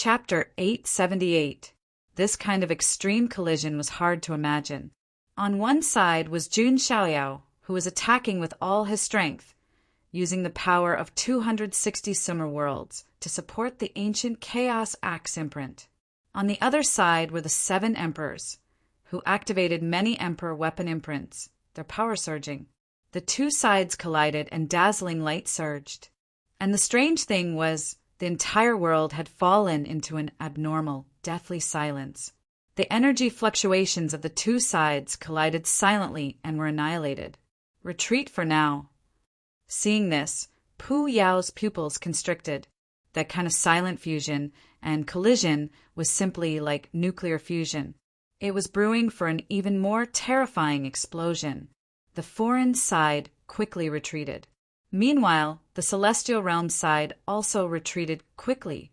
Chapter 878. This kind of extreme collision was hard to imagine. On one side was Jun Xiaoyao, who was attacking with all his strength, using the power of 260 summer worlds to support the ancient Chaos Axe imprint. On the other side were the 7 emperors, who activated many emperor weapon imprints, their power surging. The two sides collided and dazzling light surged. And the strange thing was, the entire world had fallen into an abnormal, deathly silence. The energy fluctuations of the two sides collided silently and were annihilated. Retreat for now. Seeing this, Pu Yao's pupils constricted. That kind of silent fusion and collision was simply like nuclear fusion. It was brewing for an even more terrifying explosion. The foreign side quickly retreated. Meanwhile, the celestial realm side also retreated quickly,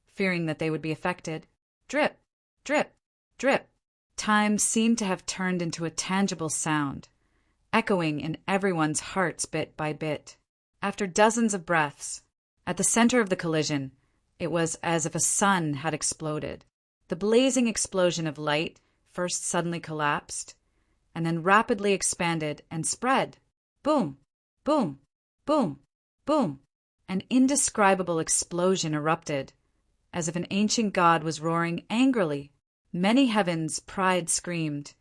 fearing that they would be affected. Drip, drip, drip. Time seemed to have turned into a tangible sound, echoing in everyone's hearts bit by bit. After dozens of breaths, at the center of the collision, it was as if a sun had exploded. The blazing explosion of light first suddenly collapsed, and then rapidly expanded and spread. Boom, boom, boom, boom. An indescribable explosion erupted, as if an ancient god was roaring angrily. Many heavens' pride screamed,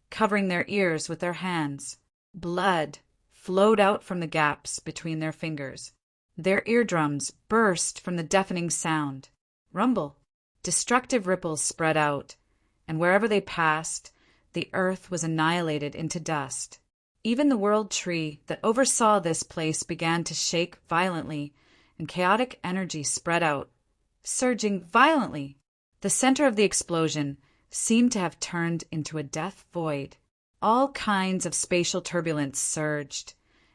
covering their ears with their hands. Blood flowed out from the gaps between their fingers. Their eardrums burst from the deafening sound. Rumble. Destructive ripples spread out, and wherever they passed, the earth was annihilated into dust. Even the world tree that oversaw this place began to shake violently, and chaotic energy spread out, surging violently. The center of the explosion seemed to have turned into a death void. All kinds of spatial turbulence surged,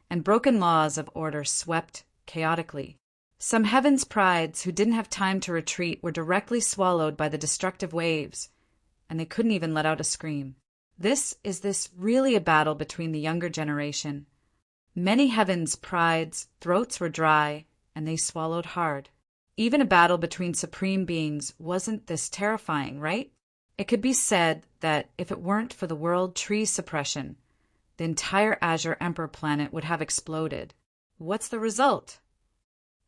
and broken laws of order swept chaotically. Some heavens' prides who didn't have time to retreat were directly swallowed by the destructive waves, and they couldn't even let out a scream. Is this really a battle between the younger generation? Many heavens' prides' throats were dry, and they swallowed hard. Even a battle between supreme beings wasn't this terrifying, right? It could be said that if it weren't for the world tree suppression, the entire Azure Emperor planet would have exploded. What's the result?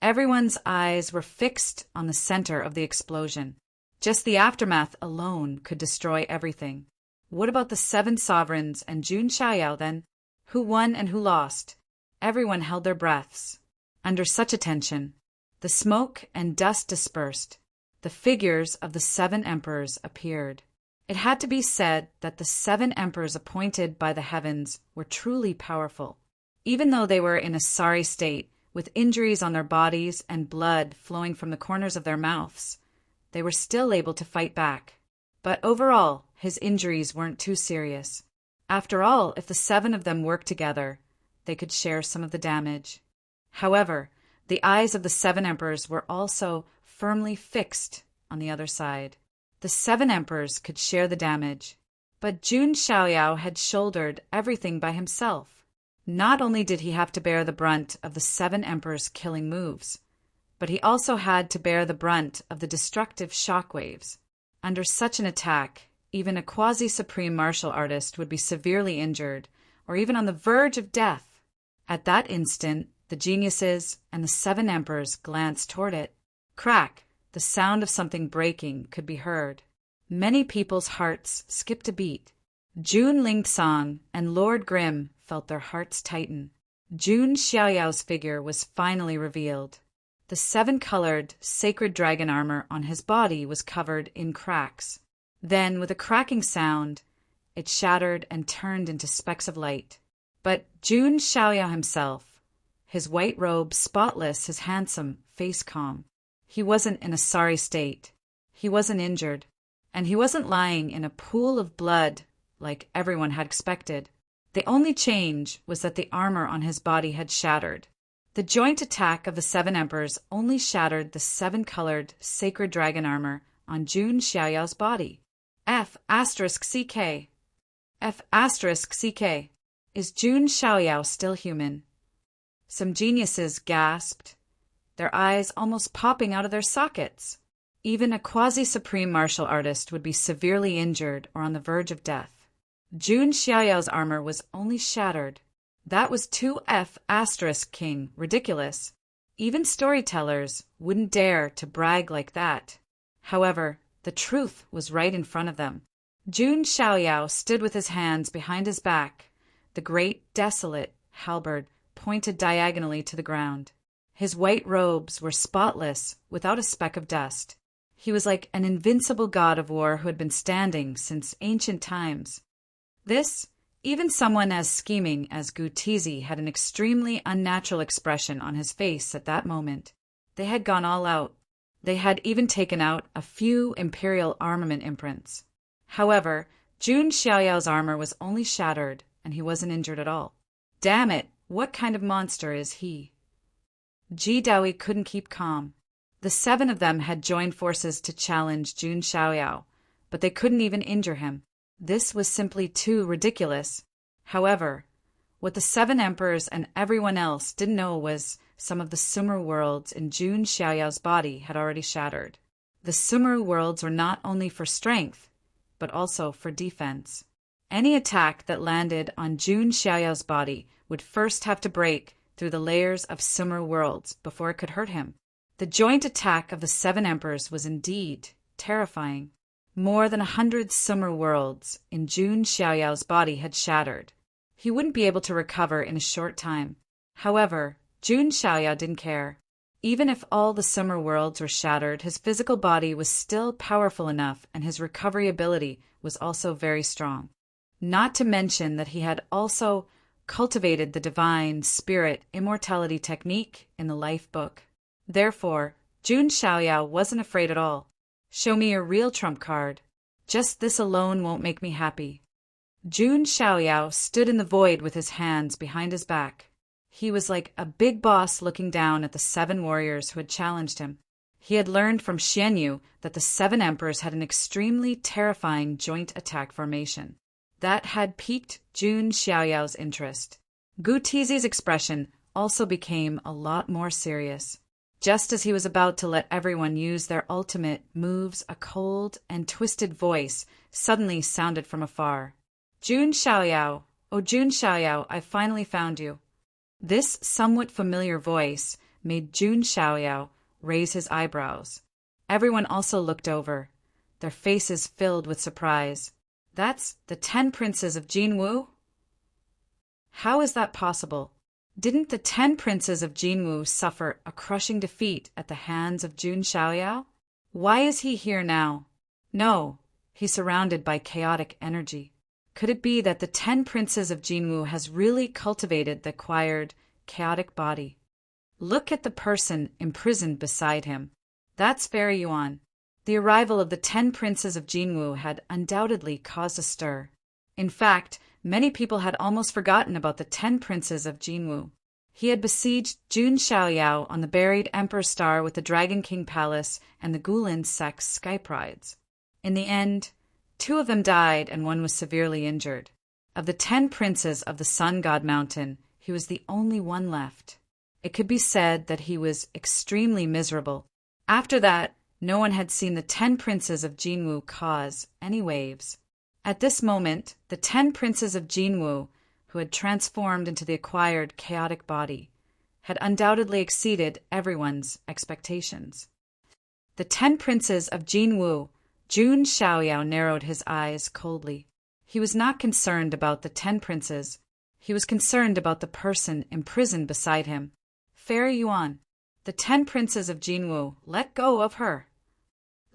Everyone's eyes were fixed on the center of the explosion. Just the aftermath alone could destroy everything. What about the 7 sovereigns and Jun Xiaoyao then? Who won and who lost? Everyone held their breaths. Under such a tension, the smoke and dust dispersed. The figures of the 7 emperors appeared. It had to be said that the 7 emperors appointed by the heavens were truly powerful. Even though they were in a sorry state, with injuries on their bodies and blood flowing from the corners of their mouths, they were still able to fight back. But overall, his injuries weren't too serious. After all, if the 7 of them worked together, they could share some of the damage. However, the eyes of the 7 emperors were also firmly fixed on the other side. The 7 emperors could share the damage, but Jun Xiaoyao had shouldered everything by himself. Not only did he have to bear the brunt of the 7 emperors' killing moves, but he also had to bear the brunt of the destructive shockwaves. Under such an attack, even a quasi-supreme martial artist would be severely injured, or even on the verge of death. At that instant, the geniuses and the 7 emperors glanced toward it. Crack! The sound of something breaking could be heard. Many people's hearts skipped a beat. Jun Lingsong and Lord Grimm felt their hearts tighten. Jun Xiaoyao's figure was finally revealed. The 7-colored, sacred dragon armor on his body was covered in cracks. Then, with a cracking sound, it shattered and turned into specks of light. But Jun Xiaoyao himself, his white robe spotless, his handsome face calm. He wasn't in a sorry state. He wasn't injured. And he wasn't lying in a pool of blood like everyone had expected. The only change was that the armor on his body had shattered. The joint attack of the 7 emperors only shattered the 7-colored sacred dragon armor on Jun Xiaoyao's body. F*CK. F*CK. Is Jun Xiaoyao still human? Some geniuses gasped, their eyes almost popping out of their sockets. Even a quasi-supreme martial artist would be severely injured or on the verge of death. Jun Xiaoyao's armor was only shattered. That was 2F** king ridiculous. Even storytellers wouldn't dare to brag like that. However, the truth was right in front of them. Jun Xiaoyao stood with his hands behind his back, the great desolate halberd pointed diagonally to the ground. His white robes were spotless, without a speck of dust. He was like an invincible god of war who had been standing since ancient times. This, even someone as scheming as Gu Tizi had an extremely unnatural expression on his face at that moment. They had gone all out. They had even taken out a few imperial armament imprints. However, Jun Xiaoyao's armor was only shattered, and he wasn't injured at all. Damn it, what kind of monster is he? Ji Daoyi couldn't keep calm. The 7 of them had joined forces to challenge Jun Xiaoyao, but they couldn't even injure him. This was simply too ridiculous. However, what the 7 emperors and everyone else didn't know was some of the Sumer worlds in Jun Xiaoyao's body had already shattered. The Sumer worlds were not only for strength, but also for defense. Any attack that landed on Jun Xiaoyao's body would first have to break through the layers of Sumer worlds before it could hurt him. The joint attack of the 7 emperors was indeed terrifying. More than 100 Sumer worlds in Jun Xiaoyao's body had shattered. He wouldn't be able to recover in a short time. However, Jun Xiaoyao didn't care. Even if all the Sumer worlds were shattered, his physical body was still powerful enough, and his recovery ability was also very strong. Not to mention that he had also cultivated the divine spirit immortality technique in the life book. Therefore, Jun Xiaoyao wasn't afraid at all. Show me your real trump card. Just this alone won't make me happy. Jun Xiaoyao stood in the void with his hands behind his back. He was like a big boss looking down at the 7 warriors who had challenged him. He had learned from Xianyu that the 7 emperors had an extremely terrifying joint attack formation. That had piqued Jun Xiaoyao's interest. Gu Tizi's expression also became a lot more serious. Just as he was about to let everyone use their ultimate moves, a cold and twisted voice suddenly sounded from afar. Jun Xiaoyao, oh Jun Xiaoyao, I finally found you. This somewhat familiar voice made Jun Xiaoyao raise his eyebrows. Everyone also looked over, their faces filled with surprise. That's the 10 princes of Jinwu? How is that possible? Didn't the 10 princes of Jinwu suffer a crushing defeat at the hands of Jun Xiaoyao? Why is he here now? No, he's surrounded by chaotic energy. Could it be that the 10 princes of Jinwu has really cultivated the acquired chaotic body? Look at the person imprisoned beside him. That's Fairy Yuan. The arrival of the 10 princes of Jinwu had undoubtedly caused a stir. In fact, many people had almost forgotten about the 10 princes of Jinwu. He had besieged Jun Xiaoyao on the buried Emperor Star with the Dragon King Palace and the Guilin Sect's Sky Prides. In the end, 2 of them died and 1 was severely injured. Of the 10 princes of the Sun God Mountain, he was the only one left. It could be said that he was extremely miserable. After that, no one had seen the 10 princes of Jinwu cause any waves. At this moment, the 10 princes of Jinwu, who had transformed into the acquired chaotic body, had undoubtedly exceeded everyone's expectations. The 10 princes of Jinwu, Jun Xiaoyao narrowed his eyes coldly. He was not concerned about the 10 princes. He was concerned about the person imprisoned beside him. Fairy Yuan, the 10 princes of Jinwu, let go of her.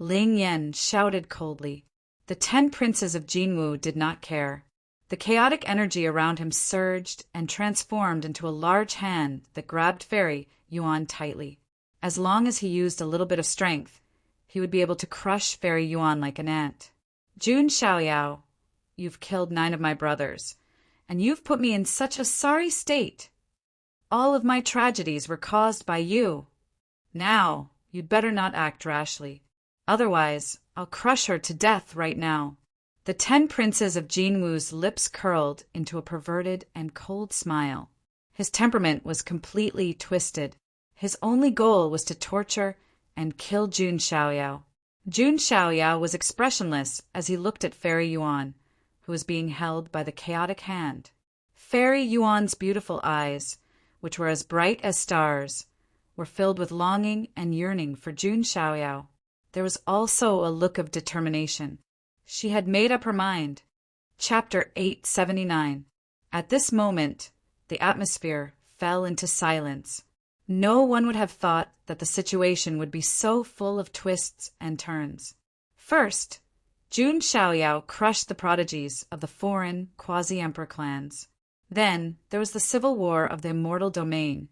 Ling Yan shouted coldly. The 10 princes of Jinwu did not care. The chaotic energy around him surged and transformed into a large hand that grabbed Fairy Yuan tightly. As long as he used a little bit of strength, he would be able to crush Fairy Yuan like an ant. Jun Xiaoyao, you've killed 9 of my brothers, and you've put me in such a sorry state. All of my tragedies were caused by you. Now, you'd better not act rashly. Otherwise, I'll crush her to death right now. The 10 princes of Jinwu's lips curled into a perverted and cold smile. His temperament was completely twisted. His only goal was to torture and kill Jun Xiaoyao. Jun Xiaoyao was expressionless as he looked at Fairy Yuan, who was being held by the chaotic hand. Fairy Yuan's beautiful eyes, which were as bright as stars, were filled with longing and yearning for Jun Xiaoyao. There was also a look of determination. She had made up her mind. Chapter 879. At this moment, the atmosphere fell into silence. No one would have thought that the situation would be so full of twists and turns. First, Jun Xiaoyao crushed the prodigies of the foreign quasi-emperor clans. Then there was the civil war of the immortal domain,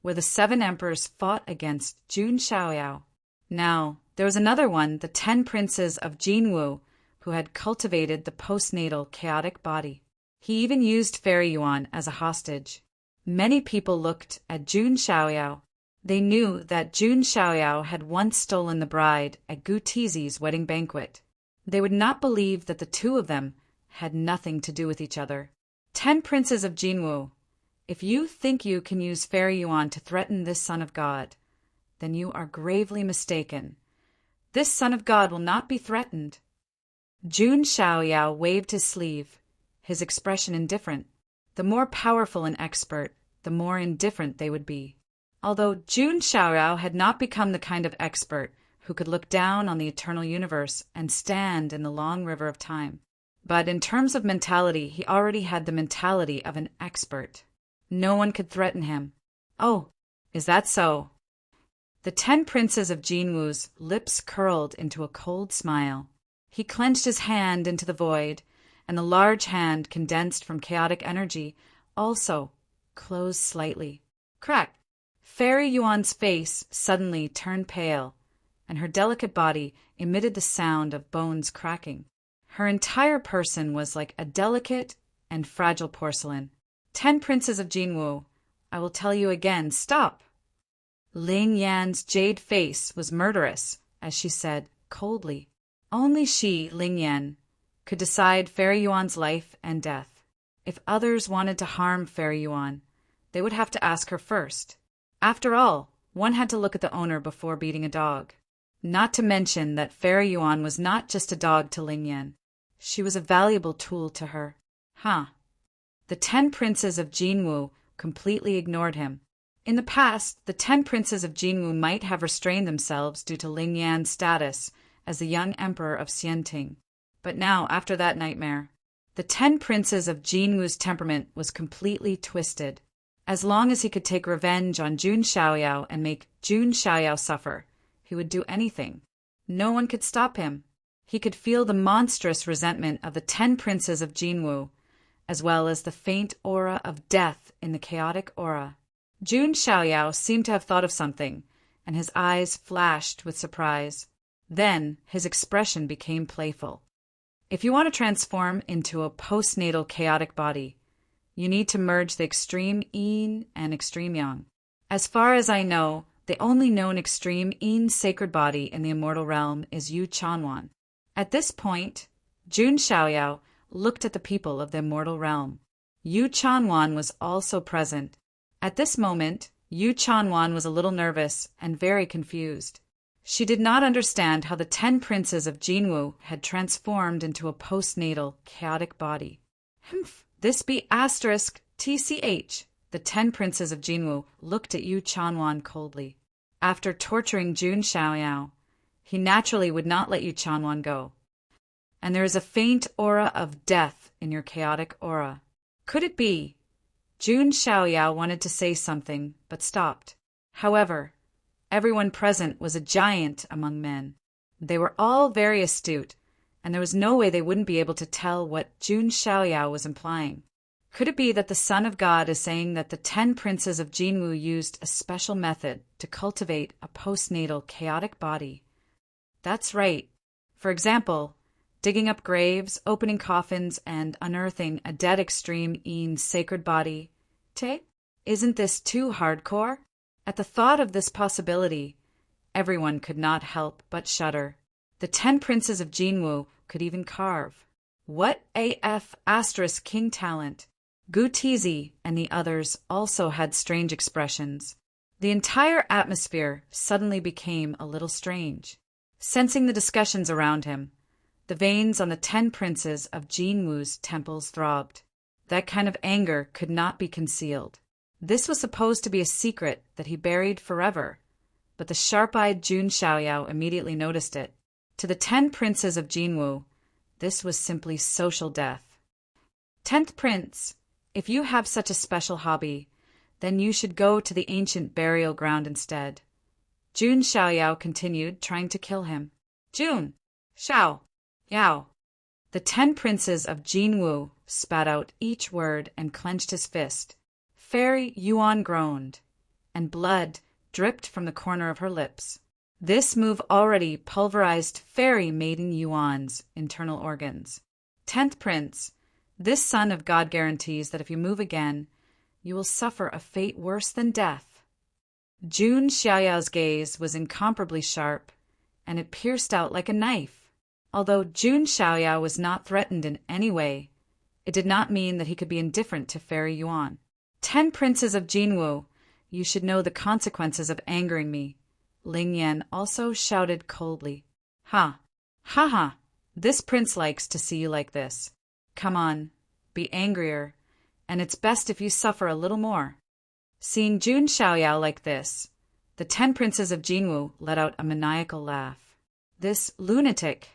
where the 7 emperors fought against Jun Xiaoyao. Now, there was another one, the 10 princes of Jinwu, who had cultivated the postnatal chaotic body. He even used Fairy Yuan as a hostage. Many people looked at Jun Xiaoyao. They knew that Jun Xiaoyao had once stolen the bride at Gu Tizi's wedding banquet. They would not believe that the two of them had nothing to do with each other. 10 princes of Jinwu, if you think you can use Fairy Yuan to threaten this son of God, then you are gravely mistaken. This son of God will not be threatened. Jun Xiaoyao waved his sleeve, his expression indifferent. The more powerful an expert, the more indifferent they would be. Although Jun Xiaoyao had not become the kind of expert who could look down on the eternal universe and stand in the long river of time. But in terms of mentality, he already had the mentality of an expert. No one could threaten him. Oh, is that so? The 10 princes of Jinwu's lips curled into a cold smile. He clenched his hand into the void, and the large hand condensed from chaotic energy also closed slightly. Crack! Fairy Yuan's face suddenly turned pale, and her delicate body emitted the sound of bones cracking. Her entire person was like a delicate and fragile porcelain. 10 princes of Jinwu, I will tell you again, stop! Ling Yan's jade face was murderous as she said coldly. Only she, Ling Yan, could decide Fairy Yuan's life and death. If others wanted to harm Fairy Yuan, they would have to ask her first. After all, one had to look at the owner before beating a dog. Not to mention that Fairy Yuan was not just a dog to Ling Yan. She was a valuable tool to her. The 10 princes of Jinwu completely ignored him. In the past, the 10 princes of Jinwu might have restrained themselves due to Ling Yan's status as the young emperor of Xianting. But now, after that nightmare, the 10 princes of Jinwu's temperament was completely twisted. As long as he could take revenge on Jun Xiaoyao and make Jun Xiaoyao suffer, he would do anything. No one could stop him. He could feel the monstrous resentment of the 10 princes of Jinwu, as well as the faint aura of death in the chaotic aura. Jun Xiaoyao seemed to have thought of something, and his eyes flashed with surprise. Then his expression became playful. If you want to transform into a postnatal chaotic body, you need to merge the extreme yin and extreme yang. As far as I know, the only known extreme yin sacred body in the immortal realm is Yu Chanwan. At this point, Jun Xiaoyao looked at the people of the immortal realm. Yu Chanwan was also present. At this moment, Yu Chanwan was a little nervous and very confused. She did not understand how the 10 princes of Jinwu had transformed into a postnatal, chaotic body. This be asterisk TCH. The 10 princes of Jinwu looked at Yu Chanwan coldly. After torturing Jun Xiaoyao, he naturally would not let Yu Chanwan go. And there is a faint aura of death in your chaotic aura. Could it be? Jun Xiaoyao wanted to say something, but stopped. However, everyone present was a giant among men. They were all very astute, and there was no way they wouldn't be able to tell what Jun Xiaoyao was implying. Could it be that the Son of God is saying that the 10 princes of Jinwu used a special method to cultivate a postnatal chaotic body? That's right. For example, digging up graves, opening coffins, and unearthing a dead extreme yin sacred body. Isn't this too hardcore? At the thought of this possibility, everyone could not help but shudder. The 10 princes of Jinwu could even carve. What AF asterisk king talent! Gu Tizi and the others also had strange expressions. The entire atmosphere suddenly became a little strange. Sensing the discussions around him, the veins on the 10 princes of Jinwu's temples throbbed. That kind of anger could not be concealed. This was supposed to be a secret that he buried forever, but the sharp-eyed Jun Xiaoyao immediately noticed it. To the 10 princes of Jinwu, this was simply social death. 10th prince, if you have such a special hobby, then you should go to the ancient burial ground instead. Jun Xiaoyao continued, trying to kill him. Jun, Xiao, Yao. The 10 princes of Jinwu spat out each word and clenched his fist. Fairy Yuan groaned, and blood dripped from the corner of her lips. This move already pulverized Fairy Maiden Yuan's internal organs. 10th prince, this son of God guarantees that if you move again, you will suffer a fate worse than death. Jun Xiaoyao's gaze was incomparably sharp, and it pierced out like a knife. Although Jun Xiaoyao was not threatened in any way, it did not mean that he could be indifferent to Fairy Yuan. 10 princes of Jinwu, you should know the consequences of angering me. Ling Yan also shouted coldly. Ha! Ha ha! This prince likes to see you like this. Come on, be angrier, and it's best if you suffer a little more. Seeing Jun Xiaoyao like this, the 10 princes of Jinwu let out a maniacal laugh. This lunatic!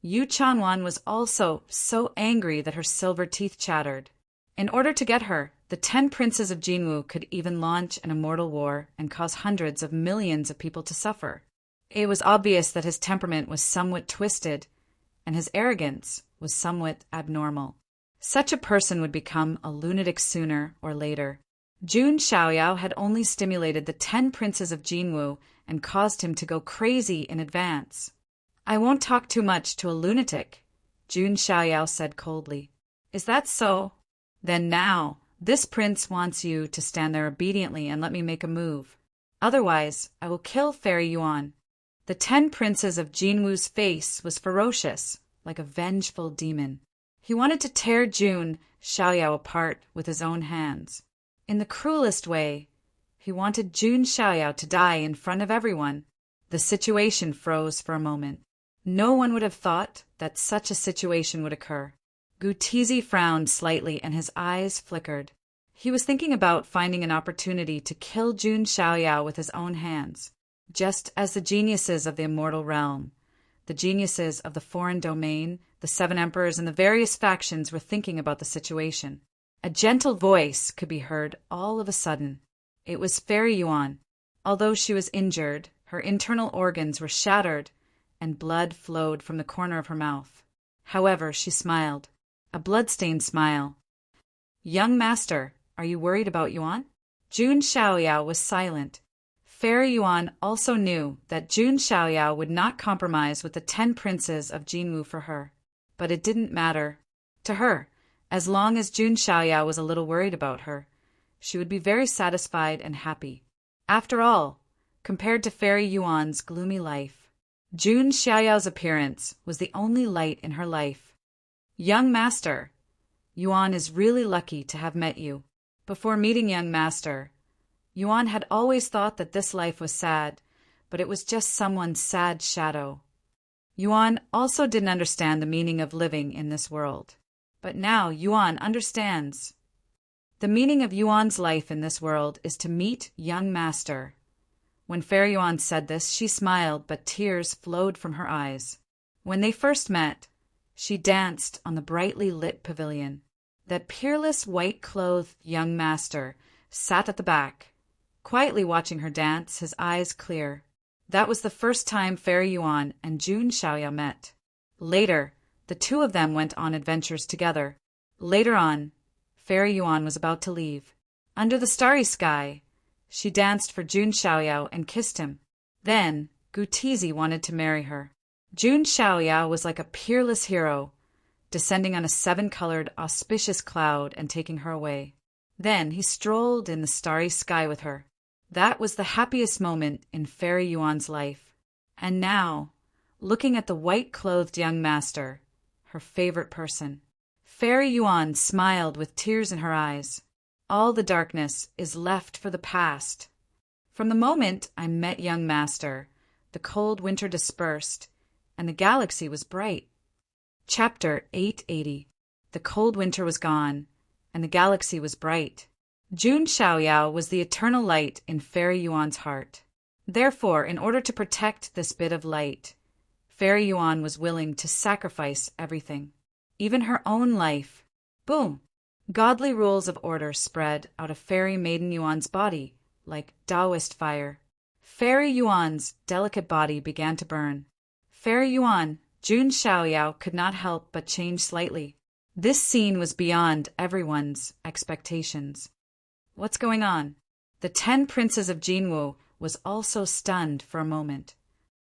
Yu Chanwan was also so angry that her silver teeth chattered. In order to get her, the 10 princes of Jinwu could even launch an immortal war and cause hundreds of millions of people to suffer. It was obvious that his temperament was somewhat twisted, and his arrogance was somewhat abnormal. Such a person would become a lunatic sooner or later. Jun Xiaoyao had only stimulated the 10 princes of Jinwu and caused him to go crazy in advance. I won't talk too much to a lunatic, Jun Xiaoyao said coldly. Is that so? Then now, this prince wants you to stand there obediently and let me make a move. Otherwise, I will kill Fairy Yuan. The 10 princes of Jinwu's face was ferocious, like a vengeful demon. He wanted to tear Jun Xiaoyao apart with his own hands. In the cruelest way, he wanted Jun Xiaoyao to die in front of everyone. The situation froze for a moment. No one would have thought that such a situation would occur. Gutizi frowned slightly and his eyes flickered. He was thinking about finding an opportunity to kill Jun Xiaoyao with his own hands, just as the geniuses of the immortal realm, the geniuses of the foreign domain, the 7 emperors, and the various factions were thinking about the situation. A gentle voice could be heard all of a sudden. It was Fairy Yuan. Although she was injured, her internal organs were shattered, and blood flowed from the corner of her mouth. However, she smiled. A blood-stained smile. Young master, are you worried about Yuan? Jun Xiaoyao was silent. Fairy Yuan also knew that Jun Xiaoyao would not compromise with the 10 princes of Jinwu for her. But it didn't matter. To her, as long as Jun Xiaoyao was a little worried about her, she would be very satisfied and happy. After all, compared to Fairy Yuan's gloomy life, Jun Xiaoyao's appearance was the only light in her life. Young master, Yuan is really lucky to have met you. Before meeting young master, Yuan had always thought that this life was sad, but it was just someone's sad shadow. Yuan also didn't understand the meaning of living in this world. But now Yuan understands. The meaning of Yuan's life in this world is to meet young master. When Fairy Yuan said this, she smiled, but tears flowed from her eyes. When they first met, she danced on the brightly lit pavilion. That peerless white-clothed young master sat at the back, quietly watching her dance, his eyes clear. That was the first time Fairy Yuan and Jun Xiaoyao met. Later, the two of them went on adventures together. Later on, Fairy Yuan was about to leave. Under the starry sky, she danced for Jun Xiaoyao and kissed him. Then, Gutizi wanted to marry her. Jun Xiaoyao was like a peerless hero, descending on a 7-colored, auspicious cloud and taking her away. Then he strolled in the starry sky with her. That was the happiest moment in Fairy Yuan's life. And now, looking at the white-clothed young master, her favorite person, Fairy Yuan smiled with tears in her eyes. All the darkness is left for the past. From the moment I met young master, the cold winter dispersed, and the galaxy was bright. Chapter 880. The cold winter was gone, and the galaxy was bright. Jun Xiaoyao was the eternal light in Fairy Yuan's heart. Therefore, in order to protect this bit of light, Fairy Yuan was willing to sacrifice everything, even her own life. Boom! Godly rules of order spread out of Fairy Maiden Yuan's body like Taoist fire. Fairy Yuan's delicate body began to burn. Fairy Yuan, Jun Xiaoyao could not help but change slightly. This scene was beyond everyone's expectations. What's going on? The 10 princes of Jinwu was also stunned for a moment.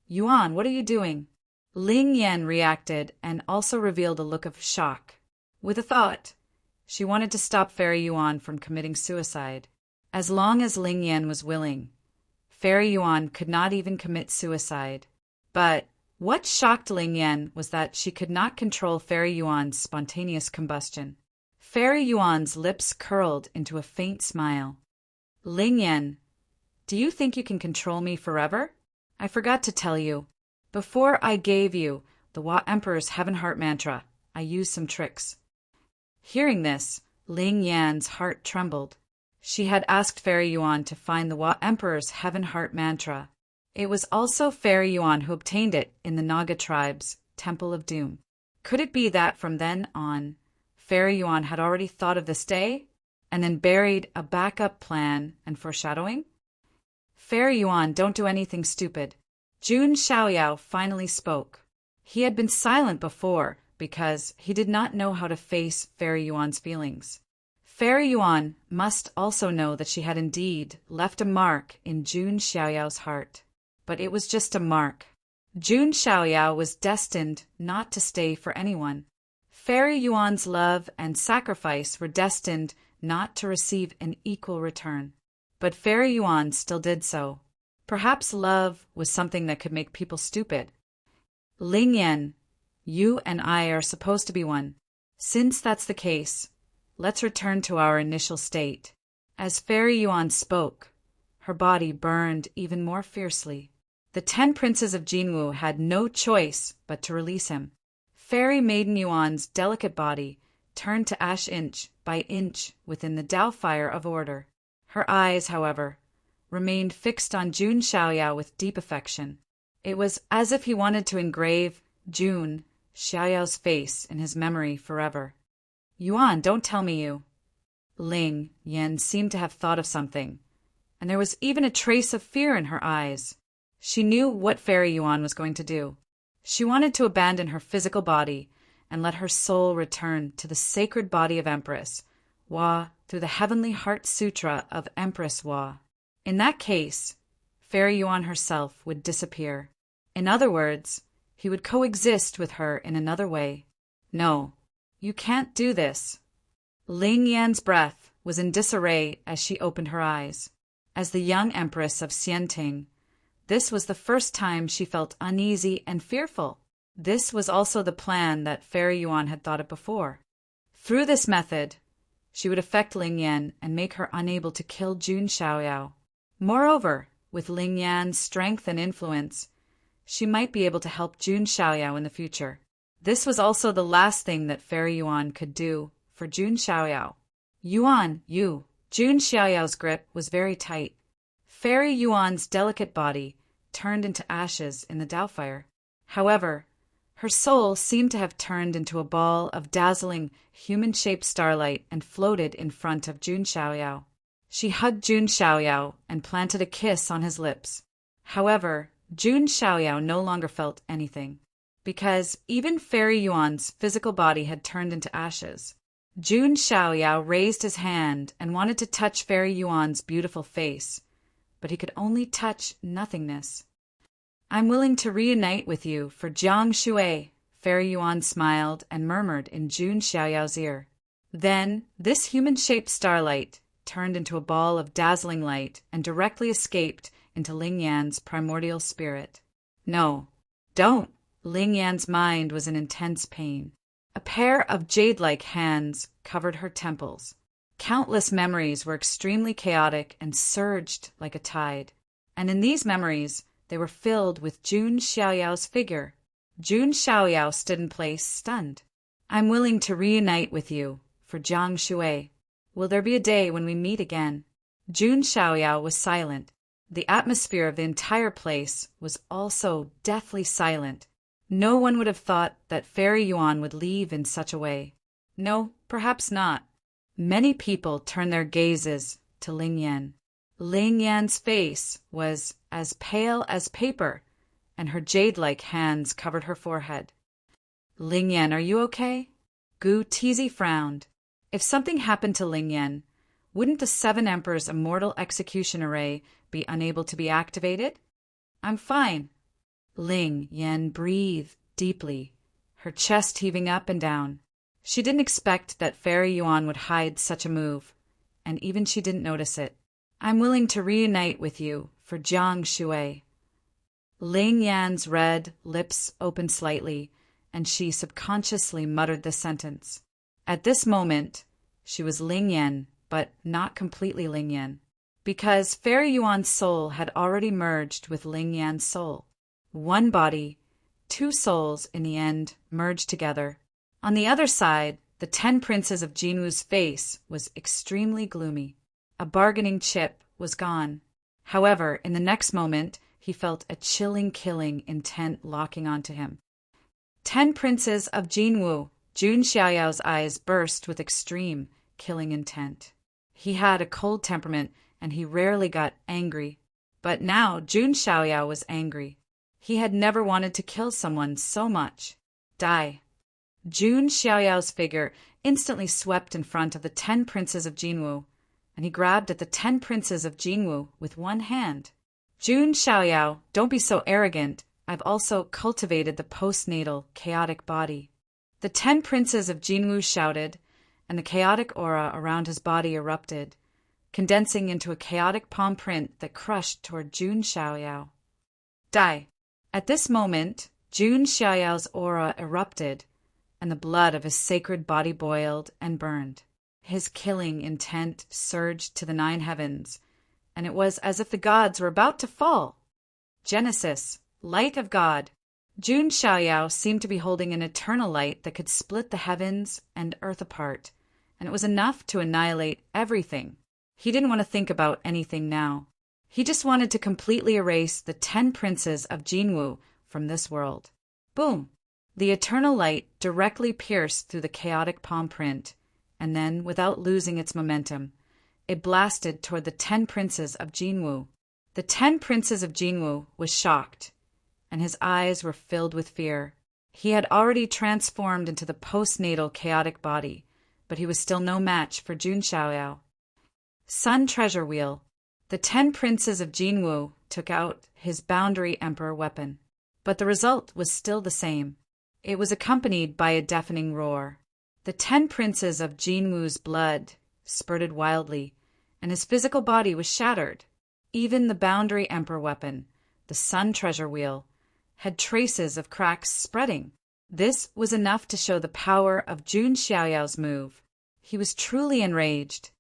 Yuan, what are you doing? Ling Yan reacted and also revealed a look of shock. With a thought, she wanted to stop Fairy Yuan from committing suicide. As long as Ling Yan was willing, Fairy Yuan could not even commit suicide. But what shocked Ling Yan was that she could not control Fairy Yuan's spontaneous combustion. Fairy Yuan's lips curled into a faint smile. Ling Yan, do you think you can control me forever? I forgot to tell you. Before I gave you the Wa Emperor's Heaven Heart Mantra, I used some tricks. Hearing this, Ling Yan's heart trembled. She had asked Fairy Yuan to find the Wa Emperor's Heaven Heart Mantra. It was also Fairy Yuan who obtained it in the Naga tribe's Temple of Doom. Could it be that from then on, Fairy Yuan had already thought of this day, and then buried a backup plan and foreshadowing? Fairy Yuan, don't do anything stupid. Jun Xiaoyao finally spoke. He had been silent before because he did not know how to face Fairy Yuan's feelings. Fairy Yuan must also know that she had indeed left a mark in Jun Xiaoyao's heart. But it was just a mark. Jun Xiaoyao was destined not to stay for anyone. Fairy Yuan's love and sacrifice were destined not to receive an equal return. But Fairy Yuan still did so. Perhaps love was something that could make people stupid. Ling Yan, you and I are supposed to be one. Since that's the case, let's return to our initial state. As Fairy Yuan spoke, her body burned even more fiercely. The 10 princes of Jinwu had no choice but to release him. Fairy Maiden Yuan's delicate body turned to ash inch by inch within the Tao fire of order. Her eyes, however, remained fixed on Jun Xiaoyao with deep affection. It was as if he wanted to engrave Jun Xiaoyao's face in his memory forever. Yuan, don't tell me you. Ling Yan seemed to have thought of something, and there was even a trace of fear in her eyes. She knew what Fairy Yuan was going to do. She wanted to abandon her physical body and let her soul return to the sacred body of Empress Wa through the Heavenly Heart Sutra of Empress Wa. In that case, Fairy Yuan herself would disappear. In other words, he would coexist with her in another way. No, you can't do this. Ling Yan's breath was in disarray as she opened her eyes. As the young Empress of Xianting, this was the first time she felt uneasy and fearful. This was also the plan that Fairy Yuan had thought of before. Through this method, she would affect Ling Yan and make her unable to kill Jun Xiaoyao. Moreover, with Ling Yan's strength and influence, she might be able to help Jun Xiaoyao in the future. This was also the last thing that Fairy Yuan could do for Jun Xiaoyao. Yuan, you. Jun Xiaoyao's grip was very tight. Fairy Yuan's delicate body turned into ashes in the Tao fire. However, her soul seemed to have turned into a ball of dazzling, human-shaped starlight and floated in front of Jun Xiaoyao. She hugged Jun Xiaoyao and planted a kiss on his lips. However, Jun Xiaoyao no longer felt anything, because even Fairy Yuan's physical body had turned into ashes. Jun Xiaoyao raised his hand and wanted to touch Fairy Yuan's beautiful face, but he could only touch nothingness. I'm willing to reunite with you for Jiang Shui, Fairy Yuan smiled and murmured in Jun Xiaoyao's ear. Then, this human-shaped starlight turned into a ball of dazzling light and directly escaped into Ling Yan's primordial spirit. No, don't! Ling Yan's mind was in intense pain. A pair of jade-like hands covered her temples. Countless memories were extremely chaotic and surged like a tide. And in these memories, They were filled with Jun Xiaoyao's figure. Jun Xiaoyao stood in place, stunned. I'm willing to reunite with you, for Jiang Shui. Will there be a day when we meet again? Jun Xiaoyao was silent. The atmosphere of the entire place was also deathly silent. No one would have thought that Fairy Yuan would leave in such a way. No, perhaps not. Many people turned their gazes to Ling Yan. Ling Yan's face was as pale as paper, and her jade-like hands covered her forehead. Ling Yan, are you okay? Gu Tizi frowned. If something happened to Ling Yan, wouldn't the Seven Emperors' immortal execution array be unable to be activated? I'm fine. Ling Yan breathed deeply, her chest heaving up and down. She didn't expect that Fairy Yuan would hide such a move, and even she didn't notice it. I'm willing to reunite with you for Jiang Shui. Ling Yan's red lips opened slightly, and she subconsciously muttered the sentence. At this moment, she was Ling Yan, but not completely Ling Yan, because Fairy Yuan's soul had already merged with Ling Yan's soul. One body, two souls in the end merged together. On the other side, the 10 princes of Jinwu's face was extremely gloomy. A bargaining chip was gone. However, in the next moment, he felt a chilling killing intent locking onto him. 10 princes of Jinwu. Jun Xiaoyao's eyes burst with extreme killing intent. He had a cold temperament, and he rarely got angry. But now Jun Xiaoyao was angry. He had never wanted to kill someone so much. Die. Jun Xiaoyao's figure instantly swept in front of the 10 princes of Jinwu, and he grabbed at the 10 princes of Jinwu with one hand. Jun Xiaoyao, don't be so arrogant. I've also cultivated the postnatal chaotic body. The 10 princes of Jinwu shouted, and the chaotic aura around his body erupted, condensing into a chaotic palm print that crushed toward Jun Xiaoyao. Die. At this moment, Jun Xiaoyao's aura erupted, and the blood of his sacred body boiled and burned. His killing intent surged to the 9 heavens, and it was as if the gods were about to fall. Genesis, light of God. Jun Xiaoyao seemed to be holding an eternal light that could split the heavens and earth apart, and it was enough to annihilate everything. He didn't want to think about anything now. He just wanted to completely erase the 10 princes of Jinwu from this world. Boom! The eternal light directly pierced through the chaotic palm print, and then, without losing its momentum, it blasted toward the 10 princes of Jinwu. The 10 princes of Jinwu was shocked, and his eyes were filled with fear. He had already transformed into the postnatal chaotic body, but he was still no match for Jun Xiaoyao. Sun Treasure Wheel. The 10 princes of Jinwu took out his Boundary Emperor weapon, but the result was still the same. It was accompanied by a deafening roar. The 10 princes of Jinwu's blood spurted wildly, and his physical body was shattered. Even the Boundary Emperor weapon, the Sun Treasure Wheel, had traces of cracks spreading. This was enough to show the power of Jun Xiaoyao's move. He was truly enraged.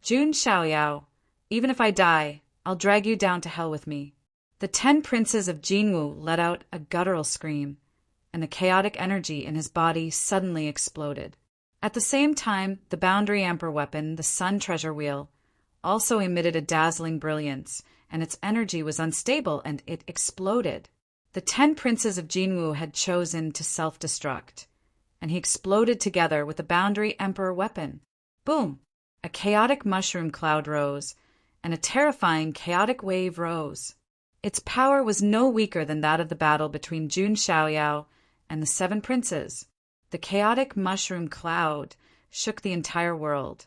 Jun Xiaoyao, even if I die, I'll drag you down to hell with me. The 10 princes of Jinwu let out a guttural scream, and the chaotic energy in his body suddenly exploded. At the same time, the Boundary Emperor weapon, the Sun Treasure Wheel, also emitted a dazzling brilliance, and its energy was unstable and it exploded. The 10 princes of Jinwu had chosen to self-destruct, and he exploded together with the Boundary Emperor weapon. Boom! A chaotic mushroom cloud rose, and a terrifying chaotic wave rose. Its power was no weaker than that of the battle between Jun Xiaoyao and the 7 princes. The chaotic mushroom cloud shook the entire world,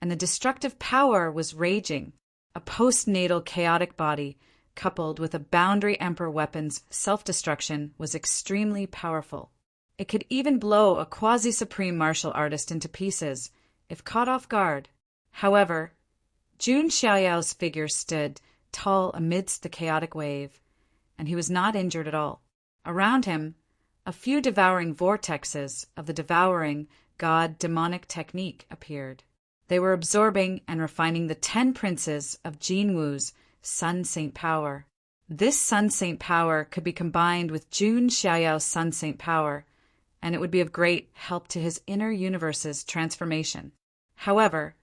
and the destructive power was raging. A postnatal chaotic body, coupled with a Boundary Emperor weapon's self-destruction, was extremely powerful. It could even blow a quasi-supreme martial artist into pieces, if caught off guard. However, Jun Xiaoyao's figure stood tall amidst the chaotic wave, and he was not injured at all. Around him, a few devouring vortexes of the devouring god demonic technique appeared. They were absorbing and refining the 10 princes of Jinwu's Sun Saint power. This Sun Saint power could be combined with Jun Xiaoyao's Sun Saint power, and it would be of great help to his inner universe's transformation. However,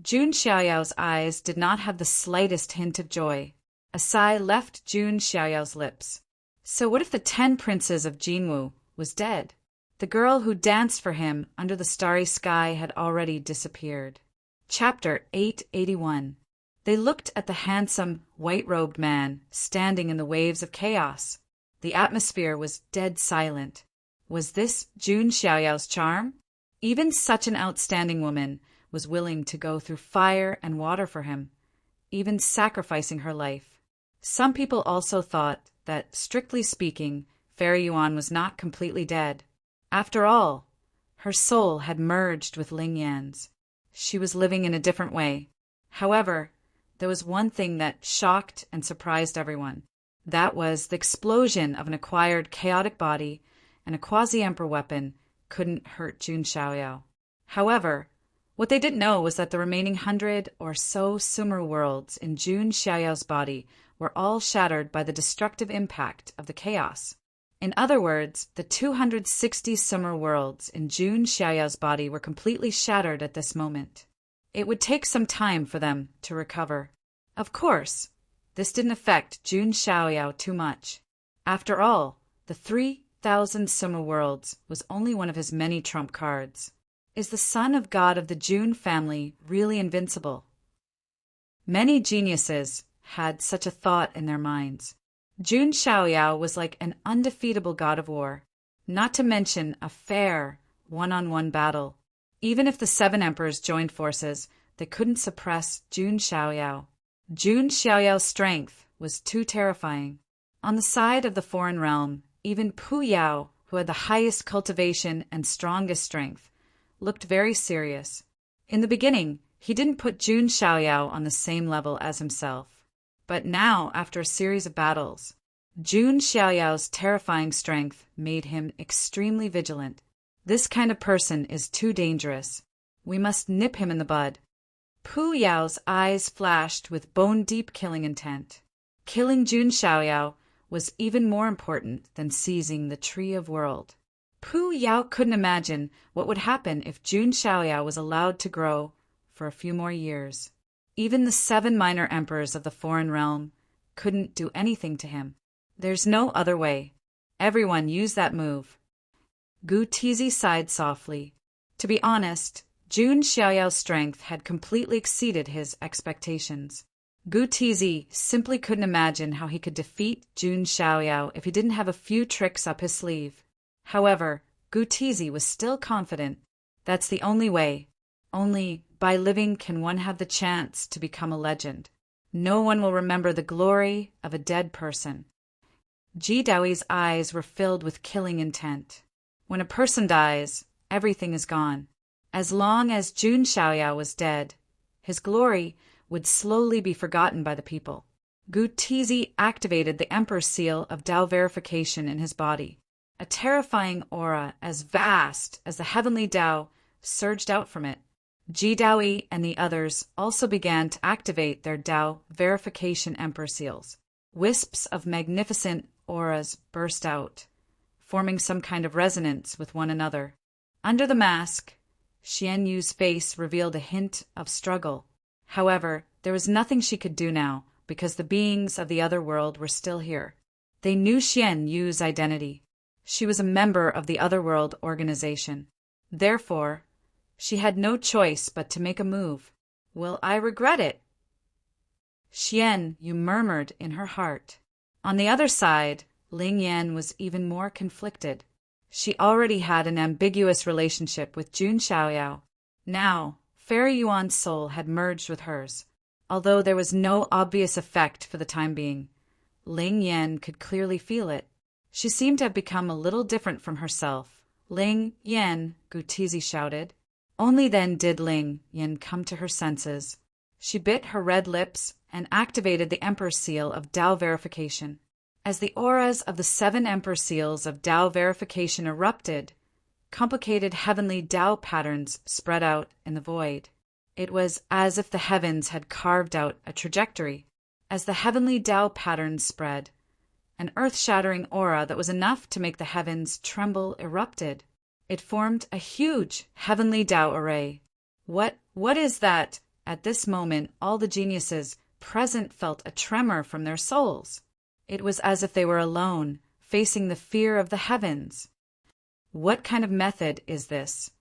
Jun Xiaoyao's eyes did not have the slightest hint of joy. A sigh left Jun Xiaoyao's lips. So what if the 10 princes of Jinwu was dead? The girl who danced for him under the starry sky had already disappeared. Chapter 881. They looked at the handsome, white-robed man standing in the waves of chaos. The atmosphere was dead silent. Was this Jun Xiaoyao's charm? Even such an outstanding woman was willing to go through fire and water for him, even sacrificing her life. Some people also thought that, strictly speaking, Fairy Yuan was not completely dead. After all, her soul had merged with Ling Yan's. She was living in a different way. However, there was one thing that shocked and surprised everyone. That was the explosion of an acquired chaotic body, and a quasi-emperor weapon couldn't hurt Jun Xiaoyao. However, what they didn't know was that the remaining 100 or so Sumer worlds in Jun Xiaoyao's body were all shattered by the destructive impact of the chaos. In other words, the 260 Sumer worlds in Jun Xiaoyao's body were completely shattered at this moment. It would take some time for them to recover. Of course, this didn't affect Jun Xiaoyao too much. After all, the 3,000 Sumer worlds was only one of his many trump cards. Is the son of God of the Jun family really invincible? Many geniuses had such a thought in their minds. Jun Xiaoyao was like an undefeatable god of war, not to mention a fair one-on-one battle. Even if the 7 emperors joined forces, they couldn't suppress Jun Xiaoyao. Jun Xiaoyao's strength was too terrifying. On the side of the foreign realm, even Pu Yao, who had the highest cultivation and strongest strength, looked very serious. In the beginning, he didn't put Jun Xiaoyao on the same level as himself. But now, after a series of battles, Jun Xiaoyao's terrifying strength made him extremely vigilant. This kind of person is too dangerous. We must nip him in the bud. Pu Yao's eyes flashed with bone-deep killing intent. Killing Jun Xiaoyao was even more important than seizing the Tree of World. Pu Yao couldn't imagine what would happen if Jun Xiaoyao was allowed to grow for a few more years. Even the 7 minor emperors of the foreign realm couldn't do anything to him. There's no other way. Everyone use that move. Gu Tizi sighed softly. To be honest, Jun Xiaoyao's strength had completely exceeded his expectations. Gu Tizi simply couldn't imagine how he could defeat Jun Xiaoyao if he didn't have a few tricks up his sleeve. However, Gu Tizi was still confident. That's the only way. Only by living can one have the chance to become a legend. No one will remember the glory of a dead person. Ji Daoi's eyes were filled with killing intent. When a person dies, everything is gone. As long as Jun Xiaoyao was dead, his glory would slowly be forgotten by the people. Gu Tizi activated the Emperor's seal of Dao verification in his body. A terrifying aura as vast as the heavenly Dao surged out from it. Ji Daoi and the others also began to activate their Dao verification Emperor seals. Wisps of magnificent auras burst out, forming some kind of resonance with one another. Under the mask, Xian Yu's face revealed a hint of struggle. However, there was nothing she could do now, because the beings of the other world were still here. They knew Xian Yu's identity. She was a member of the Otherworld organization. Therefore, she had no choice but to make a move. Will I regret it? Xian Yu murmured in her heart. On the other side, Ling Yan was even more conflicted. She already had an ambiguous relationship with Jun Xiaoyao. Now, Fairy Yuan's soul had merged with hers. Although there was no obvious effect for the time being, Ling Yan could clearly feel it. She seemed to have become a little different from herself. Ling Yan, Gu Tizi shouted. Only then did Ling Yan come to her senses. She bit her red lips and activated the Emperor Seal of Dao verification. As the auras of the 7 Emperor Seals of Dao verification erupted, complicated heavenly Dao patterns spread out in the void. It was as if the heavens had carved out a trajectory. As the heavenly Tao pattern spread, an earth-shattering aura that was enough to make the heavens tremble erupted. It formed a huge heavenly Tao array. What is that? At this moment, all the geniuses present felt a tremor from their souls. It was as if they were alone, facing the fear of the heavens. What kind of method is this?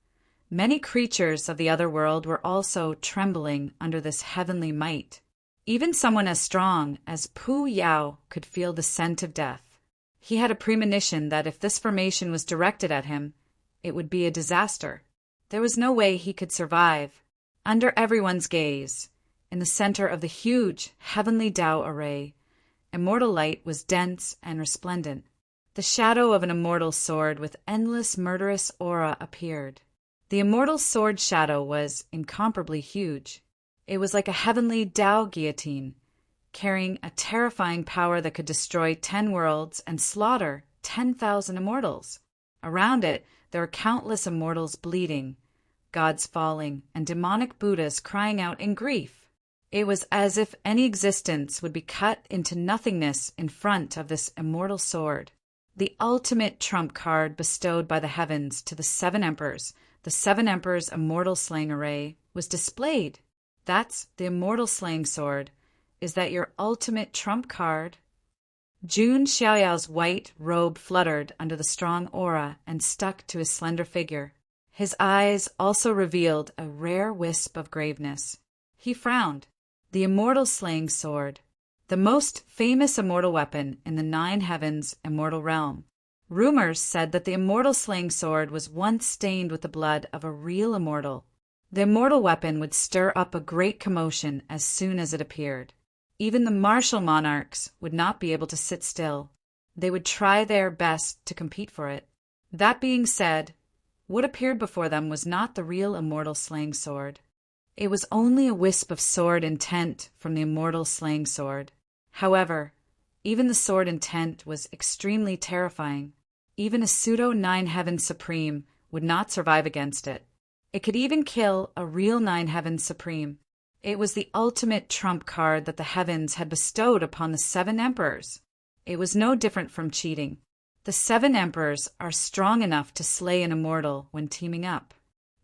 Many creatures of the other world were also trembling under this heavenly might. Even someone as strong as Pu Yao could feel the scent of death. He had a premonition that if this formation was directed at him, it would be a disaster. There was no way he could survive. Under everyone's gaze, in the center of the huge heavenly Tao array, immortal light was dense and resplendent. The shadow of an immortal sword with endless murderous aura appeared. The immortal sword shadow was incomparably huge. It was like a heavenly Tao guillotine, carrying a terrifying power that could destroy 10 worlds and slaughter 10,000 immortals. Around it, there were countless immortals bleeding, gods falling, and demonic Buddhas crying out in grief. It was as if any existence would be cut into nothingness in front of this immortal sword. The ultimate trump card bestowed by the heavens to the 7 emperors, the 7 emperors' immortal slaying array, was displayed. That's the immortal slaying sword. Is that your ultimate trump card? Jun Xiaoyao's white robe fluttered under the strong aura and stuck to his slender figure. His eyes also revealed a rare wisp of graveness. He frowned. The immortal slaying sword, the most famous immortal weapon in the 9 heavens immortal realm. Rumors said that the immortal slaying sword was once stained with the blood of a real immortal. The immortal weapon would stir up a great commotion as soon as it appeared. Even the martial monarchs would not be able to sit still. They would try their best to compete for it. That being said, what appeared before them was not the real immortal slaying sword. It was only a wisp of sword intent from the immortal slaying sword. However, even the sword intent was extremely terrifying. Even a pseudo 9 heavens supreme would not survive against it. It could even kill a real 9 heavens supreme. It was the ultimate trump card that the heavens had bestowed upon the 7 emperors. It was no different from cheating. The 7 emperors are strong enough to slay an immortal when teaming up.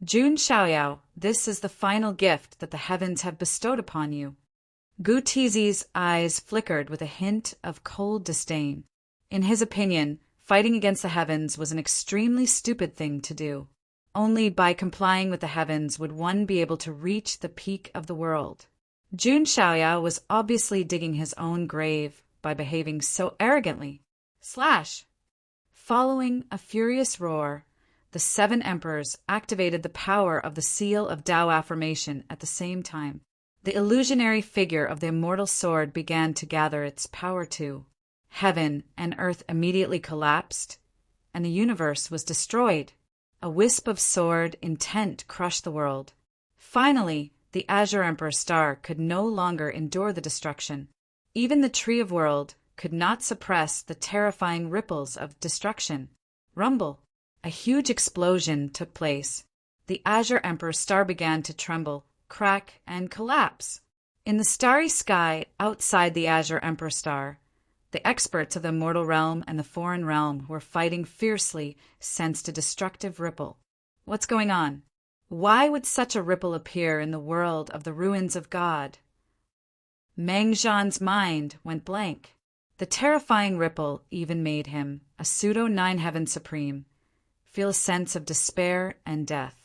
Jun Xiaoyao, this is the final gift that the heavens have bestowed upon you. Gu Tizi's eyes flickered with a hint of cold disdain. In his opinion, fighting against the heavens was an extremely stupid thing to do. Only by complying with the heavens would one be able to reach the peak of the world. Jun Xiaoyao was obviously digging his own grave by behaving so arrogantly. Slash! Following a furious roar, the 7 emperors activated the power of the seal of Tao affirmation at the same time. The illusionary figure of the immortal sword began to gather its power too. Heaven and earth immediately collapsed, and the universe was destroyed. A wisp of sword intent crushed the world. Finally, the Azure Emperor star could no longer endure the destruction. Even the Tree of World could not suppress the terrifying ripples of destruction. Rumble. A huge explosion took place. The Azure Emperor star began to tremble, crack, and collapse. In the starry sky outside the Azure Emperor star, the experts of the immortal realm and the foreign realm who were fighting fiercely sensed a destructive ripple. What's going on? Why would such a ripple appear in the world of the ruins of God? Meng Zhan's mind went blank. The terrifying ripple even made him, a pseudo 9 heavens supreme, feel a sense of despair and death.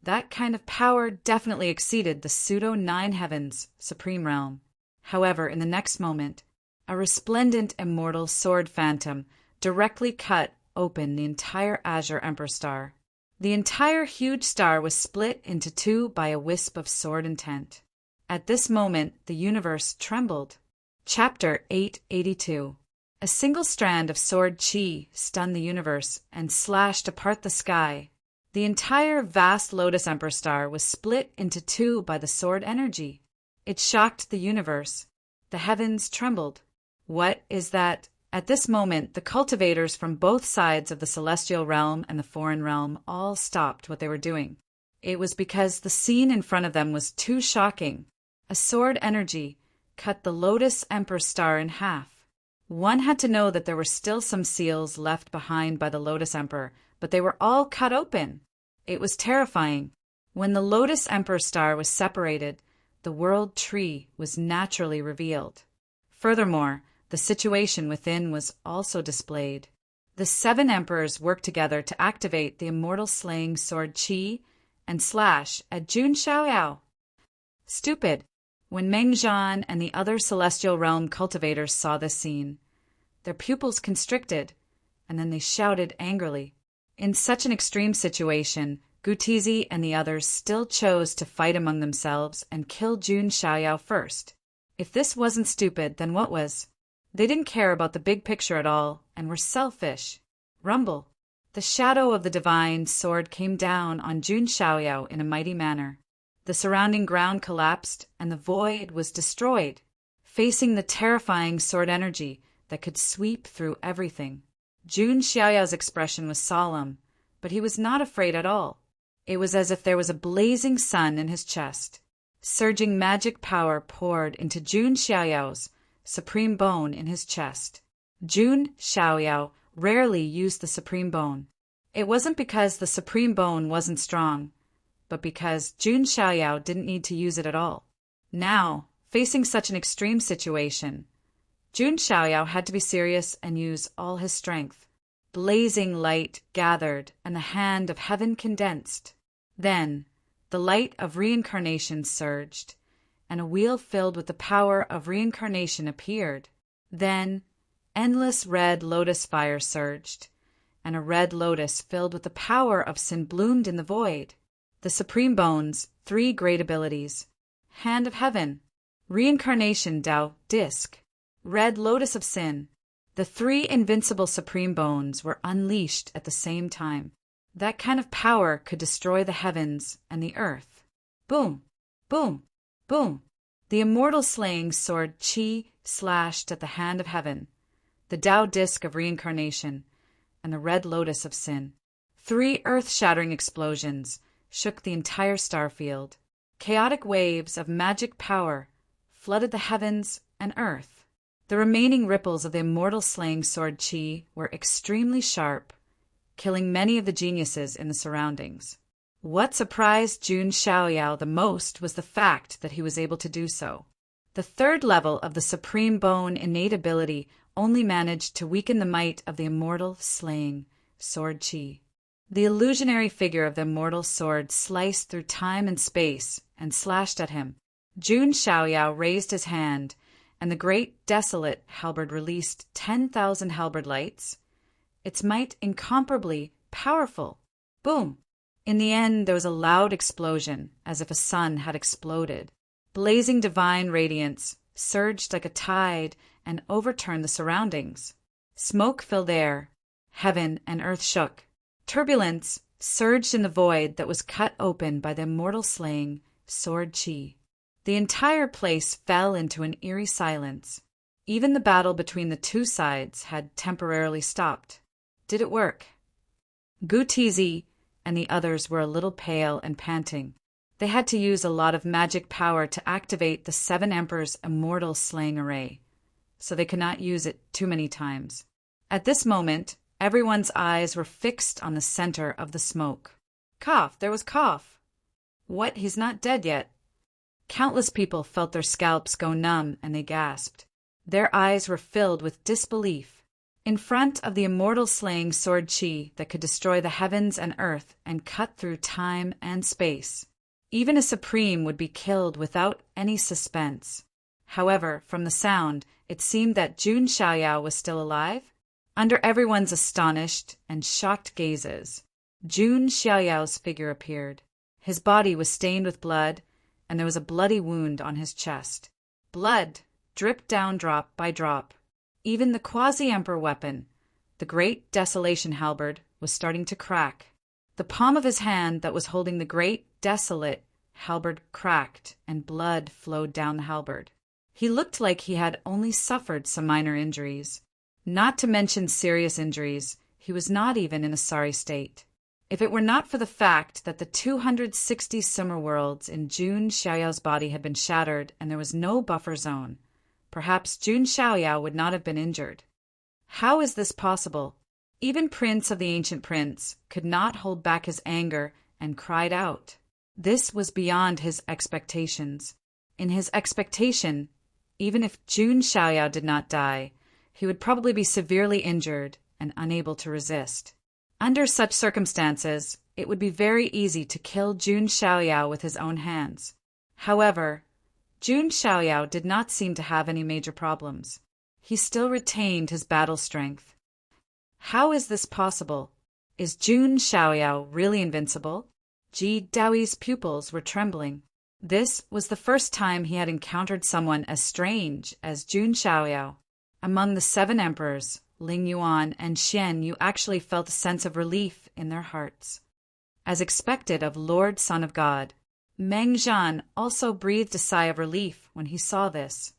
That kind of power definitely exceeded the pseudo 9 heavens supreme realm. However, in the next moment, a resplendent immortal sword phantom directly cut open the entire Azure Emperor star. The entire huge star was split into 2 by a wisp of sword intent. At this moment, the universe trembled. Chapter 882. A single strand of sword chi stunned the universe and slashed apart the sky. The entire vast Lotus Emperor star was split into 2 by the sword energy. It shocked the universe. The heavens trembled. What is that? At this moment, the cultivators from both sides of the celestial realm and the foreign realm all stopped what they were doing. It was because the scene in front of them was too shocking. A sword energy, cut the Lotus Emperor star in half. One had to know that there were still some seals left behind by the Lotus Emperor, but they were all cut open. It was terrifying. When the Lotus Emperor star was separated, the world tree was naturally revealed. Furthermore, the situation within was also displayed. The 7 emperors worked together to activate the immortal slaying sword Qi and slash at Jun Xiaoyao. Stupid. When Meng Zhan and the other celestial realm cultivators saw this scene, their pupils constricted, and then they shouted angrily. In such an extreme situation, Gutizi and the others still chose to fight among themselves and kill Jun Xiaoyao first. If this wasn't stupid, then what was? They didn't care about the big picture at all and were selfish. Rumble. The shadow of the divine sword came down on Jun Xiaoyao in a mighty manner. The surrounding ground collapsed and the void was destroyed, facing the terrifying sword energy that could sweep through everything. Jun Xiaoyao's expression was solemn, but he was not afraid at all. It was as if there was a blazing sun in his chest. Surging magic power poured into Jun Xiaoyao's supreme bone in his chest. Jun Xiaoyao rarely used the supreme bone. It wasn't because the supreme bone wasn't strong, but because Jun Xiaoyao didn't need to use it at all. Now, facing such an extreme situation, Jun Xiaoyao had to be serious and use all his strength. Blazing light gathered and the hand of heaven condensed. Then, the light of reincarnation surged, and a wheel filled with the power of reincarnation appeared. Then, endless red lotus fire surged, and a red lotus filled with the power of sin bloomed in the void. The Supreme Bone's 3 great abilities: Hand of Heaven, Reincarnation Tao Disc, Red Lotus of Sin. The 3 invincible Supreme Bones were unleashed at the same time. That kind of power could destroy the heavens and the earth. Boom, boom, boom. The immortal slaying sword Qi slashed at the Hand of Heaven, the Tao Disc of Reincarnation, and the Red Lotus of Sin. 3 earth-shattering explosions shook the entire starfield. Chaotic waves of magic power flooded the heavens and earth. The remaining ripples of the immortal slaying sword Qi were extremely sharp, killing many of the geniuses in the surroundings. What surprised Jun Xiaoyao the most was the fact that he was able to do so. The 3rd level of the Supreme Bone innate ability only managed to weaken the might of the immortal slaying sword Qi. The illusionary figure of the immortal sword sliced through time and space and slashed at him. Jun Xiaoyao raised his hand, and the great desolate halberd released 10,000 halberd lights, its might incomparably powerful. Boom! In the end, there was a loud explosion, as if a sun had exploded. Blazing divine radiance surged like a tide and overturned the surroundings. Smoke filled air. Heaven and earth shook. Turbulence surged in the void that was cut open by the immortal slaying sword Qi. The entire place fell into an eerie silence. Even the battle between the 2 sides had temporarily stopped. Did it work? Gutizi and the others were a little pale and panting. They had to use a lot of magic power to activate the 7 Emperors' immortal slaying array, so they could not use it too many times. At this moment, everyone's eyes were fixed on the center of the smoke. Cough, there was cough. What, he's not dead yet? Countless people felt their scalps go numb and they gasped. Their eyes were filled with disbelief. In front of the immortal slaying sword Qi that could destroy the heavens and earth and cut through time and space, even a supreme would be killed without any suspense. However, from the sound, it seemed that Jun Xiaoyao was still alive. Under everyone's astonished and shocked gazes, Jun Xiaoyao's figure appeared. His body was stained with blood, and there was a bloody wound on his chest. Blood dripped down drop by drop. Even the quasi-emperor weapon, the great desolation halberd, was starting to crack. The palm of his hand that was holding the great desolate halberd cracked, and blood flowed down the halberd. He looked like he had only suffered some minor injuries. Not to mention serious injuries, he was not even in a sorry state. If it were not for the fact that the 260 summer worlds in Jun Xiaoyao's body had been shattered and there was no buffer zone, perhaps Jun Xiaoyao would not have been injured. How is this possible? Even Prince of the Ancient Prince could not hold back his anger and cried out. This was beyond his expectations. In his expectation, even if Jun Xiaoyao did not die, he would probably be severely injured and unable to resist. Under such circumstances, it would be very easy to kill Jun Xiaoyao with his own hands. However, Jun Xiaoyao did not seem to have any major problems. He still retained his battle strength. How is this possible? Is Jun Xiaoyao really invincible? Ji Daoi's pupils were trembling. This was the first time he had encountered someone as strange as Jun Xiaoyao. Among the 7 emperors, Ling Yuan and Xian Yu actually felt a sense of relief in their hearts. As expected of Lord Son of God, Meng Zhan also breathed a sigh of relief when he saw this.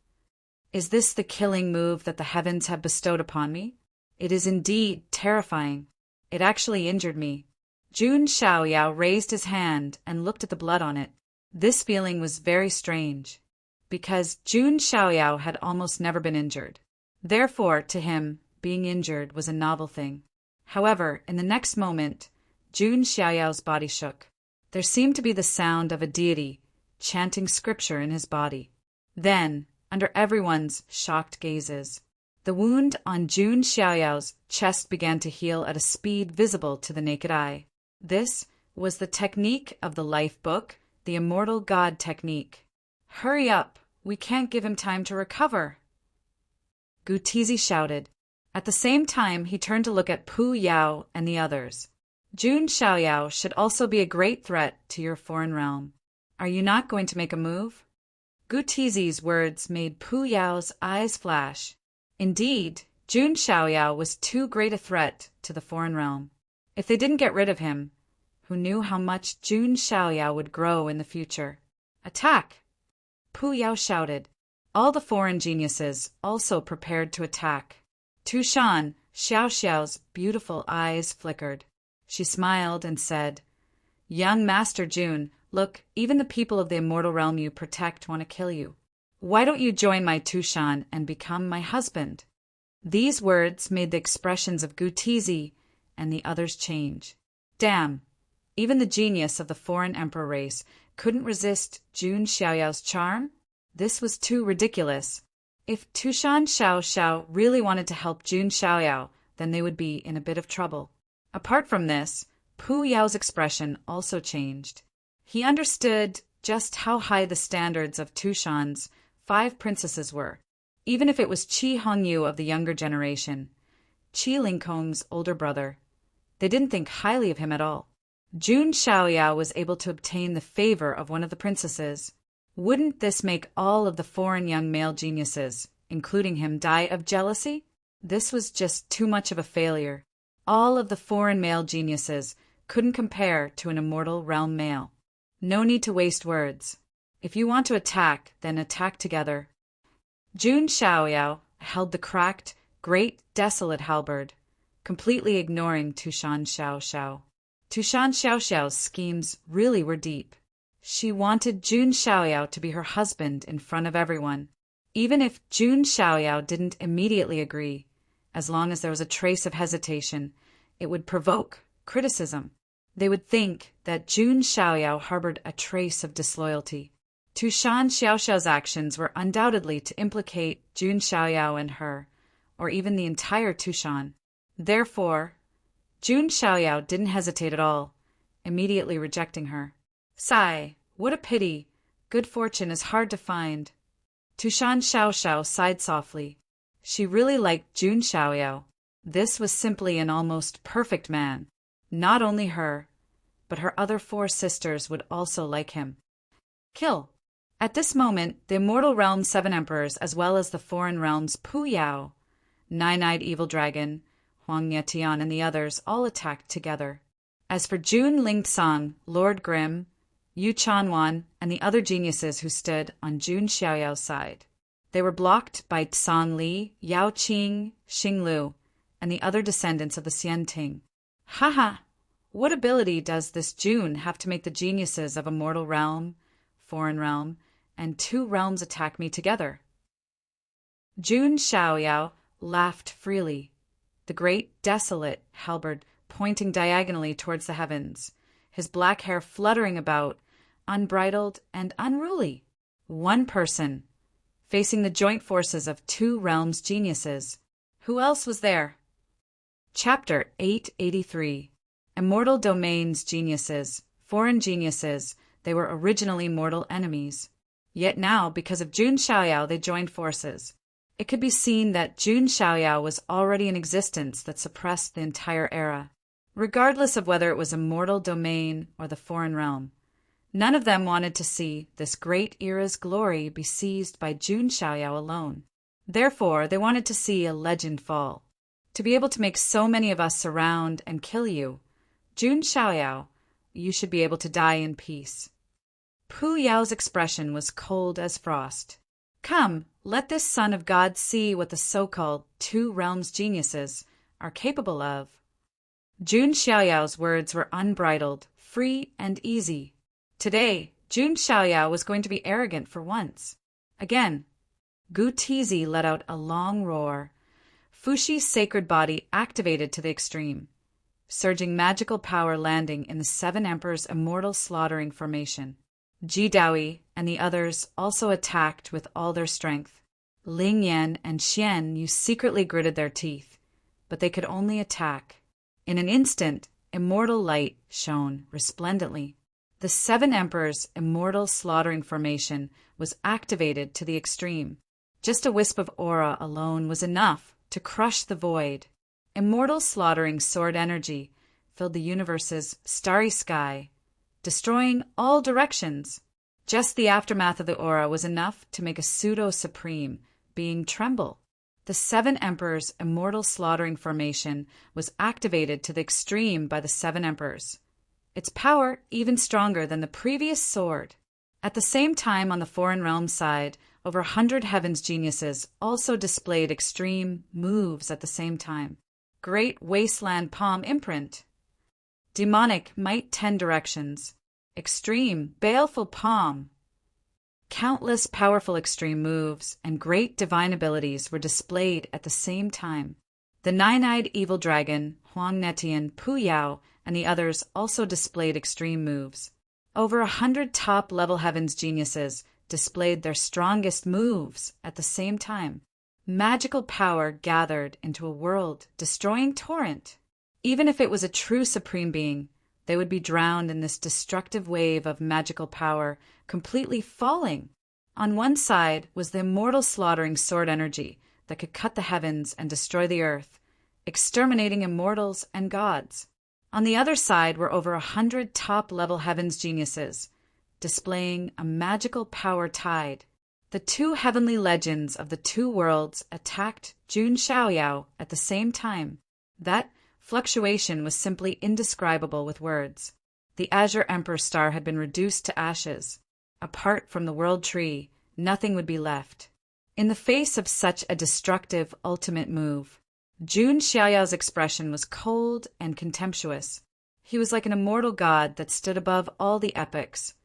Is this the killing move that the heavens have bestowed upon me? It is indeed terrifying. It actually injured me. Jun Xiaoyao raised his hand and looked at the blood on it. This feeling was very strange, because Jun Xiaoyao had almost never been injured. Therefore, to him, being injured was a novel thing. However, in the next moment, Jun Xiaoyao's body shook. There seemed to be the sound of a deity chanting scripture in his body. Then, under everyone's shocked gazes, the wound on Jun Xiaoyao's chest began to heal at a speed visible to the naked eye. This was the technique of the life book, the immortal god technique. Hurry up! We can't give him time to recover! Gu Tizi shouted. At the same time, he turned to look at Pu Yao and the others. Jun Xiaoyao should also be a great threat to your foreign realm. Are you not going to make a move? Gu Tizi's words made Pu Yao's eyes flash. Indeed, Jun Xiaoyao was too great a threat to the foreign realm. If they didn't get rid of him, who knew how much Jun Xiaoyao would grow in the future? Attack! Pu Yao shouted. All the foreign geniuses also prepared to attack. Tushan, Xiao Xiao's beautiful eyes flickered. She smiled and said, Young Master Jun, look, even the people of the immortal realm you protect want to kill you. Why don't you join my Tushan and become my husband? These words made the expressions of Gu Tizi and the others change. Damn! Even the genius of the foreign emperor race couldn't resist Jun Xiaoyao's charm? This was too ridiculous. If Tushan Xiao really wanted to help Jun Xiaoyao, then they would be in a bit of trouble. Apart from this, Pu Yao's expression also changed. He understood just how high the standards of Tushan's 5 princesses were. Even if it was Qi Hongyu of the younger generation, Qi Lingkong's older brother, they didn't think highly of him at all. Jun Xiaoyao was able to obtain the favor of one of the princesses. Wouldn't this make all of the foreign young male geniuses, including him, die of jealousy? This was just too much of a failure. All of the foreign male geniuses couldn't compare to an immortal realm male. No need to waste words. If you want to attack, then attack together. Jun Xiaoyao held the cracked, great, desolate halberd, completely ignoring Tushan Xiao. Tushan Xiao's schemes really were deep. She wanted Jun Xiaoyao to be her husband in front of everyone. Even if Jun Xiaoyao didn't immediately agree, as long as there was a trace of hesitation, it would provoke criticism. They would think that Jun Xiaoyao harbored a trace of disloyalty. Tushan Xiao's actions were undoubtedly to implicate Jun Xiaoyao and her, or even the entire Tushan. Therefore, Jun Xiaoyao didn't hesitate at all, immediately rejecting her. Sigh, what a pity. Good fortune is hard to find. Tushan Xiao sighed softly. She really liked Jun Xiaoyao. This was simply an almost perfect man. Not only her, but her other 4 sisters would also like him. Kill. At this moment, the immortal realm's 7 emperors, as well as the foreign realm's Pu Yao, Nine-Eyed Evil Dragon, Huang Yetian, and the others all attacked together. As for Jun Lingcang, Lord Grim, Yu Chanwan, and the other geniuses who stood on Jun Xiaoyao's side, they were blocked by Tsang Li, Yao Qing, Xing Lu, and the other descendants of the Xian Ting. Haha! What ability does this Jun have to make the geniuses of a mortal realm, foreign realm, and 2 realms attack me together? Jun Xiaoyao laughed freely, the great desolate halberd pointing diagonally towards the heavens, his black hair fluttering about, unbridled and unruly. One person, facing the joint forces of two realms' geniuses. Who else was there? Chapter 883. Immortal Domains Geniuses. Foreign geniuses, they were originally mortal enemies. Yet now, because of Jun Xiaoyao, they joined forces. It could be seen that Jun Xiaoyao was already an existence that suppressed the entire era, regardless of whether it was a mortal domain or the foreign realm. None of them wanted to see this great era's glory be seized by Jun Xiaoyao alone. Therefore, they wanted to see a legend fall. To be able to make so many of us surround and kill you, Jun Xiaoyao, you should be able to die in peace. Pu Yao's expression was cold as frost. Come, let this son of God see what the so-called two realms geniuses are capable of. Jun Xiaoyao's words were unbridled, free and easy. Today, Jun Xiaoyao was going to be arrogant for once. Again, Gu Tizi let out a long roar. Fushi's sacred body activated to the extreme, surging magical power landing in the Seven Emperors' immortal slaughtering formation. Ji Daoyi and the others also attacked with all their strength. Ling Yan and Xian Yu secretly gritted their teeth, but they could only attack. In an instant, immortal light shone resplendently. The Seven Emperors' immortal slaughtering formation was activated to the extreme. Just a wisp of aura alone was enough to crush the void. Immortal slaughtering sword energy filled the universe's starry sky, destroying all directions. Just the aftermath of the aura was enough to make a pseudo-supreme being tremble. The Seven Emperors' immortal slaughtering formation was activated to the extreme by the Seven Emperors, its power even stronger than the previous sword. At the same time, on the foreign realm side, over 100 heavens geniuses also displayed extreme moves at the same time. Great wasteland palm imprint. Demonic might 10 directions. Extreme, baleful palm. Countless powerful extreme moves and great divine abilities were displayed at the same time. The nine-eyed evil dragon, Huang Netian, Pu Yao, and the others also displayed extreme moves. Over 100 top-level heavens geniuses displayed their strongest moves at the same time. Magical power gathered into a world-destroying torrent. Even if it was a true supreme being, they would be drowned in this destructive wave of magical power, completely falling. On one side was the immortal slaughtering sword energy that could cut the heavens and destroy the earth, exterminating immortals and gods. On the other side were over 100 top-level heavens geniuses, displaying a magical power tide. The two heavenly legends of the two worlds attacked Jun Xiaoyao at the same time. That fluctuation was simply indescribable with words. The Azure Emperor star had been reduced to ashes. Apart from the world tree, nothing would be left. In the face of such a destructive ultimate move, Jun Xiaoyao's expression was cold and contemptuous. He was like an immortal god that stood above all the epics,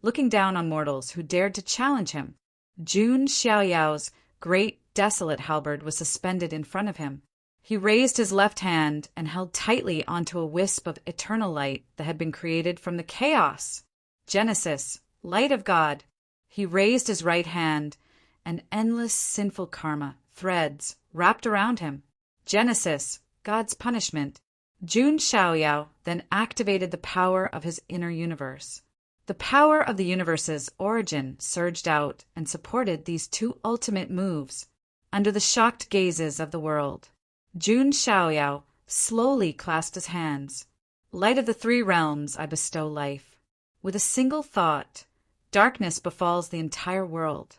looking down on mortals who dared to challenge him. Jun Xiaoyao's great desolate halberd was suspended in front of him. He raised his left hand and held tightly onto a wisp of eternal light that had been created from the chaos. Genesis, light of God. He raised his right hand, and endless sinful karma, threads, wrapped around him. Genesis, God's punishment. Jun Xiaoyao then activated the power of his inner universe. The power of the universe's origin surged out and supported these two ultimate moves. Under the shocked gazes of the world, Jun Xiaoyao slowly clasped his hands. Light of the three realms, I bestow life. With a single thought, darkness befalls the entire world.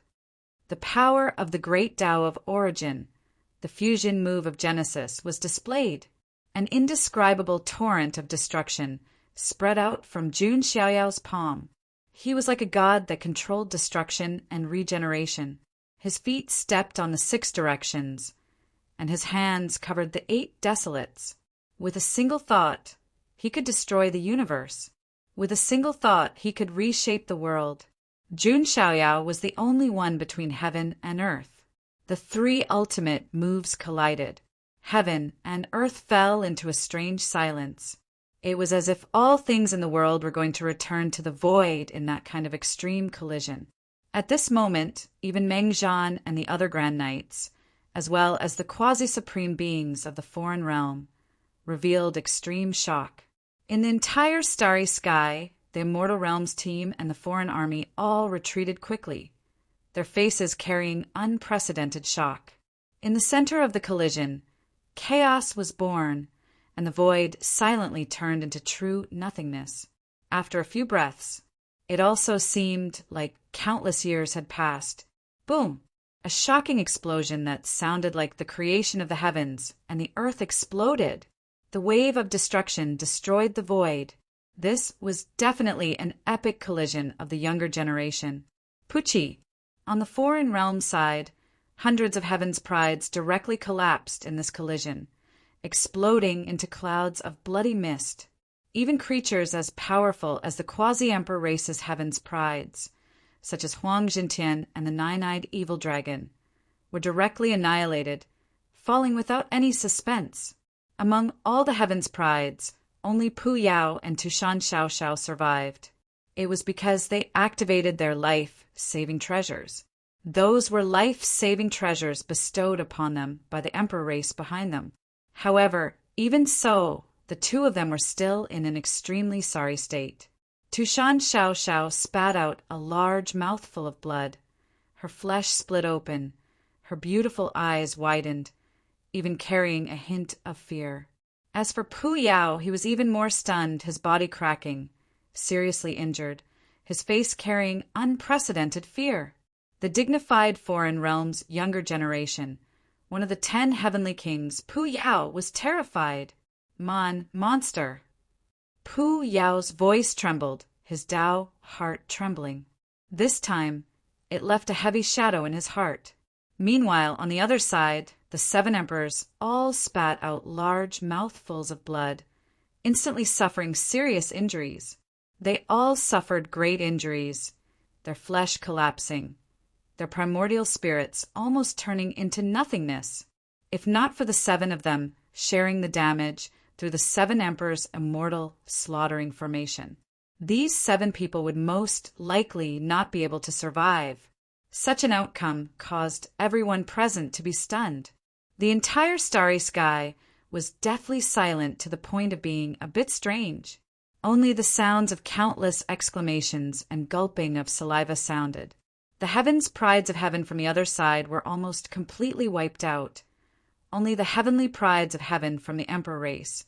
The power of the great Tao of origin, the fusion move of Genesis, was displayed. An indescribable torrent of destruction spread out from Jun Xiaoyao's palm. He was like a god that controlled destruction and regeneration. His feet stepped on the 6 directions, and his hands covered the 8 desolates. With a single thought, he could destroy the universe. With a single thought, he could reshape the world. Jun Xiaoyao was the only one between heaven and earth. The three ultimate moves collided. Heaven and earth fell into a strange silence. It was as if all things in the world were going to return to the void in that kind of extreme collision. At this moment, even Meng-Zhan and the other Grand Knights, as well as the quasi-supreme beings of the foreign realm, revealed extreme shock. In the entire starry sky, the Immortal Realms team and the foreign army all retreated quickly, their faces carrying unprecedented shock. In the center of the collision, chaos was born, and the void silently turned into true nothingness. After a few breaths, it also seemed like countless years had passed. Boom! A shocking explosion that sounded like the creation of the heavens, and the earth exploded. The wave of destruction destroyed the void. This was definitely an epic collision of the younger generation. Pucci. On the foreign realm side, hundreds of heaven's prides directly collapsed in this collision, exploding into clouds of bloody mist. Even creatures as powerful as the quasi-emperor race's heaven's prides, such as Huang Jintian and the nine-eyed evil dragon, were directly annihilated, falling without any suspense. Among all the heaven's prides, only Pu Yao and Tushan Xiaoxiao survived. It was because they activated their life-saving treasures. Those were life-saving treasures bestowed upon them by the emperor race behind them. However, even so, the two of them were still in an extremely sorry state. Tushan Xiaoxiao spat out a large mouthful of blood. Her flesh split open, her beautiful eyes widened, even carrying a hint of fear. As for Pu Yao, he was even more stunned, his body cracking, seriously injured, his face carrying unprecedented fear. The dignified foreign realm's younger generation, one of the 10 heavenly kings, Pu Yao, was terrified. Monster. Pu Yao's voice trembled, his Tao heart trembling. This time, it left a heavy shadow in his heart. Meanwhile, on the other side, the 7 emperors all spat out large mouthfuls of blood, instantly suffering serious injuries. They all suffered great injuries, their flesh collapsing, their primordial spirits almost turning into nothingness. If not for the 7 of them sharing the damage through the 7 emperors' immortal slaughtering formation, these 7 people would most likely not be able to survive. Such an outcome caused everyone present to be stunned. The entire starry sky was deathly silent to the point of being a bit strange. Only the sounds of countless exclamations and gulping of saliva sounded. The heavens' prides of heaven from the other side were almost completely wiped out. Only the heavenly prides of heaven from the emperor race,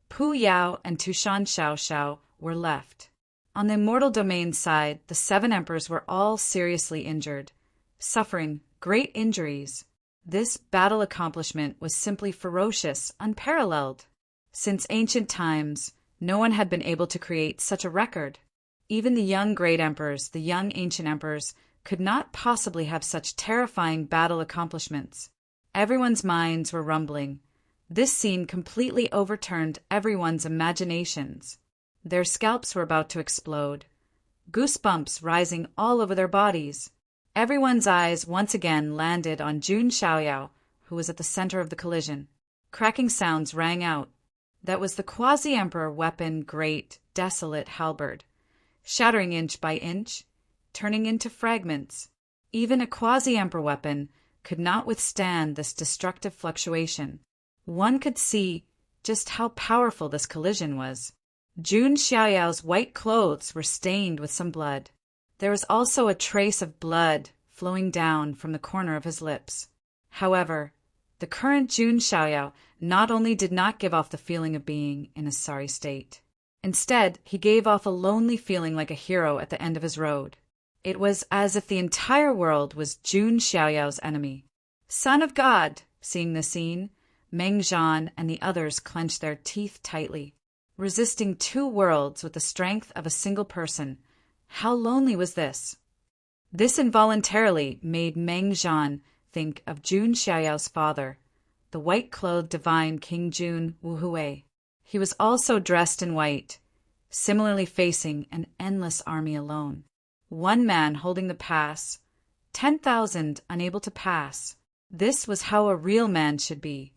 Pu Yao and Tushan Xiaoxiao, were left. On the immortal domain side, the 7 emperors were all seriously injured, suffering great injuries. This battle accomplishment was simply ferocious, unparalleled. Since ancient times, no one had been able to create such a record. Even the young great emperors, the young ancient emperors, could not possibly have such terrifying battle accomplishments. Everyone's minds were rumbling. This scene completely overturned everyone's imaginations. Their scalps were about to explode, goosebumps rising all over their bodies. Everyone's eyes once again landed on Jun Xiaoyao, who was at the center of the collision. Cracking sounds rang out. That was the quasi-emperor weapon, great, desolate halberd, shattering inch by inch, turning into fragments. Even a quasi-emperor weapon could not withstand this destructive fluctuation. One could see just how powerful this collision was. Jun Xiaoyao's white clothes were stained with some blood. There was also a trace of blood flowing down from the corner of his lips. However, the current Jun Xiaoyao not only did not give off the feeling of being in a sorry state. Instead, he gave off a lonely feeling like a hero at the end of his road. It was as if the entire world was Jun Xiaoyao's enemy. Son of God! Seeing the scene, Meng-Zhan and the others clenched their teeth tightly. Resisting 2 worlds with the strength of a single person, how lonely was this? This involuntarily made Meng-Zhan think of Jun Xiaoyao's father, the white-clothed divine King Jun Wuhui. He was also dressed in white, similarly facing an endless army alone. 1 man holding the pass, 10,000 unable to pass. This was how a real man should be.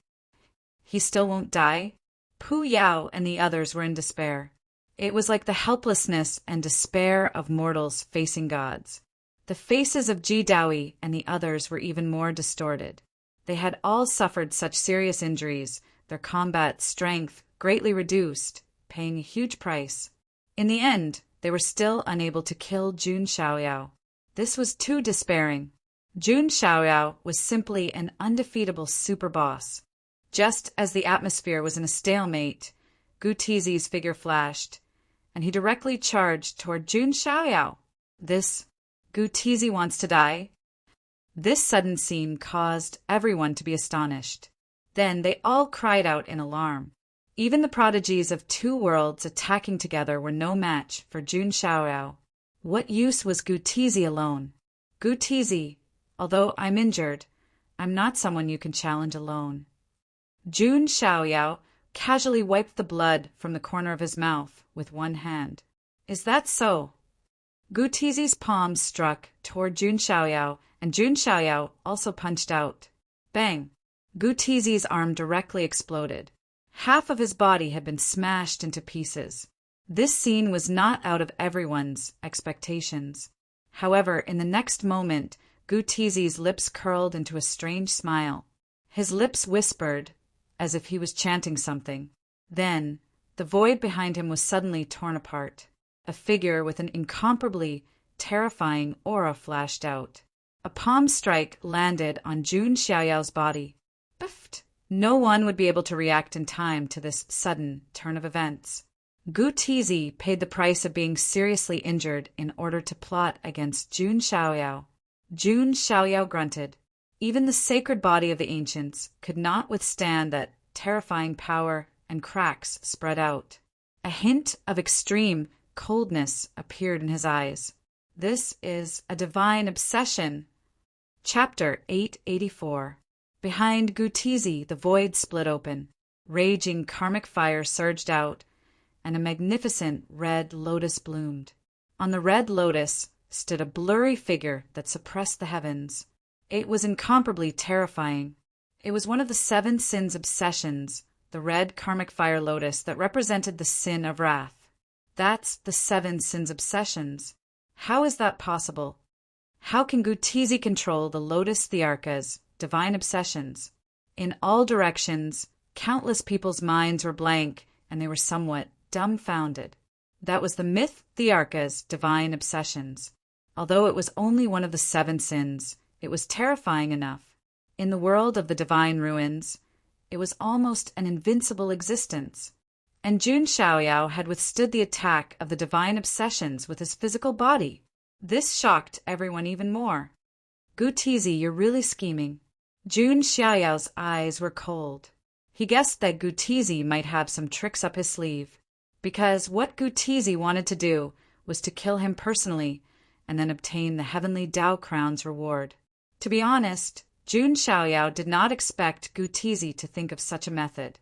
He still won't die? Pu Yao and the others were in despair. It was like the helplessness and despair of mortals facing gods. The faces of Ji Daoi and the others were even more distorted. They had all suffered such serious injuries, their combat strength greatly reduced, paying a huge price. In the end, they were still unable to kill Jun Xiaoyao. This was too despairing. Jun Xiaoyao was simply an undefeatable super boss. Just as the atmosphere was in a stalemate, Gu Tizi's figure flashed, and he directly charged toward Jun Xiaoyao. This Gu Tizi wants to die? This sudden scene caused everyone to be astonished. Then they all cried out in alarm. Even the prodigies of two worlds attacking together were no match for Jun Xiaoyao. What use was Gu Tizi alone? Gu Tizi, although I'm injured, I'm not someone you can challenge alone. Jun Xiaoyao casually wiped the blood from the corner of his mouth with one hand. Is that so? Gu Tizi's palm struck toward Jun Xiaoyao, and Jun Xiaoyao also punched out. Bang! Gu Tizi's arm directly exploded. Half of his body had been smashed into pieces. This scene was not out of everyone's expectations. However, in the next moment, Gu Tizi's lips curled into a strange smile. His lips whispered, as if he was chanting something. Then, the void behind him was suddenly torn apart. A figure with an incomparably terrifying aura flashed out. A palm strike landed on Jun Xiaoyao's body. Biffed! No one would be able to react in time to this sudden turn of events. Gu Tizi paid the price of being seriously injured in order to plot against Jun Xiaoyao. Jun Xiaoyao grunted. Even the sacred body of the ancients could not withstand that terrifying power, and cracks spread out. A hint of extreme coldness appeared in his eyes. This is a divine obsession. Chapter 884. Behind Gu Tizi, the void split open. Raging karmic fire surged out, and a magnificent red lotus bloomed. On the red lotus stood a blurry figure that suppressed the heavens. It was incomparably terrifying. It was one of the 7 sins obsessions, the red karmic fire lotus that represented the sin of wrath. That's the 7 sins obsessions. How is that possible? How can Gu Tizi control the lotus thearkas, divine obsessions? In all directions, countless people's minds were blank, and they were somewhat dumbfounded. That was the myth thearkas, divine obsessions. Although it was only one of the 7 sins, it was terrifying enough. In the world of the divine ruins, it was almost an invincible existence. And Jun Xiaoyao had withstood the attack of the divine obsessions with his physical body. This shocked everyone even more. Gu Tizi, you're really scheming. Jun Xiaoyao's eyes were cold. He guessed that Gu Tizi might have some tricks up his sleeve, because what Gu Tizi wanted to do was to kill him personally and then obtain the heavenly Dao Crown's reward. To be honest, Jun Xiaoyao did not expect Gu Tizi to think of such a method.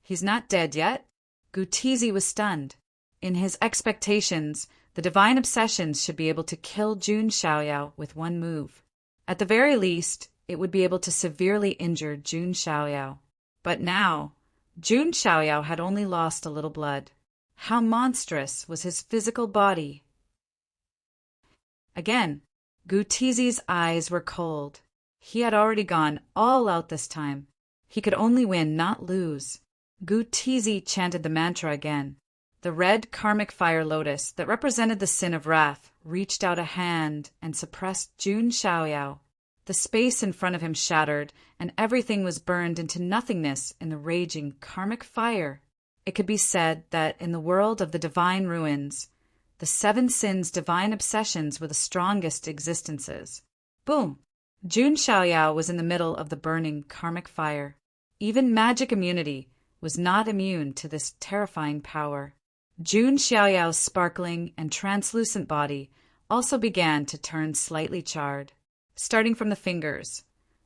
He's not dead yet? Gu Tizi was stunned. In his expectations, the divine obsessions should be able to kill Jun Xiaoyao with one move. At the very least, it would be able to severely injure Jun Xiaoyao. But now, Jun Xiaoyao had only lost a little blood. How monstrous was his physical body! Again, Gu Tizi's eyes were cold. He had already gone all out this time. He could only win, not lose. Gu Tizi chanted the mantra again. The red karmic fire lotus that represented the sin of wrath reached out a hand and suppressed Jun Xiaoyao. The space in front of him shattered, and everything was burned into nothingness in the raging karmic fire. It could be said that in the world of the divine ruins, the 7 sins' divine obsessions were the strongest existences. Boom! Jun Xiaoyao was in the middle of the burning karmic fire. Even magic immunity was not immune to this terrifying power. Jun Xiaoyao's sparkling and translucent body also began to turn slightly charred. Starting from the fingers,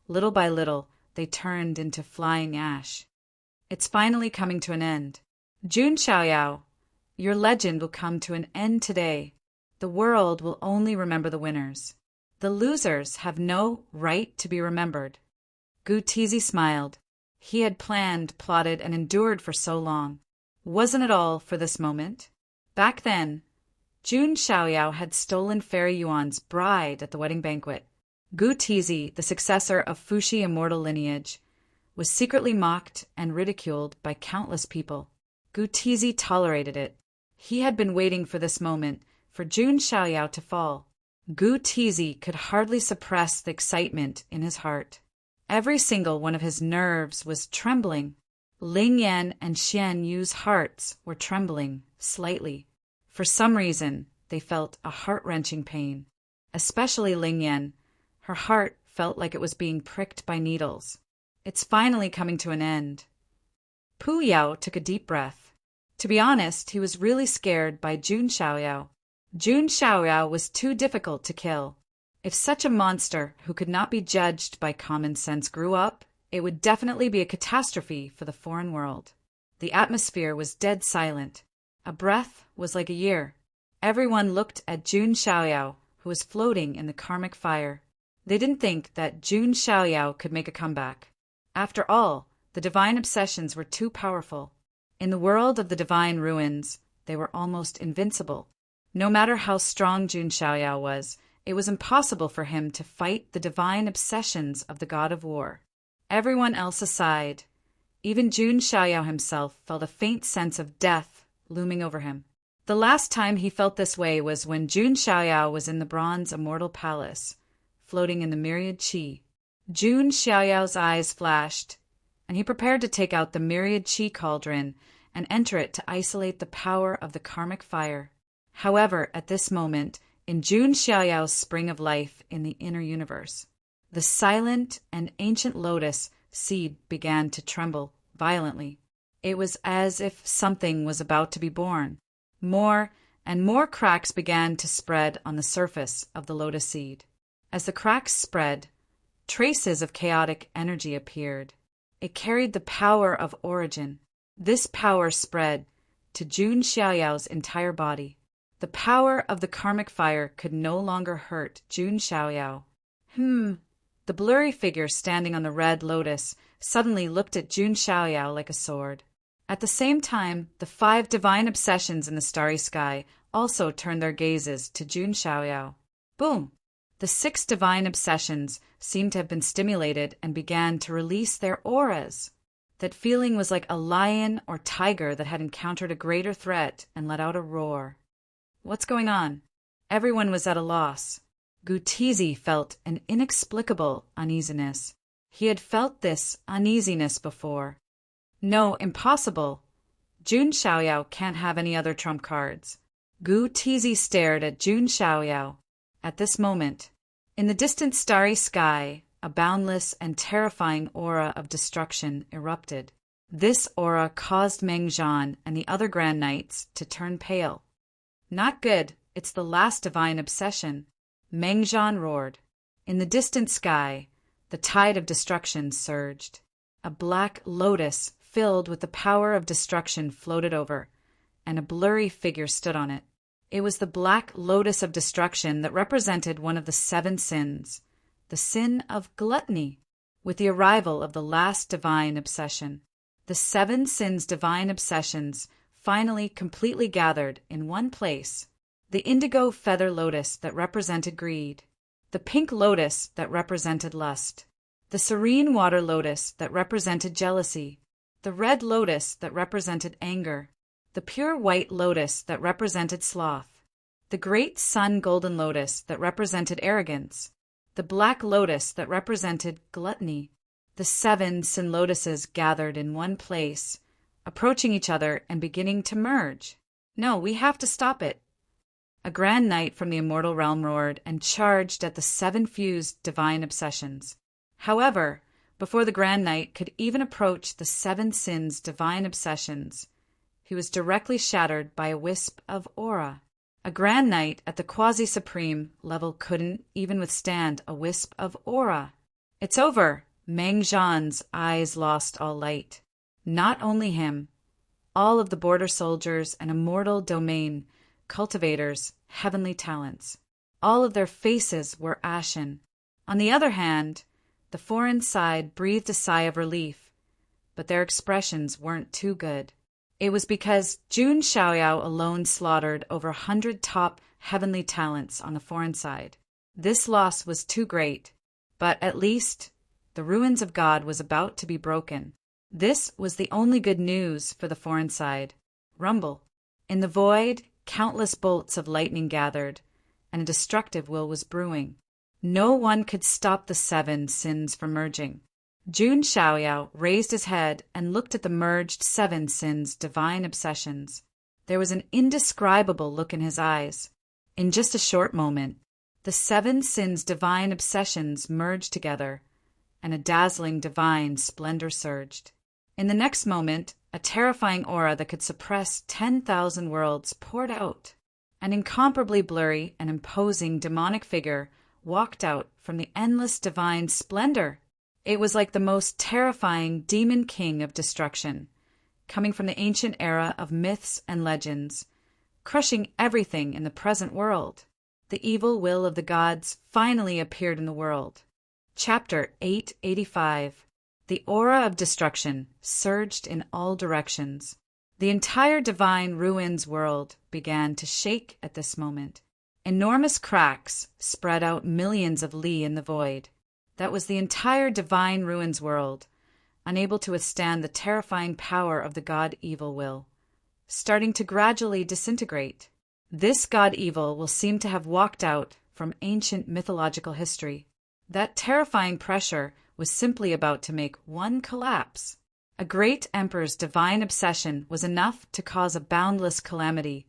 little by little, they turned into flying ash. It's finally coming to an end. Jun Xiaoyao, your legend will come to an end today. The world will only remember the winners. The losers have no right to be remembered. Gu Tizi smiled. He had planned, plotted, and endured for so long. Wasn't it all for this moment? Back then, Jun Xiaoyao had stolen Fairy Yuan's bride at the wedding banquet. Gu Tizi, the successor of Fuxi immortal lineage, was secretly mocked and ridiculed by countless people. Gu Tizi tolerated it. He had been waiting for this moment, for Jun Xiaoyao to fall. Gu Tizi could hardly suppress the excitement in his heart. Every single one of his nerves was trembling. Ling Yan and Xian Yu's hearts were trembling slightly. For some reason, they felt a heart-wrenching pain. Especially Ling Yan. Her heart felt like it was being pricked by needles. It's finally coming to an end. Pu Yao took a deep breath. To be honest, he was really scared by Jun Xiaoyao. Jun Xiaoyao was too difficult to kill. If such a monster who could not be judged by common sense grew up, it would definitely be a catastrophe for the foreign world. The atmosphere was dead silent. A breath was like a year. Everyone looked at Jun Xiaoyao, who was floating in the karmic fire. They didn't think that Jun Xiaoyao could make a comeback. After all, the divine obsessions were too powerful. In the world of the divine ruins, they were almost invincible. No matter how strong Jun Xiaoyao was, it was impossible for him to fight the divine obsessions of the god of war. Everyone else aside, even Jun Xiaoyao himself felt a faint sense of death looming over him. The last time he felt this way was when Jun Xiaoyao was in the bronze immortal palace, floating in the myriad qi. Jun Xiaoyao's eyes flashed, and he prepared to take out the myriad qi cauldron and enter it to isolate the power of the karmic fire. However, at this moment, in Jun Xiaoyao's spring of life in the inner universe, the silent and ancient lotus seed began to tremble violently. It was as if something was about to be born. More and more cracks began to spread on the surface of the lotus seed. As the cracks spread, traces of chaotic energy appeared. It carried the power of origin. This power spread to Jun Xiaoyao's entire body. The power of the karmic fire could no longer hurt Jun Xiaoyao. The blurry figure standing on the red lotus suddenly looked at Jun Xiaoyao like a sword. At the same time, the 5 divine obsessions in the starry sky also turned their gazes to Jun Xiaoyao. Boom! The 6 divine obsessions seemed to have been stimulated and began to release their auras. That feeling was like a lion or tiger that had encountered a greater threat and let out a roar. What's going on? Everyone was at a loss. Gu Tizi felt an inexplicable uneasiness. He had felt this uneasiness before. No, impossible. Jun Xiaoyao can't have any other trump cards. Gu Tizi stared at Jun Xiaoyao. At this moment, in the distant starry sky, a boundless and terrifying aura of destruction erupted. This aura caused Meng Zhan and the other Grand Knights to turn pale. Not good, it's the last divine obsession. Meng Zhan roared. In the distant sky, the tide of destruction surged. A black lotus filled with the power of destruction floated over, and a blurry figure stood on it. It was the black lotus of destruction that represented one of the 7 sins, the sin of gluttony. With the arrival of the last divine obsession, the 7 sins divine obsessions finally completely gathered in one place. The indigo feather lotus that represented greed, the pink lotus that represented lust, the serene water lotus that represented jealousy, the red lotus that represented anger, the pure white lotus that represented sloth, the great sun golden lotus that represented arrogance, the black lotus that represented gluttony. The 7 sin lotuses gathered in one place, approaching each other and beginning to merge. No, we have to stop it. A Grand Knight from the immortal realm roared and charged at the 7 fused divine obsessions. However, before the Grand Knight could even approach the 7 sins divine obsessions, he was directly shattered by a wisp of aura. A Grand Knight at the quasi-supreme level couldn't even withstand a wisp of aura. It's over. Meng Zhan's eyes lost all light. Not only him, all of the border soldiers and immortal domain cultivators, heavenly talents. All of their faces were ashen. On the other hand, The foreign side breathed a sigh of relief, but their expressions weren't too good. It was because Jun Xiaoyao alone slaughtered over 100 top heavenly talents on the foreign side. This loss was too great, but at least the ruins of God was about to be broken. This was the only good news for the foreign side. Rumble. In the void, countless bolts of lightning gathered, and a destructive will was brewing. No one could stop the 7 sins from merging. Jun Xiaoyao raised his head and looked at the merged 7 sins' divine obsessions. There was an indescribable look in his eyes. In just a short moment, the 7 sins' divine obsessions merged together, and a dazzling divine splendor surged. In the next moment, a terrifying aura that could suppress 10,000 worlds poured out. An incomparably blurry and imposing demonic figure walked out from the endless divine splendor. It was like the most terrifying demon king of destruction, coming from the ancient era of myths and legends, crushing everything in the present world. The evil will of the gods finally appeared in the world. Chapter 885. The aura of destruction surged in all directions. The entire divine ruins world began to shake at this moment. Enormous cracks spread out millions of li in the void. That was the entire divine ruins world, unable to withstand the terrifying power of the god evil will, starting to gradually disintegrate. This god evil will seem to have walked out from ancient mythological history. That terrifying pressure was simply about to make one collapse. A great emperor's divine obsession was enough to cause a boundless calamity,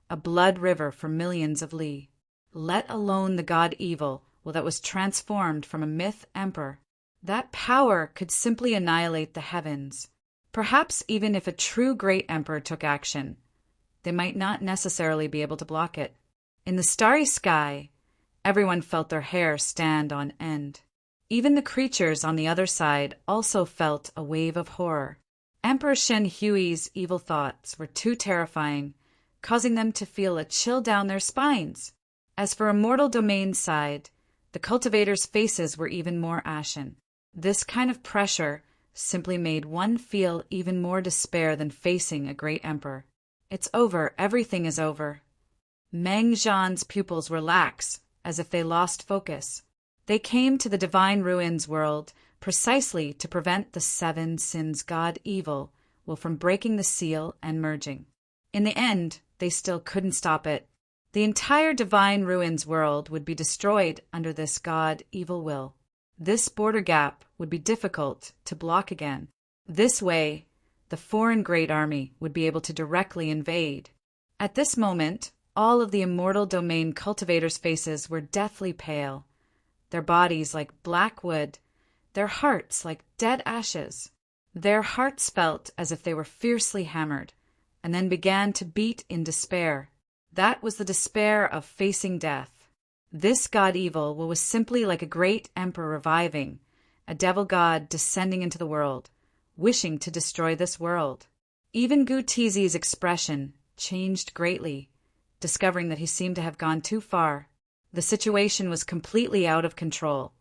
a blood river for millions of li. Let alone the god evil, that was transformed from a myth emperor. That power could simply annihilate the heavens. Perhaps even if a true great emperor took action, they might not necessarily be able to block it. In the starry sky, everyone felt their hair stand on end. Even the creatures on the other side also felt a wave of horror. Emperor Shen Hui's evil thoughts were too terrifying, causing them to feel a chill down their spines. As for Immortal Domain's side, the cultivators' faces were even more ashen. This kind of pressure simply made one feel even more despair than facing a great emperor. It's over, everything is over. Meng Zhan's pupils were lax, as if they lost focus. They came to the divine ruins world precisely to prevent the 7 sins god evil from breaking the seal and merging. In the end, they still couldn't stop it. The entire divine ruins world would be destroyed under this god evil will. This border gap would be difficult to block again. This way, the foreign great army would be able to directly invade. At this moment, all of the Immortal Domain cultivators' faces were deathly pale, their bodies like black wood, their hearts like dead ashes. Their hearts felt as if they were fiercely hammered, and then began to beat in despair. That was the despair of facing death. This god evil was simply like a great emperor reviving, a devil god descending into the world, wishing to destroy this world. Even Gu Tizi's expression changed greatly, discovering that he seemed to have gone too far. The situation was completely out of control.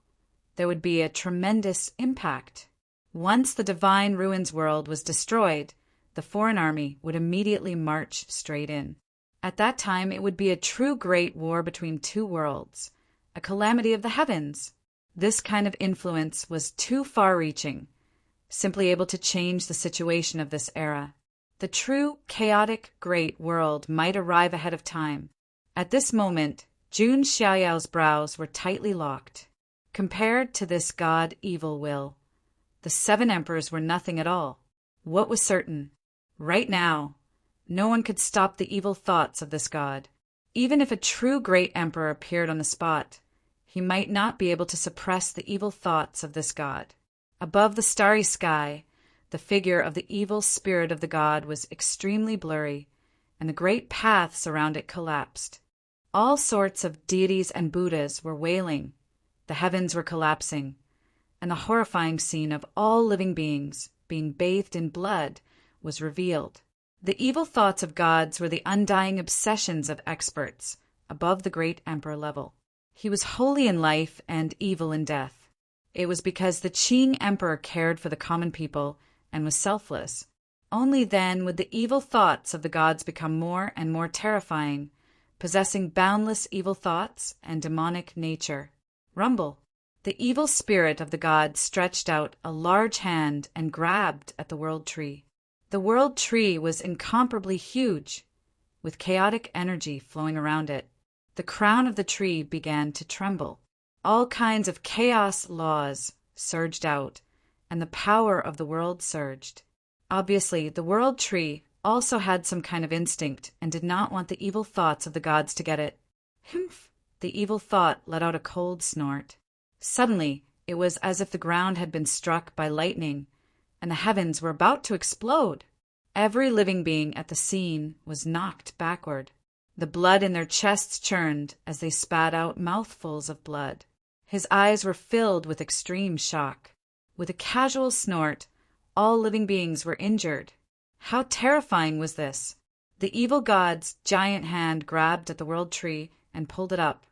There would be a tremendous impact. Once the divine ruins world was destroyed, the foreign army would immediately march straight in. At that time, it would be a true great war between two worlds, a calamity of the heavens. This kind of influence was too far-reaching, simply able to change the situation of this era. The true, chaotic, great world might arrive ahead of time. At this moment, Jun Xiaoyao's brows were tightly locked. Compared to this god evil will, the 7 emperors were nothing at all. What was certain? Right now, no one could stop the evil thoughts of this god. Even if a true great emperor appeared on the spot, he might not be able to suppress the evil thoughts of this god. Above the starry sky, the figure of the evil spirit of the god was extremely blurry, and the great paths around it collapsed. All sorts of deities and Buddhas were wailing, the heavens were collapsing, and the horrifying scene of all living beings being bathed in blood was revealed. The evil thoughts of gods were the undying obsessions of experts, above the great emperor level. He was holy in life and evil in death. It was because the Qing emperor cared for the common people and was selfless. Only then would the evil thoughts of the gods become more and more terrifying, possessing boundless evil thoughts and demonic nature. Rumble. The evil spirit of the god stretched out a large hand and grabbed at the world tree. The world tree was incomparably huge, with chaotic energy flowing around it. The crown of the tree began to tremble. All kinds of chaos laws surged out, and the power of the world surged. Obviously, the world tree also had some kind of instinct and did not want the evil thoughts of the gods to get it. Humph! The evil thought let out a cold snort. Suddenly, it was as if the ground had been struck by lightning, and the heavens were about to explode. Every living being at the scene was knocked backward. The blood in their chests churned as they spat out mouthfuls of blood. His eyes were filled with extreme shock. With a casual snort, all living beings were injured. How terrifying was this? The evil god's giant hand grabbed at the world tree and pulled it up.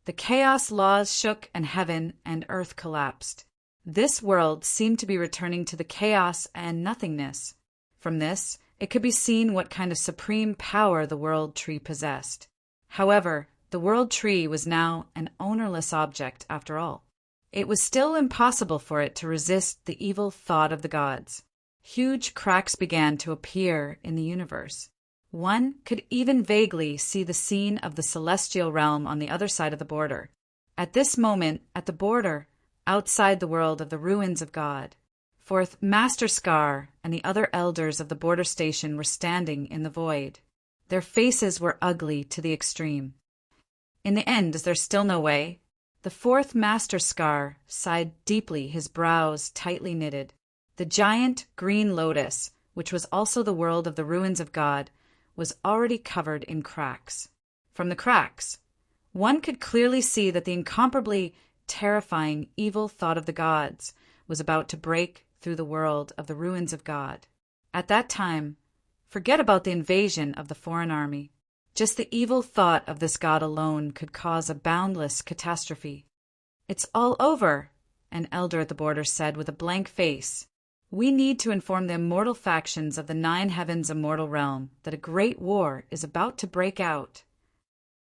The chaos laws shook and heaven and earth collapsed. This world seemed to be returning to the chaos and nothingness. From this, it could be seen what kind of supreme power the world tree possessed. However, the world tree was now an ownerless object after all. It was still impossible for it to resist the evil thought of the gods. Huge cracks began to appear in the universe. One could even vaguely see the scene of the celestial realm on the other side of the border. At this moment, at the border, outside the world of the ruins of God, Fourth Master Scar and the other elders of the border station were standing in the void. Their faces were ugly to the extreme. In the end, is there still no way? The fourth Master Scar sighed deeply, his brows tightly knitted. The giant green lotus, which was also the world of the ruins of God, was already covered in cracks. From the cracks, one could clearly see that the incomparably terrifying evil thought of the gods was about to break through the world of the ruins of God. At that time, forget about the invasion of the foreign army. Just the evil thought of this god alone could cause a boundless catastrophe. "It's all over," an elder at the border said with a blank face. "We need to inform the immortal factions of the 9 heavens immortal realm that a great war is about to break out.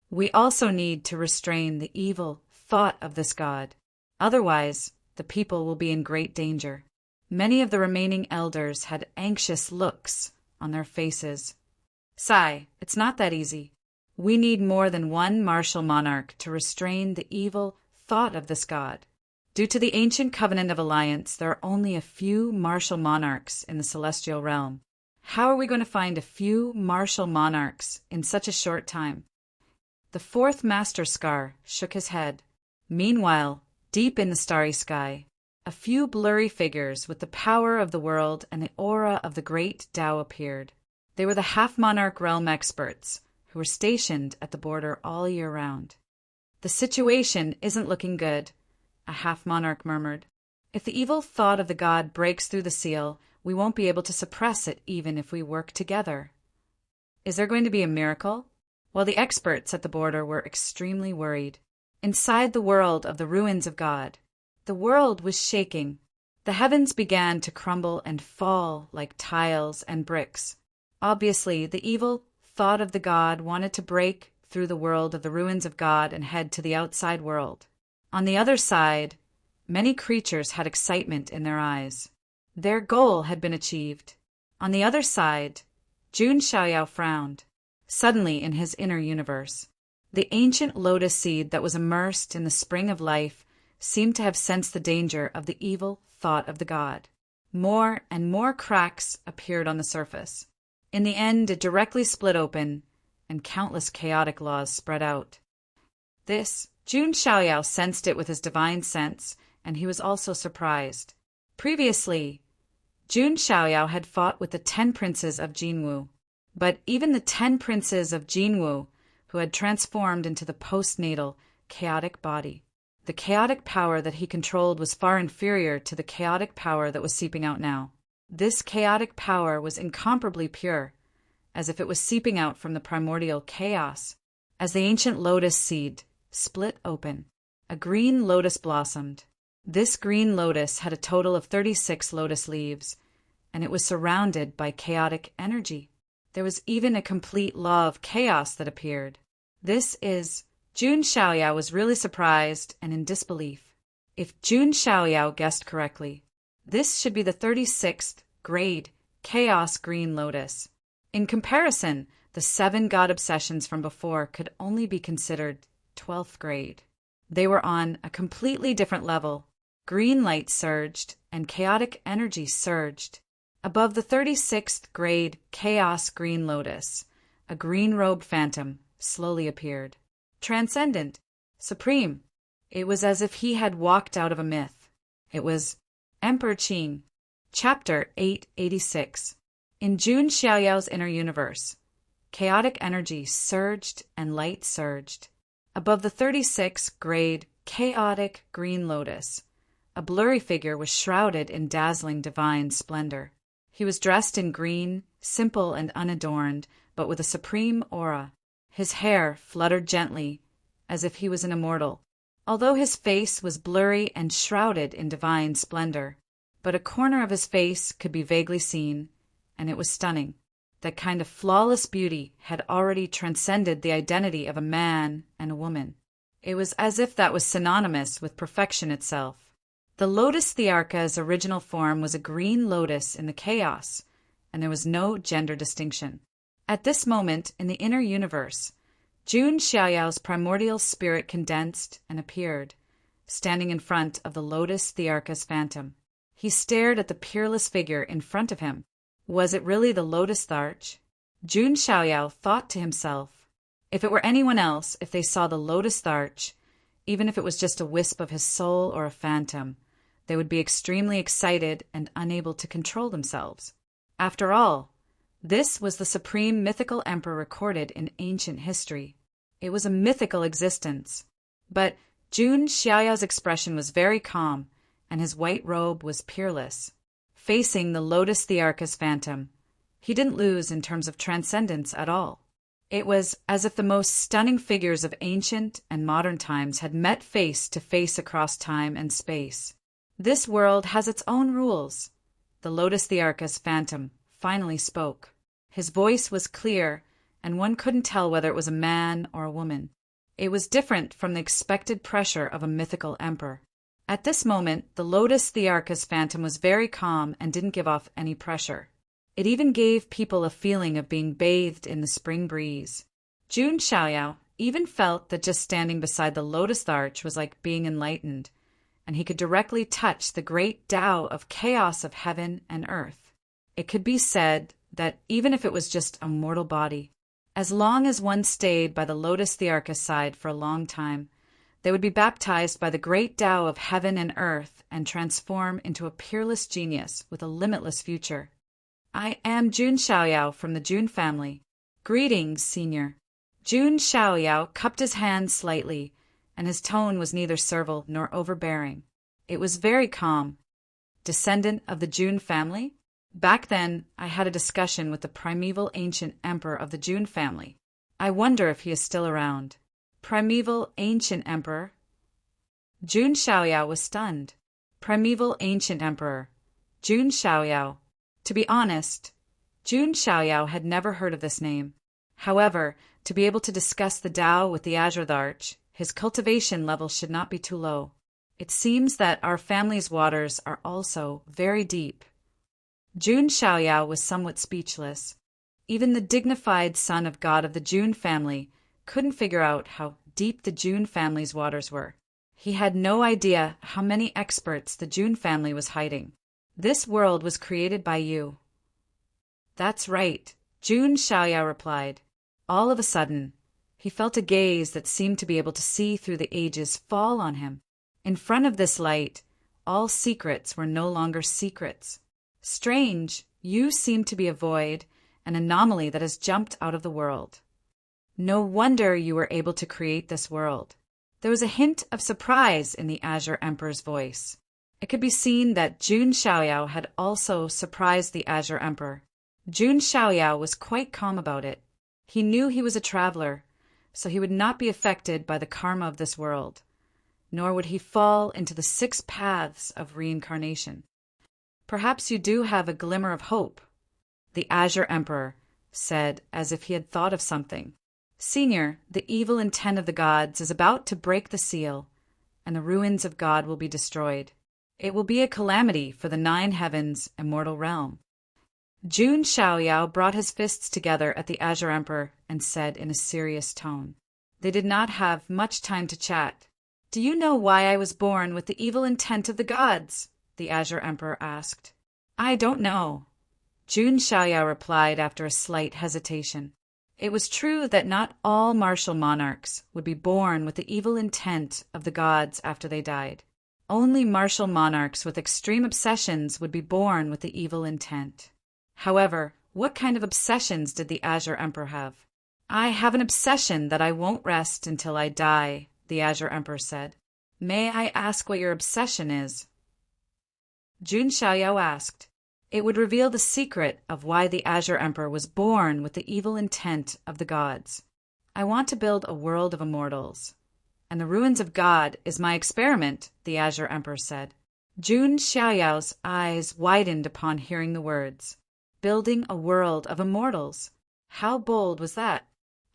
We also need to restrain the evil thought of this god. Otherwise, the people will be in great danger." Many of the remaining elders had anxious looks on their faces. "Sai, it's not that easy. We need more than one martial monarch to restrain the evil thought of this god. Due to the ancient covenant of alliance, there are only a few martial monarchs in the celestial realm. How are we going to find a few martial monarchs in such a short time?" The fourth Master Scar shook his head. Meanwhile, deep in the starry sky, a few blurry figures with the power of the world and the aura of the great Tao appeared. They were the half-monarch realm experts who were stationed at the border all year round. "The situation isn't looking good," a half-monarch murmured. "If the evil thought of the god breaks through the seal, we won't be able to suppress it even if we work together." "Is there going to be a miracle?" While the experts at the border were extremely worried. Inside the world of the ruins of God, the world was shaking. The heavens began to crumble and fall like tiles and bricks. Obviously, the evil thought of the god wanted to break through the world of the ruins of God and head to the outside world. On the other side, many creatures had excitement in their eyes. Their goal had been achieved. On the other side, Jun Xiaoyao frowned. Suddenly, in his inner universe, the ancient lotus seed that was immersed in the spring of life seemed to have sensed the danger of the evil thought of the god. More and more cracks appeared on the surface. In the end, it directly split open, and countless chaotic laws spread out. This, Jun Xiaoyao sensed it with his divine sense, and he was also surprised. Previously, Jun Xiaoyao had fought with the 10 princes of Jinwu, but even the 10 princes of Jinwu, who had transformed into the postnatal, chaotic body. The chaotic power that he controlled was far inferior to the chaotic power that was seeping out now. This chaotic power was incomparably pure, as if it was seeping out from the primordial chaos. As the ancient lotus seed split open, a green lotus blossomed. This green lotus had a total of 36 lotus leaves, and it was surrounded by chaotic energy. There was even a complete law of chaos that appeared. Jun Xiaoyao was really surprised and in disbelief. If Jun Xiaoyao guessed correctly, this should be the 36th grade Chaos Green Lotus. In comparison, the 7 god obsessions from before could only be considered 12th grade. They were on a completely different level. Green light surged and chaotic energy surged. Above the 36th grade Chaos Green Lotus, a green-robed phantom slowly appeared. Transcendent, supreme. It was as if he had walked out of a myth. It was Emperor Qing. Chapter 886. In Jun Xiaoyao's inner universe, chaotic energy surged and light surged. Above the 36th grade Chaotic Green Lotus, a blurry figure was shrouded in dazzling divine splendor. He was dressed in green, simple and unadorned, but with a supreme aura. His hair fluttered gently, as if he was an immortal, although his face was blurry and shrouded in divine splendor. But a corner of his face could be vaguely seen, and it was stunning. That kind of flawless beauty had already transcended the identity of a man and a woman. It was as if that was synonymous with perfection itself. The lotus Thearka's original form was a green lotus in the chaos, and there was no gender distinction. At this moment, in the inner universe, Jun Xiaoyao's primordial spirit condensed and appeared, standing in front of the lotus Thearka's phantom. He stared at the peerless figure in front of him. Was it really the lotus Tharch? Jun Xiaoyao thought to himself, if it were anyone else, if they saw the lotus Tharch, even if it was just a wisp of his soul or a phantom, they would be extremely excited and unable to control themselves. After all, this was the supreme mythical emperor recorded in ancient history. It was a mythical existence. But Jun Xiaoyao's expression was very calm, and his white robe was peerless. Facing the lotus Thearka's phantom, he didn't lose in terms of transcendence at all. It was as if the most stunning figures of ancient and modern times had met face to face across time and space. This world has its own rules. The lotus Thearka's phantom finally spoke. His voice was clear, and one couldn't tell whether it was a man or a woman. It was different from the expected pressure of a mythical emperor. At this moment, the lotus Thearka's phantom was very calm and didn't give off any pressure. It even gave people a feeling of being bathed in the spring breeze. Jun Xiaoyao even felt that just standing beside the lotus Tharch was like being enlightened, and he could directly touch the great Tao of chaos of heaven and earth. It could be said that even if it was just a mortal body, as long as one stayed by the lotus Thearka's side for a long time, they would be baptized by the great Tao of heaven and earth and transform into a peerless genius with a limitless future. I am Jun Xiaoyao from the Jun family. Greetings, senior. Jun Xiaoyao cupped his hand slightly, and his tone was neither servile nor overbearing. It was very calm. Descendant of the Jun family? Back then, I had a discussion with the primeval ancient emperor of the Jun family. I wonder if he is still around. Primeval ancient emperor? Jun Xiaoyao was stunned. Primeval ancient emperor. Jun Xiaoyao. To be honest, Jun Xiaoyao had never heard of this name. However, to be able to discuss the Tao with the Azure Tharch, his cultivation level should not be too low. It seems that our family's waters are also very deep. Jun Xiaoyao was somewhat speechless. Even the dignified son of God of the Jun family couldn't figure out how deep the Jun family's waters were. He had no idea how many experts the Jun family was hiding. This world was created by you. That's right, Jun Xiaoyao replied. All of a sudden, he felt a gaze that seemed to be able to see through the ages fall on him. In front of this light, all secrets were no longer secrets. Strange, you seem to be a void, an anomaly that has jumped out of the world. No wonder you were able to create this world. There was a hint of surprise in the Azure Emperor's voice. It could be seen that Jun Xiaoyao had also surprised the Azure Emperor. Jun Xiaoyao was quite calm about it. He knew he was a traveler, so he would not be affected by the karma of this world. nor would he fall into the 6 paths of reincarnation. Perhaps you do have a glimmer of hope, the Azure Emperor said, as if he had thought of something. Senior, the evil intent of the gods is about to break the seal, and the ruins of God will be destroyed. It will be a calamity for the 9 heavens immortal realm. Jun Xiaoyao brought his fists together at the Azure Emperor and said in a serious tone. They did not have much time to chat. Do you know why I was born with the evil intent of the gods? The Azure Emperor asked. I don't know, Jun Xiaoyao replied after a slight hesitation. It was true that not all martial monarchs would be born with the evil intent of the gods after they died. Only martial monarchs with extreme obsessions would be born with the evil intent. However, what kind of obsessions did the Azure Emperor have? I have an obsession that I won't rest until I die, the Azure Emperor said. May I ask what your obsession is? Jun Xiaoyao asked. It would reveal the secret of why the Azure Emperor was born with the evil intent of the gods. I want to build a world of immortals, and the ruins of God is my experiment, the Azure Emperor said. Jun Xiaoyao's eyes widened upon hearing the words. Building a world of immortals. How bold was that?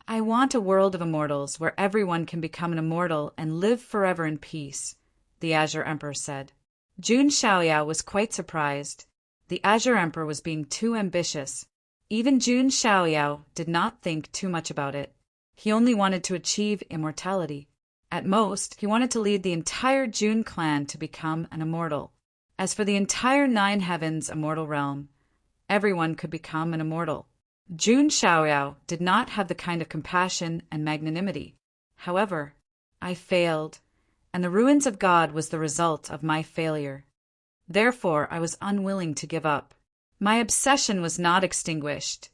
I want a world of immortals where everyone can become an immortal and live forever in peace, the Azure Emperor said. Jun Xiaoyao was quite surprised. The Azure Emperor was being too ambitious. Even Jun Xiaoyao did not think too much about it. He only wanted to achieve immortality. At most, he wanted to lead the entire Jun clan to become an immortal. As for the entire 9 heavens immortal realm, everyone could become an immortal. Jun Xiaoyao did not have the kind of compassion and magnanimity. However, I failed, and the ruins of God was the result of my failure. Therefore, I was unwilling to give up. My obsession was not extinguished,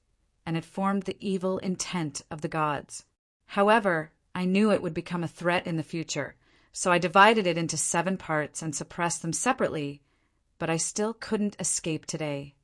and it formed the evil intent of the gods. However, I knew it would become a threat in the future, so I divided it into 7 parts and suppressed them separately, but I still couldn't escape today.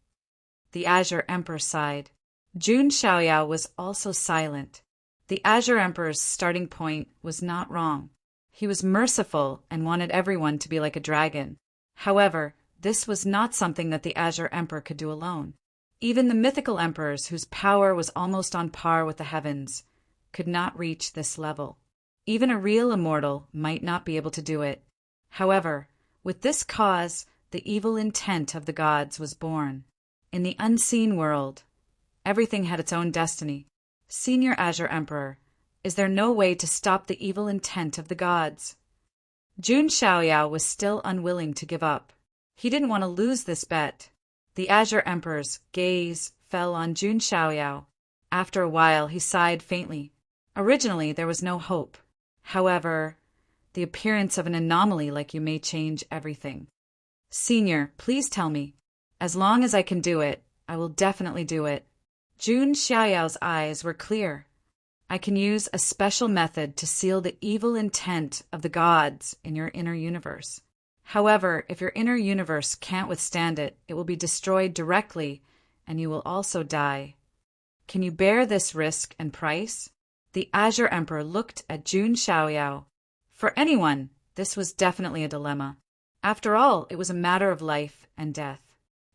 The Azure Emperor sighed. Jun Xiaoyao was also silent. The Azure Emperor's starting point was not wrong. He was merciful and wanted everyone to be like a dragon. However, this was not something that the Azure Emperor could do alone. Even the mythical emperors, whose power was almost on par with the heavens, could not reach this level. Even a real immortal might not be able to do it. However, with this cause, the evil intent of the gods was born. In the unseen world, everything had its own destiny. Senior Azure Emperor, is there no way to stop the evil intent of the gods? Jun Xiaoyao was still unwilling to give up. He didn't want to lose this bet. The Azure Emperor's gaze fell on Jun Xiaoyao. After a while, he sighed faintly. Originally, there was no hope. However, the appearance of an anomaly like you may change everything. Senior, please tell me. As long as I can do it, I will definitely do it. Jun Xiaoyao's eyes were clear. I can use a special method to seal the evil intent of the gods in your inner universe. However, if your inner universe can't withstand it, it will be destroyed directly, and you will also die. Can you bear this risk and price? The Azure Emperor looked at Jun Xiaoyao. For anyone, this was definitely a dilemma. After all, it was a matter of life and death.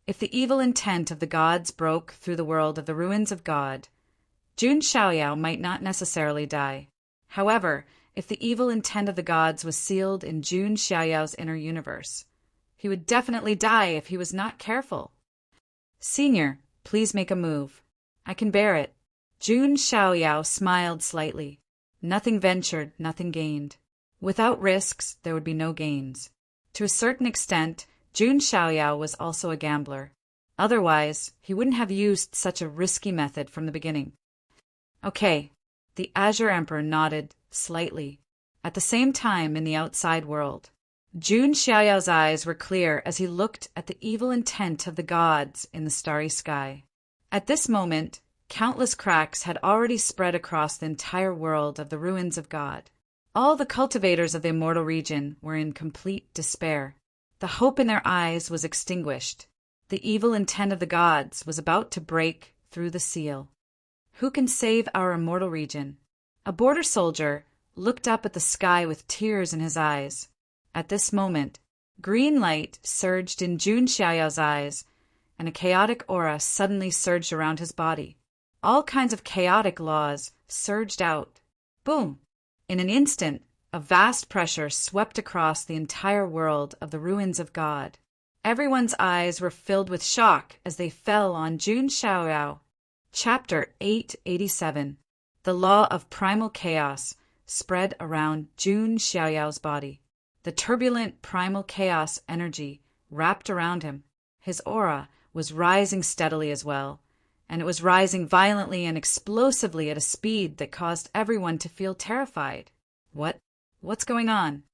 If the evil intent of the gods broke through the world of the ruins of God, Jun Xiaoyao might not necessarily die. However, if the evil intent of the gods was sealed in Jun Xiaoyao's inner universe, he would definitely die if he was not careful. Senior, please make a move. I can bear it. Jun Xiaoyao smiled slightly. Nothing ventured, nothing gained. Without risks, there would be no gains. To a certain extent, Jun Xiaoyao was also a gambler. Otherwise, he wouldn't have used such a risky method from the beginning. Okay, the Azure Emperor nodded slightly. At the same time, in the outside world, Jun Xiaoyao's eyes were clear as he looked at the evil intent of the gods in the starry sky. At this moment, countless cracks had already spread across the entire world of the ruins of God. All the cultivators of the immortal region were in complete despair. The hope in their eyes was extinguished. The evil intent of the gods was about to break through the seal. Who can save our immortal region? A border soldier looked up at the sky with tears in his eyes. At this moment, green light surged in Jun Xiaoyao's eyes, and a chaotic aura suddenly surged around his body. All kinds of chaotic laws surged out. Boom! In an instant, a vast pressure swept across the entire world of the ruins of God. Everyone's eyes were filled with shock as they fell on Jun Xiaoyao. Chapter 887. The Law of Primal Chaos spread around Jun Xiaoyao's body. The turbulent primal chaos energy wrapped around him. His aura was rising steadily as well, and it was rising violently and explosively at a speed that caused everyone to feel terrified. What's going on?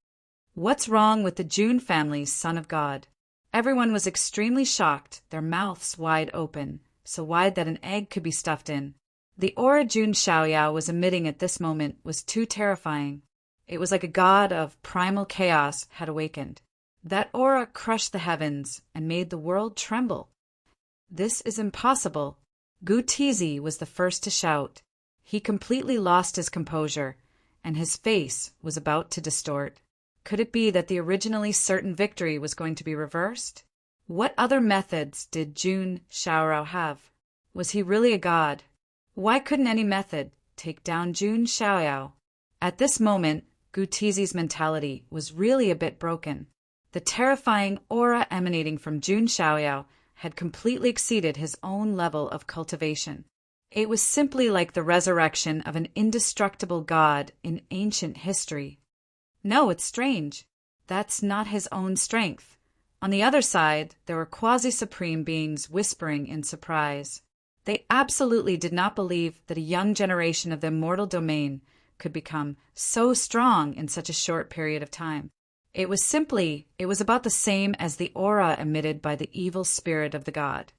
What's wrong with the Jun family's son of God? Everyone was extremely shocked, their mouths wide open, so wide that an egg could be stuffed in. The aura Jun Xiaoyao was emitting at this moment was too terrifying. It was like a god of primal chaos had awakened. That aura crushed the heavens and made the world tremble. This is impossible. Gu Tizi was the first to shout. He completely lost his composure, and his face was about to distort. Could it be that the originally certain victory was going to be reversed? What other methods did Jun Xiaoyao have? Was he really a god? Why couldn't any method take down Jun Xiaoyao? At this moment, Gu Tizi's mentality was really a bit broken. The terrifying aura emanating from Jun Xiaoyao had completely exceeded his own level of cultivation. It was simply like the resurrection of an indestructible god in ancient history. No, it's strange. That's not his own strength. On the other side, there were quasi-supreme beings whispering in surprise. They absolutely did not believe that a young generation of the immortal domain could become so strong in such a short period of time. It was about the same as the aura emitted by the evil spirit of the god.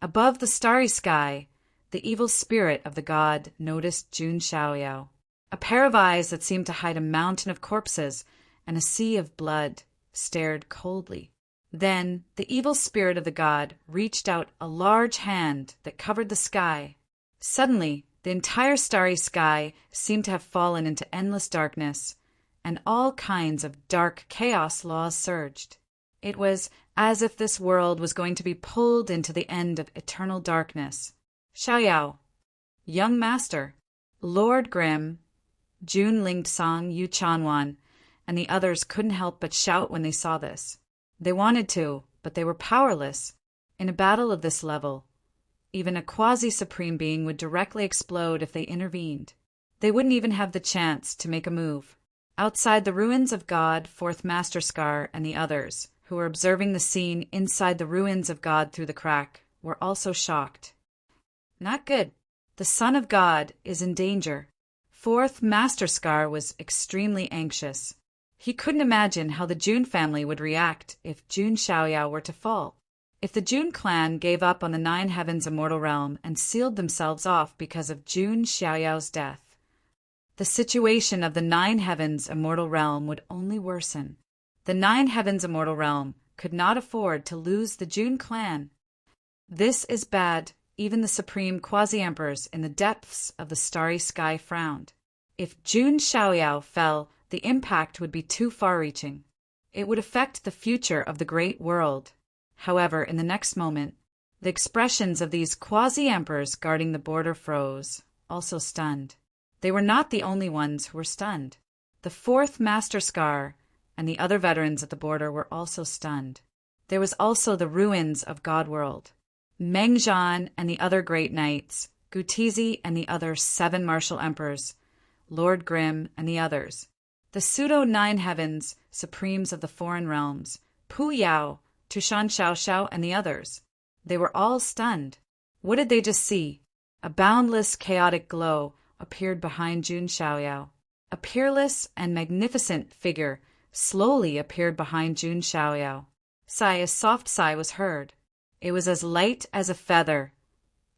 Above the starry sky, the evil spirit of the god noticed Jun Xiaoyao. A pair of eyes that seemed to hide a mountain of corpses and a sea of blood stared coldly. Then the evil spirit of the god reached out a large hand that covered the sky. Suddenly, the entire starry sky seemed to have fallen into endless darkness, and all kinds of dark chaos laws surged. It was as if this world was going to be pulled into the end of eternal darkness. Xiaoyao, young master, Lord Grimm, Jun Lingsong, Yu Chanwan, and the others couldn't help but shout when they saw this. They wanted to, but they were powerless. In a battle of this level, even a quasi-supreme being would directly explode if they intervened. They wouldn't even have the chance to make a move. Outside the ruins of God, Fourth Master Scar and the others, who were observing the scene inside the ruins of God through the crack, were also shocked. Not good. The Son of God is in danger. Fourth Master Scar was extremely anxious. He couldn't imagine how the Jun family would react if Jun Xiaoyao were to fall. If the Jun clan gave up on the Nine Heavens Immortal Realm and sealed themselves off because of Jun Xiaoyao's death, the situation of the Nine Heavens Immortal Realm would only worsen. The Nine Heavens Immortal Realm could not afford to lose the Jun clan. This is bad. Even the supreme quasi-emperors in the depths of the starry sky frowned. If Jun Xiaoyao fell, the impact would be too far-reaching. It would affect the future of the great world. However, in the next moment, the expressions of these quasi-emperors guarding the border froze, also stunned. They were not the only ones who were stunned. The Fourth Master Scar and the other veterans at the border were also stunned. There was also the ruins of Godworld. Mengzhan and the other great knights, Gu Tizi and the other 7 martial emperors, Lord Grimm and the others, the pseudo-Nine Heavens, supremes of the foreign realms, Pu Yao, Tushan Xiaoxiao and the others. They were all stunned. What did they just see? A boundless, chaotic glow appeared behind Jun Xiaoyao. A peerless and magnificent figure slowly appeared behind Jun Xiaoyao. A soft sigh was heard. It was as light as a feather,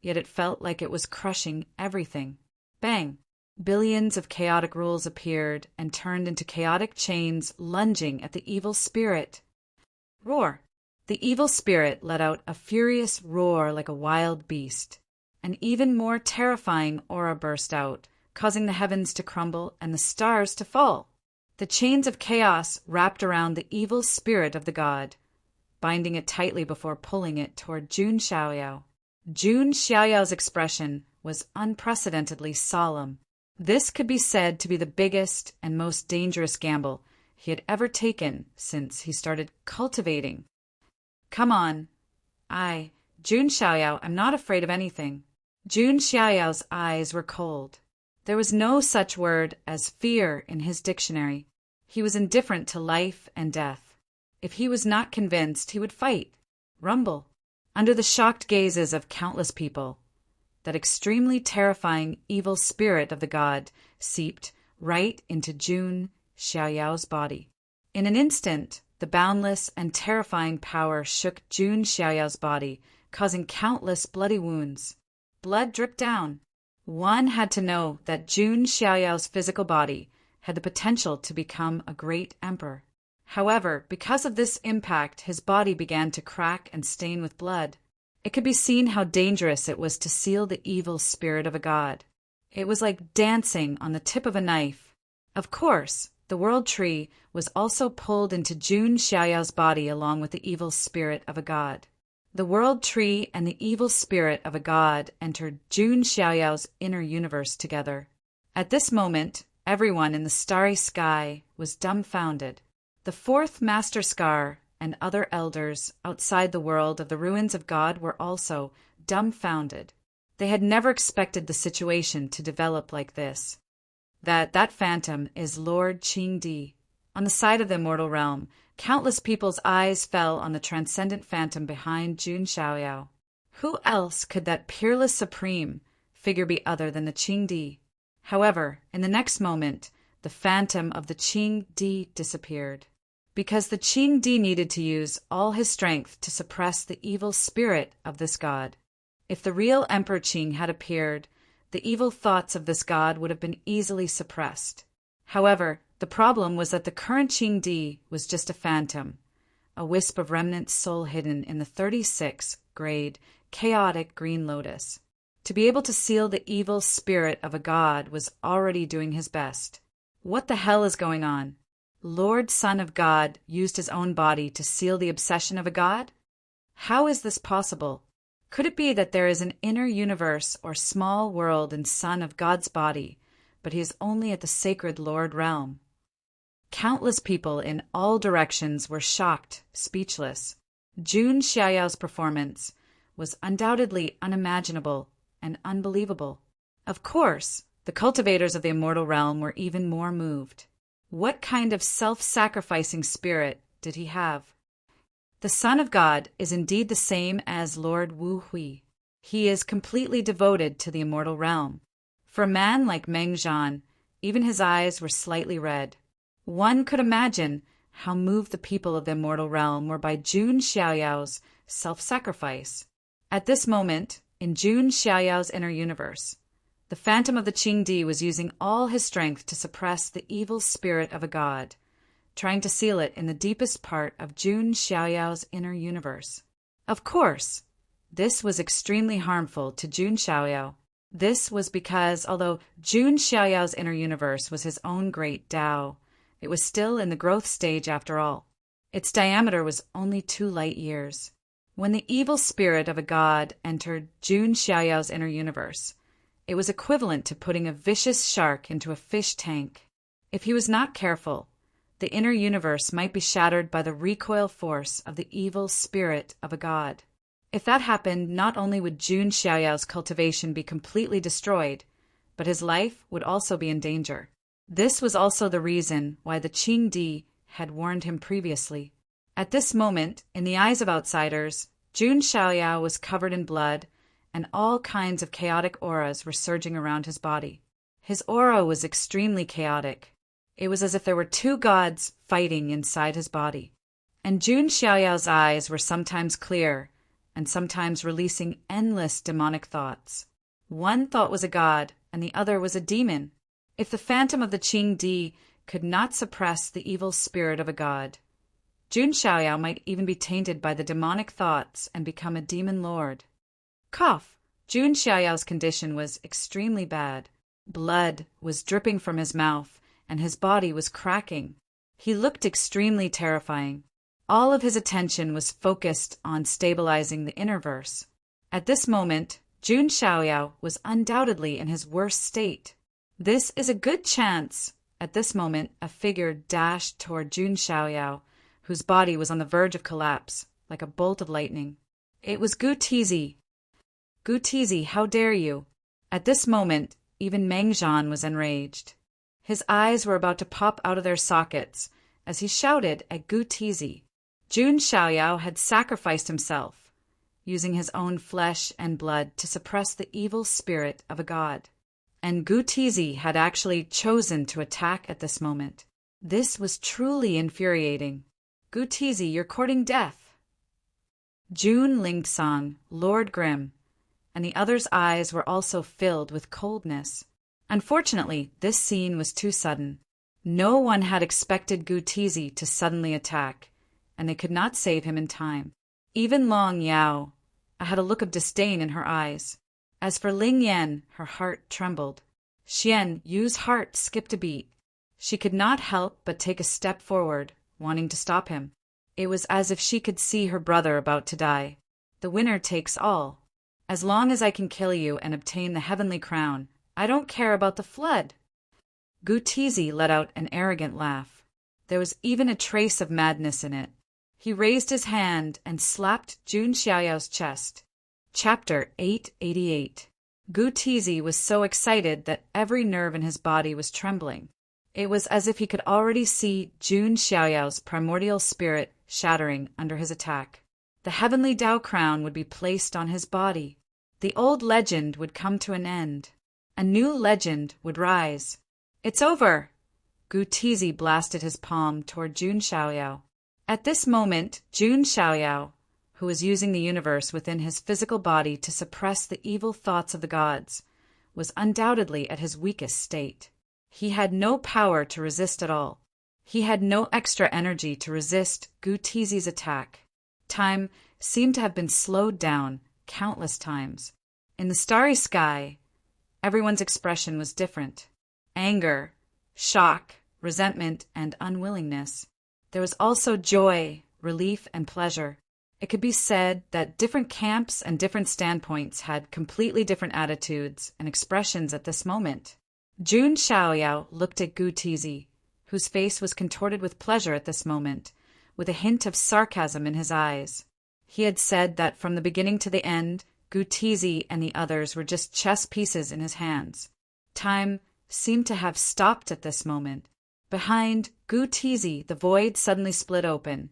yet it felt like it was crushing everything. Bang! Billions of chaotic rules appeared and turned into chaotic chains lunging at the evil spirit. Roar! The evil spirit let out a furious roar like a wild beast. An even more terrifying aura burst out, causing the heavens to crumble and the stars to fall. The chains of chaos wrapped around the evil spirit of the god, binding it tightly before pulling it toward Jun Xiaoyao. Jun Xiaoyao's expression was unprecedentedly solemn. This could be said to be the biggest and most dangerous gamble he had ever taken since he started cultivating. Come on. Jun Xiaoyao, I'm not afraid of anything. Jun Xiaoyao's eyes were cold. There was no such word as fear in his dictionary. He was indifferent to life and death. If he was not convinced, he would fight, rumble, under the shocked gazes of countless people. That extremely terrifying evil spirit of the god seeped right into Jun Xiaoyao's body. In an instant, the boundless and terrifying power shook Jun Xiaoyao's body, causing countless bloody wounds. Blood dripped down. One had to know that Jun Xiaoyao's physical body had the potential to become a great emperor. However, because of this impact, his body began to crack and stain with blood. It could be seen how dangerous it was to seal the evil spirit of a god. It was like dancing on the tip of a knife. Of course, the world tree was also pulled into Jun Xiaoyao's body along with the evil spirit of a god. The world tree and the evil spirit of a god entered Jun Xiaoyao's inner universe together. At this moment, everyone in the starry sky was dumbfounded. The fourth Master Scar and other elders outside the world of the ruins of God were also dumbfounded. They had never expected the situation to develop like this. That phantom is Lord Qingdi. On the side of the immortal realm, countless people's eyes fell on the transcendent phantom behind Jun Xiaoyao. Who else could that peerless supreme figure be other than the Qingdi? However, in the next moment, the phantom of the Qingdi disappeared. Because the Qingdi needed to use all his strength to suppress the evil spirit of this god. If the real Emperor Qing had appeared, the evil thoughts of this god would have been easily suppressed. However, the problem was that the current Qingdi was just a phantom, a wisp of remnant soul hidden in the 36-grade, chaotic green lotus. To be able to seal the evil spirit of a god was already doing his best. What the hell is going on? Lord Son of God used his own body to seal the obsession of a god? How is this possible? Could it be that there is an inner universe or small world in Son of God's body, but he is only at the sacred Lord realm? Countless people in all directions were shocked, speechless. Jun Xiaoyao's performance was undoubtedly unimaginable and unbelievable. Of course, the cultivators of the immortal realm were even more moved. What kind of self-sacrificing spirit did he have? The Son of God is indeed the same as Lord Wu Hui. He is completely devoted to the immortal realm. For a man like Meng Zhan, even his eyes were slightly red. One could imagine how moved the people of the immortal realm were by Jun Xiaoyao's self-sacrifice. At this moment, in Jun Xiaoyao's inner universe, the phantom of the Qingdi was using all his strength to suppress the evil spirit of a god, trying to seal it in the deepest part of Jun Xiaoyao's inner universe. Of course, this was extremely harmful to Jun Xiaoyao. This was because, although Jun Xiaoyao's inner universe was his own great Tao, it was still in the growth stage after all. Its diameter was only 2 light years. When the evil spirit of a god entered Jun Xiaoyao's inner universe, it was equivalent to putting a vicious shark into a fish tank. If he was not careful, the inner universe might be shattered by the recoil force of the evil spirit of a god. If that happened, not only would Jun Xiaoyao's cultivation be completely destroyed, but his life would also be in danger. This was also the reason why the Qingdi had warned him previously. At this moment, in the eyes of outsiders, Jun Xiaoyao was covered in blood, and all kinds of chaotic auras were surging around his body. His aura was extremely chaotic. It was as if there were 2 gods fighting inside his body. And Jun Xiaoyao's eyes were sometimes clear, and sometimes releasing endless demonic thoughts. One thought was a god, and the other was a demon. If the phantom of the Qingdi could not suppress the evil spirit of a god, Jun Xiaoyao might even be tainted by the demonic thoughts and become a demon lord. Cough! Jun Xiaoyao's condition was extremely bad. Blood was dripping from his mouth, and his body was cracking. He looked extremely terrifying. All of his attention was focused on stabilizing the inner verse. At this moment, Jun Xiaoyao was undoubtedly in his worst state. This is a good chance. At this moment, a figure dashed toward Jun Xiaoyao, whose body was on the verge of collapse, like a bolt of lightning. It was Gu Tizi. Gu Tizi, how dare you? At this moment, even Meng Zhan was enraged. His eyes were about to pop out of their sockets as he shouted at Gu Tizi. Jun Xiaoyao had sacrificed himself, using his own flesh and blood to suppress the evil spirit of a god. And Gu Tizi had actually chosen to attack at this moment. This was truly infuriating. Gu Tizi, you're courting death. Jun Lingsang, Lord Grim, and the other's eyes were also filled with coldness. Unfortunately, this scene was too sudden. No one had expected Gu Tizi to suddenly attack, and they could not save him in time. Even Long Yao had a look of disdain in her eyes. As for Ling Yan, her heart trembled. Xian Yu's heart skipped a beat. She could not help but take a step forward, wanting to stop him. It was as if she could see her brother about to die. The winner takes all. As long as I can kill you and obtain the heavenly crown, I don't care about the flood. Gu Tizi let out an arrogant laugh. There was even a trace of madness in it. He raised his hand and slapped Jun Xiaoyao's chest. Chapter 888. Gu Tizi was so excited that every nerve in his body was trembling. It was as if he could already see Jun Xiaoyao's primordial spirit shattering under his attack. The heavenly Tao crown would be placed on his body. The old legend would come to an end. A new legend would rise. It's over! Gu Tizi blasted his palm toward Jun Xiaoyao. At this moment, Jun Xiaoyao, who was using the universe within his physical body to suppress the evil thoughts of the gods, was undoubtedly at his weakest state. He had no power to resist at all. He had no extra energy to resist Gu Tizi's attack. Time seemed to have been slowed down countless times. In the starry sky, everyone's expression was different. Anger, shock, resentment, and unwillingness. There was also joy, relief, and pleasure. It could be said that different camps and different standpoints had completely different attitudes and expressions at this moment. Jun Xiaoyao looked at Gu Tizi, whose face was contorted with pleasure at this moment, with a hint of sarcasm in his eyes. He had said that from the beginning to the end, Gu Tizi and the others were just chess pieces in his hands. Time seemed to have stopped at this moment. Behind Gu Tizi, the void suddenly split open,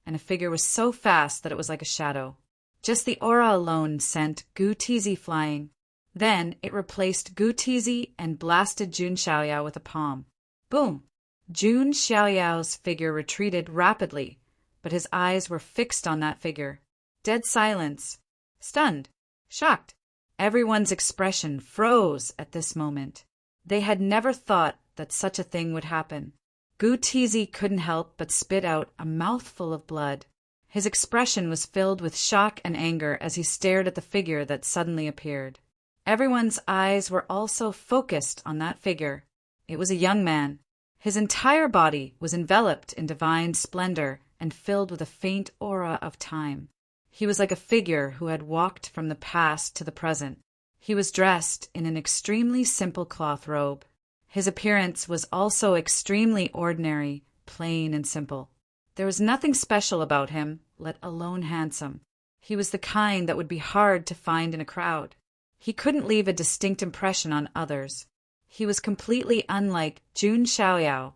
and a figure was so fast that it was like a shadow. Just the aura alone sent Gu Tizi flying. Then it replaced Gu Tizi and blasted Jun Xiaoyao with a palm. Boom! Jun Xiaoyao's figure retreated rapidly, but his eyes were fixed on that figure. Dead silence. Stunned. Shocked. Everyone's expression froze at this moment. They had never thought that such a thing would happen. Gu Tizi couldn't help but spit out a mouthful of blood. His expression was filled with shock and anger as he stared at the figure that suddenly appeared. Everyone's eyes were also focused on that figure. It was a young man. His entire body was enveloped in divine splendor and filled with a faint aura of time. He was like a figure who had walked from the past to the present. He was dressed in an extremely simple cloth robe. His appearance was also extremely ordinary, plain and simple. There was nothing special about him, let alone handsome. He was the kind that would be hard to find in a crowd. He couldn't leave a distinct impression on others. He was completely unlike Jun Xiaoyao,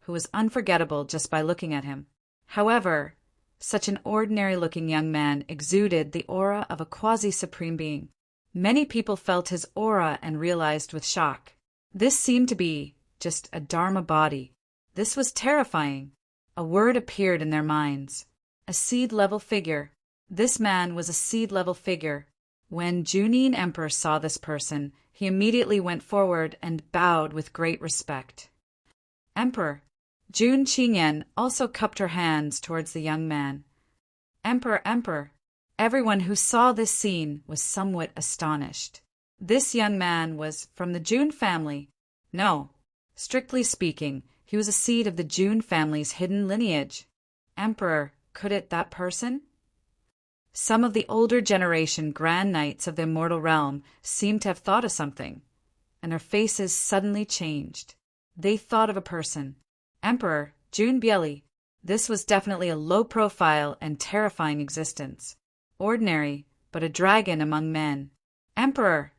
who was unforgettable just by looking at him. However, such an ordinary-looking young man exuded the aura of a quasi-supreme being. Many people felt his aura and realized with shock. This seemed to be just a Dharma body. This was terrifying. A word appeared in their minds. A seed-level figure. This man was a seed-level figure. When Junin Emperor saw this person, he immediately went forward and bowed with great respect. Emperor. Jun Qingyan also cupped her hands towards the young man. Emperor, Emperor. Everyone who saw this scene was somewhat astonished. This young man was from the Jun family. No, Strictly speaking, he was a seed of the Jun family's hidden lineage. Emperor, could it that person? Some of the older generation Grand Knights of the immortal realm seemed to have thought of something, and their faces suddenly changed. They thought of a person. Emperor Jun Bieli. This was definitely a low-profile and terrifying existence. Ordinary, but a dragon among men. Emperor!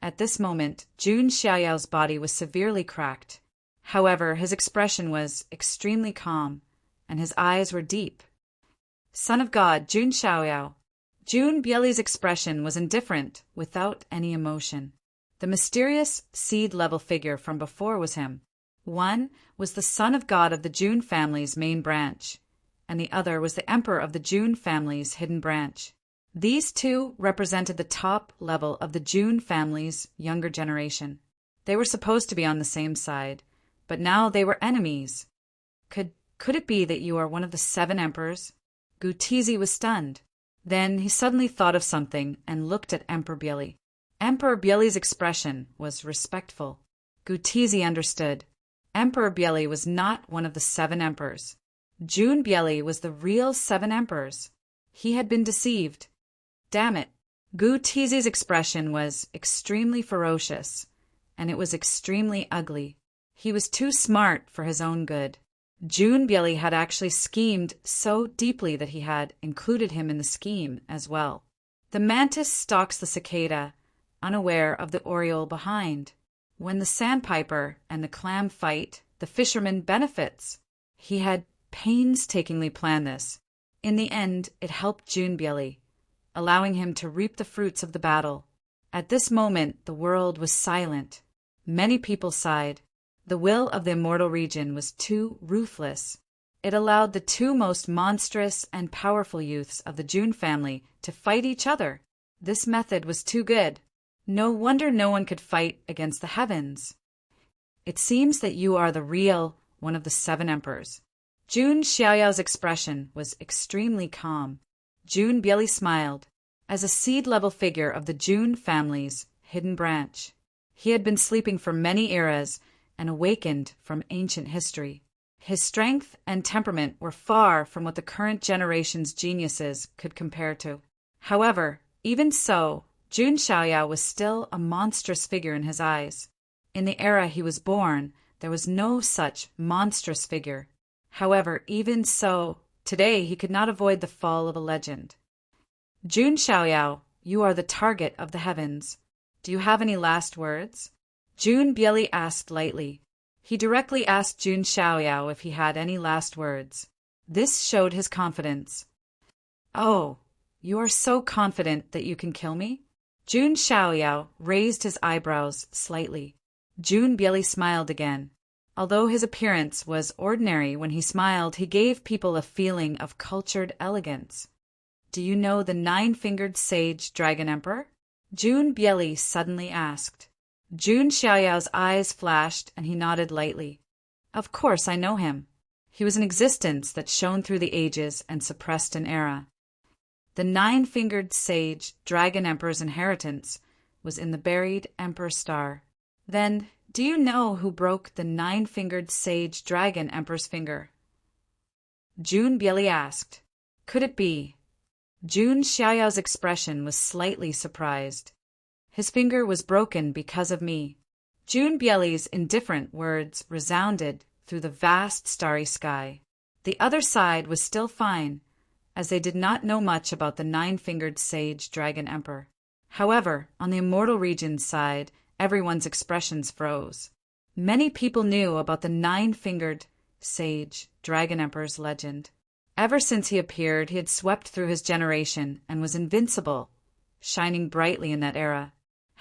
At this moment, Jun Xiaoyao's body was severely cracked. However, his expression was extremely calm, and his eyes were deep. Son of God, Jun Xiaoyao. Jun Bieli's expression was indifferent, without any emotion. The mysterious seed-level figure from before was him. One was the son of God of the Jun family's main branch, and the other was the emperor of the Jun family's hidden branch. These two represented the top level of the Jun family's younger generation. They were supposed to be on the same side, but now they were enemies. Could it be that you are one of the 7 emperors? Gu Tizi was stunned. Then he suddenly thought of something and looked at Emperor Bieli. Emperor Bieli's expression was respectful. Gu Tizi understood. Emperor Bieli was not one of the 7 emperors. Jun Bieli was the real 7 emperors. He had been deceived. Damn it. Gu Tizi's expression was extremely ferocious, and it was extremely ugly. He was too smart for his own good. Jun Bieli had actually schemed so deeply that he had included him in the scheme as well. The mantis stalks the cicada, unaware of the oriole behind. When the sandpiper and the clam fight, the fisherman benefits. He had painstakingly planned this. In the end, it helped Jun Bieli, allowing him to reap the fruits of the battle. At this moment, the world was silent. Many people sighed. The will of the immortal region was too ruthless. It allowed the 2 most monstrous and powerful youths of the Jun family to fight each other. This method was too good. No wonder no one could fight against the heavens. It seems that you are the real one of the 7 emperors. Jun Xiaoyao's expression was extremely calm. Jun Bieli smiled. As a seed-level figure of the Jun family's hidden branch, he had been sleeping for many eras and awakened from ancient history. His strength and temperament were far from what the current generation's geniuses could compare to. However, even so, Jun Xiaoyao was still a monstrous figure in his eyes. In the era he was born, there was no such monstrous figure. However, even so, today he could not avoid the fall of a legend. Jun Xiaoyao, you are the target of the heavens. Do you have any last words? Jun Bieli asked lightly. He directly asked Jun Xiaoyao if he had any last words. This showed his confidence. Oh, you are so confident that you can kill me? Jun Xiaoyao raised his eyebrows slightly. Jun Bieli smiled again. Although his appearance was ordinary when he smiled, he gave people a feeling of cultured elegance. Do you know the 9-fingered sage dragon emperor? Jun Bieli suddenly asked. Jun Xiaoyao's eyes flashed and he nodded lightly. Of course I know him. He was an existence that shone through the ages and suppressed an era. The 9-fingered sage dragon emperor's inheritance was in the buried emperor star. Then, do you know who broke the 9-fingered sage dragon emperor's finger? Jun Bieli asked. Could it be? Jun Xiaoyao's expression was slightly surprised. His finger was broken because of me. Jun Bieli's indifferent words resounded through the vast starry sky. The other side was still fine, as they did not know much about the 9-fingered sage dragon emperor. However, on the immortal region's side, everyone's expressions froze. Many people knew about the 9-fingered sage dragon emperor's legend. Ever since he appeared, he had swept through his generation and was invincible, shining brightly in that era.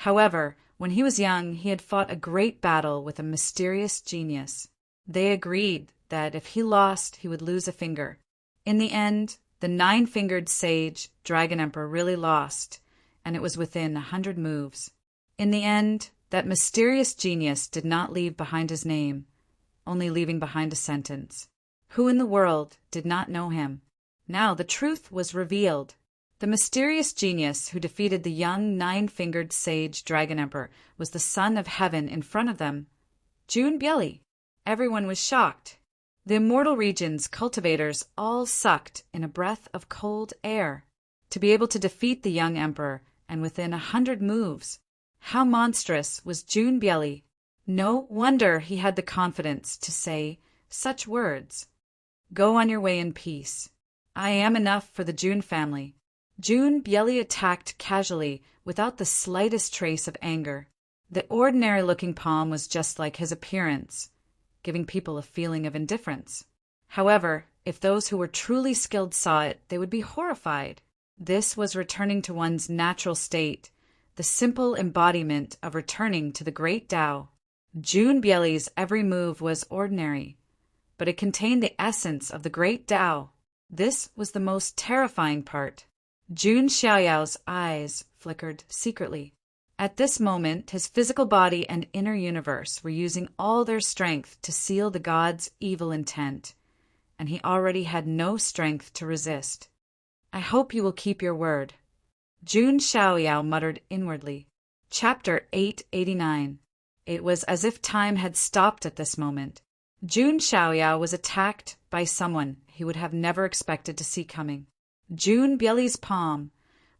However, when he was young, he had fought a great battle with a mysterious genius. They agreed that if he lost, he would lose a finger. In the end, the 9-fingered sage dragon emperor really lost, and it was within 100 moves. In the end, that mysterious genius did not leave behind his name, only leaving behind a sentence. Who in the world did not know him? Now the truth was revealed. The mysterious genius who defeated the young 9-fingered sage dragon emperor was the son of heaven in front of them, June Bieli. Everyone was shocked. The immortal region's cultivators all sucked in a breath of cold air. To be able to defeat the young emperor, and within 100 moves. How monstrous was June Bieli! No wonder he had the confidence to say such words. Go on your way in peace. I am enough for the June family. June Bieli attacked casually, without the slightest trace of anger. The ordinary-looking palm was just like his appearance, giving people a feeling of indifference. However, if those who were truly skilled saw it, they would be horrified. This was returning to one's natural state, the simple embodiment of returning to the great Tao. June Bieli's every move was ordinary, but it contained the essence of the great Tao. This was the most terrifying part. Jun Xiaoyao's eyes flickered secretly. At this moment, his physical body and inner universe were using all their strength to seal the god's evil intent, and he already had no strength to resist. I hope you will keep your word. Jun Xiaoyao muttered inwardly. Chapter 889. It was as if time had stopped at this moment. Jun Xiaoyao was attacked by someone he would have never expected to see coming. June Bieli's palm,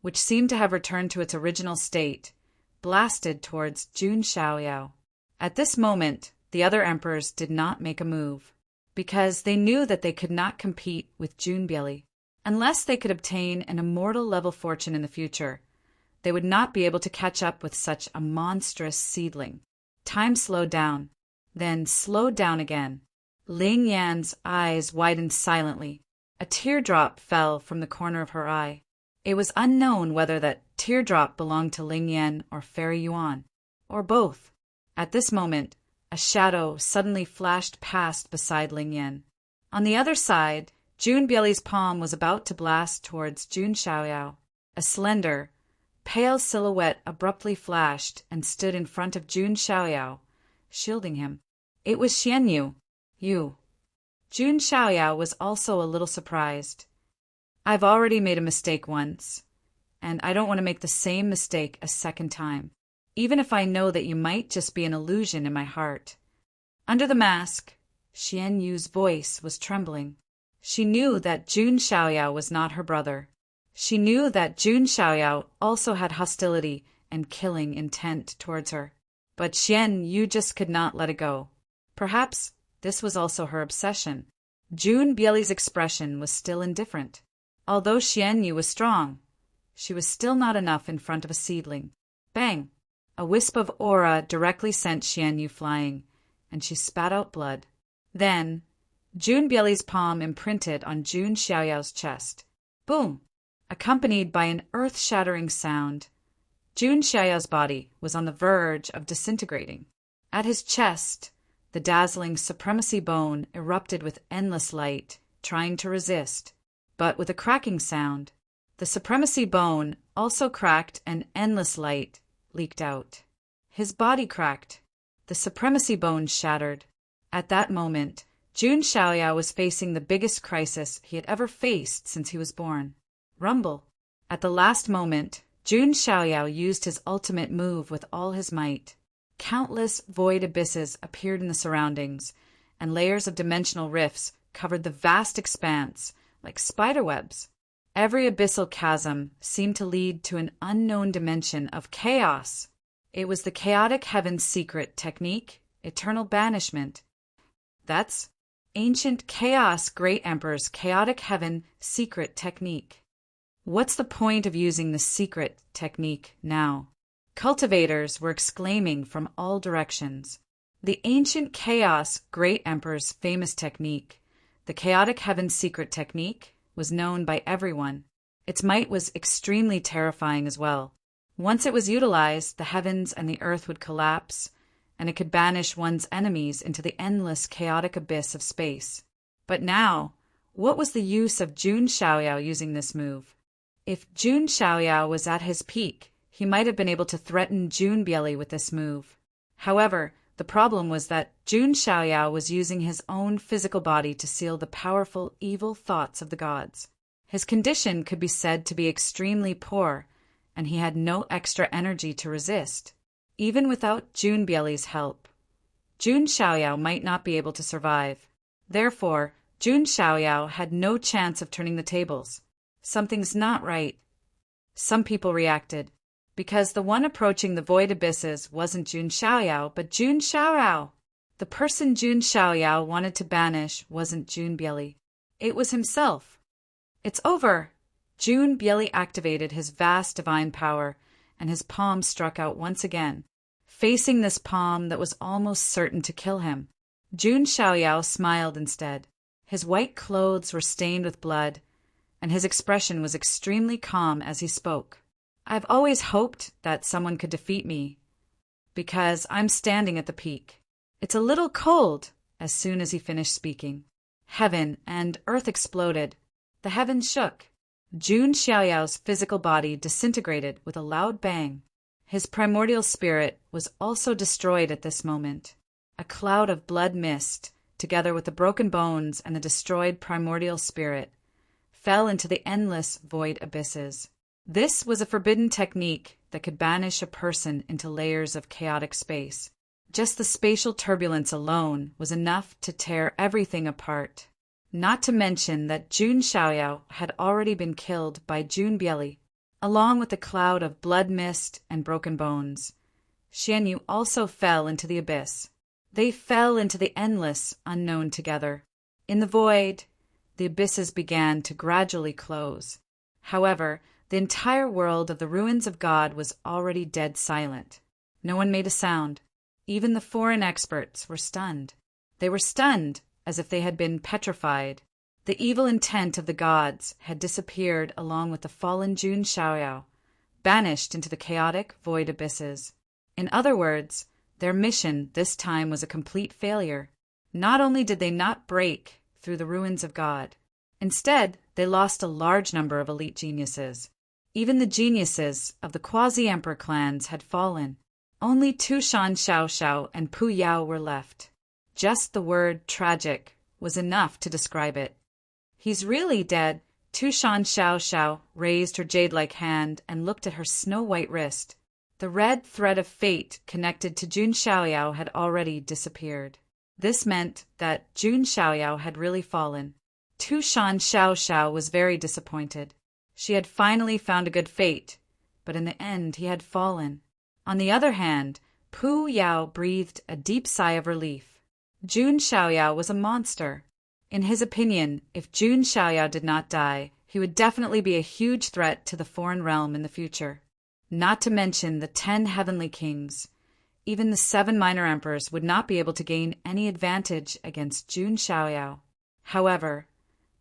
which seemed to have returned to its original state, blasted towards Jun Xiaoyao. At this moment, the other emperors did not make a move, because they knew that they could not compete with June Bieli. Unless they could obtain an immortal-level fortune in the future, they would not be able to catch up with such a monstrous seedling. Time slowed down, then slowed down again. Ling Yan's eyes widened silently. A teardrop fell from the corner of her eye. It was unknown whether that teardrop belonged to Ling Yan or Fairy Yuan, or both. At this moment, a shadow suddenly flashed past beside Ling Yan. On the other side, June Bieli's palm was about to blast towards Jun Xiaoyao. A slender, pale silhouette abruptly flashed and stood in front of Jun Xiaoyao, shielding him. It was Xian Yu. Jun Xiaoyao was also a little surprised. I've already made a mistake once, and I don't want to make the same mistake a second time, even if I know that you might just be an illusion in my heart. Under the mask, Xian Yu's voice was trembling. She knew that Jun Xiaoyao was not her brother. She knew that Jun Xiaoyao also had hostility and killing intent towards her. But Xian Yu just could not let it go. Perhaps this was also her obsession. June Bieli's expression was still indifferent. Although Xian Yu was strong, she was still not enough in front of a seedling. Bang! A wisp of aura directly sent Xian Yu flying, and she spat out blood. Then, June Bieli's palm imprinted on Jun Xiaoyao's chest. Boom! Accompanied by an earth-shattering sound, Jun Xiaoyao's body was on the verge of disintegrating. At his chest, the dazzling supremacy bone erupted with endless light, trying to resist. But with a cracking sound, the supremacy bone also cracked and endless light leaked out. His body cracked. The supremacy bone shattered. At that moment, Jun Xiaoyao was facing the biggest crisis he had ever faced since he was born. Rumble. At the last moment, Jun Xiaoyao used his ultimate move with all his might. Countless void abysses appeared in the surroundings, and layers of dimensional rifts covered the vast expanse like spiderwebs. Every abyssal chasm seemed to lead to an unknown dimension of chaos. It was the chaotic heaven's secret technique, eternal banishment. That's ancient chaos great emperor's chaotic heaven secret technique. What's the point of using the secret technique now? Cultivators were exclaiming from all directions. The ancient chaos great emperor's famous technique, the chaotic heaven secret technique, was known by everyone. Its might was extremely terrifying as well. Once it was utilized, the heavens and the earth would collapse, and it could banish one's enemies into the endless chaotic abyss of space. But now, what was the use of Jun Xiaoyao using this move? If Jun Xiaoyao was at his peak, he might have been able to threaten June Bieli with this move. However, the problem was that Jun Xiaoyao was using his own physical body to seal the powerful evil thoughts of the gods. His condition could be said to be extremely poor, and he had no extra energy to resist. Even without June Bieli's help, Jun Xiaoyao might not be able to survive. Therefore, Jun Xiaoyao had no chance of turning the tables. Something's not right. Some people reacted, because the one approaching the void abysses wasn't Jun Xiaoyao, but Jun Xiaoyao. The person Jun Xiaoyao wanted to banish wasn't Jun Bieli. It was himself. It's over! Jun Bieli activated his vast divine power, and his palm struck out once again, facing this palm that was almost certain to kill him. Jun Xiaoyao smiled instead. His white clothes were stained with blood, and his expression was extremely calm as he spoke. I've always hoped that someone could defeat me, because I'm standing at the peak. It's a little cold. As soon as he finished speaking, heaven and earth exploded. The heavens shook. Jun Xiaoyao's physical body disintegrated with a loud bang. His primordial spirit was also destroyed at this moment. A cloud of blood mist, together with the broken bones and the destroyed primordial spirit, fell into the endless void abysses. This was a forbidden technique that could banish a person into layers of chaotic space. Just the spatial turbulence alone was enough to tear everything apart. Not to mention that Jun Xiaoyao had already been killed by Jun Bieli, along with the cloud of blood mist and broken bones. Xianyu also fell into the abyss. They fell into the endless unknown together. In the void, the abysses began to gradually close. However, the entire world of the ruins of God was already dead silent. No one made a sound. Even the foreign experts were stunned. They were stunned as if they had been petrified. The evil intent of the gods had disappeared along with the fallen Jun Xiaoyao, banished into the chaotic void abysses. In other words, their mission this time was a complete failure. Not only did they not break through the ruins of God, instead they lost a large number of elite geniuses. Even the geniuses of the quasi-emperor clans had fallen. Only Tushan Xiaoxiao and Pu Yao were left. Just the word tragic was enough to describe it. He's really dead. Tushan Xiaoxiao raised her jade-like hand and looked at her snow-white wrist. The red thread of fate connected to Jun Xiaoyao had already disappeared. This meant that Jun Xiaoyao had really fallen. Tushan Xiaoxiao was very disappointed. She had finally found a good fate, but in the end he had fallen. On the other hand, Pu Yao breathed a deep sigh of relief. Jun Xiaoyao was a monster. In his opinion, if Jun Xiaoyao did not die, he would definitely be a huge threat to the foreign realm in the future. Not to mention the 10 heavenly kings. Even the 7 minor emperors would not be able to gain any advantage against Jun Xiaoyao. However,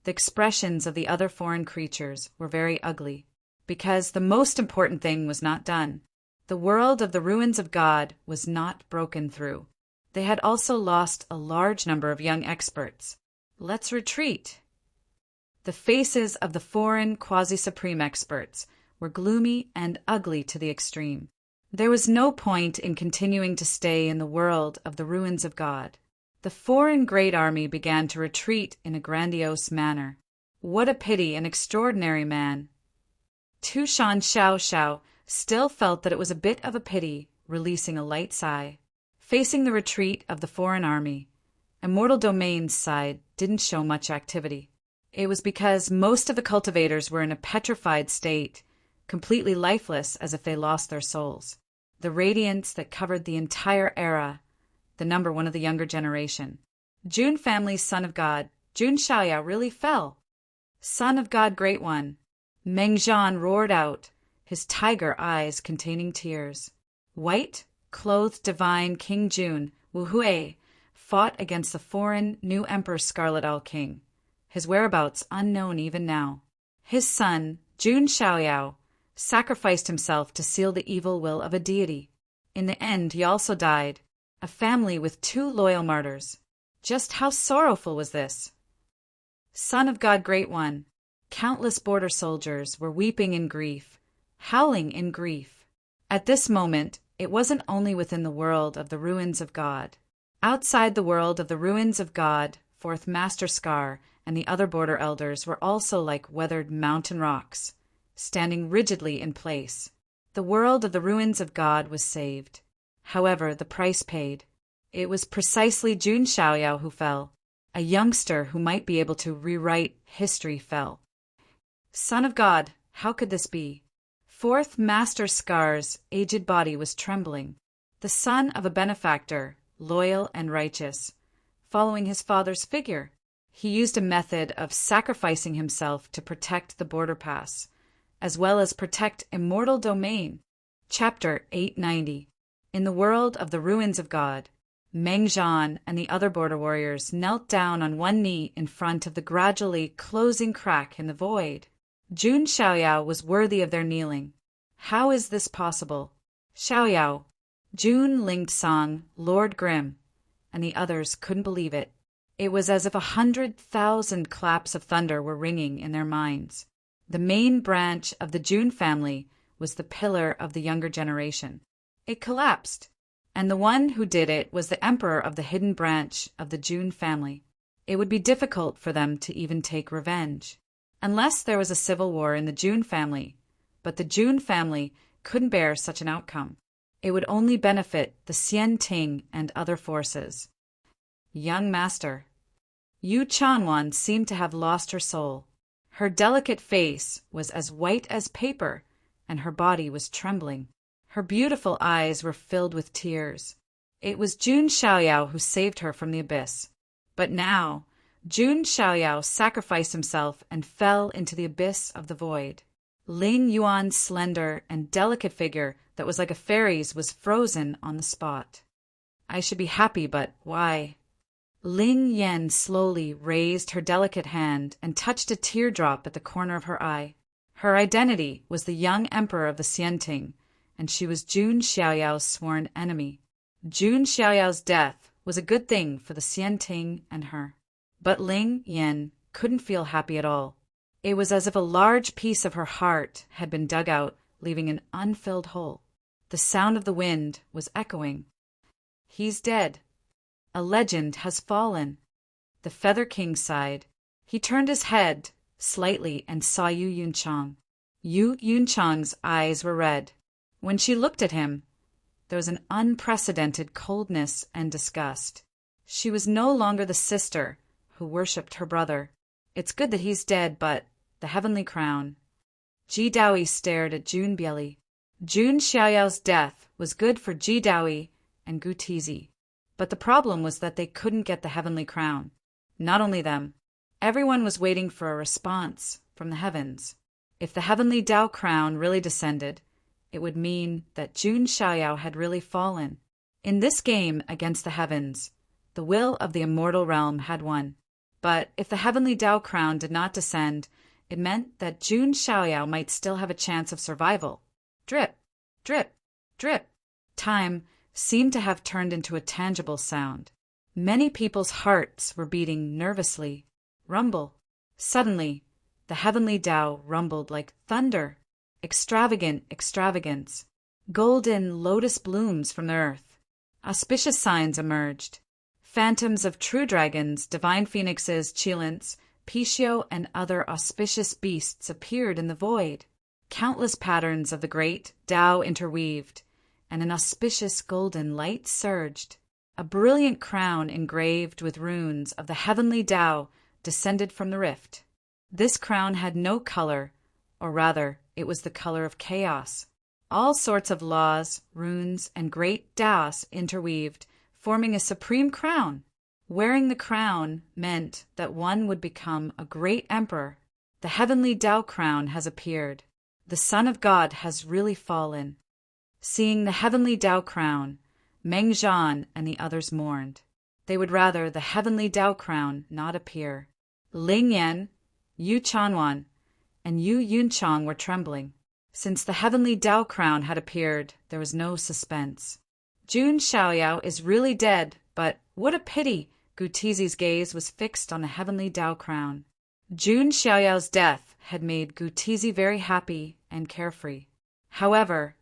the expressions of the other foreign creatures were very ugly, because the most important thing was not done. The world of the ruins of God was not broken through. They had also lost a large number of young experts. Let's retreat. The faces of the foreign quasi-supreme experts were gloomy and ugly to the extreme. There was no point in continuing to stay in the world of the ruins of God. The foreign great army began to retreat in a grandiose manner. What a pity, an extraordinary man. Tushan Xiaoxiao still felt that it was a bit of a pity, releasing a light sigh. Facing the retreat of the foreign army, Immortal Domain's side didn't show much activity. It was because most of the cultivators were in a petrified state, completely lifeless as if they lost their souls. The radiance that covered the entire era, the number one of the younger generation. Jun family's son of God, Jun Xiaoyao, really fell. Son of God, Great One. Meng Zhan roared out, his tiger eyes containing tears. White, clothed divine King Jun, Wu Hui, fought against the foreign new Emperor Scarlet Owl King, his whereabouts unknown even now. His son, Jun Xiaoyao, sacrificed himself to seal the evil will of a deity. In the end, he also died, a family with 2 loyal martyrs. Just how sorrowful was this? Son of God, Great One, countless border soldiers were weeping in grief, howling in grief. At this moment, it wasn't only within the world of the ruins of God. Outside the world of the ruins of God, Fourth Master Scar and the other border elders were also like weathered mountain rocks, standing rigidly in place. The world of the ruins of God was saved. However, the price paid. It was precisely Jun Xiaoyao who fell. A youngster who might be able to rewrite history fell. Son of God, how could this be? Fourth Master Scar's aged body was trembling. The son of a benefactor, loyal and righteous, following his father's figure. He used a method of sacrificing himself to protect the border pass, as well as protect immortal domain. Chapter 890. In the world of the ruins of God, Meng Zhan and the other border warriors knelt down on one knee in front of the gradually closing crack in the void. Jun Xiaoyao was worthy of their kneeling. How is this possible? Xiaoyao, Jun Lingsong, Lord Grim, and the others couldn't believe it. It was as if 100,000 claps of thunder were ringing in their minds. The main branch of the Jun family was the pillar of the younger generation. It collapsed, and the one who did it was the emperor of the hidden branch of the Jun family. It would be difficult for them to even take revenge, unless there was a civil war in the Jun family. But the Jun family couldn't bear such an outcome. It would only benefit the Xian Ting and other forces. Young master. Yu Chanwan seemed to have lost her soul. Her delicate face was as white as paper, and her body was trembling. Her beautiful eyes were filled with tears. It was Jun Xiaoyao who saved her from the abyss. But now, Jun Xiaoyao sacrificed himself and fell into the abyss of the void. Ling Yuan's slender and delicate figure that was like a fairy's was frozen on the spot. I should be happy, but why? Ling Yan slowly raised her delicate hand and touched a teardrop at the corner of her eye. Her identity was the young emperor of the Xianting, and she was Jun Xiaoyao's sworn enemy. Jun Xiaoyao's death was a good thing for the Xianting and her. But Ling Yan couldn't feel happy at all. It was as if a large piece of her heart had been dug out, leaving an unfilled hole. The sound of the wind was echoing. He's dead. A legend has fallen. The Feather King sighed. He turned his head slightly and saw Yu Yunchang. Yu Yunchang's eyes were red. When she looked at him, there was an unprecedented coldness and disgust. She was no longer the sister who worshipped her brother. It's good that he's dead, but the heavenly crown. Ji Daoyi stared at Jun Bieli. Jun Xiaoyao's death was good for Ji Daoyi and Gu Tizi. But the problem was that they couldn't get the heavenly crown. Not only them. Everyone was waiting for a response from the heavens. If the heavenly Dao crown really descended, it would mean that Jun Xiaoyao had really fallen. In this game against the heavens, the will of the immortal realm had won. But if the heavenly Dao crown did not descend, it meant that Jun Xiaoyao might still have a chance of survival. Drip, drip, drip. Time seemed to have turned into a tangible sound. Many people's hearts were beating nervously. Rumble. Suddenly, the heavenly Tao rumbled like thunder. Extravagant extravagance. Golden lotus blooms from the earth. Auspicious signs emerged. Phantoms of true dragons, divine phoenixes, Chilants, Pishio, and other auspicious beasts appeared in the void. Countless patterns of the great Tao interweaved, and an auspicious golden light surged. A brilliant crown engraved with runes of the heavenly Tao descended from the rift. This crown had no color, or rather, it was the color of chaos. All sorts of laws, runes, and great Taos interweaved, forming a supreme crown. Wearing the crown meant that one would become a great emperor. The heavenly Tao crown has appeared. The Son of God has really fallen. Seeing the heavenly Tao crown, Meng Zhan and the others mourned. They would rather the heavenly Tao crown not appear. Ling Yan, Yu Chanwan, and Yu Yunchang were trembling. Since the heavenly Tao crown had appeared, there was no suspense. Jun Xiaoyao is really dead, but what a pity! Gu Tizi's gaze was fixed on the heavenly Tao crown. Jun Xiaoyao's death had made Gu Tizi very happy and carefree. However,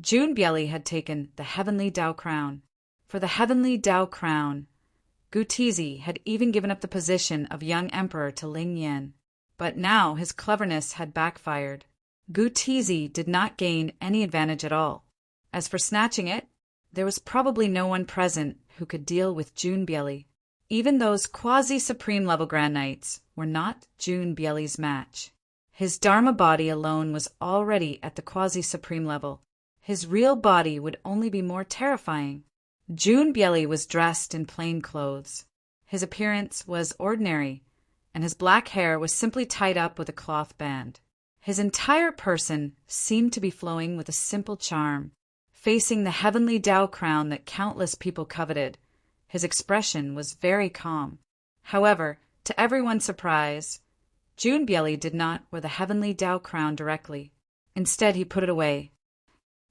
Jun Bieli had taken the heavenly Tao crown. For the heavenly Tao crown, Gu Tizi had even given up the position of young emperor to Ling Yan. But now his cleverness had backfired. Gu Tizi did not gain any advantage at all. As for snatching it, there was probably no one present who could deal with Junbieli. Even those quasi-supreme level Grand Knights were not Junbieli's match. His Dharma body alone was already at the quasi-supreme level. His real body would only be more terrifying. Junbieli was dressed in plain clothes. His appearance was ordinary, and his black hair was simply tied up with a cloth band. His entire person seemed to be flowing with a simple charm. Facing the heavenly Tao crown that countless people coveted, his expression was very calm. However, to everyone's surprise, Junbieli did not wear the heavenly Tao crown directly. Instead, he put it away.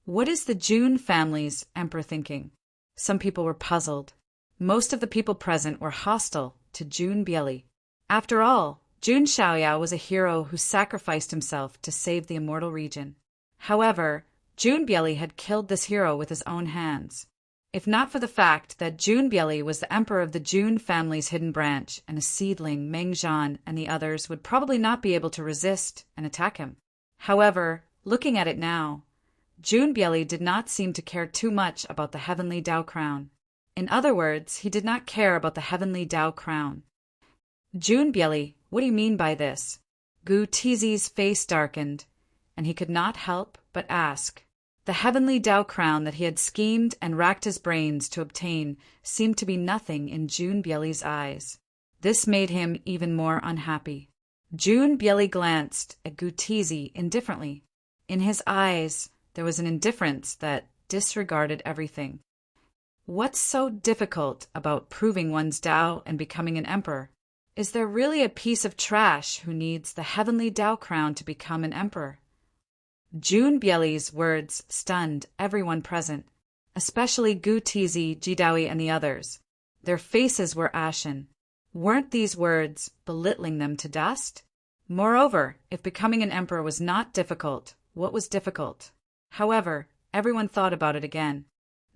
What is the Jun family's emperor thinking? Some people were puzzled. Most of the people present were hostile to Junbieli. After all, Jun Xiaoyao was a hero who sacrificed himself to save the immortal region. However, Junbieli had killed this hero with his own hands. If not for the fact that Junbieli was the emperor of the Jun family's hidden branch and a seedling, Meng Zhan and the others would probably not be able to resist and attack him. However, looking at it now, Junbieli did not seem to care too much about the heavenly Tao crown. In other words, he did not care about the heavenly Tao crown. Junbieli, what do you mean by this? Gu Tizi's face darkened, and he could not help but ask. The heavenly Tao crown that he had schemed and racked his brains to obtain seemed to be nothing in Junbieli's eyes. This made him even more unhappy. Junbieli glanced at Gu Tizi indifferently. In his eyes, there was an indifference that disregarded everything. What's so difficult about proving one's Tao and becoming an emperor? Is there really a piece of trash who needs the heavenly Tao crown to become an emperor? Junbieli's words stunned everyone present, especially Gu Tizi, Jidawi, and the others. Their faces were ashen. Weren't these words belittling them to dust? Moreover, if becoming an emperor was not difficult, what was difficult? However, everyone thought about it again.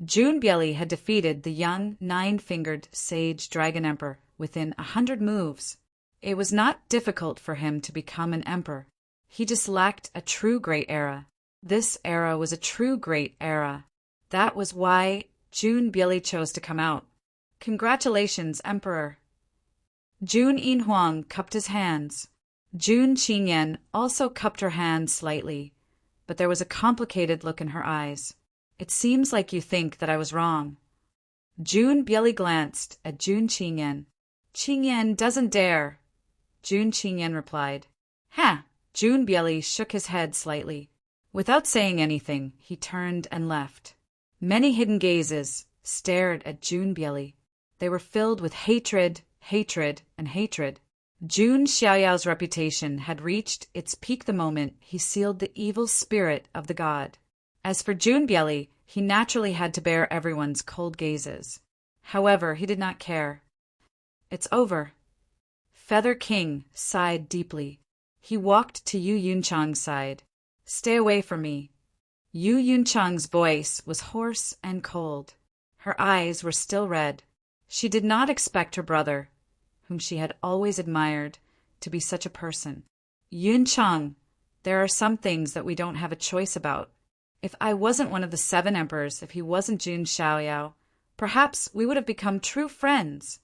Junbieli had defeated the young, nine-fingered sage dragon emperor within 100 moves. It was not difficult for him to become an emperor. He just lacked a true great era. This era was a true great era. That was why Junbieli chose to come out. Congratulations, Emperor. Jun Yinhuang cupped his hands. Jun Qingyan also cupped her hands slightly, but there was a complicated look in her eyes. It seems like you think that I was wrong. Junbieli glanced at Jun Qingyan. Qingyan doesn't dare. Jun Qingyan replied. Ha! Junbieli shook his head slightly. Without saying anything, he turned and left. Many hidden gazes stared at Junbieli. They were filled with hatred, and hatred. Jun Xiaoyao's reputation had reached its peak the moment he sealed the evil spirit of the god. As for Junbieli, he naturally had to bear everyone's cold gazes. However, he did not care. It's over. Feather King sighed deeply. He walked to Yu Yunchang's side. Stay away from me. Yu Yunchang's voice was hoarse and cold. Her eyes were still red. She did not expect her brother, whom she had always admired, to be such a person. Yunchang, there are some things that we don't have a choice about. If I wasn't one of the 7 emperors, if he wasn't Jun Xiaoyao, perhaps we would have become true friends.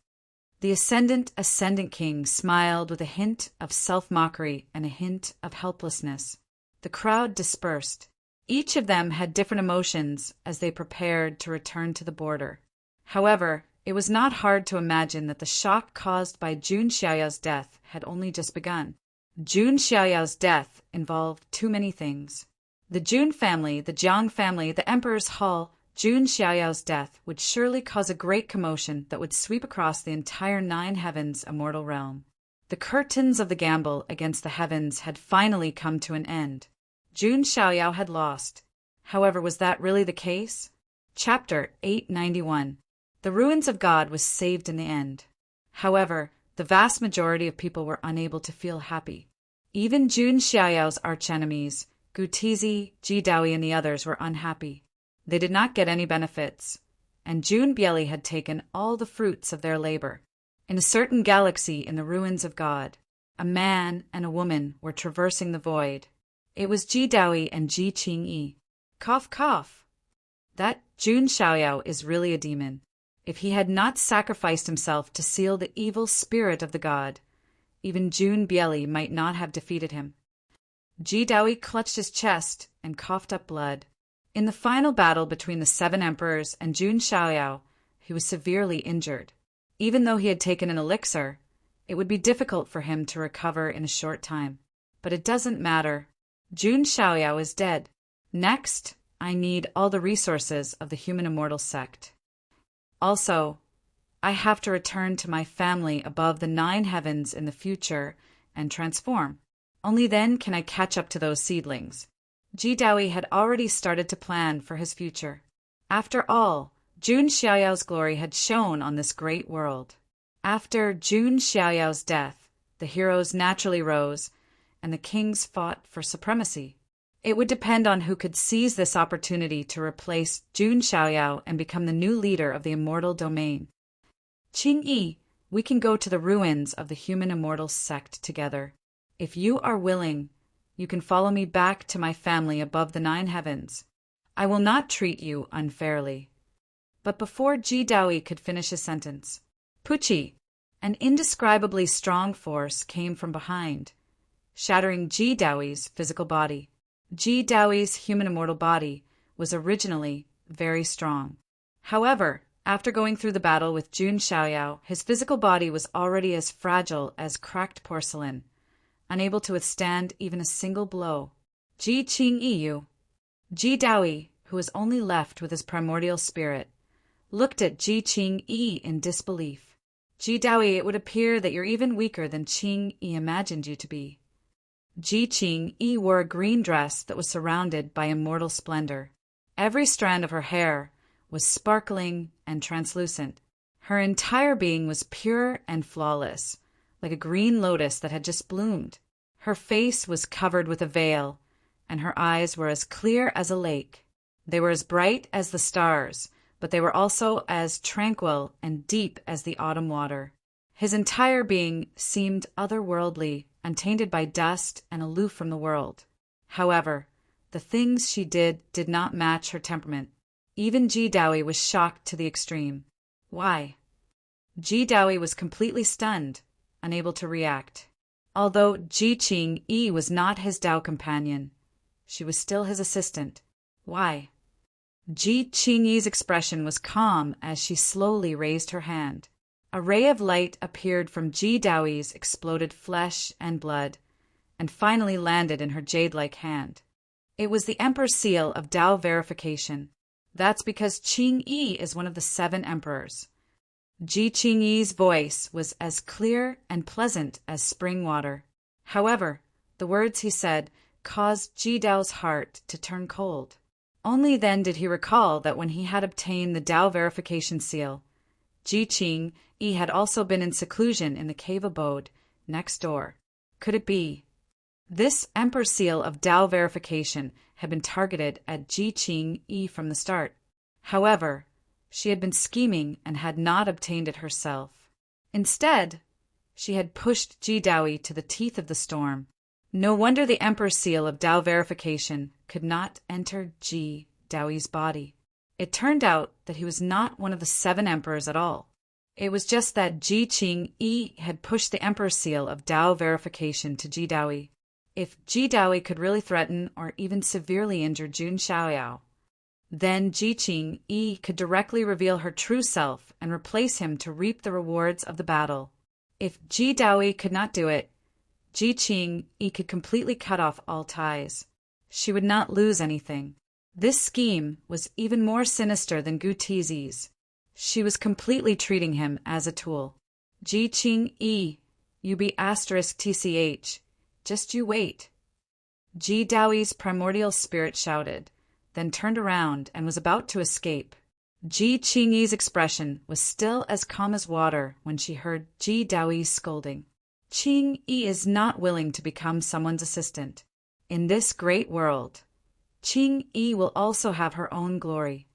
The ascendant king smiled with a hint of self-mockery and a hint of helplessness. The crowd dispersed. Each of them had different emotions as they prepared to return to the border. However, it was not hard to imagine that the shock caused by Jun Xiaoyao's death had only just begun. Jun Xiaoyao's death involved too many things. The Jun family, the Jiang family, the Emperor's Hall. Jun Xiaoyao's death would surely cause a great commotion that would sweep across the entire 9 heavens immortal realm. The curtains of the gamble against the heavens had finally come to an end. Jun Xiaoyao had lost. However, was that really the case? Chapter 891. The ruins of God was saved in the end. However, the vast majority of people were unable to feel happy. Even Jun Xiaoyao's archenemies, Gu Tizi, Jidawi, and the others were unhappy. They did not get any benefits, and Junbieli had taken all the fruits of their labor. In a certain galaxy in the ruins of God, a man and a woman were traversing the void. It was Jidawi and Ji Qingyi. Cough, cough. That Jun Xiaoyao is really a demon. If he had not sacrificed himself to seal the evil spirit of the god, even Jun Bieli might not have defeated him. Ji Daoyi clutched his chest and coughed up blood. In the final battle between the 7 emperors and Jun Xiaoyao, he was severely injured. Even though he had taken an elixir, it would be difficult for him to recover in a short time. But it doesn't matter. Jun Xiaoyao is dead. Next, I need all the resources of the human immortal sect. Also, I have to return to my family above the 9 heavens in the future and transform. Only then can I catch up to those seedlings. Ji Daoyi had already started to plan for his future. After all, Jun Xiaoyao's glory had shone on this great world. After Jun Xiaoyao's death, the heroes naturally rose, and the kings fought for supremacy. It would depend on who could seize this opportunity to replace Jun Xiaoyao and become the new leader of the immortal domain. Qing Yi, we can go to the ruins of the human immortal sect together. If you are willing, you can follow me back to my family above the 9 heavens. I will not treat you unfairly. But before Ji Daoyi could finish his sentence, Puchi, an indescribably strong force, came from behind, shattering Ji Daoyi's physical body. Ji Daoyi's human immortal body was originally very strong. However, after going through the battle with Jun Xiaoyao, his physical body was already as fragile as cracked porcelain, unable to withstand even a single blow. Ji Qing Yi. Ji Daoyi, who was only left with his primordial spirit, looked at Ji Qing Yi in disbelief. Ji Daoyi, it would appear that you're even weaker than Qing Yi imagined you to be. Ji Qing Yi wore a green dress that was surrounded by immortal splendor. Every strand of her hair was sparkling and translucent. Her entire being was pure and flawless, like a green lotus that had just bloomed. Her face was covered with a veil, and her eyes were as clear as a lake. They were as bright as the stars, but they were also as tranquil and deep as the autumn water. His entire being seemed otherworldly, untainted by dust and aloof from the world. However, the things she did not match her temperament. Even Ji Daoyi was shocked to the extreme. Why? Ji Daoyi was completely stunned, unable to react. Although Ji Qing Yi was not his Dao companion, she was still his assistant. Why? Ji Qing Yi's expression was calm as she slowly raised her hand. A ray of light appeared from Ji Daoyi's exploded flesh and blood, and finally landed in her jade-like hand. It was the Emperor's seal of Dao verification. That's because Qing Yi is one of the 7 emperors. Ji Qing Yi's voice was as clear and pleasant as spring water. However, the words he said caused Ji Dao's heart to turn cold. Only then did he recall that when he had obtained the Dao verification seal, Ji Qing Yi had also been in seclusion in the cave abode next door. Could it be? This Emperor seal of Dao verification had been targeted at Ji Qing Yi from the start. However, she had been scheming and had not obtained it herself. Instead, she had pushed Ji Daoyi to the teeth of the storm. No wonder the Emperor's seal of Dao verification could not enter Ji Daoyi's body. It turned out that he was not one of the 7 emperors at all. It was just that Ji Qing Yi had pushed the Emperor's seal of Dao verification to Ji Daoyi. If Ji Daoyi could really threaten or even severely injure Jun Xiaoyao, then Ji Qing Yi could directly reveal her true self and replace him to reap the rewards of the battle. If Ji Daoyi could not do it, Ji Qing Yi could completely cut off all ties. She would not lose anything. This scheme was even more sinister than Gu Tizi's. She was completely treating him as a tool. Ji Qing Yi, you be *TCH. Just you wait. Ji Daoyi's primordial spirit shouted, then turned around and was about to escape. Ji Qing Yi's expression was still as calm as water when she heard Ji Daoyi scolding. Qing Yi is not willing to become someone's assistant. In this great world, Qing Yi will also have her own glory.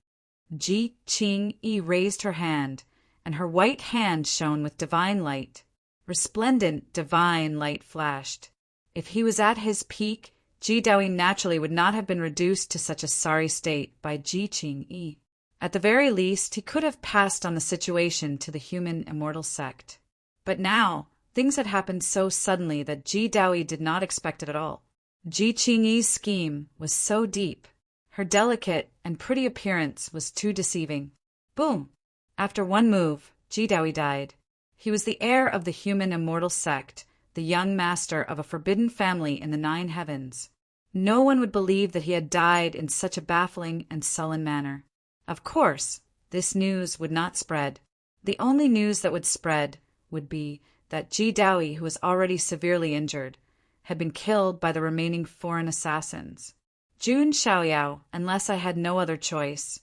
Ji Qing Yi raised her hand, and her white hand shone with divine light. Resplendent divine light flashed. If he was at his peak, Ji Daoyi naturally would not have been reduced to such a sorry state by Ji Qing Yi. At the very least, he could have passed on the situation to the human immortal sect. But now, things had happened so suddenly that Ji Daoyi did not expect it at all. Ji Qingyi's scheme was so deep. Her delicate and pretty appearance was too deceiving. Boom! After one move, Ji Daoyi died. He was the heir of the human immortal sect, the young master of a forbidden family in the 9 heavens. No one would believe that he had died in such a baffling and sullen manner. Of course, this news would not spread. The only news that would spread would be that Ji Daoyi, who was already severely injured, had been killed by the remaining foreign assassins. Jun Xiaoyao, unless I had no other choice.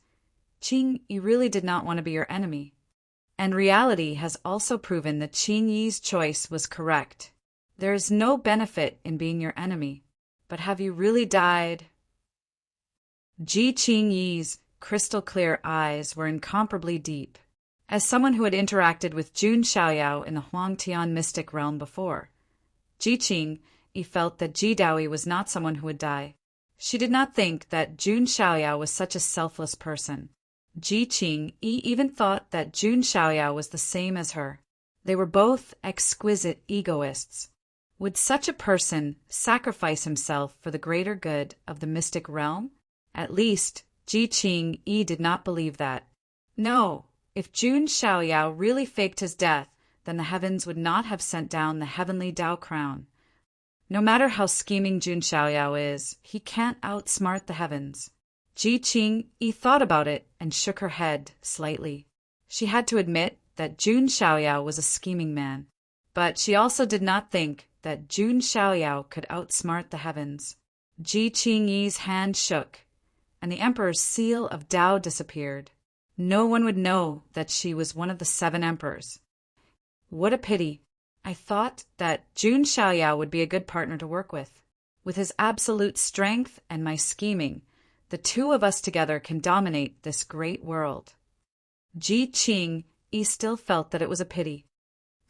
Qing, you really did not want to be your enemy. And reality has also proven that Qing Yi's choice was correct. There is no benefit in being your enemy. But have you really died? Ji Qing Yi's crystal-clear eyes were incomparably deep. As someone who had interacted with Jun Xiaoyao in the Huangtian mystic realm before, Ji Qing Yi felt that Ji Daoyi was not someone who would die. She did not think that Jun Xiaoyao was such a selfless person. Ji Qing Yi even thought that Jun Xiaoyao was the same as her. They were both exquisite egoists. Would such a person sacrifice himself for the greater good of the mystic realm? At least, Ji Qing Yi did not believe that. No, if Jun Xiaoyao really faked his death, then the heavens would not have sent down the heavenly Dao crown. No matter how scheming Jun Xiaoyao is, he can't outsmart the heavens. Ji Qing Yi thought about it and shook her head slightly. She had to admit that Jun Xiaoyao was a scheming man. But she also did not think that Jun Xiaoyao could outsmart the heavens. Ji Qing Yi's hand shook, and the emperor's seal of Dao disappeared. No one would know that she was one of the 7 emperors. What a pity. I thought that Jun Xiaoyao would be a good partner to work with. With his absolute strength and my scheming, the 2 of us together can dominate this great world. Ji Qing Yi still felt that it was a pity.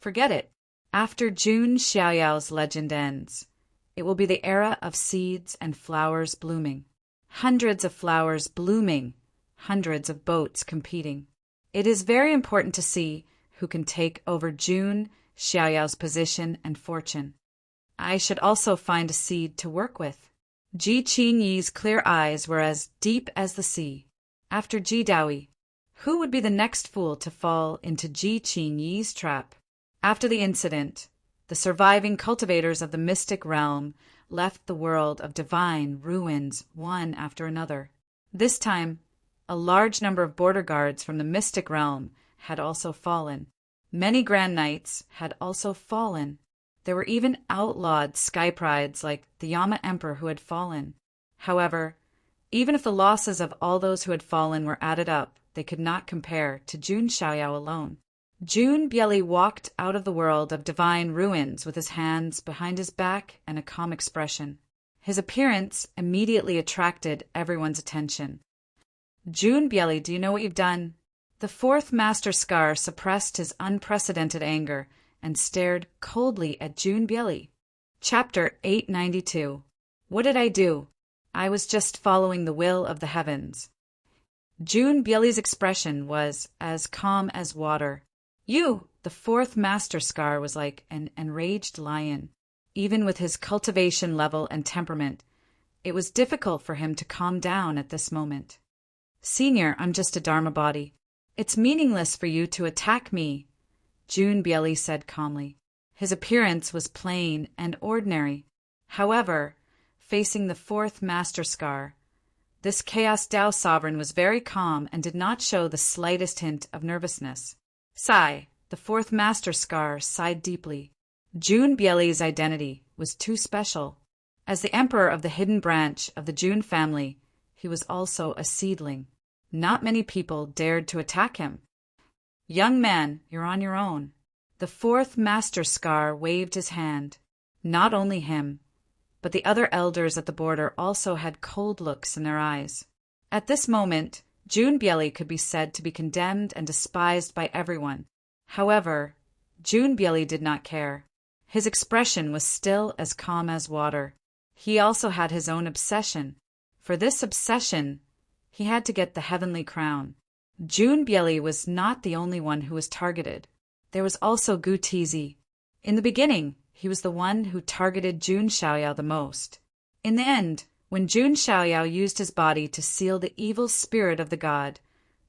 Forget it. After Jun Xiaoyao's legend ends, it will be the era of seeds and flowers blooming. Hundreds of flowers blooming, hundreds of boats competing. It is very important to see who can take over Jun Xiaoyao's position and fortune. I should also find a seed to work with. Ji Qing Yi's clear eyes were as deep as the sea. After Ji Daoyi, who would be the next fool to fall into Ji Qing Yi's trap? After the incident, the surviving cultivators of the mystic realm left the world of divine ruins one after another. This time, a large number of border guards from the mystic realm had also fallen. Many Grand Knights had also fallen. There were even outlawed sky prides like the Yama Emperor who had fallen. However, even if the losses of all those who had fallen were added up, they could not compare to Jun Xiaoyao alone. Jun Bieli walked out of the world of divine ruins with his hands behind his back and a calm expression. His appearance immediately attracted everyone's attention. Jun Bieli, do you know what you've done? The 4th Master Scar suppressed his unprecedented anger and stared coldly at Jun Bieli. Chapter 892. What did I do? I was just following the will of the heavens. Jun Bieli's expression was as calm as water. You, the 4th Master Scar, was like an enraged lion. Even with his cultivation level and temperament, it was difficult for him to calm down at this moment. Senior, I'm just a Dharma body. It's meaningless for you to attack me, Jun Bieli said calmly. His appearance was plain and ordinary. However, facing the 4th Master Scar, this Chaos Dao sovereign was very calm and did not show the slightest hint of nervousness. Sigh, the 4th Master Scar sighed deeply. Jun Bieli's identity was too special. As the emperor of the hidden branch of the Jun family, he was also a seedling. Not many people dared to attack him. Young man, you're on your own. The 4th Master Scar waved his hand. Not only him, but the other elders at the border also had cold looks in their eyes. At this moment, Jun Bieli could be said to be condemned and despised by everyone. However, Jun Bieli did not care. His expression was still as calm as water. He also had his own obsession. For this obsession, he had to get the heavenly crown. Junbieli was not the only one who was targeted. There was also Gu Tizi. In the beginning, he was the one who targeted Jun Xiaoyao the most. In the end, when Jun Xiaoyao used his body to seal the evil spirit of the god,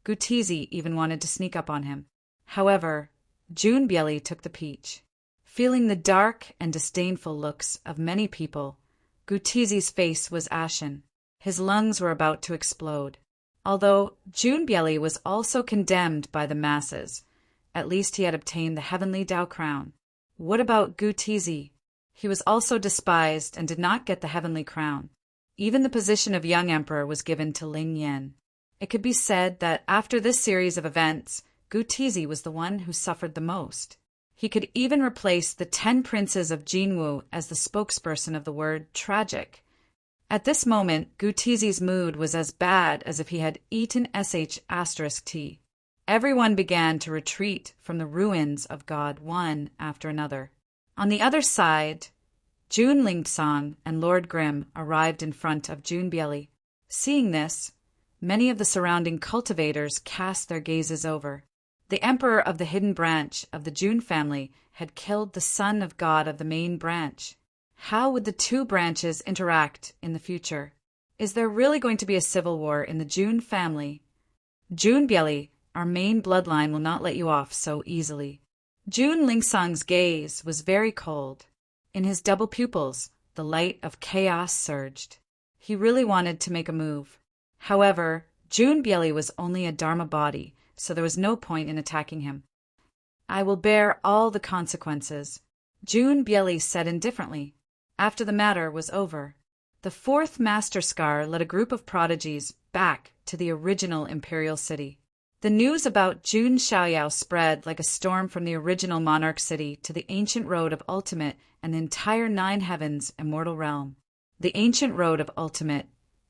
Gu Tizi even wanted to sneak up on him. However, Junbieli took the peach. Feeling the dark and disdainful looks of many people, Gu Tizi's face was ashen. His lungs were about to explode. Although Junbieli was also condemned by the masses, at least he had obtained the heavenly Dao crown. What about Gu Tizi? He was also despised and did not get the heavenly crown. Even the position of young emperor was given to Ling Yan. It could be said that after this series of events, Gu Tizi was the one who suffered the most. He could even replace the 10 princes of Jinwu as the spokesperson of the word tragic. At this moment, Gu Tizi's mood was as bad as if he had eaten **T. Everyone began to retreat from the ruins of God one after another. On the other side, Jun Lingsong and Lord Grim arrived in front of Junbieli. Seeing this, many of the surrounding cultivators cast their gazes over. The emperor of the hidden branch of the Jun family had killed the son of God of the main branch. How would the two branches interact in the future? Is there really going to be a civil war in the Jun family? Junbieli, our main bloodline, will not let you off so easily. Jun Lingsong's gaze was very cold. In his double pupils, the light of chaos surged. He really wanted to make a move. However, Junbieli was only a Dharma body, so there was no point in attacking him. I will bear all the consequences, Junbieli said indifferently. After the matter was over, the fourth Master Scar led a group of prodigies back to the original imperial city. The news about Jun Xiaoyao spread like a storm from the original monarch city to the ancient road of ultimate and the entire 9 heavens immortal realm. The ancient road of ultimate,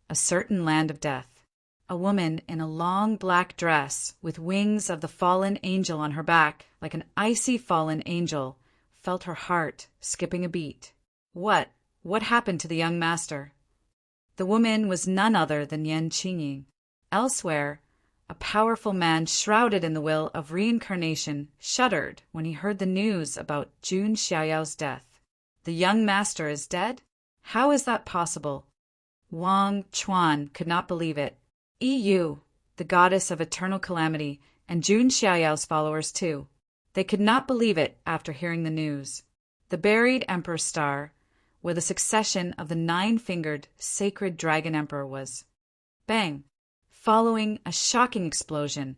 a certain land of death. A woman in a long black dress with wings of the fallen angel on her back, like an icy fallen angel, felt her heart skipping a beat. What happened to the young master? The woman was none other than Yan Qingying. Elsewhere, a powerful man shrouded in the will of reincarnation shuddered when he heard the news about Jun Xiaoyao's death. The young master is dead? How is that possible? Wang Chuan could not believe it. Yu, the goddess of eternal calamity, and Jun Xiaoyao's followers too. They could not believe it after hearing the news. The buried Emperor Star, where the succession of the 9-fingered sacred dragon emperor was. Bang! Following a shocking explosion,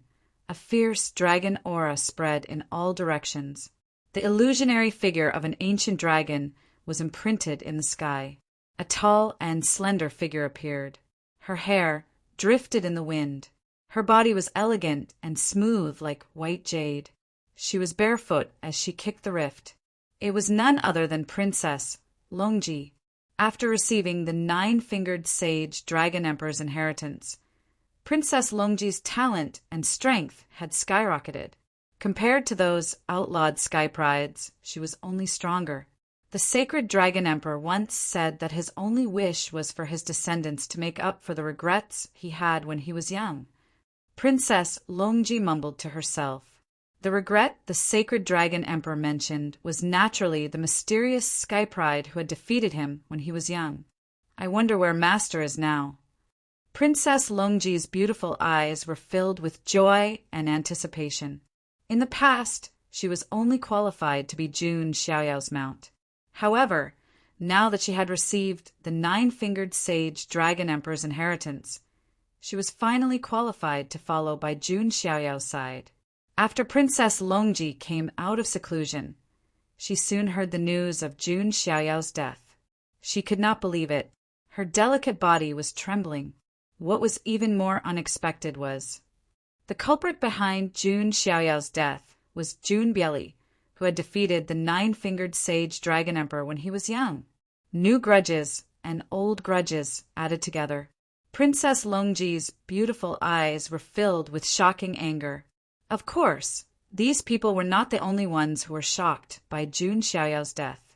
a fierce dragon aura spread in all directions. The illusionary figure of an ancient dragon was imprinted in the sky. A tall and slender figure appeared. Her hair drifted in the wind. Her body was elegant and smooth like white jade. She was barefoot as she kicked the rift. It was none other than Princess Longji. After receiving the 9-fingered sage dragon emperor's inheritance, Princess Longji's talent and strength had skyrocketed. Compared to those outlawed sky prides, she was only stronger. The sacred dragon emperor once said that his only wish was for his descendants to make up for the regrets he had when he was young. Princess Longji mumbled to herself. The regret the sacred dragon emperor mentioned was naturally the mysterious sky pride who had defeated him when he was young. I wonder where Master is now. Princess Longji's beautiful eyes were filled with joy and anticipation. In the past, she was only qualified to be Jun Xiaoyao's mount. However, now that she had received the 9-fingered sage dragon emperor's inheritance, she was finally qualified to follow by Jun Xiaoyao's side. After Princess Longji came out of seclusion, she soon heard the news of Jun Xiaoyao's death. She could not believe it. Her delicate body was trembling. What was even more unexpected was the culprit behind Jun Xiaoyao's death was Junbieli, who had defeated the 9-fingered sage dragon emperor when he was young. New grudges and old grudges added together. Princess Longji's beautiful eyes were filled with shocking anger. Of course, these people were not the only ones who were shocked by Jun Xiaoyao's death.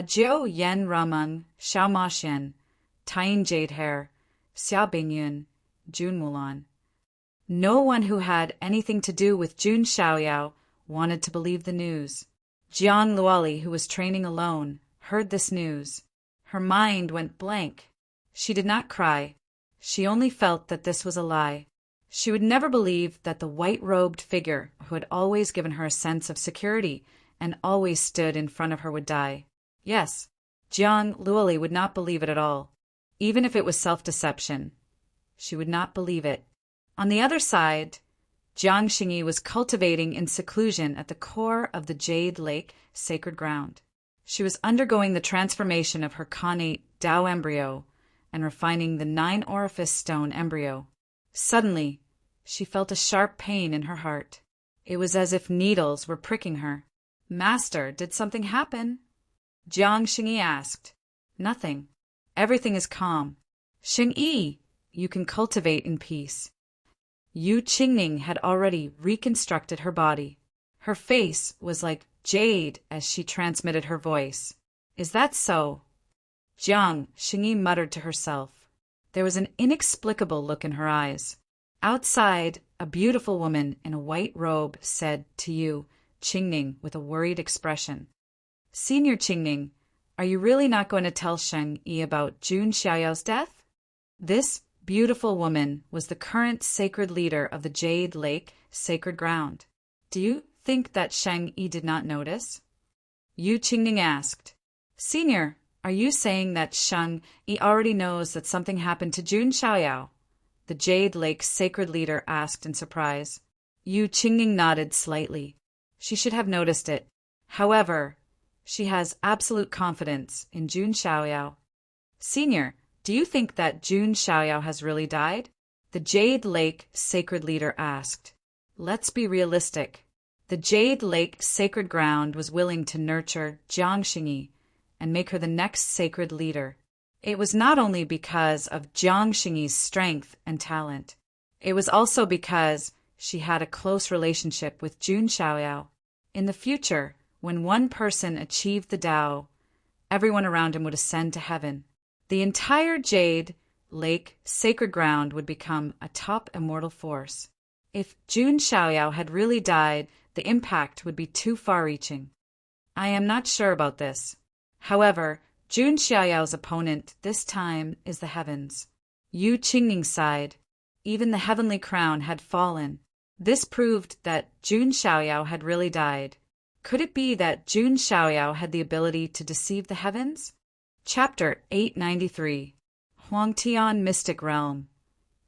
Jiu Yan Rameng, Xiao Ma Xian, Tying Jade Hair, Xia Bingyun, Jun Mulan. No one who had anything to do with Jun Xiaoyao wanted to believe the news. Jiang Luoli, who was training alone, heard this news. Her mind went blank. She did not cry. She only felt that this was a lie. She would never believe that the white-robed figure who had always given her a sense of security and always stood in front of her would die. Yes, Jiang Luoli would not believe it at all. Even if it was self-deception, she would not believe it. On the other side, Jiang Xingyi was cultivating in seclusion at the core of the Jade Lake sacred ground. She was undergoing the transformation of her connate Tao embryo and refining the 9-orifice stone embryo. Suddenly, she felt a sharp pain in her heart. It was as if needles were pricking her. "Master, did something happen?" Jiang Xingyi asked. "Nothing. Everything is calm. Xingyi, you can cultivate in peace." Yu Qingning had already reconstructed her body. Her face was like jade as she transmitted her voice. "Is that so?" Jiang Xingyi muttered to herself. There was an inexplicable look in her eyes. Outside, a beautiful woman in a white robe said to Yu Qingning with a worried expression, "Senior Qingning, are you really not going to tell Shengyi about Jun Xiaoyao's death?" This beautiful woman was the current sacred leader of the Jade Lake sacred ground. "Do you think that Shengyi did not notice?" Yu Qingning asked. "Senior, are you saying that Shengyi already knows that something happened to Jun Xiaoyao?" The Jade Lake sacred leader asked in surprise. Yu Qingning nodded slightly. She should have noticed it. However, she has absolute confidence in Jun Xiaoyao. "Senior, do you think that Jun Xiaoyao has really died?" The Jade Lake sacred leader asked. Let's be realistic. The Jade Lake sacred ground was willing to nurture Jiang Xingyi and make her the next sacred leader. It was not only because of Jiang Xingyi's strength and talent. It was also because she had a close relationship with Jun Xiaoyao. In the future, when one person achieved the Tao, everyone around him would ascend to heaven. The entire Jade Lake sacred ground would become a top immortal force. If Jun Xiaoyao had really died, the impact would be too far-reaching. I am not sure about this. However, Jun Xiaoyao's opponent this time is the heavens. Yu Qingning sighed. Even the heavenly crown had fallen. This proved that Jun Xiaoyao had really died. Could it be that Jun Xiaoyao had the ability to deceive the heavens? Chapter 893. Huangtian Mystic Realm.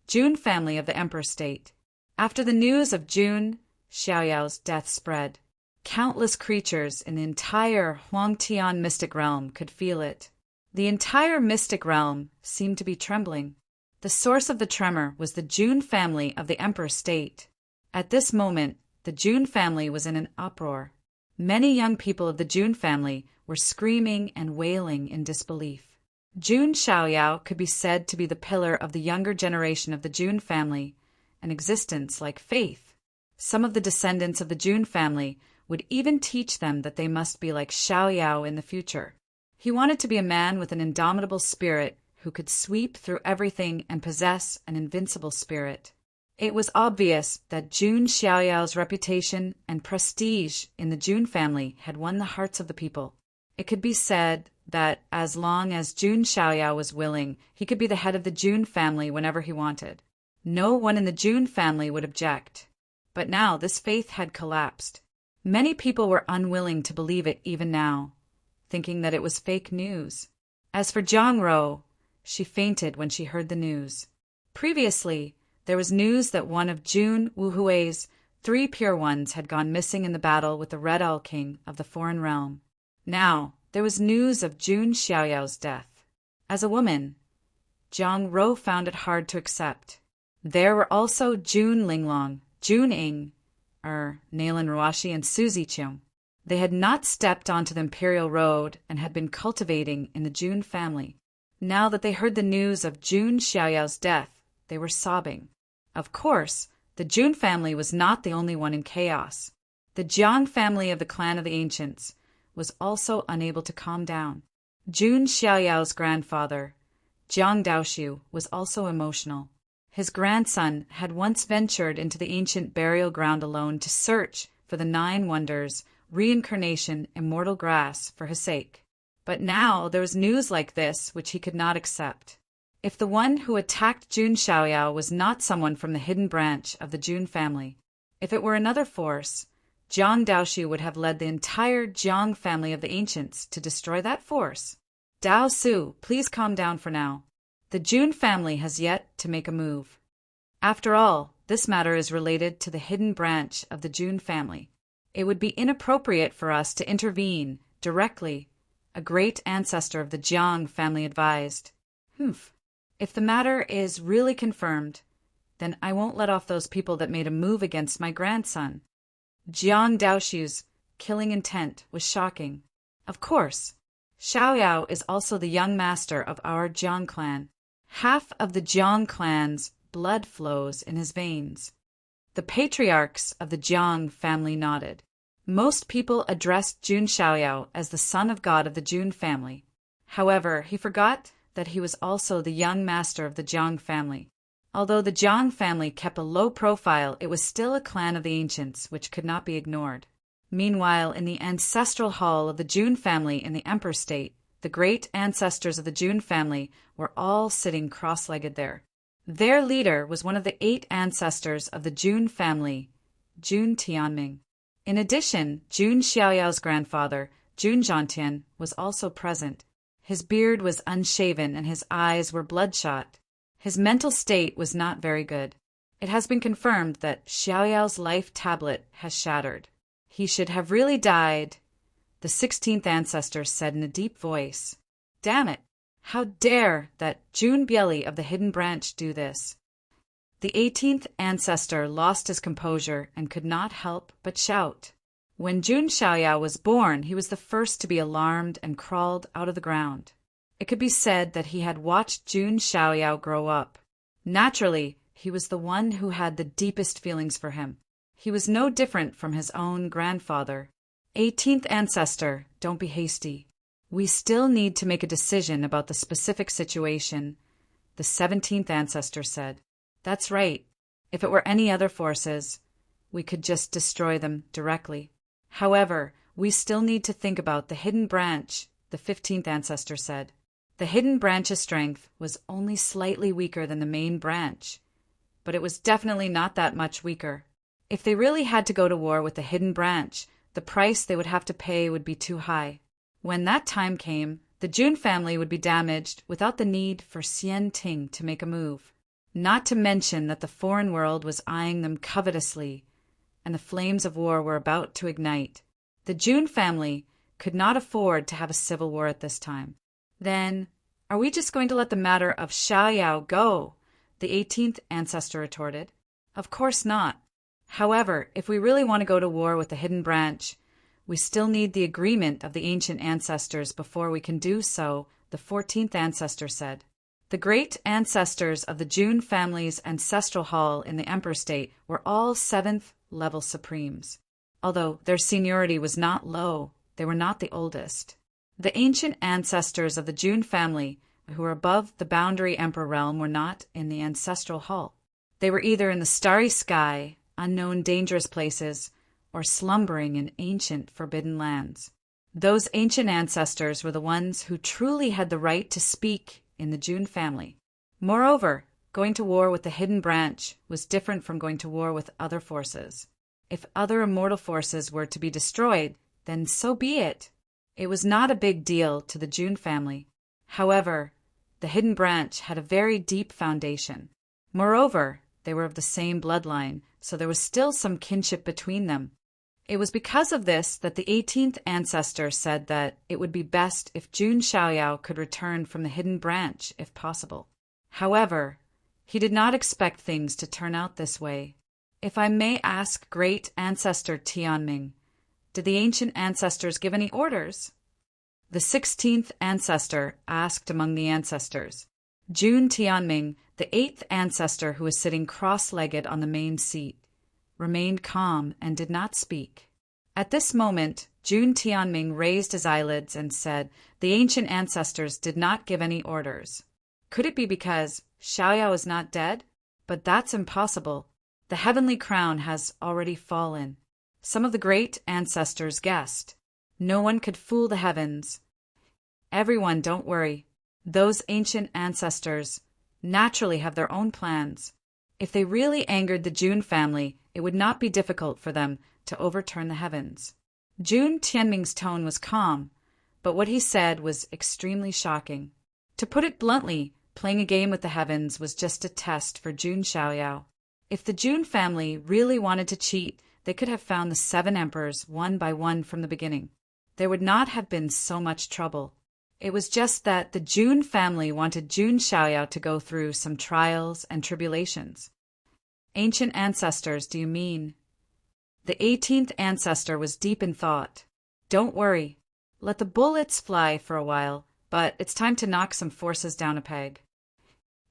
Jun family of the Emperor State. After the news of Jun Xiaoyao's death spread, countless creatures in the entire Huangtian Mystic Realm could feel it. The entire Mystic Realm seemed to be trembling. The source of the tremor was the Jun family of the Emperor State. At this moment, the Jun family was in an uproar. Many young people of the Jun family were screaming and wailing in disbelief. Jun Xiaoyao could be said to be the pillar of the younger generation of the Jun family, an existence like faith. Some of the descendants of the Jun family would even teach them that they must be like Xiaoyao in the future. He wanted to be a man with an indomitable spirit who could sweep through everything and possess an invincible spirit. It was obvious that Jun Xiaoyao's reputation and prestige in the Jun family had won the hearts of the people. It could be said that as long as Jun Xiaoyao was willing, he could be the head of the Jun family whenever he wanted. No one in the Jun family would object. But now this faith had collapsed. Many people were unwilling to believe it even now, thinking that it was fake news. As for Zhang Ro, she fainted when she heard the news. Previously, there was news that one of Jun Wuhui's 3 pure ones had gone missing in the battle with the Red Owl King of the Foreign Realm. Now, there was news of Jun Xiaoyao's death. As a woman, Zhang Ro found it hard to accept. There were also Jun Linglong, Jun Ying, Nalan Ruashi, and Suzy Cheung. They had not stepped onto the imperial road and had been cultivating in the Jun family. Now that they heard the news of Jun Xiaoyao's death, they were sobbing. Of course, the Jun family was not the only one in chaos. The Jiang family of the clan of the ancients was also unable to calm down. Jun Xiaoyao's grandfather, Jiang Daoxiu, was also emotional. His grandson had once ventured into the ancient burial ground alone to search for the 9 wonders, reincarnation, immortal grass for his sake. But now there was news like this which he could not accept. If the one who attacked Jun Xiaoyao was not someone from the hidden branch of the Jun family, if it were another force, Jiang Daoxu would have led the entire Jiang family of the ancients to destroy that force. Dao Su, please calm down for now. The Jun family has yet to make a move. After all, this matter is related to the hidden branch of the Jun family. It would be inappropriate for us to intervene directly, a great ancestor of the Jiang family advised. If the matter is really confirmed, then I won't let off those people that made a move against my grandson. Jiang Daoxu's killing intent was shocking. Of course, Xiaoyao is also the young master of our Jiang clan. Half of the Jiang clan's blood flows in his veins. The patriarchs of the Jiang family nodded. Most people addressed Jun Xiaoyao as the son of God of the Jun family. However, he forgot that he was also the young master of the Jiang family. Although the Jiang family kept a low profile, it was still a clan of the ancients which could not be ignored. Meanwhile, in the ancestral hall of the Jun family in the Emperor State, the great ancestors of the Jun family were all sitting cross-legged there. Their leader was one of the 8 ancestors of the Jun family, Jun Tianming. In addition, Jun Xiaoyao's grandfather, Jun Zhantian, was also present. His beard was unshaven and his eyes were bloodshot. His mental state was not very good. It has been confirmed that Xiaoyao's life tablet has shattered. He should have really died, the 16th ancestor said in a deep voice. Damn it! How dare that Jun Bieli of the hidden branch do this? The 18th ancestor lost his composure and could not help but shout. When Jun Xiaoyao was born, he was the first to be alarmed and crawled out of the ground. It could be said that he had watched Jun Xiaoyao grow up. Naturally, he was the one who had the deepest feelings for him. He was no different from his own grandfather. 18th ancestor, don't be hasty. We still need to make a decision about the specific situation, the 17th ancestor said. That's right. If it were any other forces, we could just destroy them directly. However, we still need to think about the hidden branch, the 15th ancestor said. The hidden branch's strength was only slightly weaker than the main branch, but it was definitely not that much weaker. If they really had to go to war with the hidden branch, the price they would have to pay would be too high. When that time came, the Jun family would be damaged without the need for Xian Ting to make a move. Not to mention that the foreign world was eyeing them covetously, and the flames of war were about to ignite. The Jun family could not afford to have a civil war at this time. Then, are we just going to let the matter of Xiaoyao go? The 18th ancestor retorted. Of course not. However, if we really want to go to war with the hidden branch, we still need the agreement of the ancient ancestors before we can do so, the 14th ancestor said. The great ancestors of the Jun family's ancestral hall in the Emperor State were all 7th level supremes. Although their seniority was not low, they were not the oldest. The ancient ancestors of the Jun family, who were above the boundary emperor realm, were not in the ancestral hall. They were either in the starry sky, unknown dangerous places, or slumbering in ancient forbidden lands. Those ancient ancestors were the ones who truly had the right to speak in the Jun family. Moreover, going to war with the hidden branch was different from going to war with other forces. If other immortal forces were to be destroyed, then so be it. It was not a big deal to the Jun family. However, the hidden branch had a very deep foundation. Moreover, they were of the same bloodline, so there was still some kinship between them. It was because of this that the 18th ancestor said that it would be best if Jun Xiaoyao could return from the hidden branch if possible. However, he did not expect things to turn out this way. If I may ask great ancestor Tianming, did the ancient ancestors give any orders? The 16th ancestor asked among the ancestors. Jun Tianming, the 8th ancestor who was sitting cross-legged on the main seat, remained calm and did not speak. At this moment, Jun Tianming raised his eyelids and said, the ancient ancestors did not give any orders. Could it be because Xiaoyao is not dead? But that's impossible. The heavenly crown has already fallen. Some of the great ancestors guessed. No one could fool the heavens. Everyone, don't worry. Those ancient ancestors naturally have their own plans. If they really angered the Jun family, it would not be difficult for them to overturn the heavens. Jun Tianming's tone was calm, but what he said was extremely shocking. To put it bluntly, playing a game with the heavens was just a test for Jun Xiaoyao. If the Jun family really wanted to cheat, they could have found the 7 emperors one by one from the beginning. There would not have been so much trouble. It was just that the Jun family wanted Jun Xiaoyao to go through some trials and tribulations. Ancient ancestors, do you mean? The 18th ancestor was deep in thought. Don't worry. Let the bullets fly for a while, but it's time to knock some forces down a peg.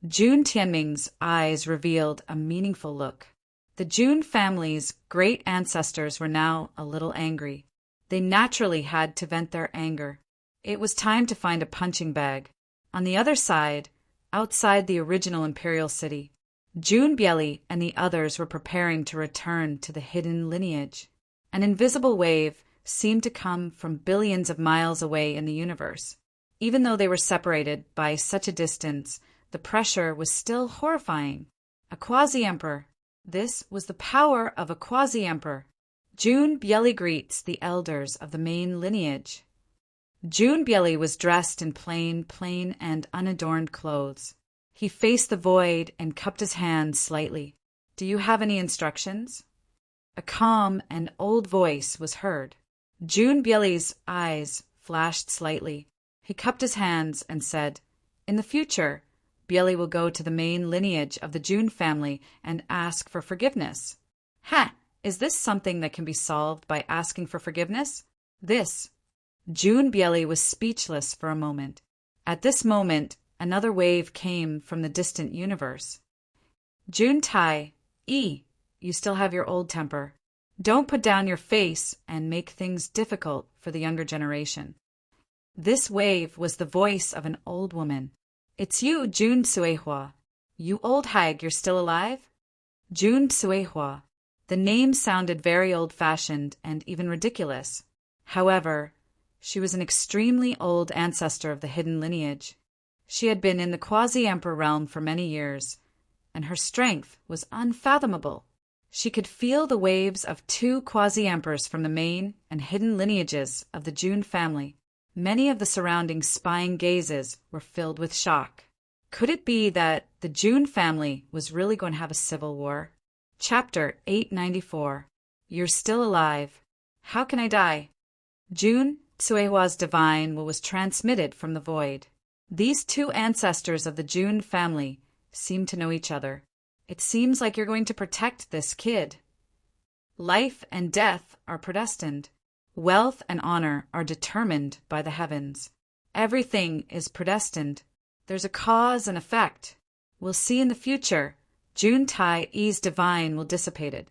Jun Tianming's eyes revealed a meaningful look. The Jun family's great ancestors were now a little angry. They naturally had to vent their anger. It was time to find a punching bag. On the other side, outside the original imperial city, Jun Bieli and the others were preparing to return to the hidden lineage. An invisible wave seemed to come from billions of miles away in the universe. Even though they were separated by such a distance, the pressure was still horrifying. A quasi-emperor. This was the power of a quasi-emperor. Jun Bieli greets the elders of the main lineage. Jun Bieli was dressed in plain and unadorned clothes. He faced the void and cupped his hands slightly. Do you have any instructions? A calm and old voice was heard. Jun Bieli's eyes flashed slightly. He cupped his hands and said, In the future, Bieli will go to the main lineage of the Jun family and ask for forgiveness. Ha! Is this something that can be solved by asking for forgiveness? Jun Bieli was speechless for a moment. At this moment, another wave came from the distant universe. Jun Tai, you still have your old temper. Don't put down your face and make things difficult for the younger generation. This wave was the voice of an old woman. It's you, Jun Suihua. You old hag, you're still alive? Jun Suihua. The name sounded very old-fashioned and even ridiculous. However, she was an extremely old ancestor of the hidden lineage. She had been in the quasi-emperor realm for many years, and her strength was unfathomable. She could feel the waves of 2 quasi-emperors from the main and hidden lineages of the Jun family. Many of the surrounding spying gazes were filled with shock. Could it be that the Jun family was really going to have a civil war? Chapter 894. You're still alive. How can I die? Jun Tsuehua's divine will was transmitted from the void. These 2 ancestors of the Jun family seem to know each other. It seems like you're going to protect this kid. Life and death are predestined. Wealth and honor are determined by the heavens. Everything is predestined. There's a cause and effect. We'll see in the future. Jun Tai's divine will dissipate.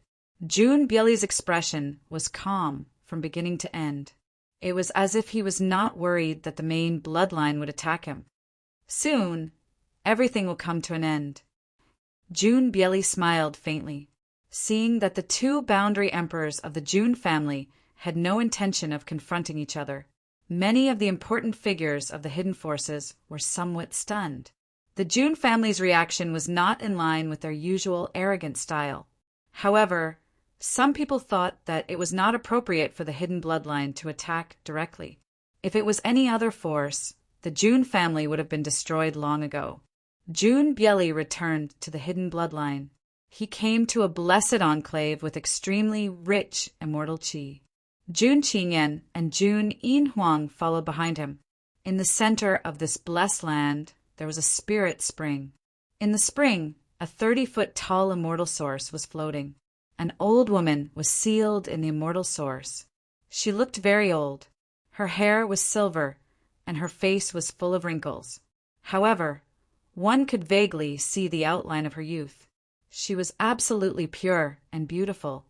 Jun Bieli's expression was calm from beginning to end. It was as if he was not worried that the main bloodline would attack him. Soon, everything will come to an end. Jun Bieli smiled faintly, seeing that the 2 boundary emperors of the Jun family had no intention of confronting each other. Many of the important figures of the hidden forces were somewhat stunned. The Jun family's reaction was not in line with their usual arrogant style. However, some people thought that it was not appropriate for the hidden bloodline to attack directly. If it was any other force, the Jun family would have been destroyed long ago. Jun Bieli returned to the hidden bloodline. He came to a blessed enclave with extremely rich immortal qi. Jun Qingyan and Jun Yinhuang followed behind him. In the center of this blessed land, there was a spirit spring. In the spring, a 30-foot tall immortal source was floating. An old woman was sealed in the immortal source. She looked very old. Her hair was silver, and her face was full of wrinkles. However, one could vaguely see the outline of her youth. She was absolutely pure and beautiful.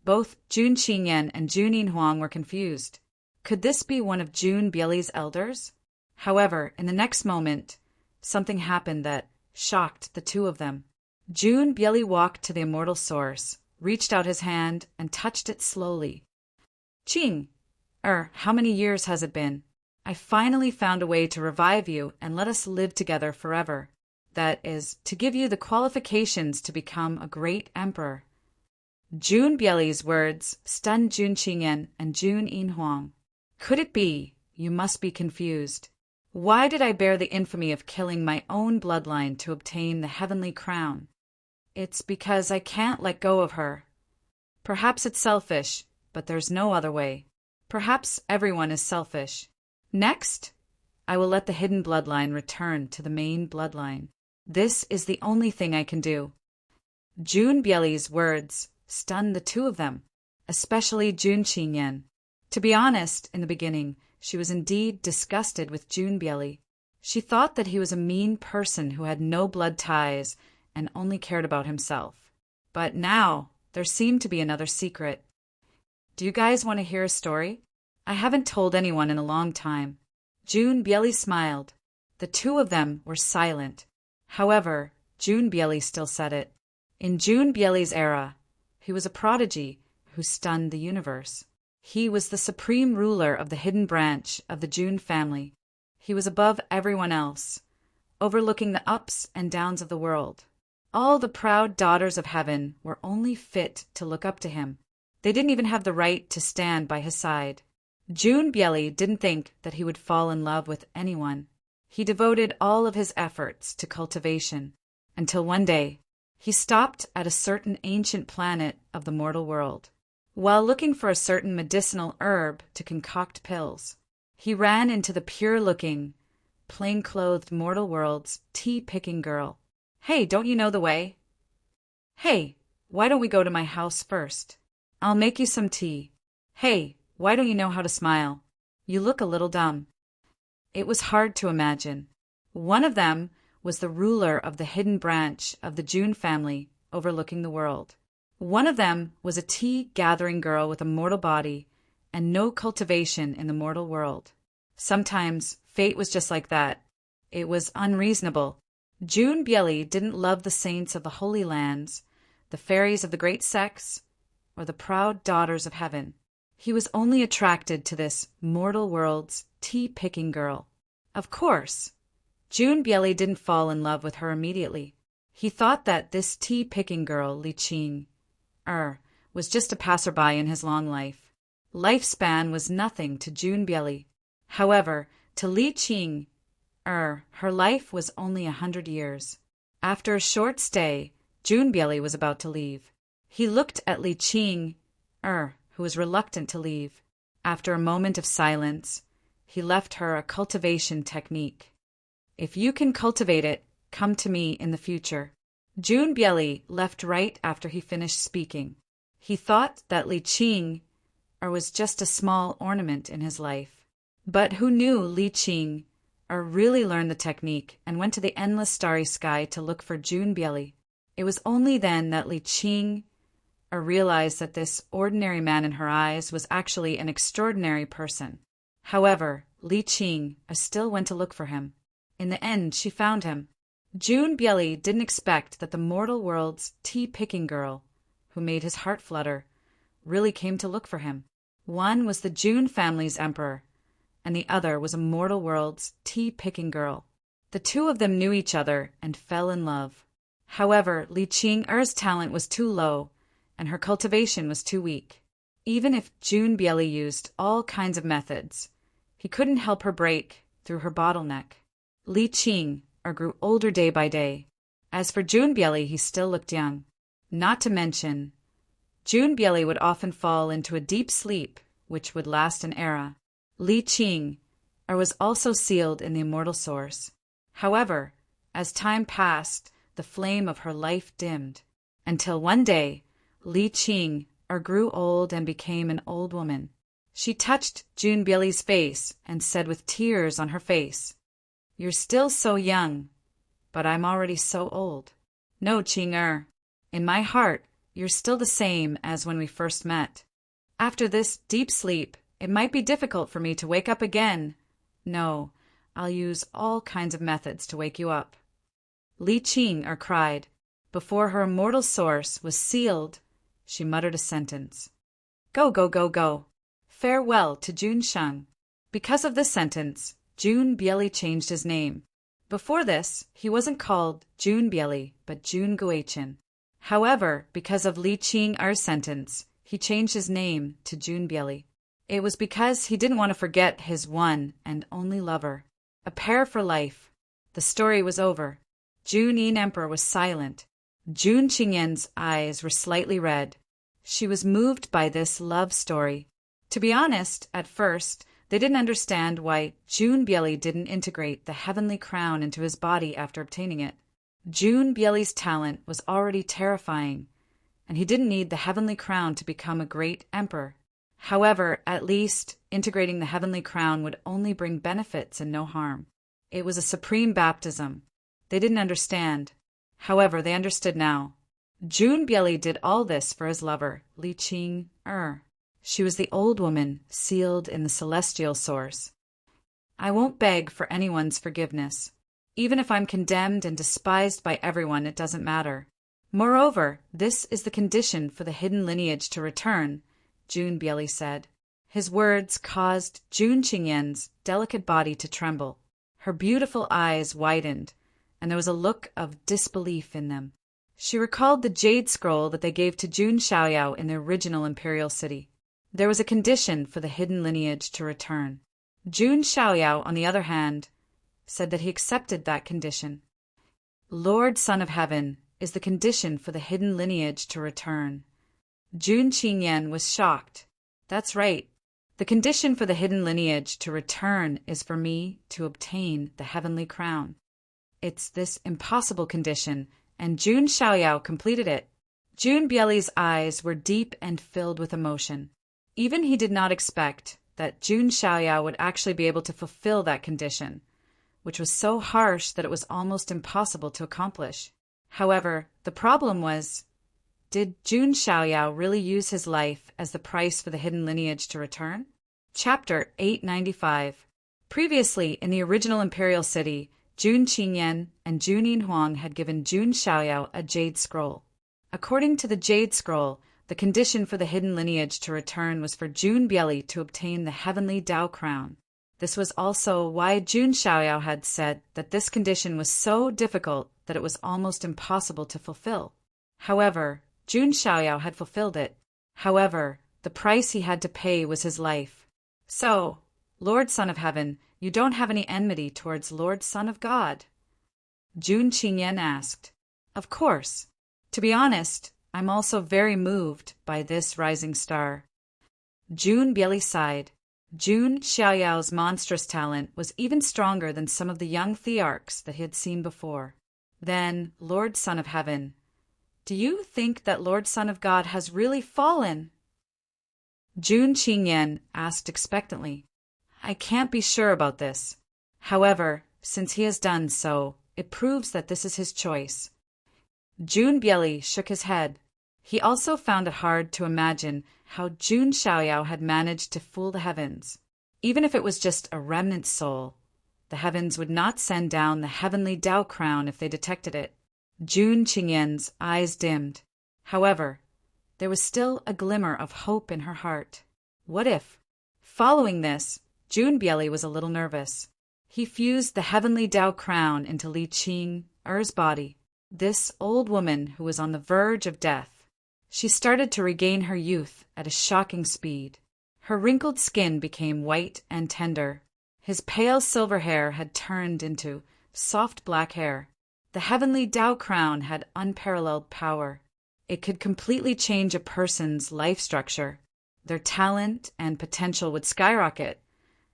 Both Jun Qingyan and Jun Yinhuang were confused. Could this be one of Jun Bieli's elders? However, in the next moment, something happened that shocked the two of them. June Bieli walked to the immortal source, reached out his hand, and touched it slowly. Qing, how many years has it been? I finally found a way to revive you and let us live together forever. That is, to give you the qualifications to become a great emperor. June Bieli's words stunned Jun Qingyan and Jun Yinhuang. Could it be? You must be confused. Why did I bear the infamy of killing my own bloodline to obtain the heavenly crown? It's because I can't let go of her. Perhaps it's selfish, but there's no other way. Perhaps everyone is selfish. Next, I will let the hidden bloodline return to the main bloodline. This is the only thing I can do. June Bieli's words stunned the two of them, especially Jun Qingyan. To be honest, in the beginning, she was indeed disgusted with June Bieli. She thought that he was a mean person who had no blood ties and only cared about himself. But now, there seemed to be another secret. Do you guys want to hear a story? I haven't told anyone in a long time. June Bieli smiled. The two of them were silent. However, June Bieli still said it. In June Bieli's era, he was a prodigy who stunned the universe. He was the supreme ruler of the hidden branch of the June family. He was above everyone else, overlooking the ups and downs of the world. All the proud daughters of heaven were only fit to look up to him. They didn't even have the right to stand by his side. June Bieli didn't think that he would fall in love with anyone. He devoted all of his efforts to cultivation, until one day, he stopped at a certain ancient planet of the mortal world. While looking for a certain medicinal herb to concoct pills, he ran into the pure-looking, plain-clothed mortal world's tea-picking girl. Hey, don't you know the way? Hey, why don't we go to my house first? I'll make you some tea. Hey, why don't you know how to smile? You look a little dumb. It was hard to imagine. One of them was the ruler of the hidden branch of the June family overlooking the world. One of them was a tea-gathering girl with a mortal body and no cultivation in the mortal world. Sometimes fate was just like that. It was unreasonable. June Bieli didn't love the saints of the Holy Lands, the fairies of the great sects, or the proud daughters of heaven. He was only attracted to this mortal world's tea-picking girl. Of course, June Bieli didn't fall in love with her immediately. He thought that this tea-picking girl, Li Qing, was just a passerby in his long life. Lifespan was nothing to June Bieli. However, to Li Qing, her life was only 100 years. After a short stay, June Bieli was about to leave. He looked at Li Qing, who was reluctant to leave. After a moment of silence, he left her a cultivation technique. If you can cultivate it, come to me in the future. June Bieli left right after he finished speaking. He thought that Li Qing was just a small ornament in his life. But who knew Li Qing really learned the technique and went to the endless starry sky to look for June Bieli. It was only then that Li Qing realized that this ordinary man in her eyes was actually an extraordinary person. However, Li Qing still went to look for him. In the end, she found him. June Bieli didn't expect that the mortal world's tea-picking girl, who made his heart flutter, really came to look for him. One was the June family's emperor, and the other was a mortal world's tea-picking girl. The two of them knew each other and fell in love. However, Li Qing's talent was too low, and her cultivation was too weak. Even if June Bieli used all kinds of methods, he couldn't help her break through her bottleneck. Li Qing grew older day by day. As for June Bieli, he still looked young. Not to mention, June Bieli would often fall into a deep sleep, which would last an era. Li Qing was also sealed in the immortal source. However, as time passed, the flame of her life dimmed, until one day, Li Qing grew old and became an old woman. She touched June Bieli's face and said with tears on her face, "You're still so young, but I'm already so old." "No, Qing in my heart, you're still the same as when we first met. After this deep sleep, it might be difficult for me to wake up again. No, I'll use all kinds of methods to wake you up." Li Qing cried. Before her immortal source was sealed, she muttered a sentence. Go, go, go, go. Farewell to Jun Sheng. Because of this sentence, Jun Bieli changed his name. Before this, he wasn't called Jun Bieli, but Jun Guichin. However, because of Li Qing's sentence, he changed his name to Jun Bieli. It was because he didn't want to forget his one and only lover. A pair for life. The story was over. Jun Yin Emperor was silent. Jun Qingyan's eyes were slightly red. She was moved by this love story. To be honest, at first, they didn't understand why Jun Bieli didn't integrate the heavenly crown into his body after obtaining it. Jun Bieli's talent was already terrifying, and he didn't need the heavenly crown to become a great emperor. However, at least integrating the heavenly crown would only bring benefits and no harm. It was a supreme baptism. They didn't understand. However, they understood now. Jun Bieli did all this for his lover, Li Qing. She was the old woman sealed in the celestial source. I won't beg for anyone's forgiveness. Even if I'm condemned and despised by everyone, it doesn't matter. Moreover, this is the condition for the hidden lineage to return, Jun Bieli said. His words caused Jun Qingyan's delicate body to tremble. Her beautiful eyes widened, and there was a look of disbelief in them. She recalled the jade scroll that they gave to Jun Xiaoyao in the original imperial city. There was a condition for the hidden lineage to return. Jun Xiaoyao, on the other hand, said that he accepted that condition. Lord Son of Heaven is the condition for the hidden lineage to return. Jun Qingyan was shocked. That's right. The condition for the hidden lineage to return is for me to obtain the heavenly crown. It's this impossible condition, and Jun Xiaoyao completed it. Jun Bieli's eyes were deep and filled with emotion. Even he did not expect that Jun Xiaoyao would actually be able to fulfill that condition, which was so harsh that it was almost impossible to accomplish. However, the problem was, did Jun Xiaoyao really use his life as the price for the hidden lineage to return? Chapter 895. Previously, in the original imperial city, Jun Qingyan and Jun Yinhuang had given Jun Xiaoyao a jade scroll. According to the jade scroll, the condition for the hidden lineage to return was for Jun Bieli to obtain the heavenly Dao crown. This was also why Jun Xiaoyao had said that this condition was so difficult that it was almost impossible to fulfill. However, Jun Xiaoyao had fulfilled it. However, the price he had to pay was his life. So, Lord Son of Heaven, you don't have any enmity towards Lord Son of God? Jun Qingyan asked. Of course. To be honest, I'm also very moved by this rising star. Jun Bieli sighed. Jun Xiaoyao's monstrous talent was even stronger than some of the young thearchs that he had seen before. Then, Lord Son of Heaven, do you think that Lord Son of God has really fallen? Jun Qingyan asked expectantly. I can't be sure about this. However, since he has done so, it proves that this is his choice. Jun Bieli shook his head. He also found it hard to imagine how Jun Xiaoyao had managed to fool the heavens. Even if it was just a remnant soul, the heavens would not send down the heavenly Dao crown if they detected it. Jun Qingyan's eyes dimmed. However, there was still a glimmer of hope in her heart. What if? Following this, Jun Bieli was a little nervous. He fused the heavenly Dao crown into Li Qing's body, this old woman who was on the verge of death. She started to regain her youth at a shocking speed. Her wrinkled skin became white and tender. His pale silver hair had turned into soft black hair. The heavenly Dao crown had unparalleled power. It could completely change a person's life structure. Their talent and potential would skyrocket,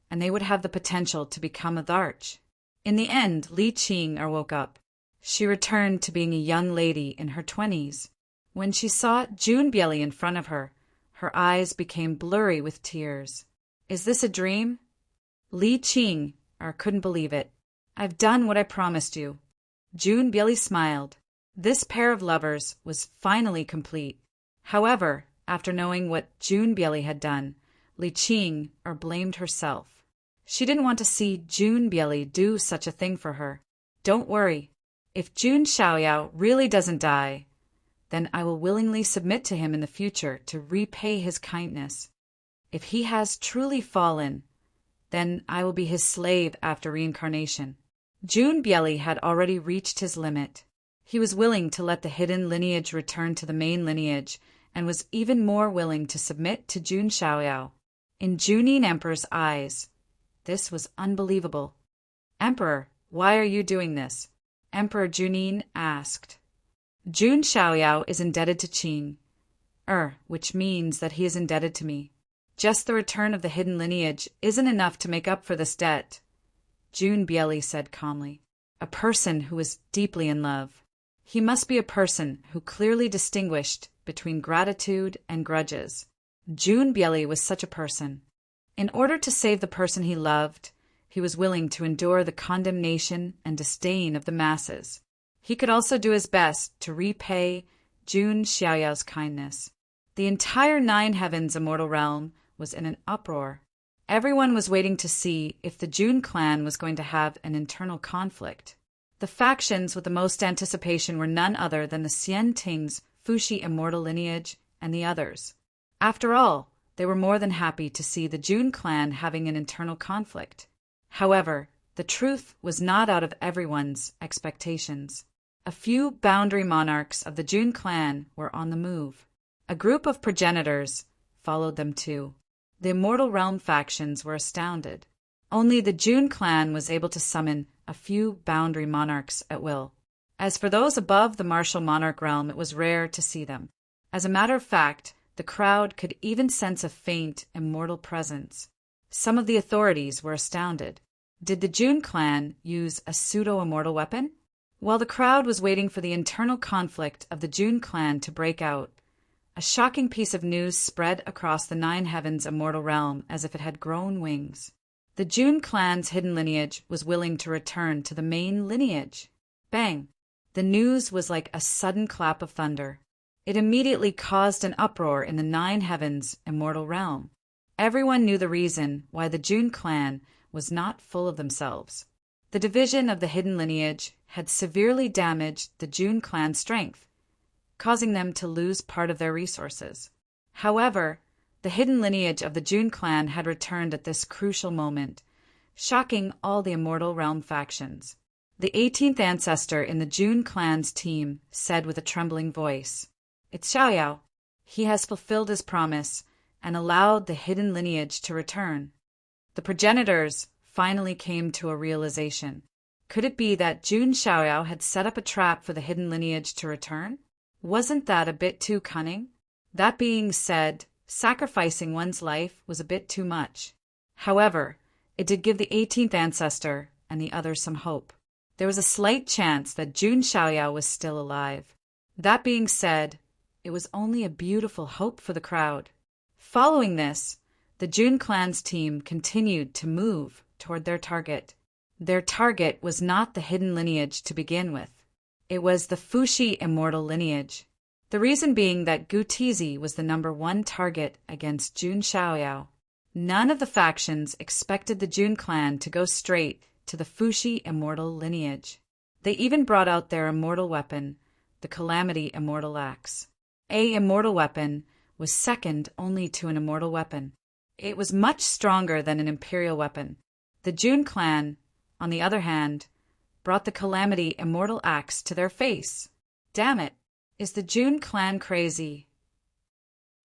and they would have the potential to become a Tharch. In the end, Li Qing woke up. She returned to being a young lady in her 20s. When she saw Jun Bieli in front of her, her eyes became blurry with tears. Is this a dream? Li Qing couldn't believe it. I've done what I promised you. Jun Bieli smiled. This pair of lovers was finally complete. However, after knowing what Jun Bieli had done, Li Qing blamed herself. She didn't want to see Jun Bieli do such a thing for her. Don't worry. If Jun Xiaoyao really doesn't die, then I will willingly submit to him in the future to repay his kindness. If he has truly fallen, then I will be his slave after reincarnation. Jun Bieli had already reached his limit. He was willing to let the hidden lineage return to the main lineage, and was even more willing to submit to Jun Xiaoyao. In Junin Emperor's eyes, this was unbelievable. "Emperor, why are you doing this?" Emperor Junin asked. "Jun Xiaoyao is indebted to Qing, which means that he is indebted to me. Just the return of the hidden lineage isn't enough to make up for this debt," Jun Bieli said calmly. "A person who is deeply in love. He must be a person who clearly distinguished between gratitude and grudges. Jun Bieli was such a person. In order to save the person he loved, he was willing to endure the condemnation and disdain of the masses. He could also do his best to repay Jun Xiaoyao's kindness. The entire Nine Heavens immortal realm was in an uproar. Everyone was waiting to see if the Jun clan was going to have an internal conflict. The factions with the most anticipation were none other than the Xian Ting's Fuxi immortal lineage and the others. After all, they were more than happy to see the Jun clan having an internal conflict. However, the truth was not out of everyone's expectations. A few boundary monarchs of the Jun clan were on the move. A group of progenitors followed them too. The Immortal Realm factions were astounded. Only the Jun clan was able to summon a few boundary monarchs at will. As for those above the martial monarch realm, it was rare to see them. As a matter of fact, the crowd could even sense a faint immortal presence. Some of the authorities were astounded. Did the Jun clan use a pseudo-immortal weapon? While the crowd was waiting for the internal conflict of the Jun clan to break out, a shocking piece of news spread across the Nine Heavens immortal realm as if it had grown wings. The Jun clan's hidden lineage was willing to return to the main lineage. Bang! The news was like a sudden clap of thunder. It immediately caused an uproar in the Nine Heavens immortal realm. Everyone knew the reason why the Jun clan was not full of themselves. The division of the hidden lineage had severely damaged the Jun clan's strength, causing them to lose part of their resources. However, the hidden lineage of the Jun clan had returned at this crucial moment, shocking all the Immortal Realm factions. The 18th ancestor in the Jun clan's team said with a trembling voice, "It's Xiaoyao. He has fulfilled his promise and allowed the hidden lineage to return." The progenitors finally came to a realization. Could it be that Jun Xiaoyao had set up a trap for the hidden lineage to return? Wasn't that a bit too cunning? That being said, sacrificing one's life was a bit too much. However, it did give the 18th ancestor and the others some hope. There was a slight chance that Jun Xiaoyao was still alive. That being said, it was only a beautiful hope for the crowd. Following this, the Jun clan's team continued to move toward their target. Their target was not the hidden lineage to begin with. It was the Fuxi immortal lineage. The reason being that Gu Tizi was the #1 target against Jun Xiaoyao. None of the factions expected the Jun clan to go straight to the Fuxi immortal lineage. They even brought out their immortal weapon, the Calamity Immortal Axe. A immortal weapon was second only to an immortal weapon. It was much stronger than an imperial weapon. The Jun clan, on the other hand, brought the Calamity Immortal Axe to their face. Damn it! Is the Jun clan crazy?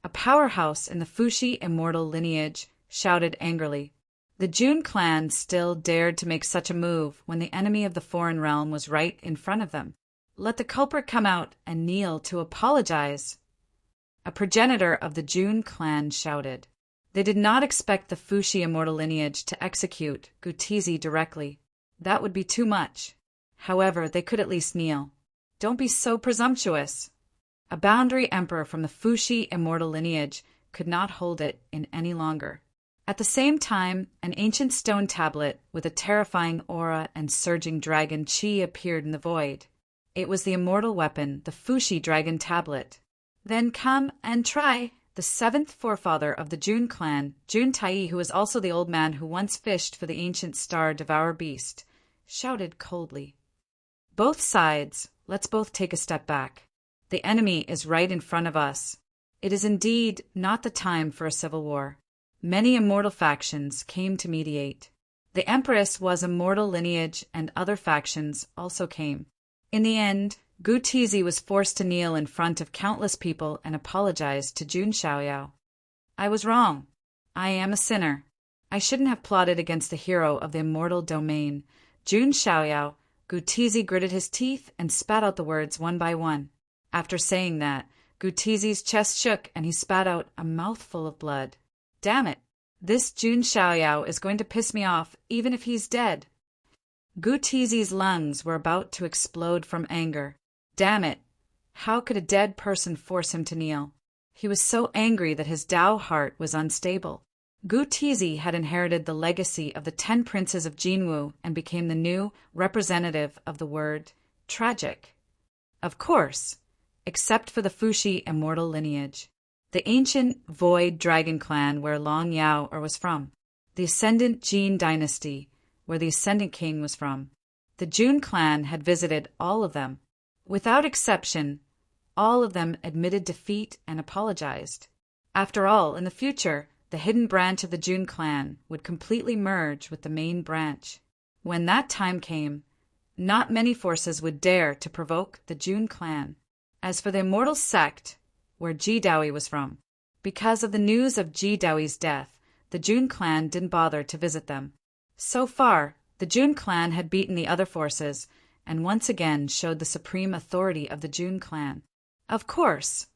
A powerhouse in the Fuxi immortal lineage shouted angrily. The Jun clan still dared to make such a move when the enemy of the foreign realm was right in front of them. Let the culprit come out and kneel to apologize. A progenitor of the Jun clan shouted. They did not expect the Fuxi immortal lineage to execute Gu Tizi directly. That would be too much. However, they could at least kneel. Don't be so presumptuous. A boundary emperor from the Fuxi immortal lineage could not hold it in any longer. At the same time, an ancient stone tablet with a terrifying aura and surging dragon chi appeared in the void. It was the immortal weapon, the Fuxi dragon tablet. Then come and try. The 7th forefather of the Jun clan, Jun Tai, who was also the old man who once fished for the ancient star Devour Beast, shouted coldly. Both sides, let's both take a step back. The enemy is right in front of us. It is indeed not the time for a civil war. Many immortal factions came to mediate. The Empress was a mortal lineage, and other factions also came. In the end, Gu Tizi was forced to kneel in front of countless people and apologize to Jun Xiaoyao. I was wrong. I am a sinner. I shouldn't have plotted against the hero of the immortal domain. Jun Xiaoyao. Gu Tizi gritted his teeth and spat out the words one by one. After saying that, Gu Tizi's chest shook and he spat out a mouthful of blood. Damn it! This Jun Xiaoyao is going to piss me off even if he's dead. Gu Tizi's lungs were about to explode from anger. Damn it! How could a dead person force him to kneel? He was so angry that his Dao heart was unstable. Gu Tizi had inherited the legacy of the 10 princes of Jinwu and became the new representative of the word tragic. Of course, except for the Fuxi immortal lineage. The ancient Void Dragon clan where Long Yao was from. The Ascendant Jin dynasty where the Ascendant King was from. The Jun clan had visited all of them. Without exception, all of them admitted defeat and apologized. After all, in the future, the hidden branch of the Jun clan would completely merge with the main branch. When that time came, not many forces would dare to provoke the Jun clan. As for the immortal sect, where Ji Daoyi was from, because of the news of Ji Daoyi's death, the Jun clan didn't bother to visit them. So far, the Jun clan had beaten the other forces and once again showed the supreme authority of the Jun clan. Of course,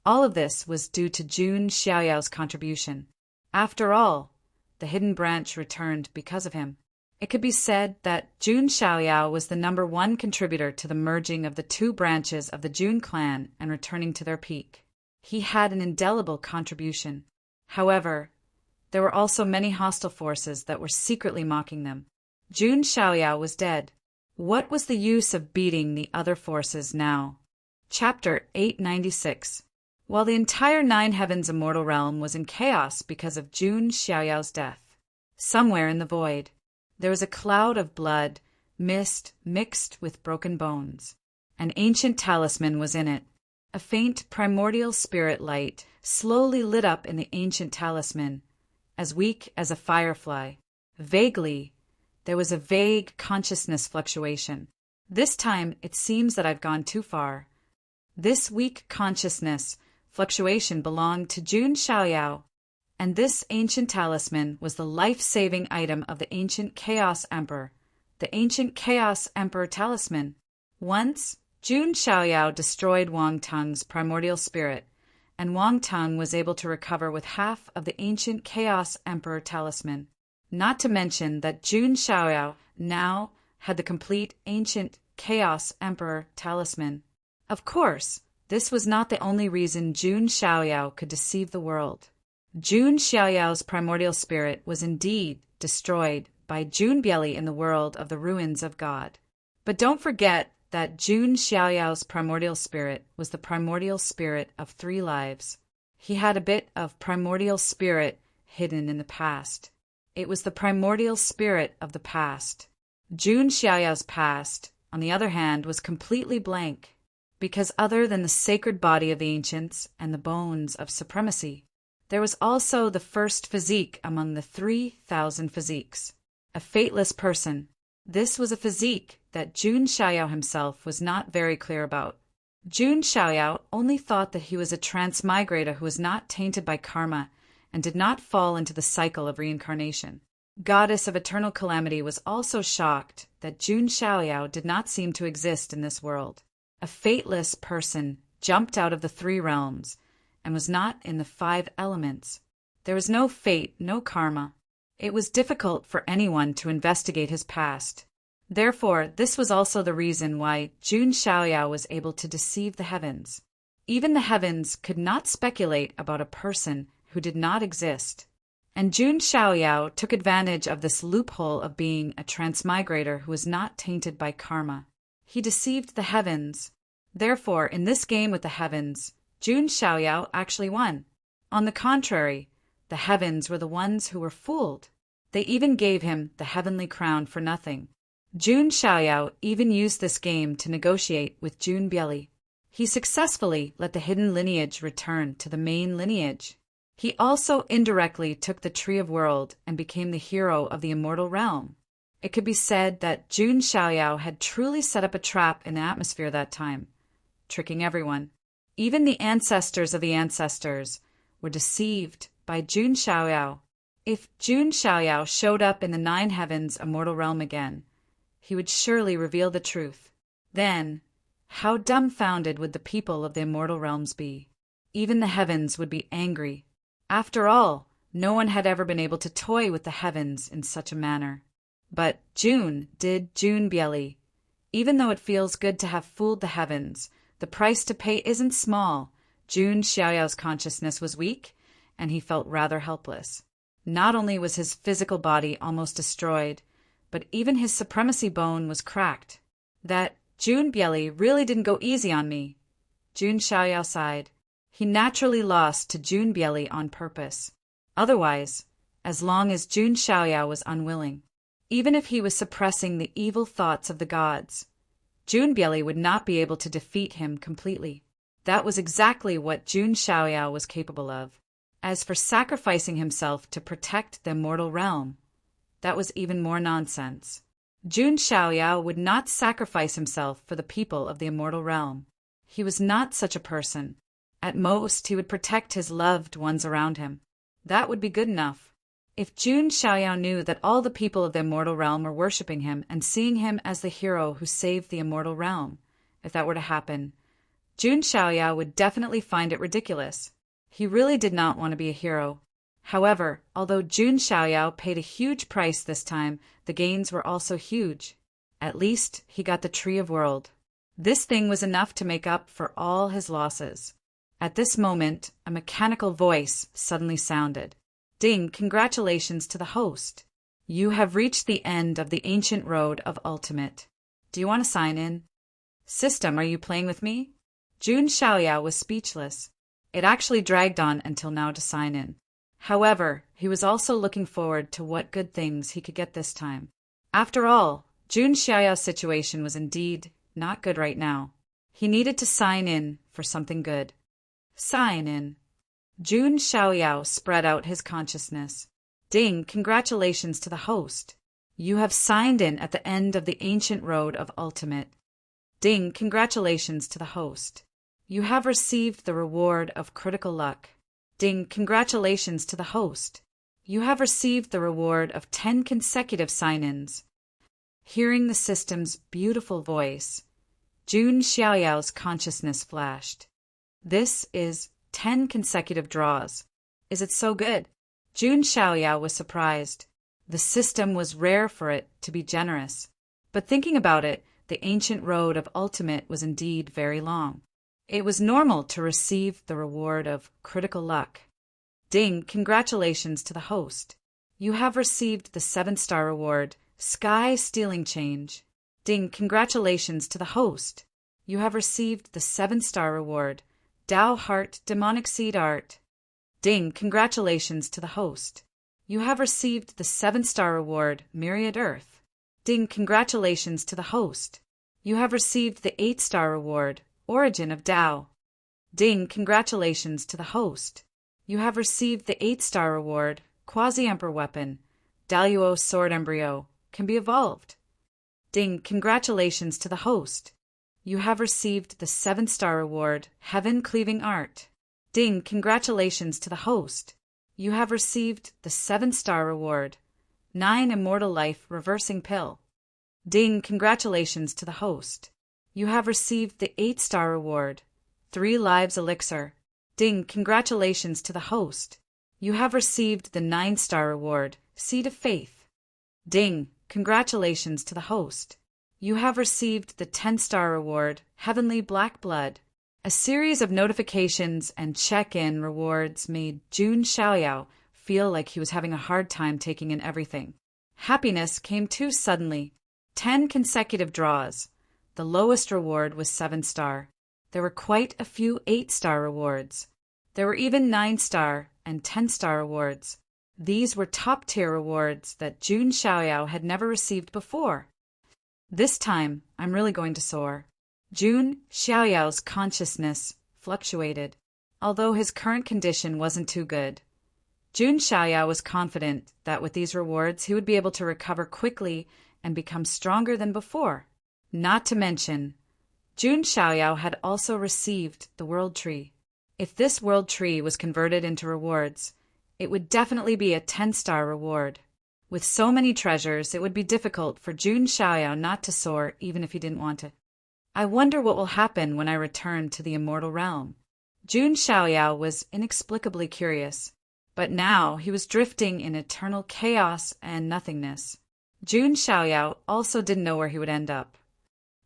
all of this was due to Jun Xiaoyao's contribution. After all, the hidden branch returned because of him. It could be said that Jun Xiaoyao was the #1 contributor to the merging of the 2 branches of the Jun clan and returning to their peak. He had an indelible contribution. However, there were also many hostile forces that were secretly mocking them. Jun Xiaoyao was dead. What was the use of beating the other forces now? Chapter 896. While the entire 9 Heavens immortal realm was in chaos because of Jun Xiaoyao's death, somewhere in the void, there was a cloud of blood, mist mixed with broken bones. An ancient talisman was in it. A faint primordial spirit light slowly lit up in the ancient talisman, as weak as a firefly. Vaguely, there was a vague consciousness fluctuation. This time, it seems that I've gone too far. This weak consciousness fluctuation belonged to Jun Xiaoyao, and this ancient talisman was the life-saving item of the ancient Chaos Emperor, the ancient Chaos Emperor talisman. Once, Jun Xiaoyao destroyed Wang Tung's primordial spirit, and Wang Tung was able to recover with half of the ancient Chaos Emperor talisman. Not to mention that Jun Xiaoyao now had the complete ancient Chaos Emperor talisman. Of course, this was not the only reason Jun Xiaoyao could deceive the world. Jun Xiaoyao's primordial spirit was indeed destroyed by Jun Bieli in the world of the ruins of God. But don't forget that Jun Xiaoyao's primordial spirit was the primordial spirit of 3 lives. He had a bit of primordial spirit hidden in the past. It was the primordial spirit of the past. Jun Xiaoyao's past, on the other hand, was completely blank, because other than the sacred body of the ancients and the bones of supremacy, there was also the first physique among the 3,000 physiques, a fateless person. This was a physique that Jun Xiaoyao himself was not very clear about. Jun Xiaoyao only thought that he was a transmigrator who was not tainted by karma and did not fall into the cycle of reincarnation. Goddess of eternal calamity was also shocked that Jun Xiaoyao did not seem to exist in this world. A fateless person jumped out of the 3 realms and was not in the 5 elements. There was no fate, no karma. It was difficult for anyone to investigate his past. Therefore, this was also the reason why Jun Xiaoyao was able to deceive the heavens. Even the heavens could not speculate about a person who did not exist. And Jun Xiaoyao took advantage of this loophole of being a transmigrator who was not tainted by karma. He deceived the heavens. Therefore, in this game with the heavens, Jun Xiaoyao actually won. On the contrary, the heavens were the ones who were fooled. They even gave him the heavenly crown for nothing. Jun Xiaoyao even used this game to negotiate with Jun Bieli. He successfully let the hidden lineage return to the main lineage. He also indirectly took the Tree of World and became the hero of the immortal realm. It could be said that Jun Xiaoyao had truly set up a trap in the atmosphere that time, tricking everyone. Even the ancestors of the ancestors were deceived by Jun Xiaoyao. If Jun Xiaoyao showed up in the Nine Heavens immortal realm again, he would surely reveal the truth. Then, how dumbfounded would the people of the immortal realms be? Even the heavens would be angry. After all, no one had ever been able to toy with the heavens in such a manner. But Jun did Jun Bieli. Even though it feels good to have fooled the heavens, the price to pay isn't small. Jun Xiaoyao's consciousness was weak, and he felt rather helpless. Not only was his physical body almost destroyed, but even his supremacy bone was cracked. That Jun Bieli really didn't go easy on me. Jun Xiaoyao sighed. He naturally lost to Jun Bieli on purpose. Otherwise, as long as Jun Xiaoyao was unwilling, even if he was suppressing the evil thoughts of the gods, Jun Bieli would not be able to defeat him completely. That was exactly what Jun Xiaoyao was capable of. As for sacrificing himself to protect the immortal realm, that was even more nonsense. Jun Xiaoyao would not sacrifice himself for the people of the immortal realm. He was not such a person. At most, he would protect his loved ones around him. That would be good enough. If Jun Xiaoyao knew that all the people of the immortal realm were worshipping him and seeing him as the hero who saved the immortal realm, if that were to happen, Jun Xiaoyao would definitely find it ridiculous. He really did not want to be a hero. However, although Jun Xiaoyao paid a huge price this time, the gains were also huge. At least, he got the Tree of World. This thing was enough to make up for all his losses. At this moment, a mechanical voice suddenly sounded. Ding, congratulations to the host. You have reached the end of the ancient road of ultimate. Do you want to sign in? System, are you playing with me? Jun Xiaoyao was speechless. It actually dragged on until now to sign in. However, he was also looking forward to what good things he could get this time. After all, Jun Xiaoyao's situation was indeed not good right now. He needed to sign in for something good. Sign in. Jun Xiaoyao spread out his consciousness. Ding, congratulations to the host. You have signed in at the end of the ancient road of ultimate. Ding, congratulations to the host. You have received the reward of critical luck. Ding, congratulations to the host. You have received the reward of 10 consecutive sign-ins. Hearing the system's beautiful voice, Jun Xiaoyao's consciousness flashed. This is 10 consecutive draws. Is it so good? Jun Xiaoyao was surprised. The system was rare for it to be generous. But thinking about it, the ancient road of ultimate was indeed very long. It was normal to receive the reward of critical luck. Ding, congratulations to the host. You have received the 7-star reward, Sky Stealing Change. Ding, congratulations to the host. You have received the 7-star reward, Tao Heart Demonic Seed Art. Ding, congratulations to the host. You have received the 7-star reward, Myriad Earth. Ding, congratulations to the host. You have received the 8-star reward, Origin of Tao. Ding, congratulations to the host. You have received the 8-star reward, Quasi-Emperor Weapon, Daluo Sword Embryo, can be evolved. Ding, congratulations to the host. You have received the 7-star reward, Heaven Cleaving Art. Ding, congratulations to the host. You have received the 7-star reward, 9 Immortal Life Reversing Pill. Ding, congratulations to the host. You have received the 8-star reward, 3 Lives Elixir. Ding, congratulations to the host. You have received the 9-star reward, Seed of Faith. Ding, congratulations to the host. You have received the 10-star reward, Heavenly Black Blood. A series of notifications and check-in rewards made Jun Xiaoyao feel like he was having a hard time taking in everything. Happiness came too suddenly. 10 consecutive draws. The lowest reward was 7-star. There were quite a few 8-star rewards. There were even 9-star and 10-star rewards. These were top-tier rewards that Jun Xiaoyao had never received before. This time, I'm really going to soar. Jun Xiaoyao's consciousness fluctuated, although his current condition wasn't too good. Jun Xiaoyao was confident that with these rewards he would be able to recover quickly and become stronger than before. Not to mention, Jun Xiaoyao had also received the World Tree. If this World Tree was converted into rewards, it would definitely be a 10-star reward. With so many treasures, it would be difficult for Jun Xiaoyao not to soar even if he didn't want it. I wonder what will happen when I return to the immortal realm. Jun Xiaoyao was inexplicably curious, but now he was drifting in eternal chaos and nothingness. Jun Xiaoyao also didn't know where he would end up.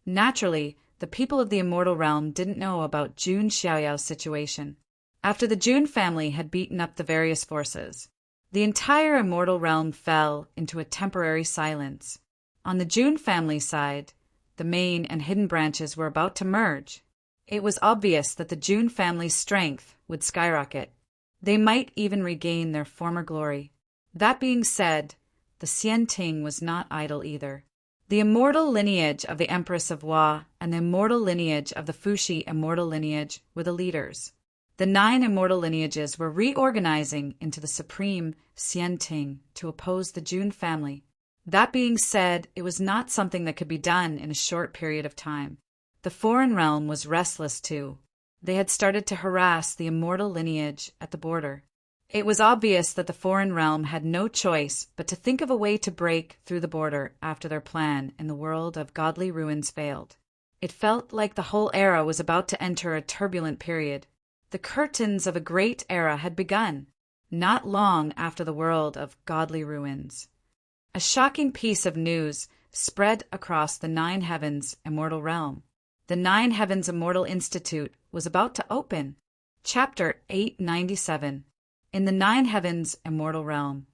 Naturally, the people of the immortal realm didn't know about Jun Xiaoyao's situation. After the Jun family had beaten up the various forces, the entire immortal realm fell into a temporary silence. On the Jun family side, the main and hidden branches were about to merge. It was obvious that the Jun family's strength would skyrocket. They might even regain their former glory. That being said, the Xianting was not idle either. The immortal lineage of the Empress of Hua and the immortal lineage of the Fuxi immortal lineage were the leaders. The 9 immortal lineages were reorganizing into the supreme Xianting to oppose the Jun family. That being said, it was not something that could be done in a short period of time. The foreign realm was restless too. They had started to harass the immortal lineage at the border. It was obvious that the foreign realm had no choice but to think of a way to break through the border after their plan in the world of godly ruins failed. It felt like the whole era was about to enter a turbulent period. The curtains of a great era had begun, not long after the world of godly ruins. A shocking piece of news spread across the 9 heavens immortal realm. The 9 heavens immortal institute was about to open. Chapter 897. In the 9 heavens immortal realm,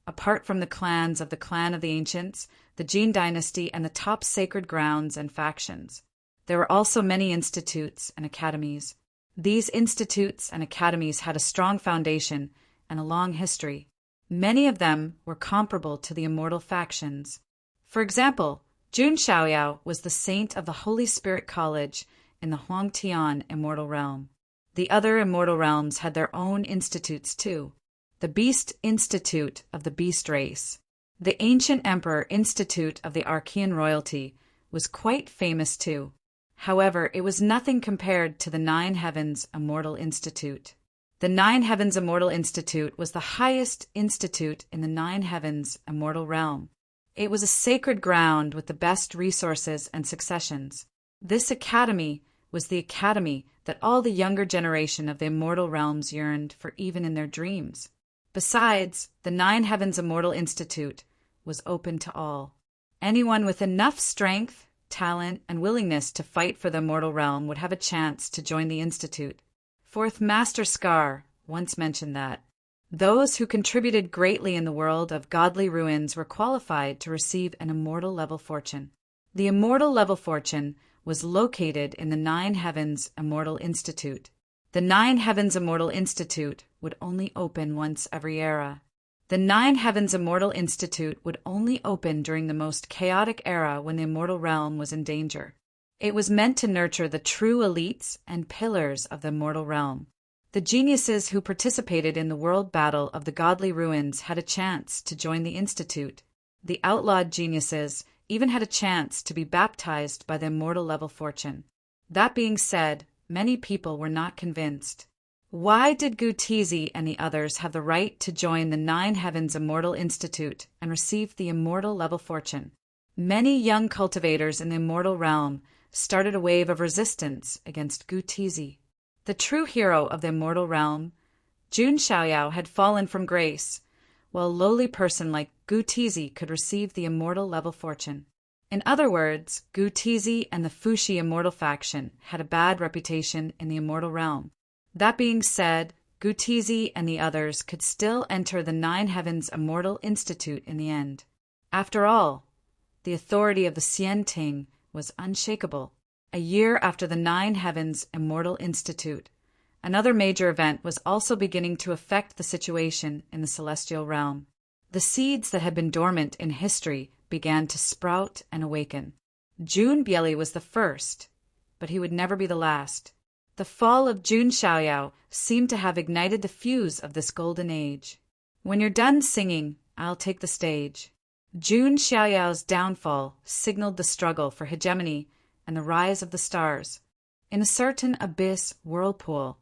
apart from the clans of the clan of the ancients, the Jin dynasty, and the top sacred grounds and factions, there were also many institutes and academies. These institutes and academies had a strong foundation and a long history. Many of them were comparable to the immortal factions. For example, Jun Xiaoyao was the saint of the Holy Spirit College in the Huangtian immortal realm. The other immortal realms had their own institutes too. The Beast Institute of the Beast Race, the Ancient Emperor Institute of the Archean Royalty, was quite famous too. However, it was nothing compared to the 9 Heavens Immortal Institute. The 9 Heavens Immortal Institute was the highest institute in the 9 Heavens Immortal Realm. It was a sacred ground with the best resources and successions. This academy was the academy that all the younger generation of the immortal realms yearned for even in their dreams. Besides, the 9 Heavens Immortal Institute was open to all. Anyone with enough strength, talent, and willingness to fight for the immortal realm would have a chance to join the institute. Fourth Master Scar once mentioned that those who contributed greatly in the world of godly ruins were qualified to receive an immortal level fortune. The immortal level fortune was located in the 9 Heavens Immortal Institute. The 9 Heavens Immortal Institute would only open once every era. The 9 Heavens Immortal Institute would only open during the most chaotic era when the immortal realm was in danger. It was meant to nurture the true elites and pillars of the immortal realm. The geniuses who participated in the world battle of the godly ruins had a chance to join the institute. The outlawed geniuses even had a chance to be baptized by the immortal level fortune. That being said, many people were not convinced. Why did Gu Tizi and the others have the right to join the 9 Heavens Immortal Institute and receive the immortal level fortune? Many young cultivators in the immortal realm started a wave of resistance against Gu Tizi. The true hero of the immortal realm, Jun Xiaoyao, had fallen from grace, while a lowly person like Gu Tizi could receive the immortal level fortune. In other words, Gu Tizi and the Fuxi immortal faction had a bad reputation in the immortal realm. That being said, Gu Tizi and the others could still enter the 9 Heavens Immortal Institute in the end. After all, the authority of the Xianting was unshakable. A year after the 9 Heavens Immortal Institute, another major event was also beginning to affect the situation in the celestial realm. The seeds that had been dormant in history began to sprout and awaken. Jun Bieli was the first, but he would never be the last. The fall of Jun Xiaoyao seemed to have ignited the fuse of this golden age. When you're done singing, I'll take the stage. Jun Xiaoyao's downfall signaled the struggle for hegemony and the rise of the stars. In a certain abyss whirlpool,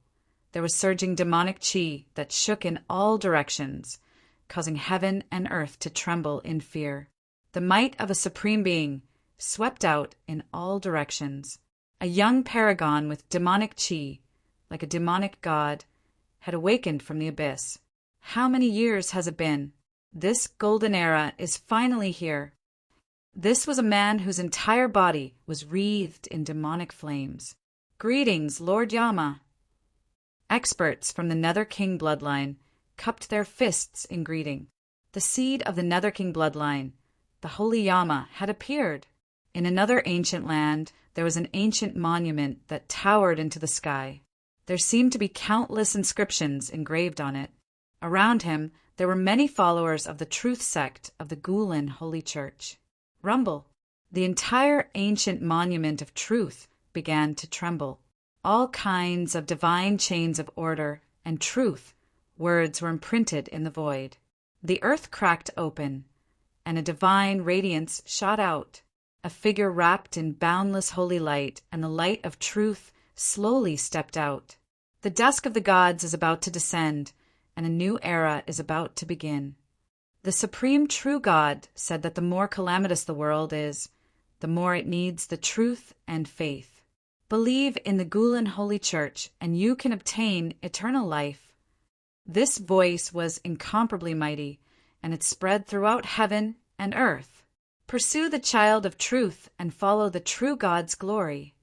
there was surging demonic qi that shook in all directions, causing heaven and earth to tremble in fear. The might of a supreme being swept out in all directions. A young paragon with demonic qi, like a demonic god, had awakened from the abyss. How many years has it been? This golden era is finally here. This was a man whose entire body was wreathed in demonic flames. Greetings, Lord Yama. Experts from the Nether King bloodline cupped their fists in greeting. The seed of the Nether King bloodline, the Holy Yama, had appeared. In another ancient land, there was an ancient monument that towered into the sky. There seemed to be countless inscriptions engraved on it. Around him, there were many followers of the truth sect of the Gulen Holy Church. Rumble. The entire ancient monument of truth began to tremble. All kinds of divine chains of order and truth words were imprinted in the void. The earth cracked open, and a divine radiance shot out. A figure wrapped in boundless holy light and the light of truth slowly stepped out. The dusk of the gods is about to descend, and a new era is about to begin. The supreme true God said that the more calamitous the world is, the more it needs the truth and faith. Believe in the Gulen Holy Church, and you can obtain eternal life. This voice was incomparably mighty, and it spread throughout heaven and earth. Pursue the child of truth and follow the true God's glory.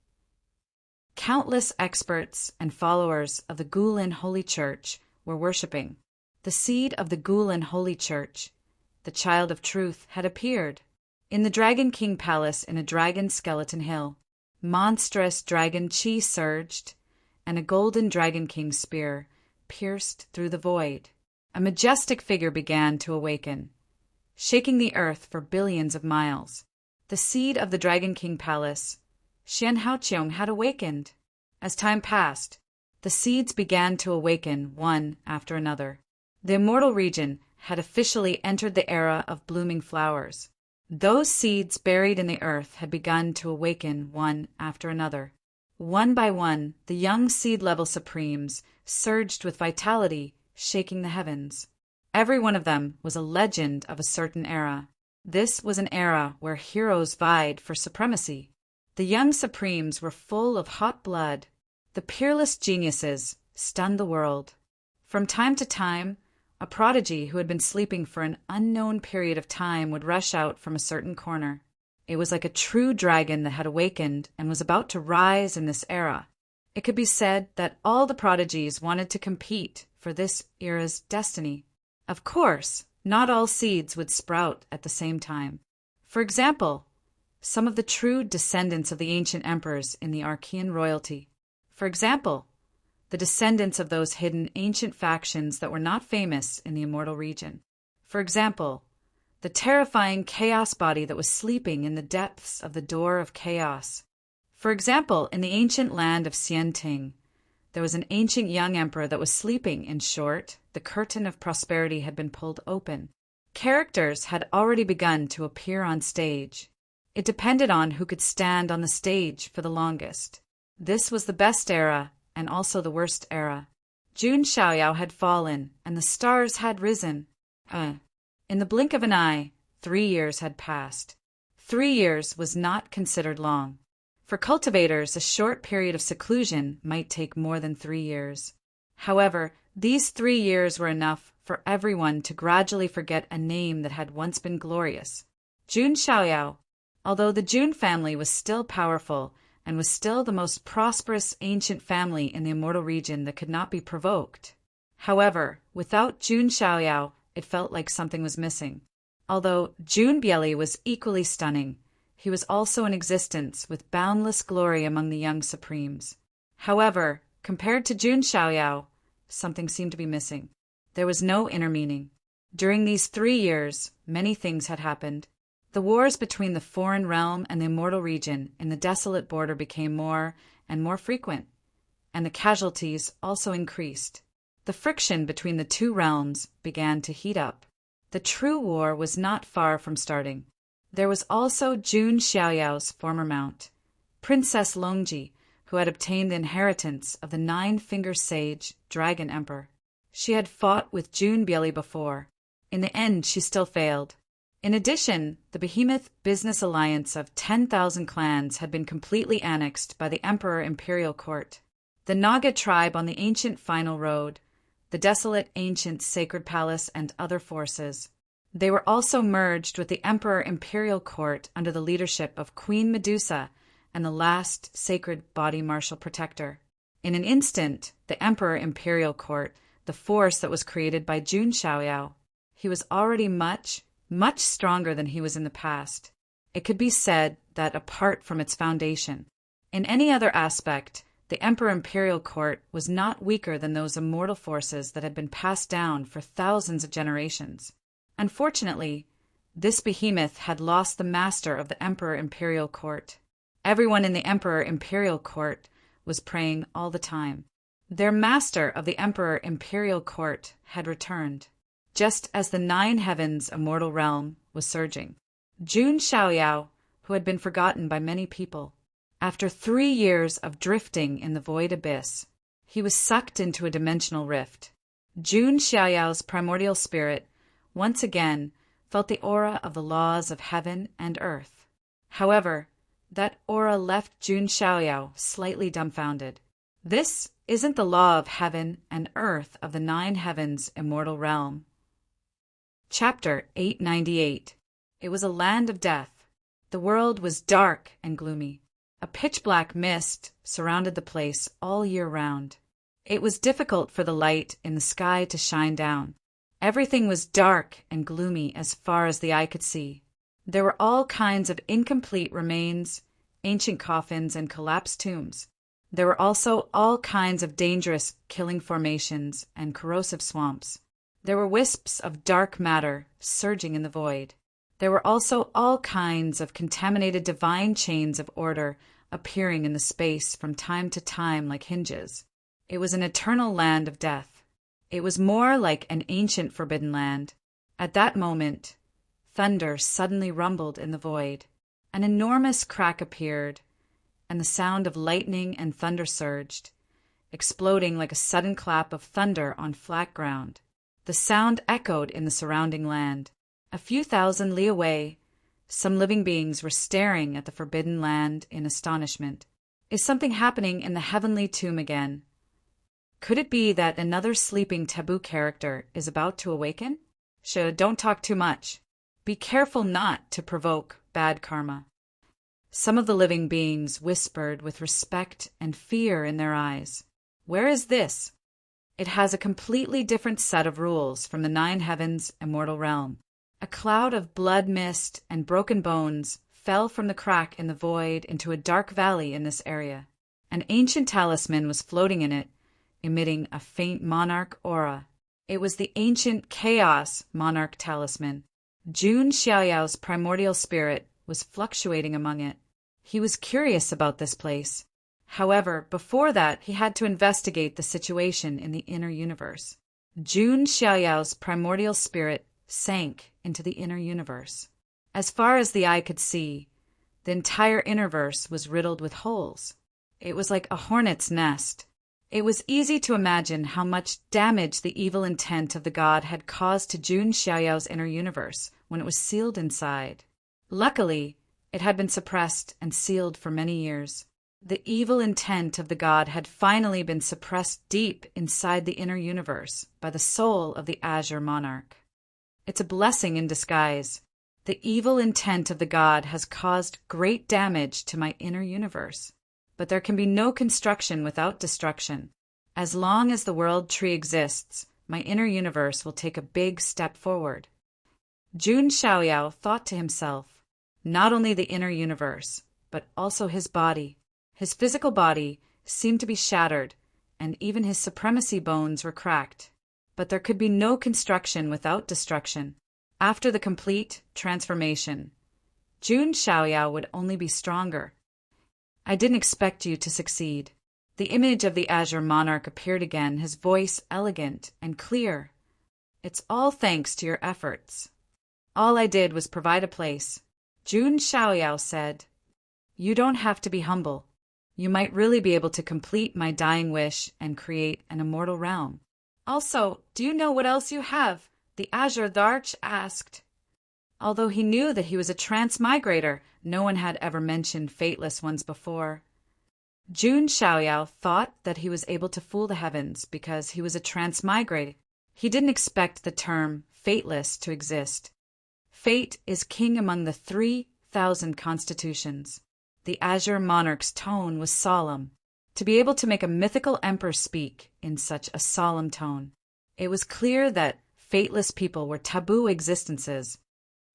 Countless experts and followers of the Gulen Holy Church were worshipping. The seed of the Gulen Holy Church, the child of truth, had appeared. In the Dragon King Palace in a dragon skeleton hill, monstrous dragon qi surged, and a golden Dragon King spear pierced through the void. A majestic figure began to awaken, shaking the earth for billions of miles. The seed of the Dragon King Palace, Xian Haoqiong, had awakened. As time passed, the seeds began to awaken one after another. The immortal region had officially entered the era of blooming flowers. Those seeds buried in the earth had begun to awaken one after another. One by one, the young seed-level supremes surged with vitality, shaking the heavens. Every one of them was a legend of a certain era. This was an era where heroes vied for supremacy. The young supremes were full of hot blood. The peerless geniuses stunned the world. From time to time, a prodigy who had been sleeping for an unknown period of time would rush out from a certain corner. It was like a true dragon that had awakened and was about to rise in this era. It could be said that all the prodigies wanted to compete for this era's destiny. Of course, not all seeds would sprout at the same time. For example, some of the true descendants of the ancient emperors in the Archean royalty. For example, the descendants of those hidden ancient factions that were not famous in the immortal region. For example, the terrifying chaos body that was sleeping in the depths of the door of chaos. For example, in the ancient land of Xianting, there was an ancient young emperor that was sleeping. In short, the curtain of prosperity had been pulled open. Characters had already begun to appear on stage. It depended on who could stand on the stage for the longest. This was the best era, and also the worst era. Jun Xiaoyao had fallen, and the stars had risen. In the blink of an eye, 3 years had passed. 3 years was not considered long. For cultivators, a short period of seclusion might take more than 3 years. However, these 3 years were enough for everyone to gradually forget a name that had once been glorious. Jun Xiaoyao. Although the Jun family was still powerful, and was still the most prosperous ancient family in the immortal region that could not be provoked. However, without Jun Xiaoyao, it felt like something was missing. Although Jun Bieli was equally stunning, he was also in existence with boundless glory among the young supremes. However, compared to Jun Xiaoyao, something seemed to be missing. There was no inner meaning. During these 3 years, many things had happened. The wars between the foreign realm and the immortal region in the desolate border became more and more frequent, and the casualties also increased. The friction between the two realms began to heat up. The true war was not far from starting. There was also Jun Xiaoyao's former mount, Princess Longji, who had obtained the inheritance of the nine-finger sage Dragon Emperor. She had fought with Jun Bieli before. In the end, she still failed. In addition, the behemoth business alliance of 10,000 clans had been completely annexed by the Emperor Imperial Court. The Naga tribe on the ancient Final Road, the desolate ancient Sacred Palace, and other forces. They were also merged with the Emperor Imperial Court under the leadership of Queen Medusa and the last sacred body martial protector. In an instant, the Emperor Imperial Court, the force that was created by Jun Xiaoyao, he was already much stronger than he was in the past. It could be said that apart from its foundation, in any other aspect, the Emperor Imperial Court was not weaker than those immortal forces that had been passed down for thousands of generations. Unfortunately, this behemoth had lost the master of the Emperor Imperial Court. Everyone in the Emperor Imperial Court was praying all the time. Their master of the Emperor Imperial Court had returned, just as the nine heavens immortal realm was surging. Jun Xiaoyao, who had been forgotten by many people, after 3 years of drifting in the void abyss, he was sucked into a dimensional rift. Jun Xiaoyao's primordial spirit once again felt the aura of the laws of heaven and earth. However, that aura left Jun Xiaoyao slightly dumbfounded. This isn't the law of heaven and earth of the nine heavens immortal realm. Chapter 898. It was a land of death. The world was dark and gloomy. A pitch-black mist surrounded the place all year round. It was difficult for the light in the sky to shine down. Everything was dark and gloomy as far as the eye could see. There were all kinds of incomplete remains, ancient coffins, and collapsed tombs. There were also all kinds of dangerous killing formations and corrosive swamps. There were wisps of dark matter surging in the void. There were also all kinds of contaminated divine chains of order appearing in the space from time to time like hinges. It was an eternal land of death. It was more like an ancient forbidden land. At that moment, thunder suddenly rumbled in the void. An enormous crack appeared, and the sound of lightning and thunder surged, exploding like a sudden clap of thunder on flat ground. The sound echoed in the surrounding land. A few thousand li away, some living beings were staring at the forbidden land in astonishment. Is something happening in the heavenly tomb again? Could it be that another sleeping taboo character is about to awaken? Don't talk too much. Be careful not to provoke bad karma. Some of the living beings whispered with respect and fear in their eyes. Where is this? It has a completely different set of rules from the nine heavens immortal realm. A cloud of blood mist and broken bones fell from the crack in the void into a dark valley in this area. An ancient talisman was floating in it, emitting a faint monarch aura. It was the ancient chaos monarch talisman. Jun Xiaoyao's primordial spirit was fluctuating among it. He was curious about this place. However, before that, he had to investigate the situation in the inner universe. Jun Xiaoyao's primordial spirit sank into the inner universe. As far as the eye could see, the entire innerverse was riddled with holes. It was like a hornet's nest. It was easy to imagine how much damage the evil intent of the god had caused to Jun Xiaoyao's inner universe when it was sealed inside. Luckily, it had been suppressed and sealed for many years. The evil intent of the god had finally been suppressed deep inside the inner universe by the soul of the Azure Monarch. It's a blessing in disguise. The evil intent of the god has caused great damage to my inner universe. But there can be no construction without destruction. As long as the world tree exists, my inner universe will take a big step forward. Jun Xiaoyao thought to himself, not only the inner universe, but also his body. His physical body seemed to be shattered, and even his supremacy bones were cracked. But there could be no construction without destruction. After the complete transformation, Jun Xiaoyao would only be stronger. I didn't expect you to succeed. The image of the Azure Monarch appeared again, his voice elegant and clear. It's all thanks to your efforts. All I did was provide a place. Jun Xiaoyao said, You don't have to be humble. You might really be able to complete my dying wish and create an immortal realm. Also, do you know what else you have? The Azure Dharch asked. Although he knew that he was a transmigrator, no one had ever mentioned fateless ones before. Jun Xiaoyao thought that he was able to fool the heavens because he was a transmigrator. He didn't expect the term fateless to exist. Fate is king among the 3,000 constitutions. The Azure Monarch's tone was solemn. To be able to make a mythical emperor speak in such a solemn tone, it was clear that fateless people were taboo existences.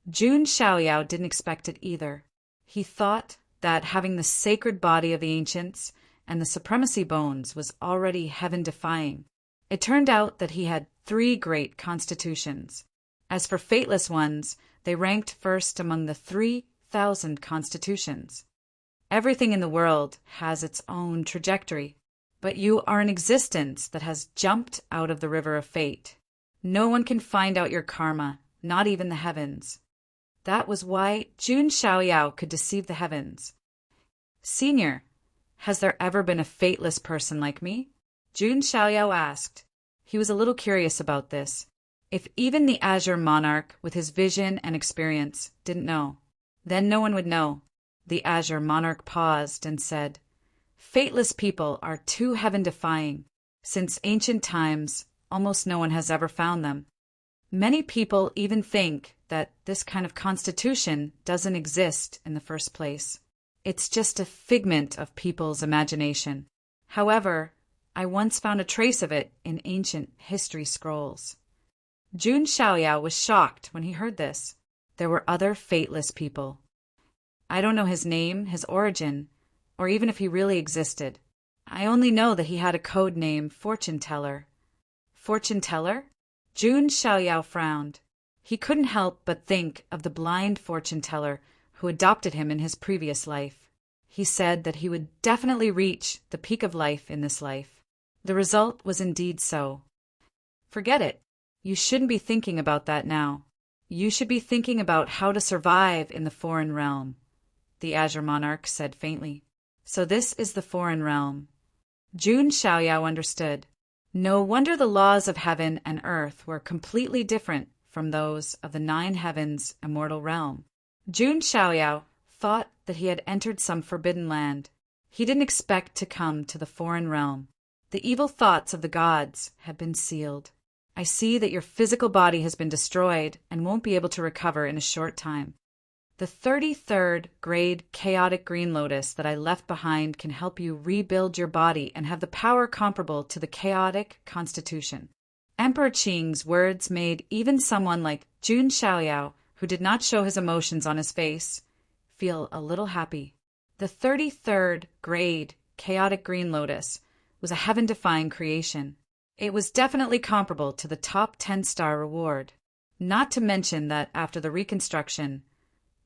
Jun Xiaoyao didn't expect it either. He thought that having the sacred body of the ancients and the supremacy bones was already heaven-defying. It turned out that he had 3 great constitutions. As for fateless ones, they ranked first among the 3,000 constitutions. Everything in the world has its own trajectory, but you are an existence that has jumped out of the river of fate. No one can find out your karma, not even the heavens. That was why Jun Xiaoyao could deceive the heavens. Senior, has there ever been a fateless person like me? Jun Xiaoyao asked. He was a little curious about this. If even the Azure Monarch, with his vision and experience, didn't know, then no one would know. The Azure Monarch paused and said, Fateless people are too heaven-defying. Since ancient times, almost no one has ever found them. Many people even think that this kind of constitution doesn't exist in the first place. It's just a figment of people's imagination. However, I once found a trace of it in ancient history scrolls. Jun Xiaoyao was shocked when he heard this. There were other fateless people. I don't know his name, his origin, or even if he really existed. I only know that he had a code name, Fortune Teller. Fortune Teller? Jun Xiaoyao frowned. He couldn't help but think of the blind fortune teller who adopted him in his previous life. He said that he would definitely reach the peak of life in this life. The result was indeed so. Forget it. You shouldn't be thinking about that now. You should be thinking about how to survive in the foreign realm, the Azure Monarch said faintly. So this is the foreign realm. Jun Xiaoyao understood. No wonder the laws of heaven and earth were completely different from those of the 9 heavens immortal realm. Jun Xiaoyao thought that he had entered some forbidden land. He didn't expect to come to the foreign realm. The evil thoughts of the gods had been sealed. I see that your physical body has been destroyed and won't be able to recover in a short time. The 33rd grade chaotic green lotus that I left behind can help you rebuild your body and have the power comparable to the chaotic constitution. Emperor Qing's words made even someone like Jun Xiaoyao, who did not show his emotions on his face, feel a little happy. The 33rd grade chaotic green lotus was a heaven-defying creation. It was definitely comparable to the top 10-star reward. Not to mention that after the reconstruction,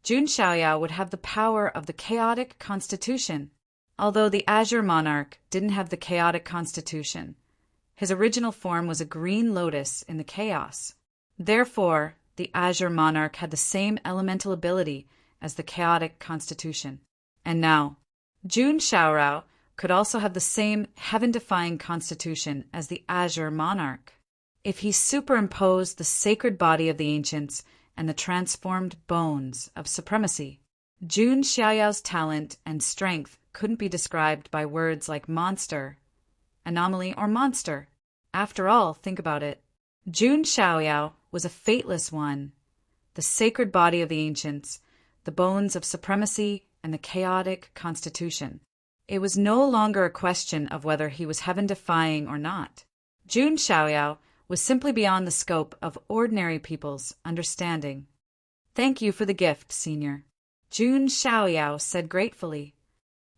Jun Xiaoyao would have the power of the chaotic constitution. Although the Azure Monarch didn't have the chaotic constitution, his original form was a green lotus in the chaos. Therefore, the Azure Monarch had the same elemental ability as the chaotic constitution. And now, Jun Xiaoyao could also have the same heaven-defying constitution as the Azure Monarch. If he superimposed the sacred body of the ancients and the transformed bones of supremacy, Jun Xiaoyao's talent and strength couldn't be described by words like monster, anomaly, or monster. After all, think about it. Jun Xiaoyao was a fateless one. The sacred body of the ancients, the bones of supremacy, and the chaotic constitution. It was no longer a question of whether he was heaven-defying or not. Jun Xiaoyao was simply beyond the scope of ordinary people's understanding. Thank you for the gift, Senior. Jun Xiaoyao said gratefully.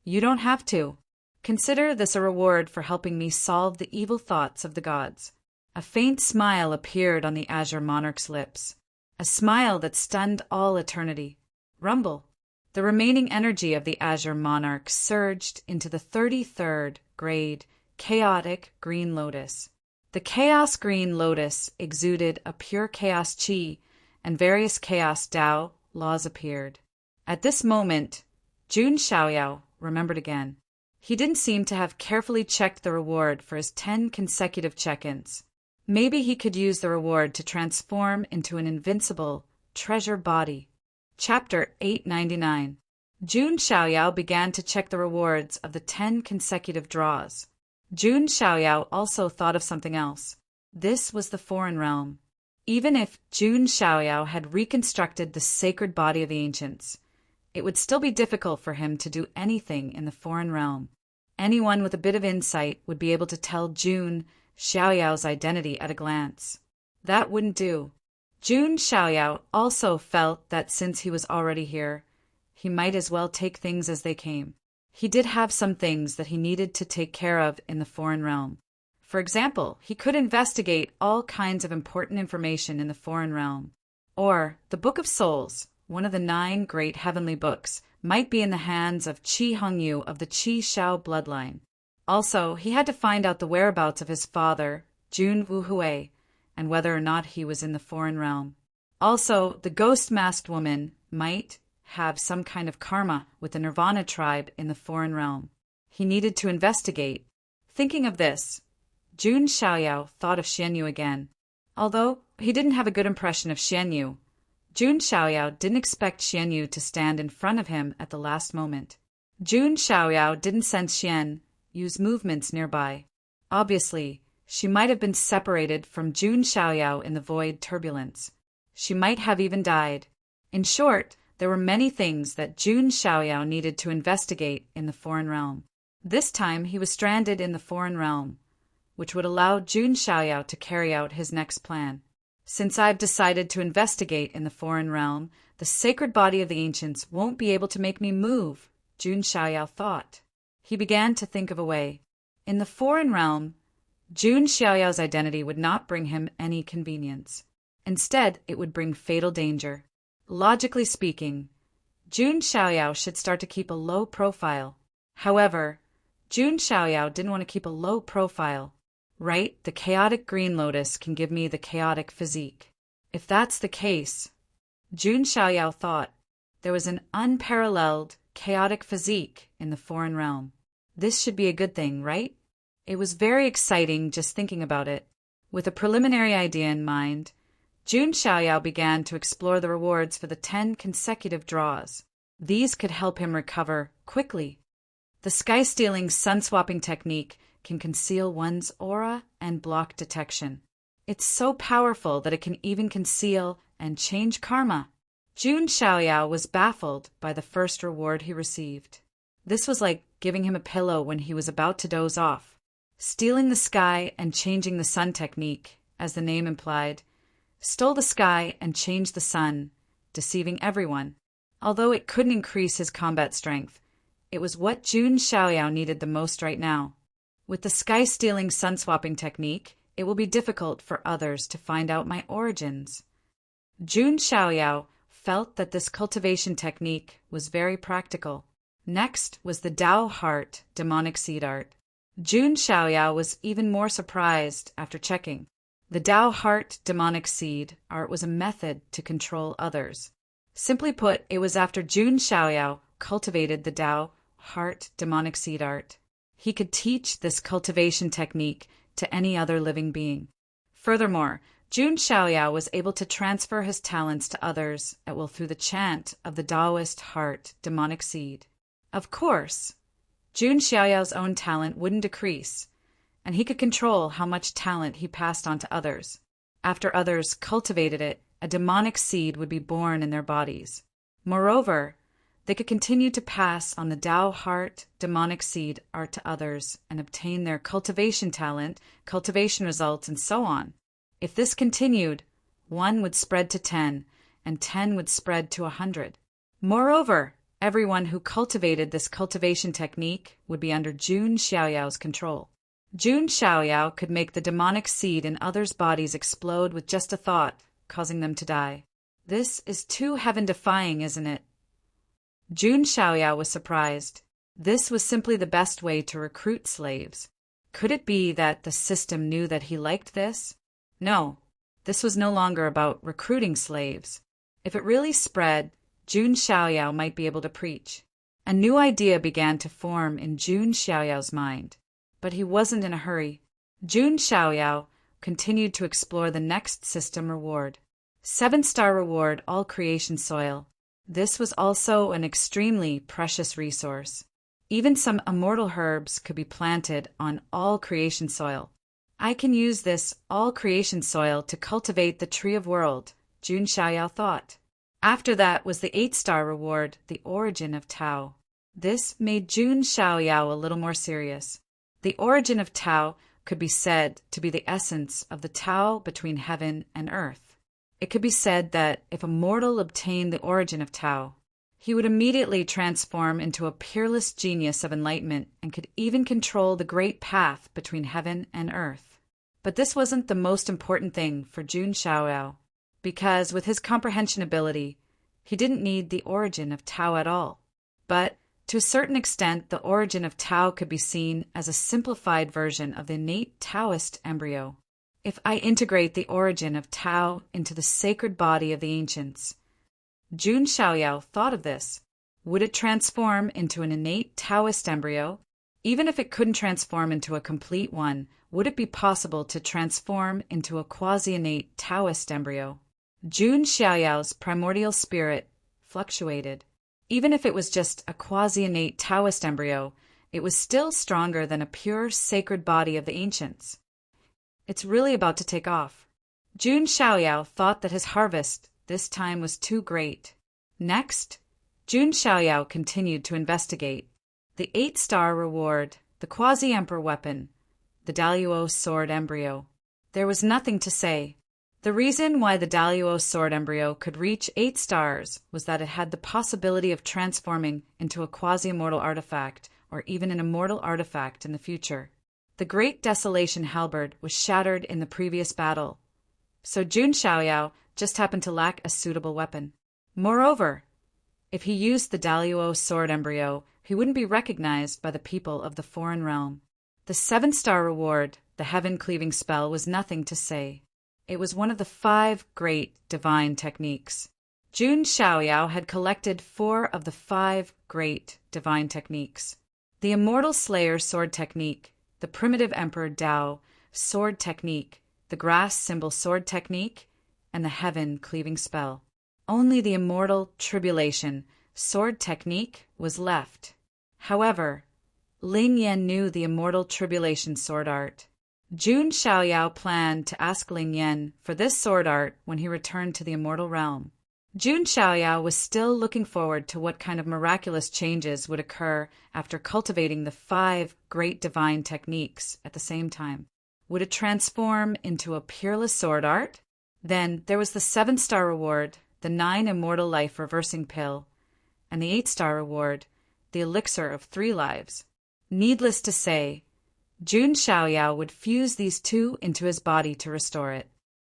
You don't have to. Consider this a reward for helping me solve the evil thoughts of the gods. A faint smile appeared on the Azure Monarch's lips, a smile that stunned all eternity. Rumble. The remaining energy of the Azure Monarch surged into the 33rd grade chaotic green lotus. The chaos green lotus exuded a pure chaos chi, and various chaos Tao laws appeared. At this moment, Jun Xiaoyao remembered again. He didn't seem to have carefully checked the reward for his 10 consecutive check-ins. Maybe he could use the reward to transform into an invincible treasure body. Chapter 899. Jun Xiaoyao began to check the rewards of the 10 consecutive draws. Jun Xiaoyao also thought of something else. This was the foreign realm. Even if Jun Xiaoyao had reconstructed the sacred body of the ancients, it would still be difficult for him to do anything in the foreign realm. Anyone with a bit of insight would be able to tell Jun Xiaoyao's identity at a glance. That wouldn't do. Jun Xiaoyao also felt that since he was already here, he might as well take things as they came. He did have some things that he needed to take care of in the foreign realm. For example, he could investigate all kinds of important information in the foreign realm. Or, the Book of Souls, one of the 9 great heavenly books, might be in the hands of Qi Hongyu of the Qi Shao bloodline. Also, he had to find out the whereabouts of his father, Jun Wuhui, and whether or not he was in the foreign realm. Also, the ghost-masked woman might have some kind of karma with the Nirvana tribe in the foreign realm. He needed to investigate. Thinking of this, Jun Xiaoyao thought of Xianyu again. Although he didn't have a good impression of Xianyu, Jun Xiaoyao didn't expect Xianyu to stand in front of him at the last moment. Jun Xiaoyao didn't sense Xianyu's movements nearby. Obviously, she might have been separated from Jun Xiaoyao in the void turbulence. She might have even died. In short, there were many things that Jun Xiaoyao needed to investigate in the foreign realm. This time he was stranded in the foreign realm, which would allow Jun Xiaoyao to carry out his next plan. Since I've decided to investigate in the foreign realm, the sacred body of the ancients won't be able to make me move, Jun Xiaoyao thought. He began to think of a way. In the foreign realm, Jun Xiaoyao's identity would not bring him any convenience. Instead, it would bring fatal danger. Logically speaking, Jun Xiaoyao should start to keep a low profile. However, Jun Xiaoyao didn't want to keep a low profile. Right, the chaotic green lotus can give me the chaotic physique. If that's the case, Jun Xiaoyao thought, there was an unparalleled chaotic physique in the foreign realm. This should be a good thing, right? It was very exciting just thinking about it. With a preliminary idea in mind, Jun Xiaoyao began to explore the rewards for the 10 consecutive draws. These could help him recover quickly. The sky-stealing sun-swapping technique can conceal one's aura and block detection. It's so powerful that it can even conceal and change karma. Jun Xiaoyao was baffled by the first reward he received. This was like giving him a pillow when he was about to doze off. Stealing the sky and changing the sun technique, as the name implied, stole the sky and changed the sun, deceiving everyone. Although it couldn't increase his combat strength, it was what Jun Xiaoyao needed the most right now. With the sky-stealing sun-swapping technique, it will be difficult for others to find out my origins. Jun Xiaoyao felt that this cultivation technique was very practical. Next was the Tao Heart demonic seed art. Jun Xiaoyao was even more surprised after checking. The Tao Heart demonic seed art was a method to control others. Simply put, it was after Jun Xiaoyao cultivated the Tao Heart demonic seed art. He could teach this cultivation technique to any other living being. Furthermore, Jun Xiaoyao was able to transfer his talents to others at will through the chant of the Taoist heart demonic seed. Of course, Jun Xiaoyao's own talent wouldn't decrease, and he could control how much talent he passed on to others. After others cultivated it, a demonic seed would be born in their bodies. Moreover, they could continue to pass on the Tao Heart demonic seed art to others and obtain their cultivation talent, cultivation results, and so on. If this continued, 1 would spread to 10, and 10 would spread to 100. Moreover, everyone who cultivated this cultivation technique would be under Jun Xiaoyao's control. Jun Xiaoyao could make the demonic seed in others' bodies explode with just a thought, causing them to die. This is too heaven-defying, isn't it? Jun Xiaoyao was surprised. This was simply the best way to recruit slaves. Could it be that the system knew that he liked this? No, this was no longer about recruiting slaves. If it really spread, Jun Xiaoyao might be able to preach. A new idea began to form in Jun Xiaoyao's mind. But he wasn't in a hurry. Jun Xiaoyao continued to explore the next system reward. 7-star reward, all creation soil. This was also an extremely precious resource. Even some immortal herbs could be planted on all creation soil. I can use this all creation soil to cultivate the tree of world, Jun Xiaoyao thought. After that was the 8-star reward, the origin of Tao. This made Jun Xiaoyao a little more serious. The origin of Tao could be said to be the essence of the Tao between heaven and earth. It could be said that if a mortal obtained the origin of Tao, he would immediately transform into a peerless genius of enlightenment and could even control the great path between heaven and earth. But this wasn't the most important thing for Jun Xiaoyao, because with his comprehension ability, he didn't need the origin of Tao at all. But to a certain extent, the origin of Tao could be seen as a simplified version of the innate Taoist embryo. If I integrate the origin of Tao into the sacred body of the ancients, Jun Xiaoyao thought of this. Would it transform into an innate Taoist embryo? Even if it couldn't transform into a complete one, would it be possible to transform into a quasi-innate Taoist embryo? Jun Xiaoyao's primordial spirit fluctuated. Even if it was just a quasi-innate Taoist embryo, it was still stronger than a pure sacred body of the ancients. It's really about to take off. Jun Xiaoyao thought that his harvest this time was too great. Next, Jun Xiaoyao continued to investigate. The 8-star reward, the quasi-emperor weapon, the Daluo sword embryo. There was nothing to say. The reason why the Daluo sword embryo could reach 8 stars was that it had the possibility of transforming into a quasi-immortal artifact or even an immortal artifact in the future. The Great Desolation halberd was shattered in the previous battle, so Jun Xiaoyao just happened to lack a suitable weapon. Moreover, if he used the Daluo sword embryo, he wouldn't be recognized by the people of the foreign realm. The 7-star reward, the heaven-cleaving spell, was nothing to say. It was one of the 5 great divine techniques. Jun Xiaoyao had collected 4 of the 5 great divine techniques. The Immortal Slayer sword technique, the Primitive Emperor Dao sword technique, the Grass Symbol sword technique, and the heaven-cleaving spell. Only the Immortal Tribulation sword technique was left. However, Ling Yan knew the Immortal Tribulation sword art. Jun Xiaoyao planned to ask Ling Yan for this sword art when he returned to the immortal realm. Jun Xiaoyao was still looking forward to what kind of miraculous changes would occur after cultivating the 5 great divine techniques at the same time. Would it transform into a peerless sword art? Then there was the 7-star reward, the 9 immortal life reversing pill, and the 8-star reward, the elixir of 3 lives. Needless to say, Jun Xiaoyao would fuse these 2 into his body to restore it.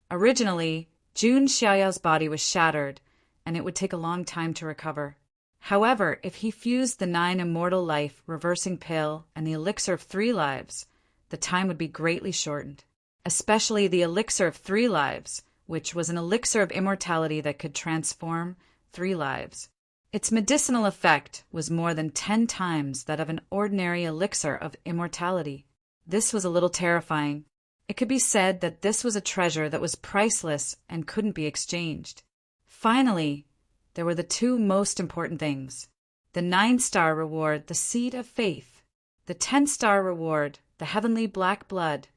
Originally, Jun Xiaoyao's body was shattered, and it would take a long time to recover. However, if he fused the 9 immortal life reversing pill and the elixir of 3 lives, the time would be greatly shortened. Especially the elixir of 3 lives, which was an elixir of immortality that could transform 3 lives. Its medicinal effect was more than 10 times that of an ordinary elixir of immortality. This was a little terrifying. It could be said that this was a treasure that was priceless and couldn't be exchanged. Finally, there were the 2 most important things. The 9-star reward, the Seed of Faith. The 10-star reward, the Heavenly Black Blood.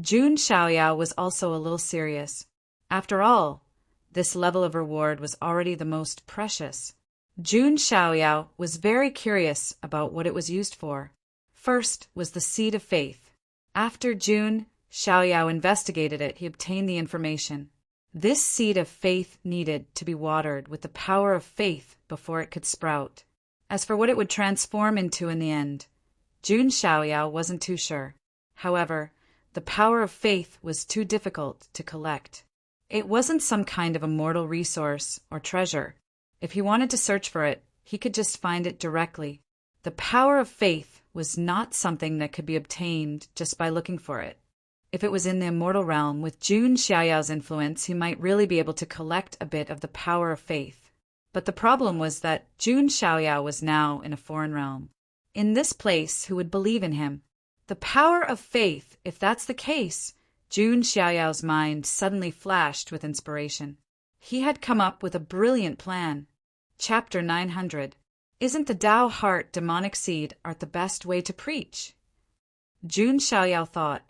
Jun Xiaoyao was also a little serious. After all, this level of reward was already the most precious. Jun Xiaoyao was very curious about what it was used for. First was the Seed of Faith. After Jun Xiaoyao investigated it, he obtained the information. This seed of faith needed to be watered with the power of faith before it could sprout. As for what it would transform into in the end, Jun Xiaoyao wasn't too sure. However, the power of faith was too difficult to collect. It wasn't some kind of immortal resource or treasure. If he wanted to search for it, he could just find it directly. The power of faith was not something that could be obtained just by looking for it. If it was in the immortal realm, with Jun Xiaoyao's influence, he might really be able to collect a bit of the power of faith. But the problem was that Jun Xiaoyao was now in a foreign realm. In this place, who would believe in him? The power of faith, if that's the case, Jun Xiaoyao's mind suddenly flashed with inspiration. He had come up with a brilliant plan. Chapter 900. Isn't the Tao heart demonic seed art the best way to preach? Jun Xiaoyao thought,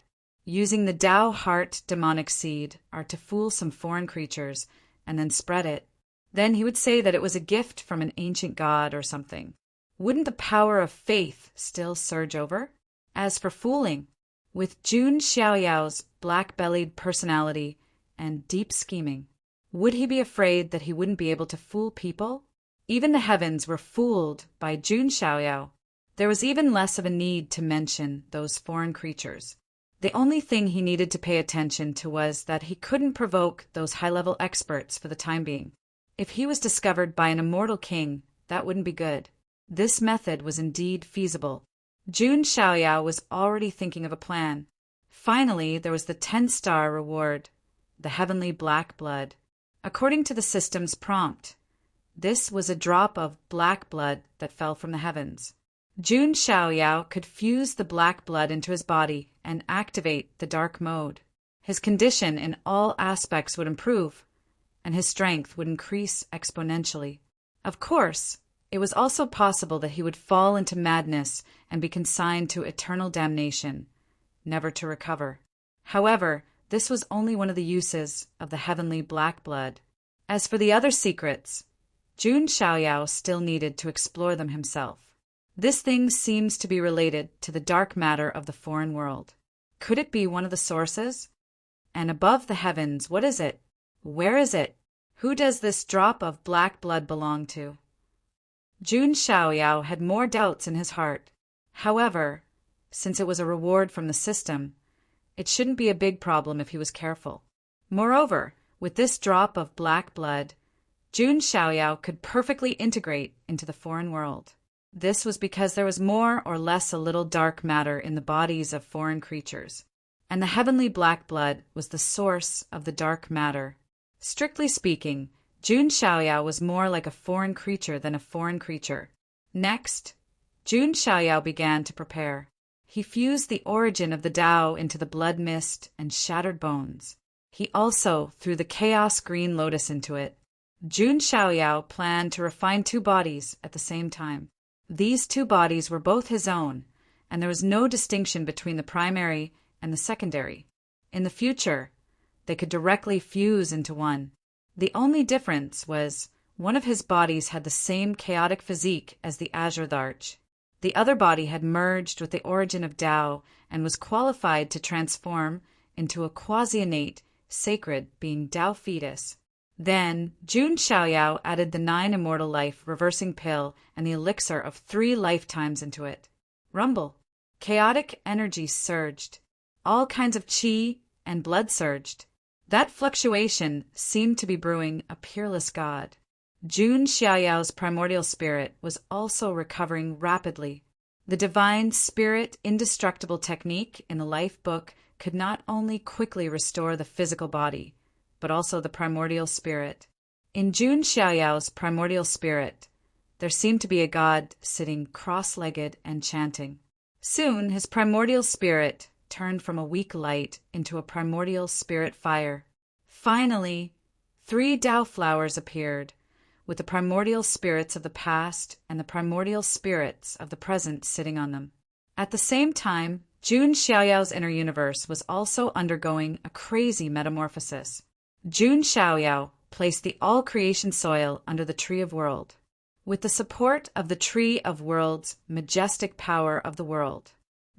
using the Tao heart demonic seed are to fool some foreign creatures and then spread it. Then he would say that it was a gift from an ancient god or something. Wouldn't the power of faith still surge over? As for fooling, with Jun Xiaoyao's black-bellied personality and deep scheming, would he be afraid that he wouldn't be able to fool people? Even the heavens were fooled by Jun Xiaoyao. There was even less of a need to mention those foreign creatures. The only thing he needed to pay attention to was that he couldn't provoke those high-level experts for the time being. If he was discovered by an immortal king, that wouldn't be good. This method was indeed feasible. Jun Xiaoyao was already thinking of a plan. Finally, there was the 10-star reward, the heavenly black blood. According to the system's prompt, this was a drop of black blood that fell from the heavens. Jun Xiaoyao could fuse the black blood into his body and activate the dark mode. His condition in all aspects would improve, and his strength would increase exponentially. Of course, it was also possible that he would fall into madness and be consigned to eternal damnation, never to recover. However, this was only one of the uses of the heavenly black blood. As for the other secrets, Jun Xiaoyao still needed to explore them himself. This thing seems to be related to the dark matter of the foreign world. Could it be one of the sources? And above the heavens, what is it? Where is it? Who does this drop of black blood belong to? Jun Xiaoyao had more doubts in his heart. However, since it was a reward from the system, it shouldn't be a big problem if he was careful. Moreover, with this drop of black blood, Jun Xiaoyao could perfectly integrate into the foreign world. This was because there was more or less a little dark matter in the bodies of foreign creatures, and the heavenly black blood was the source of the dark matter. Strictly speaking, Jun Xiaoyao was more like a foreign creature than a foreign creature. Next, Jun Xiaoyao began to prepare. He fused the origin of the Tao into the blood mist and shattered bones. He also threw the chaos green lotus into it. Jun Xiaoyao planned to refine 2 bodies at the same time. These 2 bodies were both his own, and there was no distinction between the primary and the secondary. In the future, they could directly fuse into one. The only difference was one of his bodies had the same chaotic physique as the Azure Arch. The other body had merged with the origin of Tao and was qualified to transform into a quasi-innate, sacred being Tao fetus. Then, Jun Xiaoyao added the 9 immortal life reversing pill and the elixir of 3 lifetimes into it. Rumble. Chaotic energy surged. All kinds of qi and blood surged. That fluctuation seemed to be brewing a peerless god. Jun Xiaoyao's primordial spirit was also recovering rapidly. The divine spirit indestructible technique in the life book could not only quickly restore the physical body, but also the primordial spirit. In Jun Xiaoyao's primordial spirit, there seemed to be a god sitting cross-legged and chanting. Soon his primordial spirit turned from a weak light into a primordial spirit fire. Finally, 3 Tao flowers appeared, with the primordial spirits of the past and the primordial spirits of the present sitting on them. At the same time, Jun Xiaoyao's inner universe was also undergoing a crazy metamorphosis. Jun Xiaoyao placed the all-creation soil under the Tree of World. With the support of the Tree of World's majestic power of the world,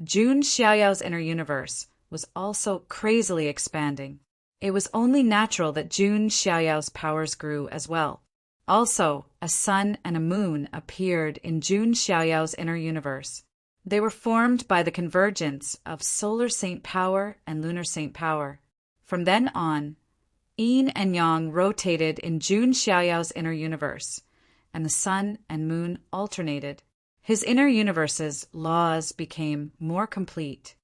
Jun Xiaoyao's inner universe was also crazily expanding. It was only natural that Jun Xiaoyao's powers grew as well. Also, a sun and a moon appeared in Jun Xiaoyao's inner universe. They were formed by the convergence of solar saint power and lunar saint power. From then on, yin and yang rotated in Jun Xiaoyao's inner universe, and the sun and moon alternated. His inner universe's laws became more complete.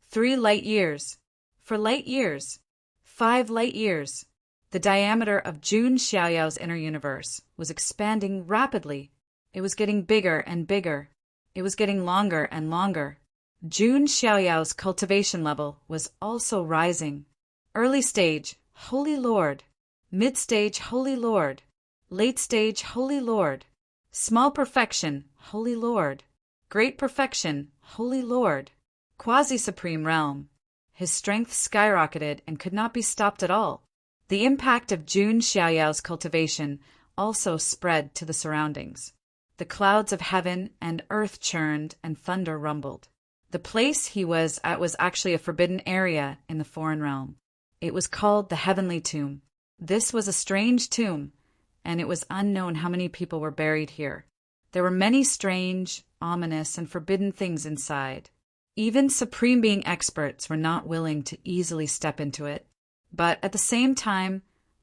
3 light years. For light years. 5 light years. The diameter of Jun Xiaoyao's inner universe was expanding rapidly. It was getting bigger and bigger. It was getting longer and longer. Jun Xiaoyao's cultivation level was also rising. Early stage, Holy Lord. Mid-stage, Holy Lord. Late stage, Holy Lord. Small perfection, Holy Lord. Great perfection, Holy Lord. Quasi-supreme realm. His strength skyrocketed and could not be stopped at all. The impact of Jun Xiaoyao's cultivation also spread to the surroundings. The clouds of heaven and earth churned and thunder rumbled. The place he was at was actually a forbidden area in the foreign realm. It was called the Heavenly Tomb. This was a strange tomb, and it was unknown how many people were buried here. There were many strange, ominous, and forbidden things inside. Even Supreme Being experts were not willing to easily step into it. But at the same time,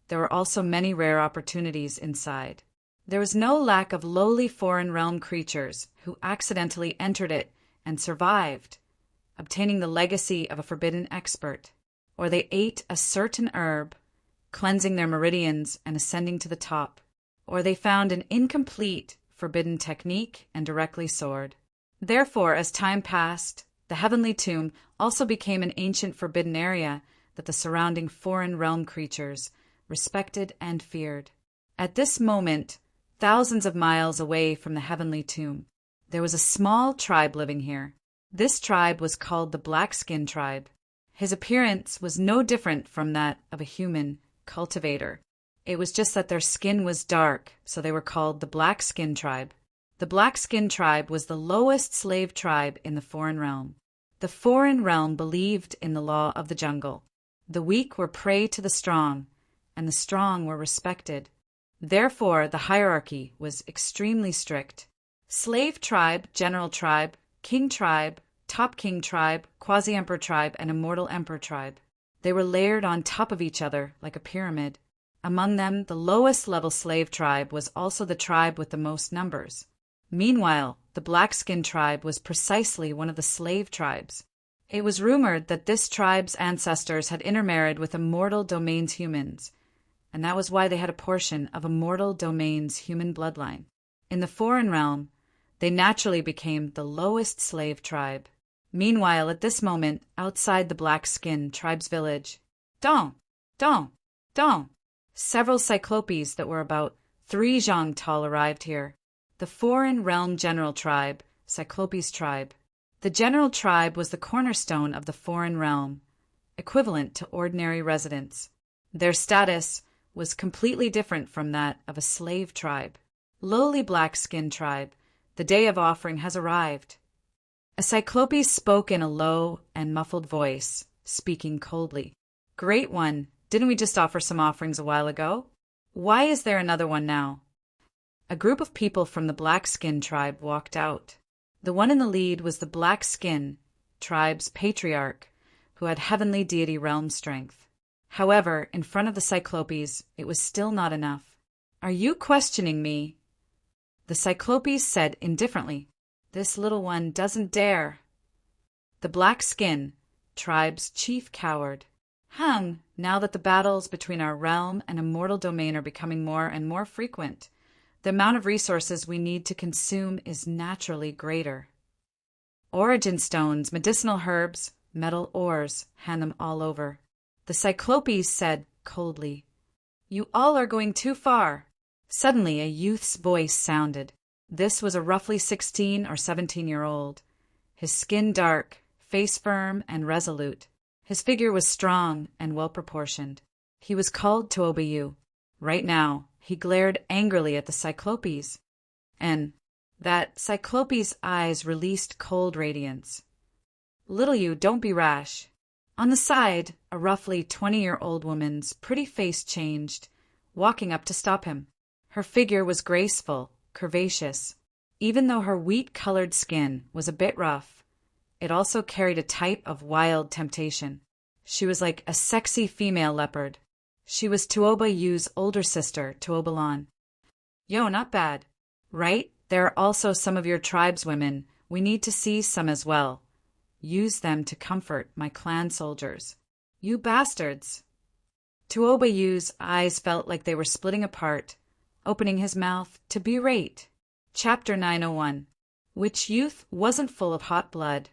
there were also many rare opportunities inside. There was no lack of lowly foreign realm creatures who accidentally entered it and survived, obtaining the legacy of a forbidden expert, or they ate a certain herb, cleansing their meridians and ascending to the top, or they found an incomplete forbidden technique and directly soared. Therefore, as time passed, the Heavenly Tomb also became an ancient forbidden area that the surrounding foreign realm creatures respected and feared. At this moment, thousands of miles away from the Heavenly Tomb, there was a small tribe living here. This tribe was called the Black-Skin Tribe. His appearance was no different from that of a human cultivator. It was just that their skin was dark, so they were called the Black-Skin Tribe. The Black-Skin Tribe was the lowest slave tribe in the foreign realm. The foreign realm believed in the law of the jungle. The weak were prey to the strong, and the strong were respected. Therefore, the hierarchy was extremely strict. Slave tribe, general tribe, king tribe, top king tribe, quasi-emperor tribe, and immortal emperor tribe. They were layered on top of each other like a pyramid. Among them, the lowest level slave tribe was also the tribe with the most numbers. Meanwhile, the Black-Skin Tribe was precisely one of the slave tribes. It was rumored that this tribe's ancestors had intermarried with Immortal Domain's humans, and that was why they had a portion of Immortal Domain's human bloodline. In the foreign realm, they naturally became the lowest slave tribe. Meanwhile, at this moment, outside the Black-Skin Tribe's village, Dong, Dong, Dong, several cyclopes that were about 3 zhang tall arrived here. The foreign realm general tribe, Cyclopes tribe. The general tribe was the cornerstone of the foreign realm, equivalent to ordinary residents. Their status was completely different from that of a slave tribe. Lowly Black-Skin Tribe, the day of offering has arrived. A Cyclope spoke in a low and muffled voice, speaking coldly. Great One, didn't we just offer some offerings a while ago? Why is there another one now? A group of people from the Black-Skin Tribe walked out. The one in the lead was the Black-Skin Tribe's patriarch, who had heavenly deity realm strength. However, in front of the Cyclopes, it was still not enough. Are you questioning me? The Cyclopes said indifferently. This little one doesn't dare. The Black-Skin Tribe's chief cowered. Now that the battles between our realm and immortal domain are becoming more and more frequent, the amount of resources we need to consume is naturally greater. Origin stones, medicinal herbs, metal ores, hand them all over. The Cyclopes said coldly, You all are going too far. Suddenly a youth's voice sounded. This was a roughly 16 or 17-year-old. His skin dark, face firm and resolute. His figure was strong and well-proportioned. He was called to obey you. Right now, he glared angrily at the Cyclopes, and that Cyclope's eyes released cold radiance. Little you, don't be rash. On the side, a roughly 20-year-old woman's pretty face changed, walking up to stop him. Her figure was graceful, curvaceous. Even though her wheat-colored skin was a bit rough, it also carried a type of wild temptation. She was like a sexy female leopard. She was Tuoba Yu's older sister, Tuobalan. Yo, not bad. Right? There are also some of your tribeswomen. We need to seize some as well. Use them to comfort my clan soldiers. You bastards! Tuobayu's eyes felt like they were splitting apart, opening his mouth to berate. Chapter 901. Which youth wasn't full of hot blood?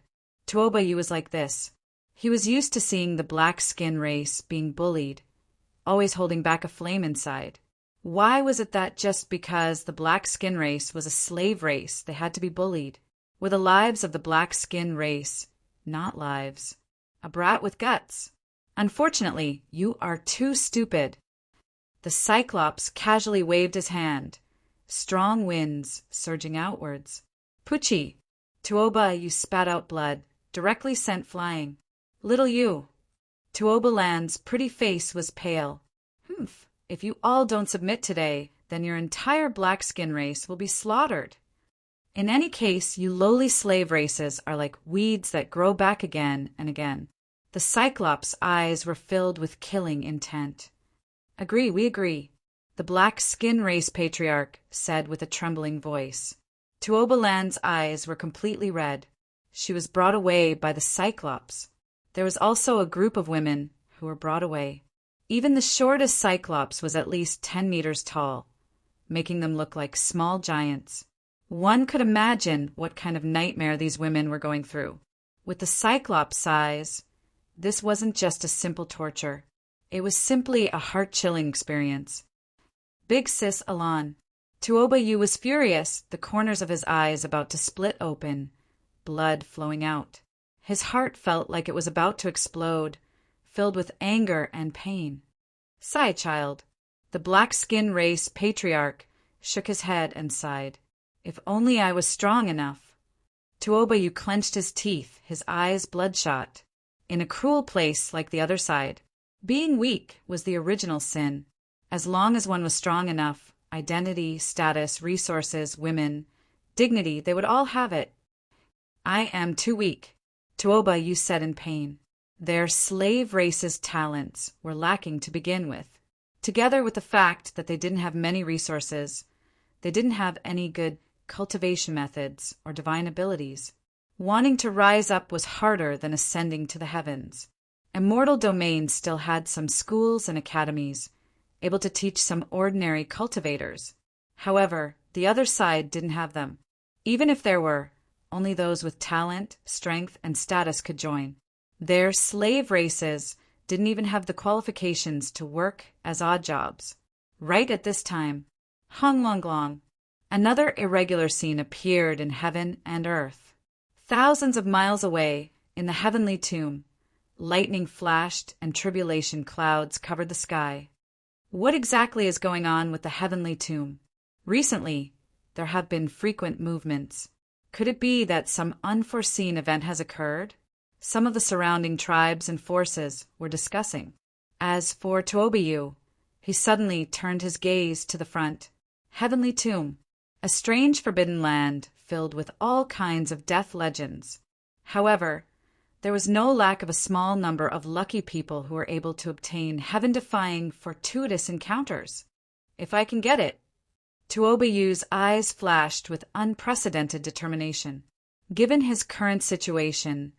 Tuobayu was like this. He was used to seeing the black skin race being bullied, always holding back a flame inside. Why was it that just because the black skin race was a slave race, they had to be bullied? Were the lives of the black skin race not lives? A brat with guts. Unfortunately, you are too stupid. The Cyclops casually waved his hand, strong winds surging outwards. Pucci! Tuoba, you spat out blood, directly sent flying. Little you! Tuobaland's pretty face was pale. Humph! If you all don't submit today, then your entire black skin race will be slaughtered. In any case, you lowly slave races are like weeds that grow back again and again. The Cyclops' eyes were filled with killing intent. Agree, we agree, the black skin race patriarch said with a trembling voice. Tuobaland's eyes were completely red. She was brought away by the Cyclops. There was also a group of women who were brought away. Even the shortest Cyclops was at least 10 meters tall, making them look like small giants. One could imagine what kind of nightmare these women were going through. With the Cyclops size, this wasn't just a simple torture. It was simply a heart-chilling experience. Big Sis Alon. Tuobayu was furious, the corners of his eyes about to split open, blood flowing out. His heart felt like it was about to explode, filled with anger and pain. Sigh, child. The black skin race patriarch shook his head and sighed. If only I was strong enough. Tuobayu clenched his teeth, his eyes bloodshot. In a cruel place like the other side, being weak was the original sin. As long as one was strong enough, identity, status, resources, women, dignity, they would all have it. I am too weak, Tuobayu said in pain. Their slave race's talents were lacking to begin with. Together with the fact that they didn't have many resources, they didn't have any good cultivation methods or divine abilities. Wanting to rise up was harder than ascending to the heavens. Immortal domains still had some schools and academies, able to teach some ordinary cultivators. However, the other side didn't have them. Even if there were, only those with talent, strength, and status could join. Their slave races didn't even have the qualifications to work as odd jobs. Right at this time, Hung Long Long, another irregular scene appeared in heaven and earth. Thousands of miles away, in the heavenly tomb, lightning flashed and tribulation clouds covered the sky. What exactly is going on with the heavenly tomb? Recently, there have been frequent movements. Could it be that some unforeseen event has occurred? Some of the surrounding tribes and forces were discussing. As for Tuobayu, he suddenly turned his gaze to the front. Heavenly tomb, a strange forbidden land filled with all kinds of death legends. However, there was no lack of a small number of lucky people who were able to obtain heaven-defying, fortuitous encounters. If I can get it. Tuobayu's eyes flashed with unprecedented determination. Given his current situation,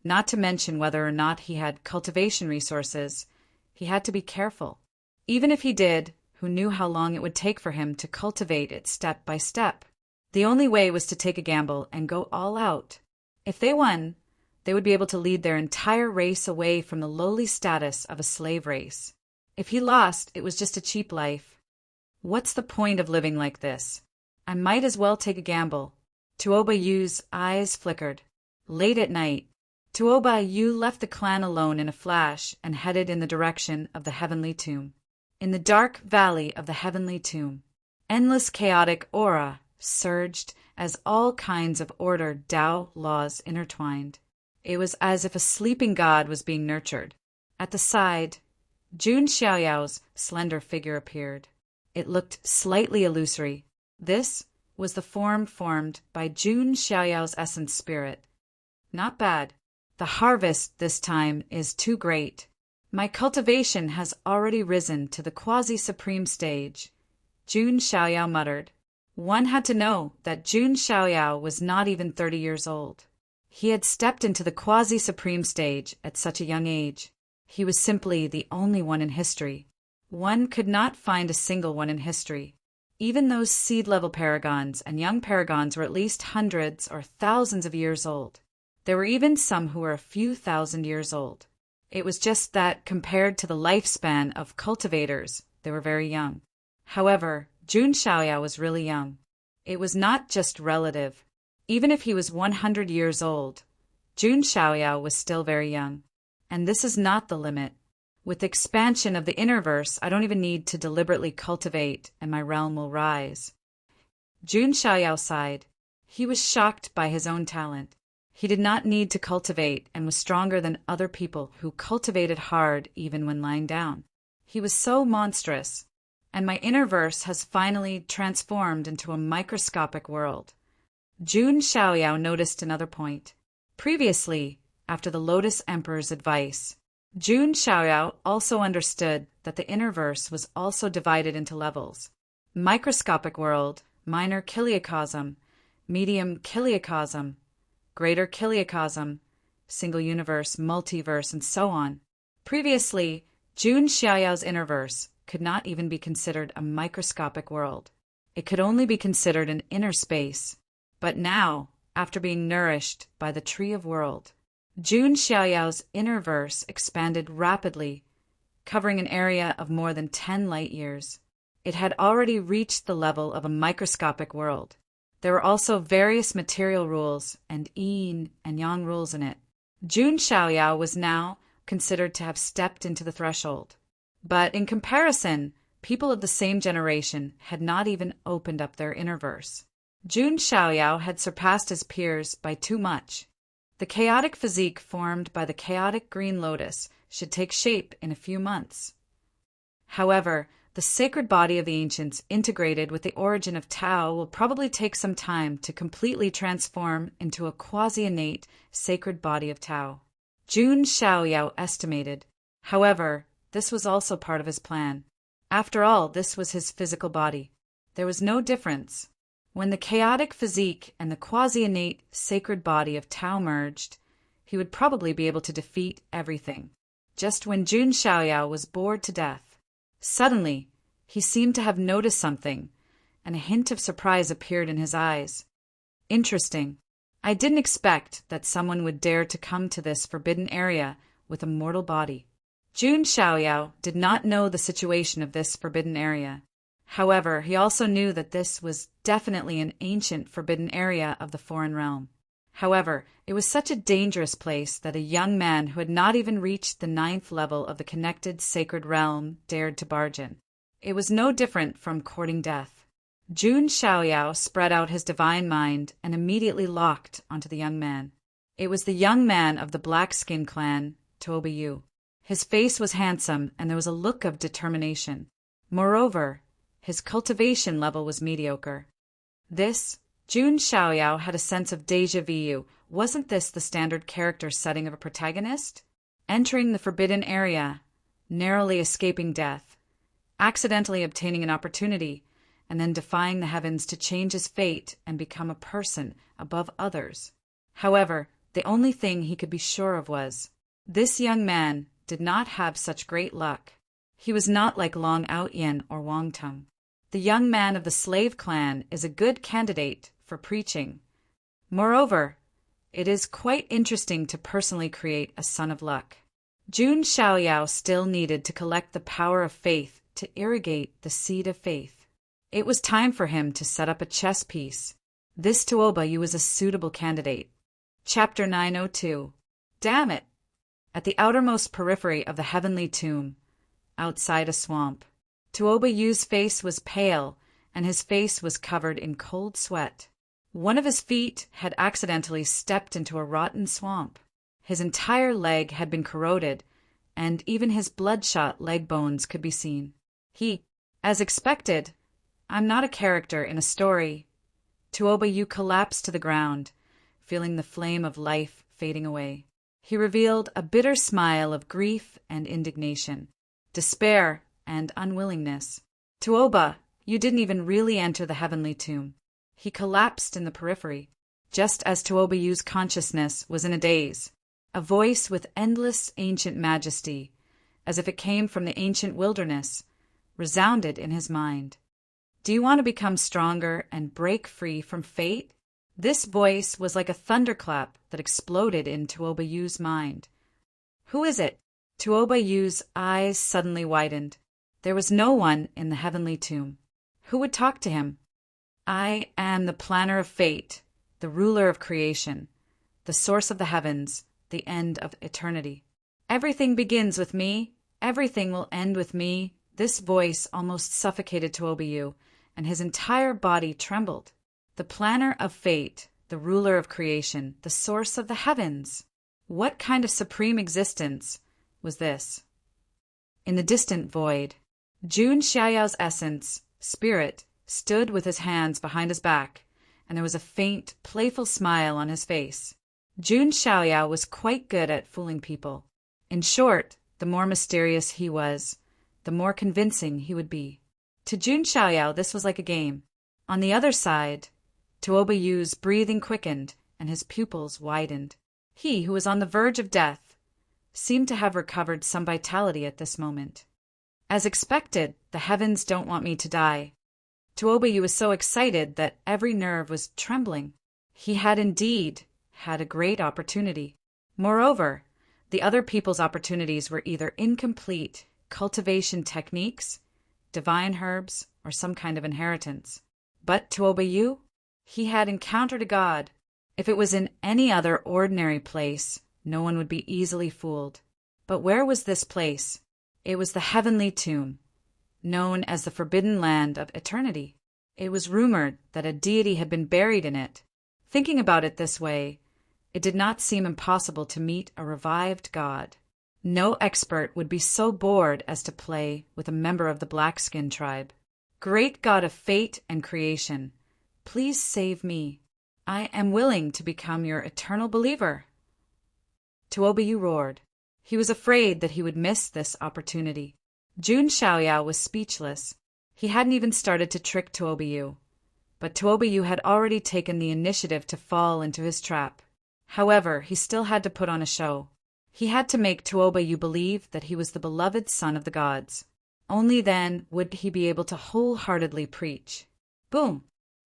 not to mention whether or not he had cultivation resources, he had to be careful. Even if he did, who knew how long it would take for him to cultivate it step by step? The only way was to take a gamble and go all out. If they won, they would be able to lead their entire race away from the lowly status of a slave race. If he lost, it was just a cheap life. What's the point of living like this? I might as well take a gamble. Tuobayu's eyes flickered. Late at night, Tuobayu left the clan alone in a flash and headed in the direction of the heavenly tomb. In the dark valley of the heavenly tomb, endless chaotic aura surged as all kinds of ordered Tao laws intertwined. It was as if a sleeping god was being nurtured. At the side, Jun Xiaoyao's slender figure appeared. It looked slightly illusory. This was the form formed by Jun Xiaoyao's essence spirit. Not bad. The harvest this time is too great. My cultivation has already risen to the quasi-supreme stage, Jun Xiaoyao muttered. One had to know that Jun Xiaoyao was not even 30 years old. He had stepped into the quasi-supreme stage at such a young age. He was simply the only one in history. One could not find a single one in history. Even those seed-level paragons and young paragons were at least hundreds or thousands of years old. There were even some who were a few thousand years old. It was just that, compared to the lifespan of cultivators, they were very young. However, Jun Xiaoyao was really young. It was not just relative. Even if he was 100 years old, Jun Xiaoyao was still very young. And this is not the limit. With expansion of the innerverse, I don't even need to deliberately cultivate, and my realm will rise. Jun Xiaoyao sighed. He was shocked by his own talent. He did not need to cultivate and was stronger than other people who cultivated hard even when lying down. He was so monstrous. And my innerverse has finally transformed into a microscopic world. Jun Xiaoyao noticed another point. Previously, after the Lotus Emperor's advice, Jun Xiaoyao also understood that the innerverse was also divided into levels. Microscopic world, minor kiliacosm, medium kiliacosm, greater kiliacosm, single universe, multiverse, and so on. Previously, Jun Xiaoyao's innerverse could not even be considered a microscopic world. It could only be considered an inner space. But now, after being nourished by the Tree of World, Jun Xiaoyao's innerverse expanded rapidly, covering an area of more than 10 light years. It had already reached the level of a microscopic world. There were also various material rules and yin and yang rules in it. Jun Xiaoyao was now considered to have stepped into the threshold. But in comparison, people of the same generation had not even opened up their innerverse. Jun Xiaoyao had surpassed his peers by too much. The chaotic physique formed by the chaotic green lotus should take shape in a few months. However, the sacred body of the ancients integrated with the origin of Tao will probably take some time to completely transform into a quasi-innate sacred body of Tao. Jun Xiaoyao estimated. However, this was also part of his plan. After all, this was his physical body. There was no difference. When the chaotic physique and the quasi-innate sacred body of Tao merged, he would probably be able to defeat everything. Just when Jun Xiaoyao was bored to death, suddenly he seemed to have noticed something, and a hint of surprise appeared in his eyes. Interesting. I didn't expect that someone would dare to come to this forbidden area with a mortal body. Jun Xiaoyao did not know the situation of this forbidden area. However, he also knew that this was definitely an ancient forbidden area of the foreign realm. However, it was such a dangerous place that a young man who had not even reached the 9th level of the connected sacred realm dared to barge in. It was no different from courting death. Jun Xiaoyao spread out his divine mind and immediately locked onto the young man. It was the young man of the Black Skin clan, Tuoba. His face was handsome, and there was a look of determination. Moreover, his cultivation level was mediocre. Jun Xiaoyao had a sense of déjà vu. Wasn't this the standard character setting of a protagonist? Entering the forbidden area, narrowly escaping death, accidentally obtaining an opportunity, and then defying the heavens to change his fate and become a person above others. However, the only thing he could be sure of was, this young man did not have such great luck. He was not like Long Outyen or Wang Tung. The young man of the slave clan is a good candidate for preaching. Moreover, it is quite interesting to personally create a son of luck. Jun Xiaoyao still needed to collect the power of faith to irrigate the seed of faith. It was time for him to set up a chess piece. This Tuoba was a suitable candidate. Chapter 902. Damn it! At the outermost periphery of the heavenly tomb, outside a swamp, Tuoba Yu's face was pale, and his face was covered in cold sweat. One of his feet had accidentally stepped into a rotten swamp. His entire leg had been corroded, and even his bloodshot leg bones could be seen. As expected, I'm not a character in a story. Tuoba Yu collapsed to the ground, feeling the flame of life fading away. He revealed a bitter smile of grief and indignation, despair and unwillingness. Tuoba, You didn't even really enter the heavenly tomb. He collapsed in the periphery, just as Tuobayu's consciousness was in a daze. A voice with endless ancient majesty, as if it came from the ancient wilderness, resounded in his mind. Do you want to become stronger and break free from fate? This voice was like a thunderclap that exploded in Tuobayu's mind. Who is it? Tuobayu's eyes suddenly widened. There was no one in the heavenly tomb. Who would talk to him? I am the planner of fate, the ruler of creation, the source of the heavens, the end of eternity. Everything begins with me. Everything will end with me. This voice almost suffocated Tuobayu, and his entire body trembled. The planner of fate, the ruler of creation, the source of the heavens. What kind of supreme existence was this? In the distant void, Jun Xiaoyao's essence, spirit, stood with his hands behind his back, and there was a faint, playful smile on his face. Jun Xiaoyao was quite good at fooling people. In short, the more mysterious he was, the more convincing he would be. To Jun Xiaoyao, this was like a game. On the other side, Tuobayu's breathing quickened and his pupils widened. He, who was on the verge of death, seemed to have recovered some vitality at this moment. As expected, the heavens don't want me to die. Tuobayu was so excited that every nerve was trembling. He had indeed had a great opportunity. Moreover, the other people's opportunities were either incomplete cultivation techniques, divine herbs, or some kind of inheritance. But Tuobayu, he had encountered a god. If it was in any other ordinary place, no one would be easily fooled. But where was this place? It was the heavenly tomb, known as the Forbidden Land of Eternity. It was rumored that a deity had been buried in it. Thinking about it this way, it did not seem impossible to meet a revived god. No expert would be so bored as to play with a member of the Black-Skin tribe. Great God of fate and creation, please save me. I am willing to become your eternal believer. Tuobayu roared. He was afraid that he would miss this opportunity. Jun Xiaoyao was speechless. He hadn't even started to trick Tuobayu, but Tuobayu had already taken the initiative to fall into his trap. However, he still had to put on a show. He had to make Tuobayu believe that he was the beloved son of the gods. Only then would he be able to wholeheartedly preach. Boom!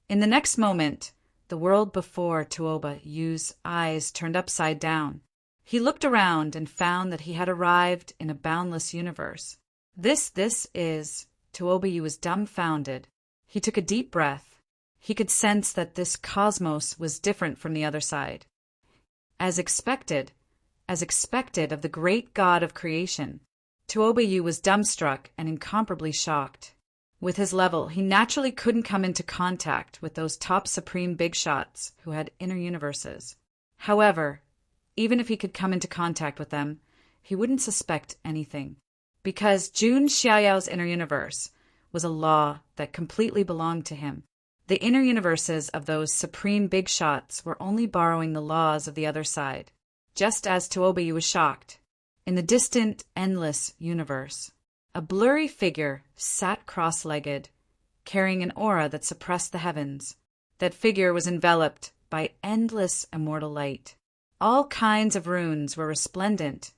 In the next moment, the world before Tuobayu's eyes turned upside down. He looked around and found that he had arrived in a boundless universe. This is... Tuobayu was dumbfounded. He took a deep breath. He could sense that this cosmos was different from the other side. As expected of the great God of creation, Tuobayu was dumbstruck and incomparably shocked. With his level, he naturally couldn't come into contact with those top supreme big shots who had inner universes. However, even if he could come into contact with them, he wouldn't suspect anything. Because Jun Xiaoyao's inner universe was a law that completely belonged to him. The inner universes of those supreme big shots were only borrowing the laws of the other side. Just as Tuobayu was shocked, in the distant, endless universe, a blurry figure sat cross-legged, carrying an aura that suppressed the heavens. That figure was enveloped by endless immortal light. All kinds of runes were resplendent,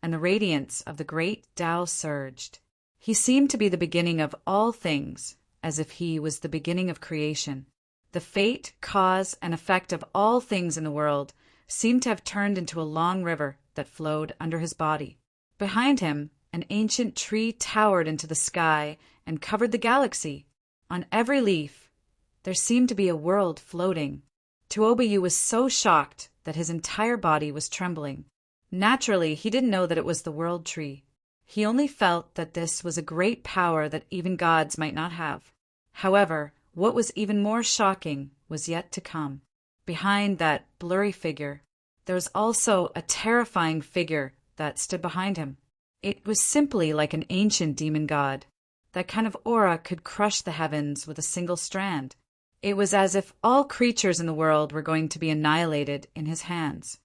and the radiance of the great Tao surged. He seemed to be the beginning of all things, as if he was the beginning of creation. The fate, cause, and effect of all things in the world seemed to have turned into a long river that flowed under his body. Behind him, an ancient tree towered into the sky and covered the galaxy. On every leaf, there seemed to be a world floating. Tuobayu was so shocked that his entire body was trembling. Naturally, he didn't know that it was the world tree. He only felt that this was a great power that even gods might not have. However, what was even more shocking was yet to come. Behind that blurry figure, there was also a terrifying figure that stood behind him. It was simply like an ancient demon god. That kind of aura could crush the heavens with a single strand. It was as if all creatures in the world were going to be annihilated in his hands.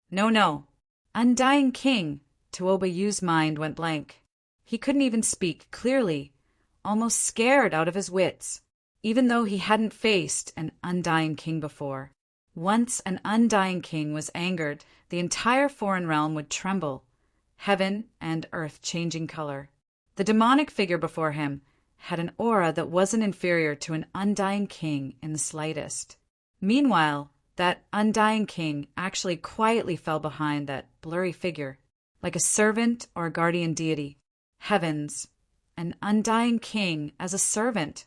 No. Undying King! Tuobayu's mind went blank. He couldn't even speak clearly. almost scared out of his wits, even though he hadn't faced an undying king before. Once an undying king was angered, the entire foreign realm would tremble, heaven and earth changing color. The demonic figure before him had an aura that wasn't inferior to an undying king in the slightest. Meanwhile, that undying king actually quietly fell behind that blurry figure, like a servant or a guardian deity. Heavens, an undying king as a servant.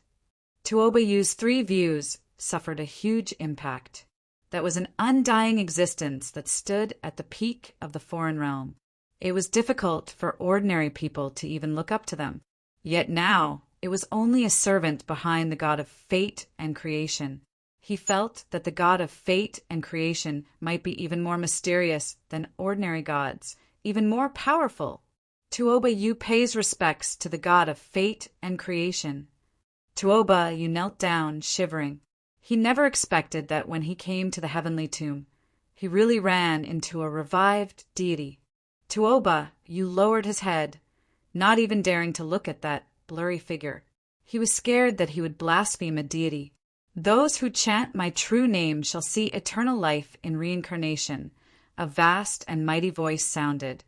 Tuoba-Yu's three views suffered a huge impact. That was an undying existence that stood at the peak of the foreign realm. It was difficult for ordinary people to even look up to them. Yet now, it was only a servant behind the god of fate and creation. He felt that the god of fate and creation might be even more mysterious than ordinary gods, even more powerful. Tuoba-Yu pays respects to the god of fate and creation. Tuoba-Yu knelt down, shivering. He never expected that when he came to the heavenly tomb, he really ran into a revived deity. Tuoba-Yu lowered his head, not even daring to look at that blurry figure. He was scared that he would blaspheme a deity. "Those who chant my true name shall see eternal life in reincarnation," a vast and mighty voice sounded,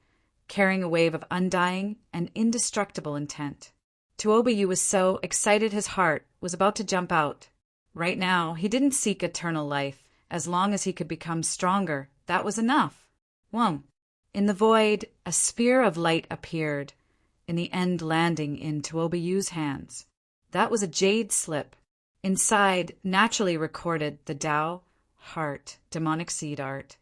carrying a wave of undying and indestructible intent. Tuoba-Yu was so excited his heart was about to jump out. Right now, he didn't seek eternal life. As long as he could become stronger, that was enough. Whoa. In the void, a sphere of light appeared, in the end landing in Tuoba-Yu's hands. That was a jade slip. Inside, naturally recorded the Tao, Heart, Demonic Seed Art.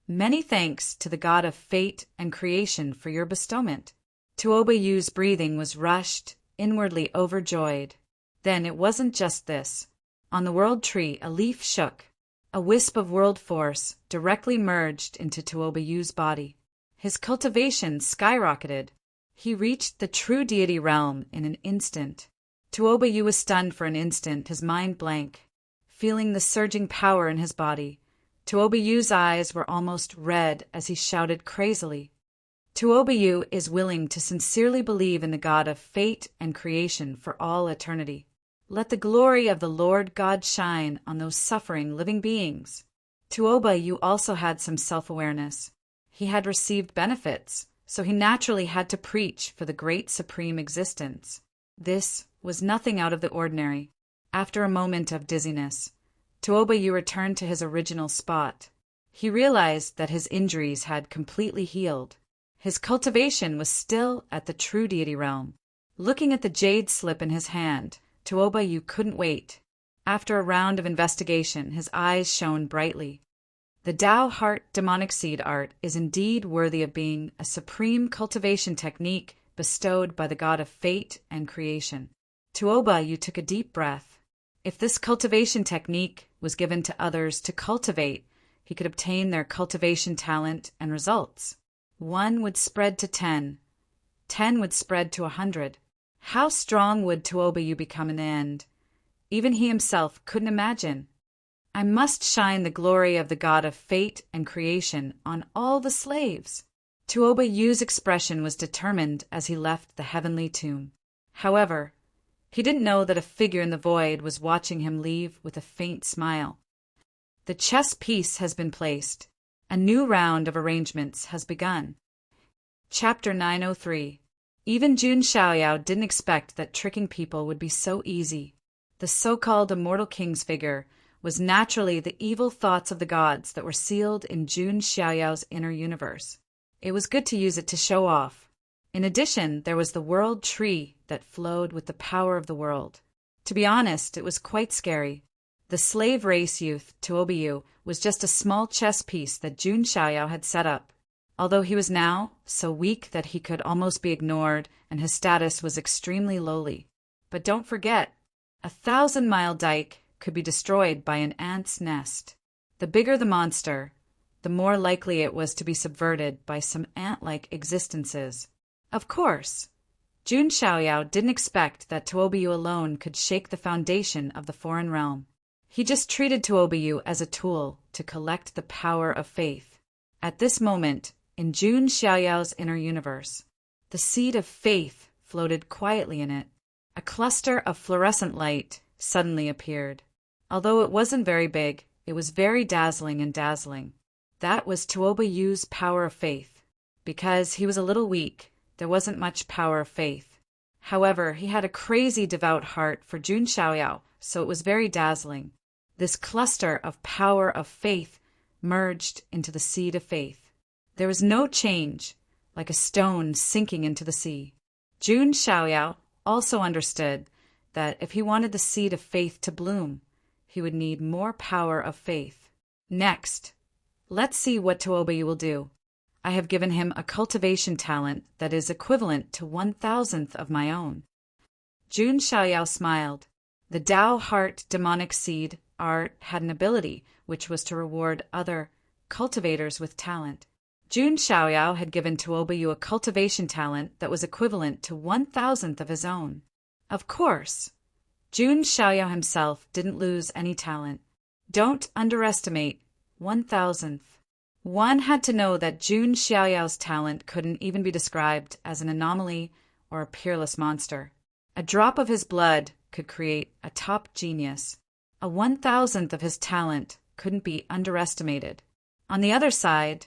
"Many thanks to the god of fate and creation for your bestowment." Tuoba-Yu's breathing was rushed, inwardly overjoyed. Then it wasn't just this. On the world tree, a leaf shook. A wisp of world force directly merged into Tuoba-Yu's body. His cultivation skyrocketed. He reached the true deity realm in an instant. Tuoba-Yu was stunned for an instant, his mind blank. Feeling the surging power in his body, Tuoba-Yu's eyes were almost red as he shouted crazily. Tuoba-Yu is willing to sincerely believe in the god of fate and creation for all eternity. Let the glory of the Lord God shine on those suffering living beings. Tuoba-Yu also had some self-awareness. He had received benefits, so he naturally had to preach for the great supreme existence. This was nothing out of the ordinary. After a moment of dizziness, Tuoba-Yu returned to his original spot. He realized that his injuries had completely healed. His cultivation was still at the true deity realm. Looking at the jade slip in his hand, Tuoba-Yu couldn't wait. After a round of investigation, his eyes shone brightly. The Tao Heart Demonic Seed Art is indeed worthy of being a supreme cultivation technique bestowed by the god of fate and creation. Tuoba-Yu took a deep breath. If this cultivation technique was given to others to cultivate, he could obtain their cultivation talent and results. 1 would spread to 10. 10 would spread to 100. How strong would Tuoba-Yu become in the end? Even he himself couldn't imagine. "I must shine the glory of the god of fate and creation on all the slaves." Tuoba-Yu's expression was determined as he left the heavenly tomb. However, he didn't know that a figure in the void was watching him leave with a faint smile. The chess piece has been placed. A new round of arrangements has begun. Chapter 903. Even Jun Xiaoyao didn't expect that tricking people would be so easy. The so-called immortal king's figure was naturally the evil thoughts of the gods that were sealed in Jun Xiaoyao's inner universe. It was good to use it to show off. In addition, there was the world tree that flowed with the power of the world. To be honest, it was quite scary. The slave race youth, Tuoba-Yu, was just a small chess piece that Jun Xiaoyao had set up. Although he was now so weak that he could almost be ignored and his status was extremely lowly. But don't forget, 1,000-mile dike could be destroyed by an ant's nest. The bigger the monster, the more likely it was to be subverted by some ant-like existences. Of course, Jun Xiaoyao didn't expect that Tuoba-Yu alone could shake the foundation of the foreign realm. He just treated Tuoba-Yu as a tool to collect the power of faith. At this moment, in Jun Xiaoyao's inner universe, the seed of faith floated quietly in it. A cluster of fluorescent light suddenly appeared. Although it wasn't very big, it was very dazzling and dazzling. That was Tuoba Yu's power of faith. Because he was a little weak, there wasn't much power of faith. However, he had a crazy devout heart for Jun Xiaoyao, so it was very dazzling. This cluster of power of faith merged into the seed of faith. There was no change, like a stone sinking into the sea. Jun Xiaoyao also understood that if he wanted the seed of faith to bloom, he would need more power of faith. Next, let's see what Tuoba Yu will do. I have given him a cultivation talent that is equivalent to 1,000th of my own. Jun Xiaoyao smiled. The Tao Heart demonic seed art had an ability, which was to reward other cultivators with talent. Jun Xiaoyao had given Tuoba Yu a cultivation talent that was equivalent to 1,000th of his own. Of course, Jun Xiaoyao himself didn't lose any talent. Don't underestimate 1,000th. One had to know that Jun Xiaoyao's talent couldn't even be described as an anomaly or a peerless monster. A drop of his blood could create a top genius. A 1,000th of his talent couldn't be underestimated. On the other side,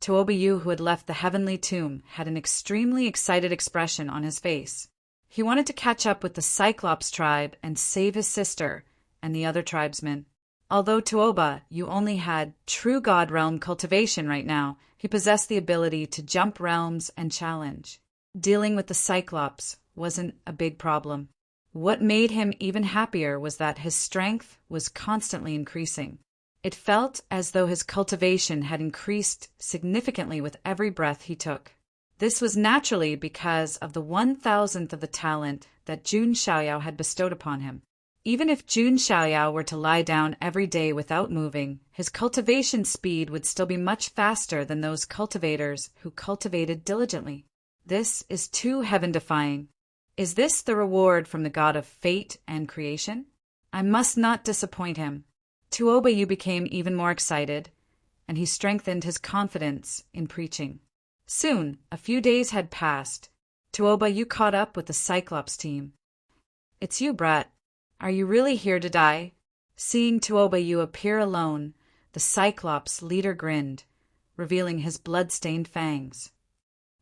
Tuoba Yu, who had left the heavenly tomb, had an extremely excited expression on his face. He wanted to catch up with the Cyclops tribe and save his sister and the other tribesmen. Although Tuoba Yu only had true God realm cultivation right now, he possessed the ability to jump realms and challenge. Dealing with the Cyclops wasn't a big problem. What made him even happier was that his strength was constantly increasing. It felt as though his cultivation had increased significantly with every breath he took. This was naturally because of the 1,000th of the talent that Jun Xiaoyao had bestowed upon him. Even if Jun Xiaoyao were to lie down every day without moving, his cultivation speed would still be much faster than those cultivators who cultivated diligently. This is too heaven-defying. Is this the reward from the god of fate and creation? I must not disappoint him. Tuoba Yu became even more excited, and he strengthened his confidence in preaching. Soon, a few days had passed. Tuoba Yu caught up with the Cyclops team. "It's you, brat. Are you really here to die?" Seeing Tuoba Yu appear alone, the Cyclops leader grinned, revealing his blood-stained fangs.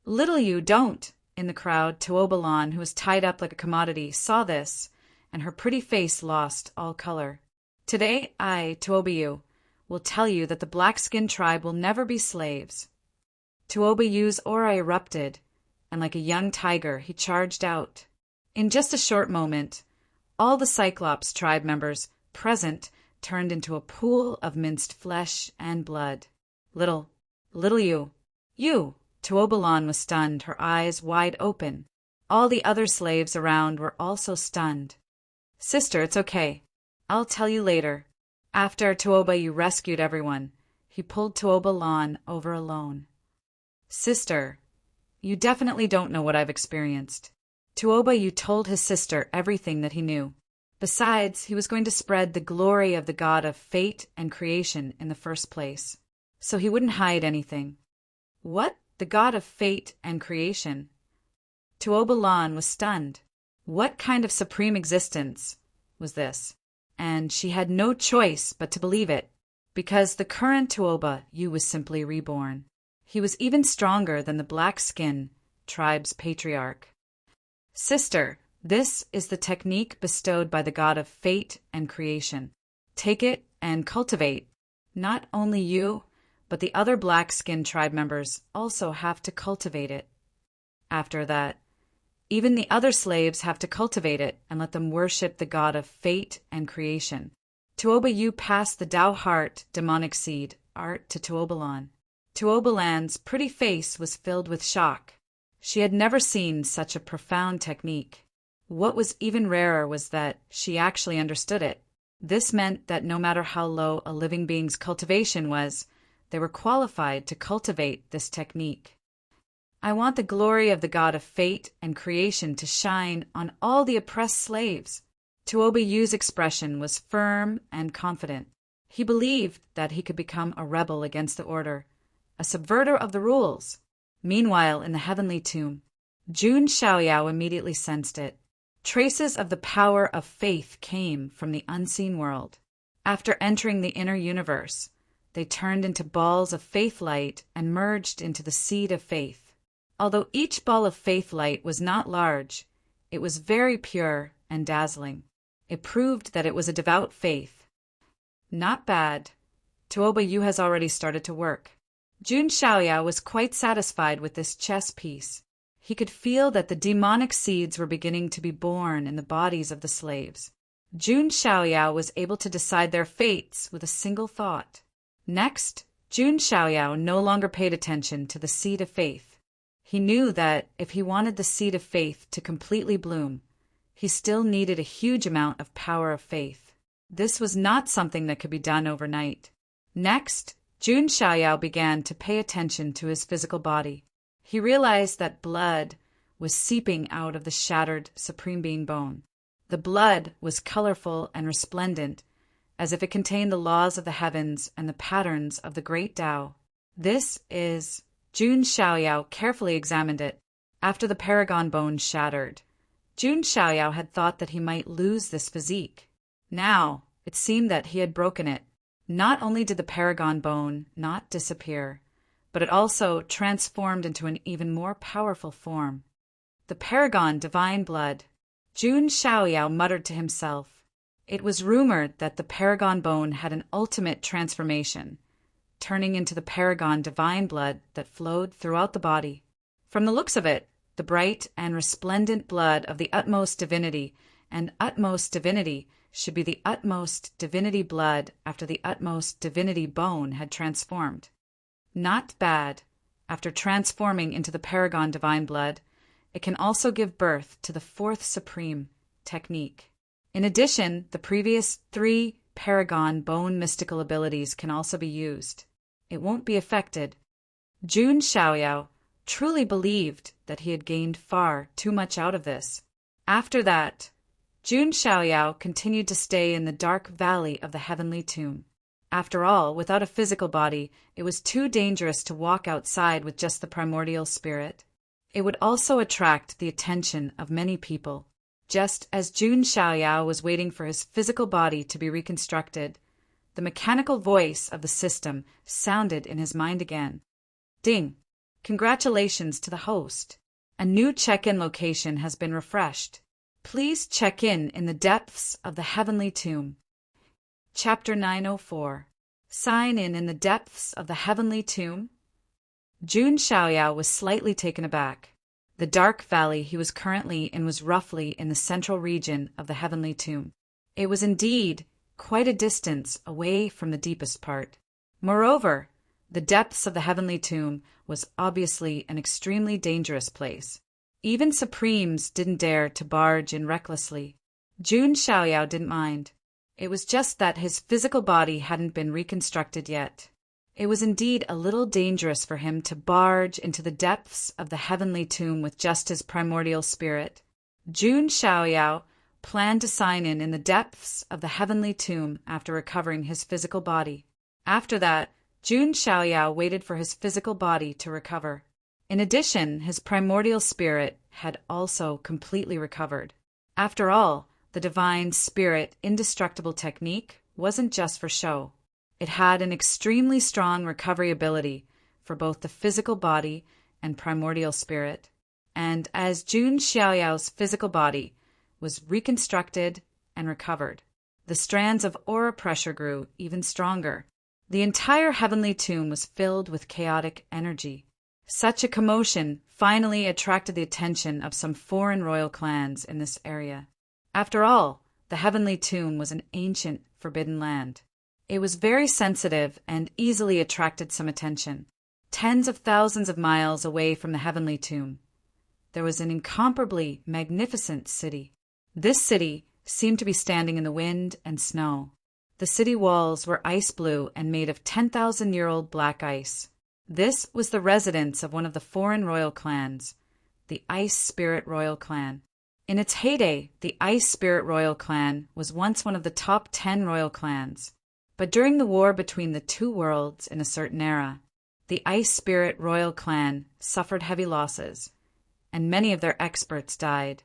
"Little you, don't!" In the crowd, Tuoba Lan, who was tied up like a commodity, saw this, and her pretty face lost all color. "Today, I, Tuoba Yu, will tell you that the black-skinned tribe will never be slaves." Tuoba Yu's aura erupted, and like a young tiger, he charged out. In just a short moment, all the Cyclops tribe members present turned into a pool of minced flesh and blood. Little you! Tuoba Lan was stunned, her eyes wide open. All the other slaves around were also stunned. "Sister, it's okay. I'll tell you later." After Tuoba Yu rescued everyone, he pulled Tuoba Lan over alone. "Sister, you definitely don't know what I've experienced." Tuoba Yu told his sister everything that he knew. Besides, he was going to spread the glory of the god of fate and creation in the first place, so he wouldn't hide anything. What? The god of fate and creation? Tuoba Lan was stunned. What kind of supreme existence was this? And she had no choice but to believe it, because the current Tuoba Yu was simply reborn. He was even stronger than the black-skin tribe's patriarch. "Sister, this is the technique bestowed by the god of fate and creation. Take it and cultivate. Not only you, but the other black-skin tribe members also have to cultivate it. After that, even the other slaves have to cultivate it and let them worship the god of fate and creation." Tuoba Yu passed the Tao Heart demonic seed art to Tuoba Lan. Tuoba Lan's pretty face was filled with shock. She had never seen such a profound technique. What was even rarer was that she actually understood it. This meant that no matter how low a living being's cultivation was, they were qualified to cultivate this technique. "I want the glory of the god of fate and creation to shine on all the oppressed slaves." Tuoba Yu's expression was firm and confident. He believed that he could become a rebel against the order, a subverter of the rules. Meanwhile, in the heavenly tomb, Jun Xiaoyao immediately sensed it. Traces of the power of faith came from the unseen world. After entering the inner universe, they turned into balls of faith light and merged into the seed of faith. Although each ball of faith light was not large, it was very pure and dazzling. It proved that it was a devout faith. Not bad. Tuoba Yu has already started to work. Jun Xiaoyao was quite satisfied with this chess piece. He could feel that the demonic seeds were beginning to be born in the bodies of the slaves. Jun Xiaoyao was able to decide their fates with a single thought. Next, Jun Xiaoyao no longer paid attention to the seed of faith. He knew that if he wanted the seed of faith to completely bloom, he still needed a huge amount of power of faith. This was not something that could be done overnight. Next, Jun Xiaoyao began to pay attention to his physical body. He realized that blood was seeping out of the shattered Supreme Being bone. The blood was colorful and resplendent, as if it contained the laws of the heavens and the patterns of the great Tao. Jun Xiaoyao carefully examined it. After the paragon bone shattered, Jun Xiaoyao had thought that he might lose this physique. Now, it seemed that he had broken it. Not only did the paragon bone not disappear, but it also transformed into an even more powerful form. The paragon divine blood. Jun Xiaoyao muttered to himself. It was rumored that the paragon bone had an ultimate transformation, turning into the paragon divine blood that flowed throughout the body. From the looks of it, the bright and resplendent blood of the utmost divinity, and utmost divinity should be the utmost divinity blood after the utmost divinity bone had transformed. Not bad. After transforming into the paragon divine blood, it can also give birth to the fourth supreme technique. In addition, the previous 3 paragon bone mystical abilities can also be used. It won't be affected. Jun Xiaoyao truly believed that he had gained far too much out of this. After that, Jun Xiaoyao continued to stay in the dark valley of the heavenly tomb. After all, without a physical body, it was too dangerous to walk outside with just the primordial spirit. It would also attract the attention of many people. Just as Jun Xiaoyao was waiting for his physical body to be reconstructed, the mechanical voice of the system sounded in his mind again. Ding! Congratulations to the host. A new check-in location has been refreshed. Please check in the depths of the heavenly tomb. Chapter 904. Sign in the depths of the heavenly tomb? Jun Xiaoyao was slightly taken aback. The dark valley he was currently in was roughly in the central region of the heavenly tomb. It was indeed quite a distance away from the deepest part. Moreover, the depths of the heavenly tomb was obviously an extremely dangerous place. Even Supremes didn't dare to barge in recklessly. Jun Xiaoyao didn't mind. It was just that his physical body hadn't been reconstructed yet. It was indeed a little dangerous for him to barge into the depths of the heavenly tomb with just his primordial spirit. Jun Xiaoyao planned to sign in the depths of the heavenly tomb after recovering his physical body. After that, Jun Xiaoyao waited for his physical body to recover. In addition, his primordial spirit had also completely recovered. After all, the divine spirit indestructible technique wasn't just for show. It had an extremely strong recovery ability for both the physical body and primordial spirit. And as Jun Xiaoyao's physical body was reconstructed and recovered, the strands of aura pressure grew even stronger. The entire heavenly tomb was filled with chaotic energy. Such a commotion finally attracted the attention of some foreign royal clans in this area. After all, the heavenly tomb was an ancient, forbidden land. It was very sensitive and easily attracted some attention. Tens of thousands of miles away from the heavenly tomb, there was an incomparably magnificent city. This city seemed to be standing in the wind and snow. The city walls were ice blue and made of 10,000-year-old black ice. This was the residence of one of the foreign royal clans, the Ice Spirit Royal Clan. In its heyday, the Ice Spirit Royal Clan was once one of the top 10 royal clans. But during the war between the two worlds in a certain era, the Ice Spirit Royal Clan suffered heavy losses, and many of their experts died.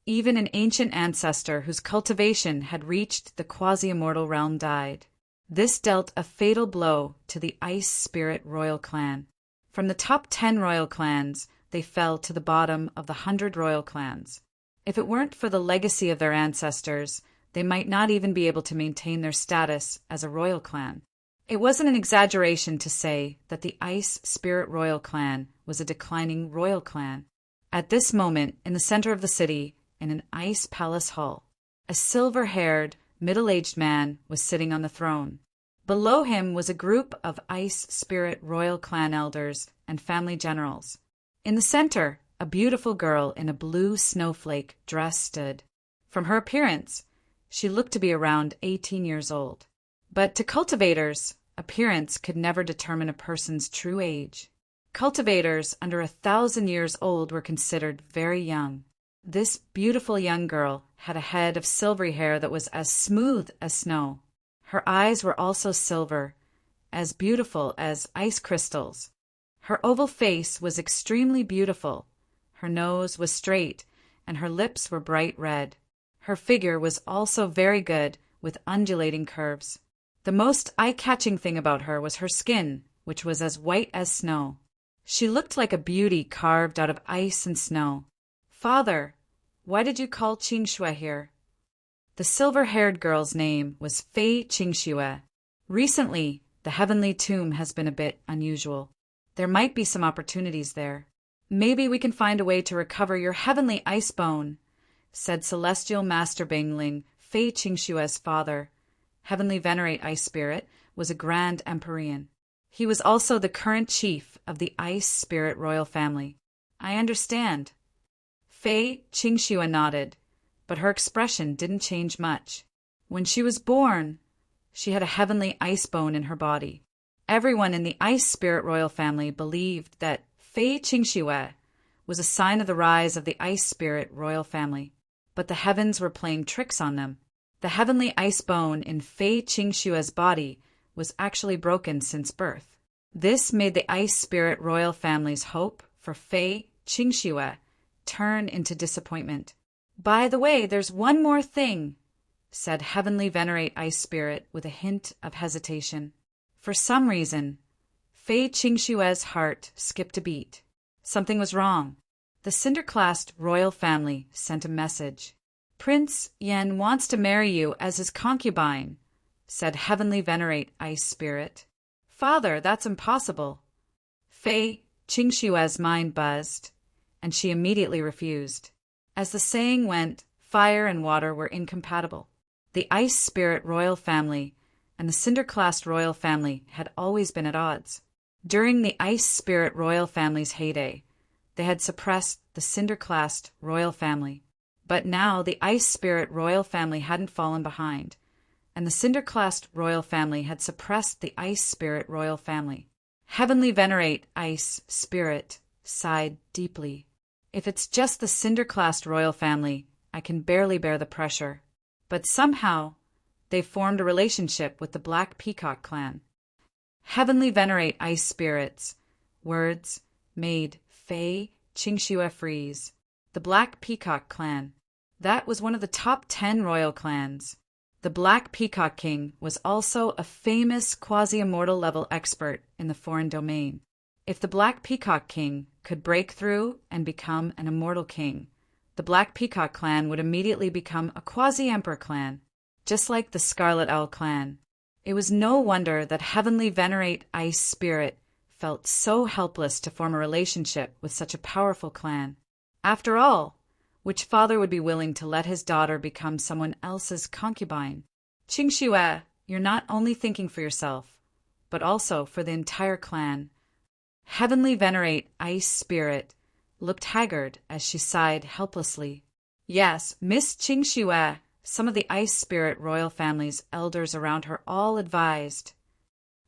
Even an ancient ancestor whose cultivation had reached the quasi-immortal realm died. This dealt a fatal blow to the Ice Spirit royal clan. From the top 10 royal clans, they fell to the bottom of the 100 royal clans. If it weren't for the legacy of their ancestors, they might not even be able to maintain their status as a royal clan. It wasn't an exaggeration to say that the Ice Spirit royal clan was a declining royal clan. At this moment, in the center of the city, in an ice palace hall, a silver-haired, middle-aged man was sitting on the throne. Below him was a group of Ice Spirit royal clan elders and family generals. In the center, a beautiful girl in a blue snowflake dress stood. From her appearance, she looked to be around 18 years old. But to cultivators, appearance could never determine a person's true age. Cultivators under 1,000 years old were considered very young. This beautiful young girl had a head of silvery hair that was as smooth as snow. Her eyes were also silver, as beautiful as ice crystals. Her oval face was extremely beautiful. Her nose was straight, and her lips were bright red. Her figure was also very good, with undulating curves. The most eye-catching thing about her was her skin, which was as white as snow. She looked like a beauty carved out of ice and snow. "Father, why did you call Qingxue here?" The silver-haired girl's name was Fei Qingxue. Recently, the heavenly tomb has been a bit unusual. There might be some opportunities there. "Maybe we can find a way to recover your heavenly ice bone," said Celestial Master Bingling, Fei Qingxue's father. Heavenly Venerate Ice Spirit was a Grand Empyrean. He was also the current chief of the Ice Spirit royal family. "I understand." Fei Qingxue nodded, but her expression didn't change much. When she was born, she had a heavenly ice bone in her body. Everyone in the Ice Spirit royal family believed that Fei Qingxue was a sign of the rise of the Ice Spirit royal family, but the heavens were playing tricks on them. The heavenly ice bone in Fei Qingxue's body was actually broken since birth. This made the Ice Spirit royal family's hope for Fei Qingxue turn into disappointment. "By the way, there's one more thing," said Heavenly Venerate Ice Spirit with a hint of hesitation. For some reason, Fei Qingxue's heart skipped a beat. Something was wrong. The cinder-classed royal family sent a message. "Prince Yen wants to marry you as his concubine," said Heavenly Venerate Ice Spirit. "Father, that's impossible." Fei Qingxue's mind buzzed, and she immediately refused. As the saying went, fire and water were incompatible. The Ice Spirit royal family and the cinder-classed royal family had always been at odds. During the Ice Spirit royal family's heyday, they had suppressed the cinder-classed royal family. But now the Ice Spirit royal family hadn't fallen behind, and the cinder-classed royal family had suppressed the Ice Spirit royal family. Heavenly Venerate Ice Spirit sighed deeply. "If it's just the cinder-classed royal family, I can barely bear the pressure." But somehow, they formed a relationship with the Black Peacock clan. Heavenly Venerate Ice Spirit's words made Fei Qingxue freeze. The Black Peacock clan. That was one of the top 10 royal clans. The Black Peacock King was also a famous quasi-immortal level expert in the foreign domain. If the Black Peacock King could break through and become an immortal king, the Black Peacock clan would immediately become a quasi-emperor clan, just like the Scarlet Owl clan. It was no wonder that Heavenly Venerate Ice Spirit felt so helpless to form a relationship with such a powerful clan. After all, which father would be willing to let his daughter become someone else's concubine? "Qingxue, you're not only thinking for yourself, but also for the entire clan." Heavenly Venerate Ice Spirit looked haggard as she sighed helplessly. "Yes, Miss Qingxue," some of the Ice Spirit royal family's elders around her all advised.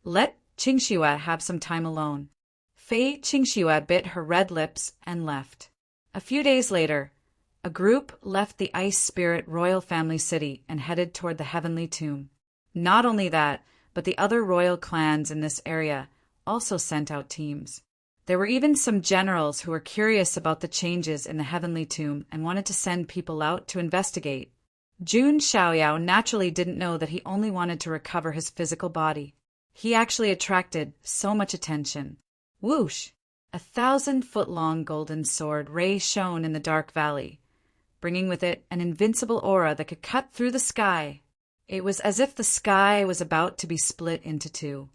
"Let Qingxue have some time alone." Fei Qingxue bit her red lips and left. A few days later, a group left the Ice Spirit royal family city and headed toward the heavenly tomb. Not only that, but the other royal clans in this area also sent out teams. There were even some generals who were curious about the changes in the heavenly tomb and wanted to send people out to investigate. Jun Xiaoyao naturally didn't know that he only wanted to recover his physical body. He actually attracted so much attention. Whoosh! 1,000-foot-long golden sword ray shone in the dark valley, bringing with it an invincible aura that could cut through the sky. It was as if the sky was about to be split into two.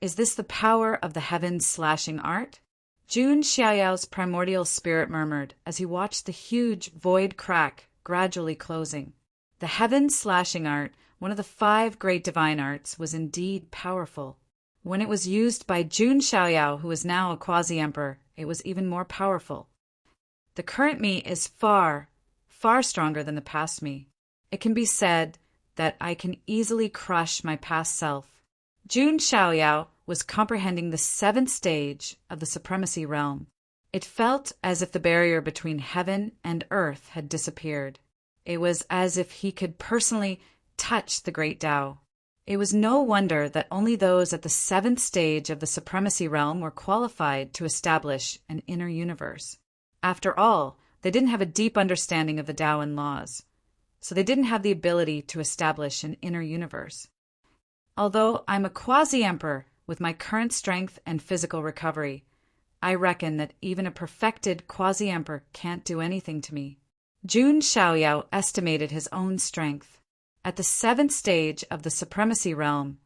Is this the power of the heavens slashing art? Jun Xiaoyao's primordial spirit murmured as he watched the huge void crack gradually closing. The heavens slashing art, one of the 5 great divine arts, was indeed powerful. When it was used by Jun Xiaoyao, who is now a quasi-emperor, it was even more powerful. The current me is far, far stronger than the past me. It can be said that I can easily crush my past self. Jun Xiaoyao was comprehending the 7th stage of the supremacy realm. It felt as if the barrier between heaven and earth had disappeared. It was as if he could personally touch the great Tao. It was no wonder that only those at the 7th stage of the supremacy realm were qualified to establish an inner universe. After all, they didn't have a deep understanding of the Taoan laws, so they didn't have the ability to establish an inner universe. Although I'm a quasi-emperor with my current strength and physical recovery, I reckon that even a perfected quasi-emperor can't do anything to me. Jun Xiaoyao estimated his own strength. At the 7th stage of the supremacy realm,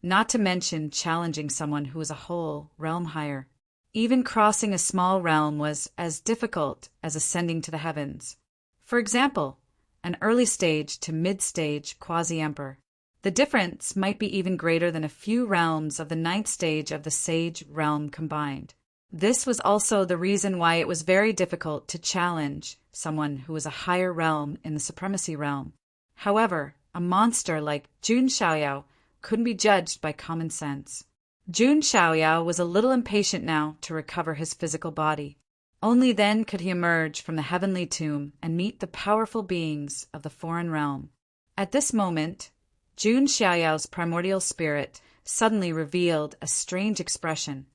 not to mention challenging someone who was a whole realm higher, even crossing a small realm was as difficult as ascending to the heavens. For example, an early stage to mid-stage quasi-emperor. The difference might be even greater than a few realms of the 9th stage of the sage realm combined. This was also the reason why it was very difficult to challenge someone who was a higher realm in the supremacy realm. However, a monster like Jun Xiaoyao couldn't be judged by common sense. Jun Xiaoyao was a little impatient now to recover his physical body. Only then could he emerge from the heavenly tomb and meet the powerful beings of the foreign realm. At this moment, Jun Xiaoyao's primordial spirit suddenly revealed a strange expression.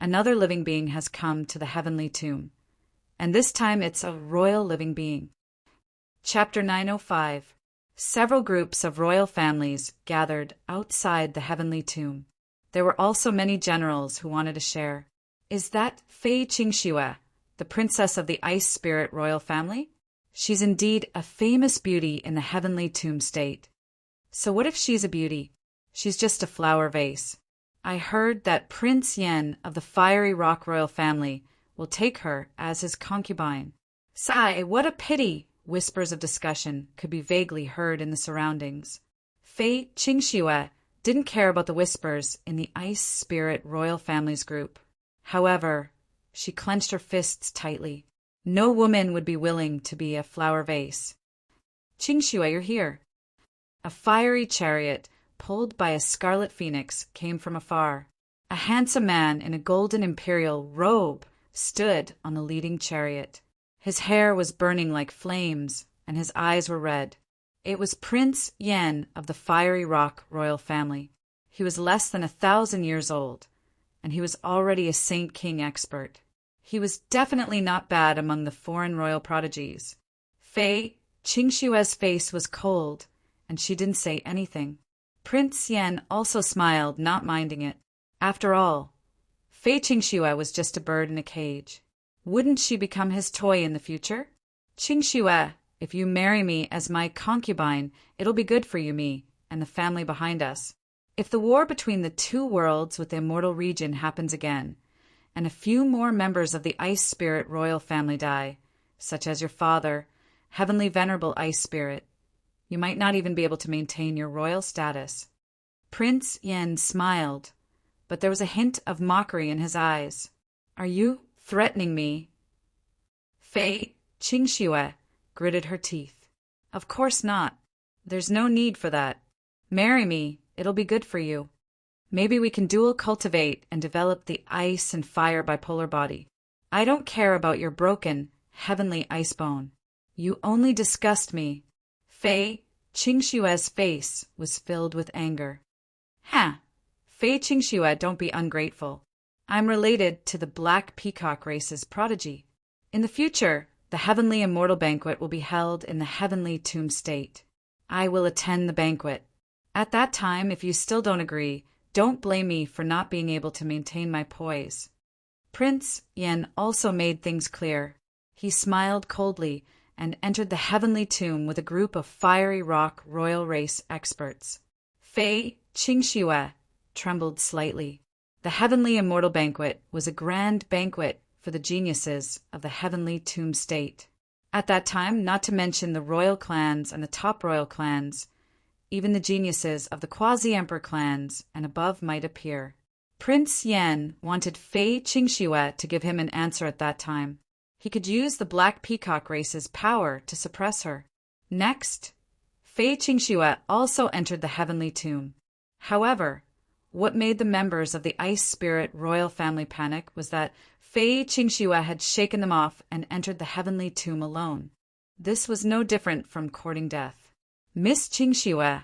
Another living being has come to the heavenly tomb, and this time it's a royal living being. Chapter 905. Several groups of royal families gathered outside the heavenly tomb. There were also many generals who wanted to share. Is that Fei Qingxue, the princess of the ice spirit royal family? She's indeed a famous beauty in the heavenly tomb state. So what if she's a beauty? She's just a flower vase. I heard that Prince Yen of the fiery rock royal family will take her as his concubine. Sigh, what a pity! Whispers of discussion could be vaguely heard in the surroundings. Fei Qingxue didn't care about the whispers in the ice spirit royal family's group. However, she clenched her fists tightly. No woman would be willing to be a flower vase. Qingxue, you're here. A fiery chariot, pulled by a scarlet phoenix, came from afar. A handsome man in a golden imperial robe stood on the leading chariot. His hair was burning like flames, and his eyes were red. It was Prince Yen of the fiery rock royal family. He was less than 1,000 years old, and he was already a Saint King expert. He was definitely not bad among the foreign royal prodigies. Fei Qingxue's face was cold, and she didn't say anything. Prince Yen also smiled, not minding it. After all, Fei Qingxue was just a bird in a cage. Wouldn't she become his toy in the future? Qingxue, if you marry me as my concubine, it'll be good for you, me, and the family behind us. If the war between the 2 worlds with the immortal region happens again, and a few more members of the ice spirit royal family die, such as your father, heavenly venerable ice spirit, you might not even be able to maintain your royal status. Prince Yen smiled, but there was a hint of mockery in his eyes. Are you threatening me? Fei Qingxue gritted her teeth. Of course not. There's no need for that. Marry me, it'll be good for you. Maybe we can dual cultivate and develop the ice and fire bipolar body. I don't care about your broken, heavenly ice bone. You only disgust me. Fei Qingxue's face was filled with anger. Ha! Fei Qingxue, don't be ungrateful. I'm related to the black peacock race's prodigy. In the future, the heavenly immortal banquet will be held in the heavenly tomb state. I will attend the banquet. At that time, if you still don't agree, don't blame me for not being able to maintain my poise. Prince Yen also made things clear. He smiled coldly and entered the heavenly tomb with a group of fiery rock royal race experts. Fei Qingxue trembled slightly. The heavenly immortal banquet was a grand banquet for the geniuses of the heavenly tomb state. At that time, not to mention the royal clans and the top royal clans, even the geniuses of the quasi-emperor clans and above might appear. Prince Yan wanted Fei Qingxue to give him an answer at that time. He could use the black peacock race's power to suppress her. Next, Fei Qingxue also entered the heavenly tomb. However, what made the members of the Ice Spirit royal family panic was that Fei Qingxue had shaken them off and entered the heavenly tomb alone. This was no different from courting death. Miss Qingxue.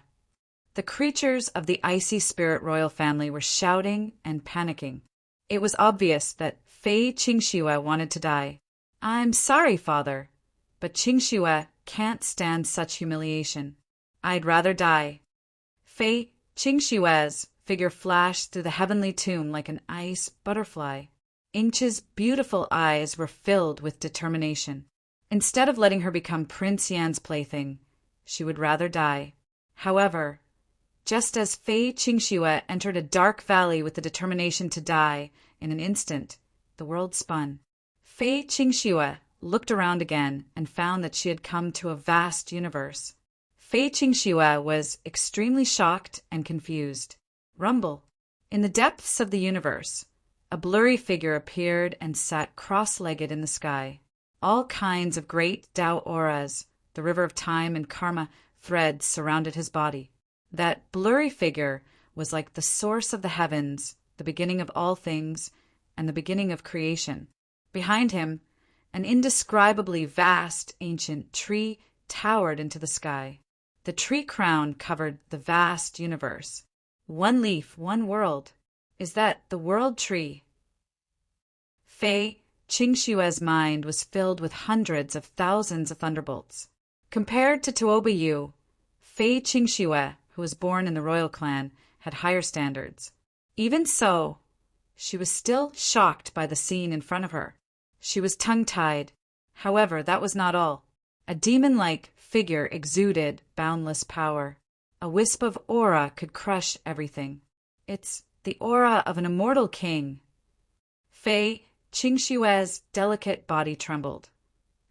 The creatures of the Icy Spirit royal family were shouting and panicking. It was obvious that Fei Qingxue wanted to die. I'm sorry, father, but Qingxue can't stand such humiliation. I'd rather die. Fei Qingxue's figure flashed through the heavenly tomb like an ice butterfly. Inch's beautiful eyes were filled with determination. Instead of letting her become Prince Yan's plaything, she would rather die. However, just as Fei Qingxue entered a dark valley with the determination to die, in an instant, the world spun. Fei Qingxue looked around again and found that she had come to a vast universe. Fei Qingxue was extremely shocked and confused. Rumble. In the depths of the universe, a blurry figure appeared and sat cross-legged in the sky. All kinds of great Tao auras, the river of time and karma threads surrounded his body. That blurry figure was like the source of the heavens, the beginning of all things, and the beginning of creation. Behind him, an indescribably vast ancient tree towered into the sky. The tree crown covered the vast universe. One leaf, one world. Is that the world tree? Fei Qingxue's mind was filled with hundreds of thousands of thunderbolts. Compared to Tuoba Yu, Fei Qingxue, who was born in the royal clan, had higher standards. Even so, she was still shocked by the scene in front of her. She was tongue-tied. However, that was not all. A demon-like figure exuded boundless power. A wisp of aura could crush everything. It's the aura of an immortal king. Fei Qingxue's delicate body trembled,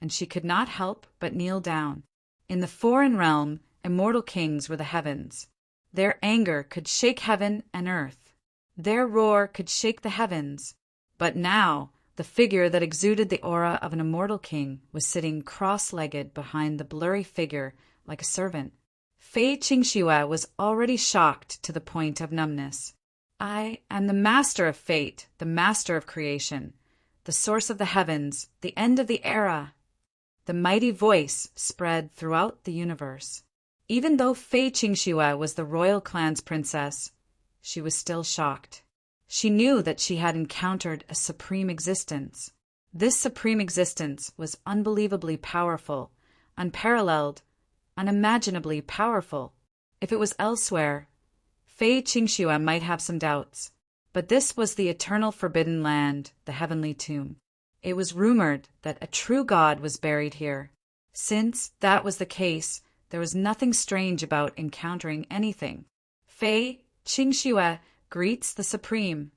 and she could not help but kneel down. In the foreign realm, immortal kings were the heavens. Their anger could shake heaven and earth. Their roar could shake the heavens. But now, the figure that exuded the aura of an immortal king was sitting cross-legged behind the blurry figure like a servant. Fei Qingxue was already shocked to the point of numbness. I am the master of fate, the master of creation, the source of the heavens, the end of the era. The mighty voice spread throughout the universe. Even though Fei Qingxue was the royal clan's princess, she was still shocked. She knew that she had encountered a supreme existence. This supreme existence was unbelievably powerful, unparalleled, unimaginably powerful. If it was elsewhere, Fei Qingxue might have some doubts. But this was the eternal forbidden land, the heavenly tomb. It was rumored that a true god was buried here. Since that was the case, there was nothing strange about encountering anything. Fei Qingxue greets the supreme.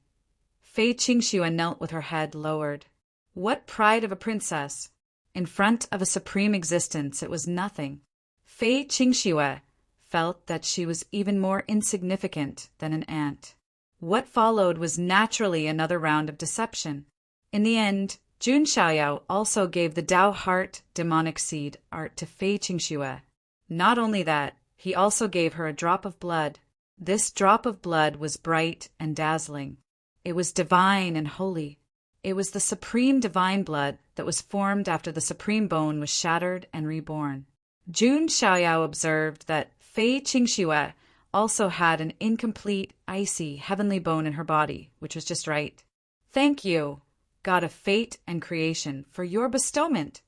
Fei Qingxue knelt with her head lowered. What pride of a princess! In front of a supreme existence, it was nothing. Fei Qingxue felt that she was even more insignificant than an ant. What followed was naturally another round of deception. In the end, Jun Xiaoyao also gave the Dao Heart demonic seed art to Fei Qingxue. Not only that, he also gave her a drop of blood. This drop of blood was bright and dazzling. It was divine and holy. It was the supreme divine blood that was formed after the supreme bone was shattered and reborn. Jun Xiaoyao observed that Fei Qingxue also had an incomplete, icy, heavenly bone in her body, which was just right. Thank you, God of fate and creation, for your bestowment.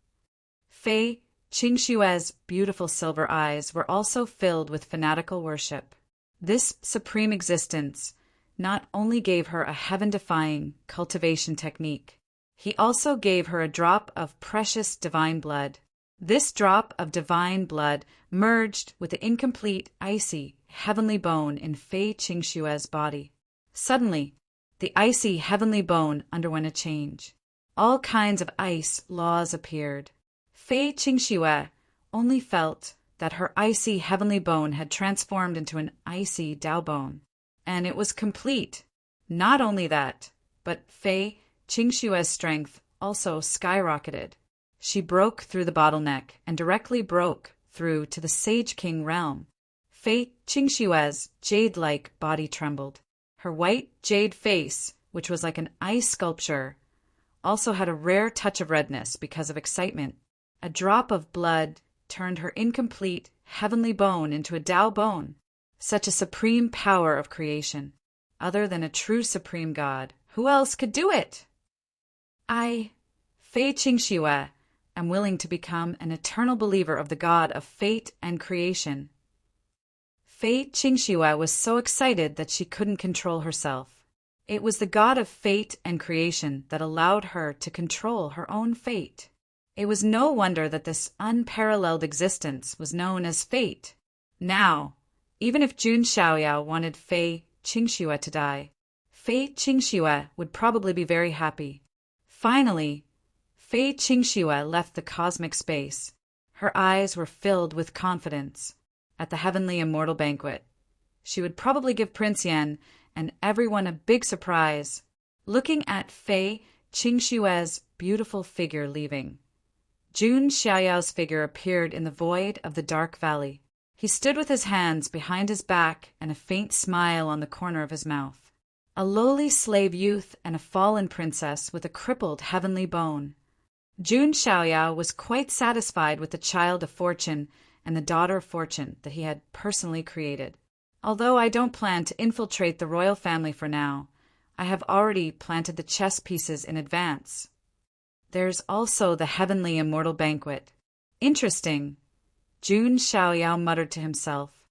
Fei Qingshue's beautiful silver eyes were also filled with fanatical worship. This supreme existence not only gave her a heaven-defying cultivation technique, he also gave her a drop of precious divine blood. This drop of divine blood merged with the incomplete, icy, heavenly bone in Fei Qingshue's body. Suddenly, the icy, heavenly bone underwent a change. All kinds of ice laws appeared. Fei Qingxue only felt that her icy heavenly bone had transformed into an icy Tao bone, and it was complete. Not only that, but Fei Qingxue's strength also skyrocketed. She broke through the bottleneck and directly broke through to the Sage King realm. Fei Qingxue's jade-like body trembled. Her white jade face, which was like an ice sculpture, also had a rare touch of redness because of excitement. A drop of blood turned her incomplete, heavenly bone into a Tao bone. Such a supreme power of creation. Other than a true supreme God, who else could do it? I, Fei Qingxue, am willing to become an eternal believer of the God of fate and creation. Fei Qingxue was so excited that she couldn't control herself. It was the God of fate and creation that allowed her to control her own fate. It was no wonder that this unparalleled existence was known as fate. Now, even if Jun Xiaoyao wanted Fei Qingxue to die, Fei Qingxue would probably be very happy. Finally, Fei Qingxue left the cosmic space. Her eyes were filled with confidence. At the heavenly immortal banquet, she would probably give Prince Yan and everyone a big surprise. Looking at Fei Qingxue's beautiful figure leaving, Jun Xiaoyao's figure appeared in the void of the dark valley. He stood with his hands behind his back and a faint smile on the corner of his mouth. A lowly slave youth and a fallen princess with a crippled heavenly bone. Jun Xiaoyao was quite satisfied with the child of fortune and the daughter of fortune that he had personally created. Although I don't plan to infiltrate the royal family for now, I have already planted the chess pieces in advance. There's also the heavenly immortal banquet. Interesting, Jun Xiaoyao muttered to himself.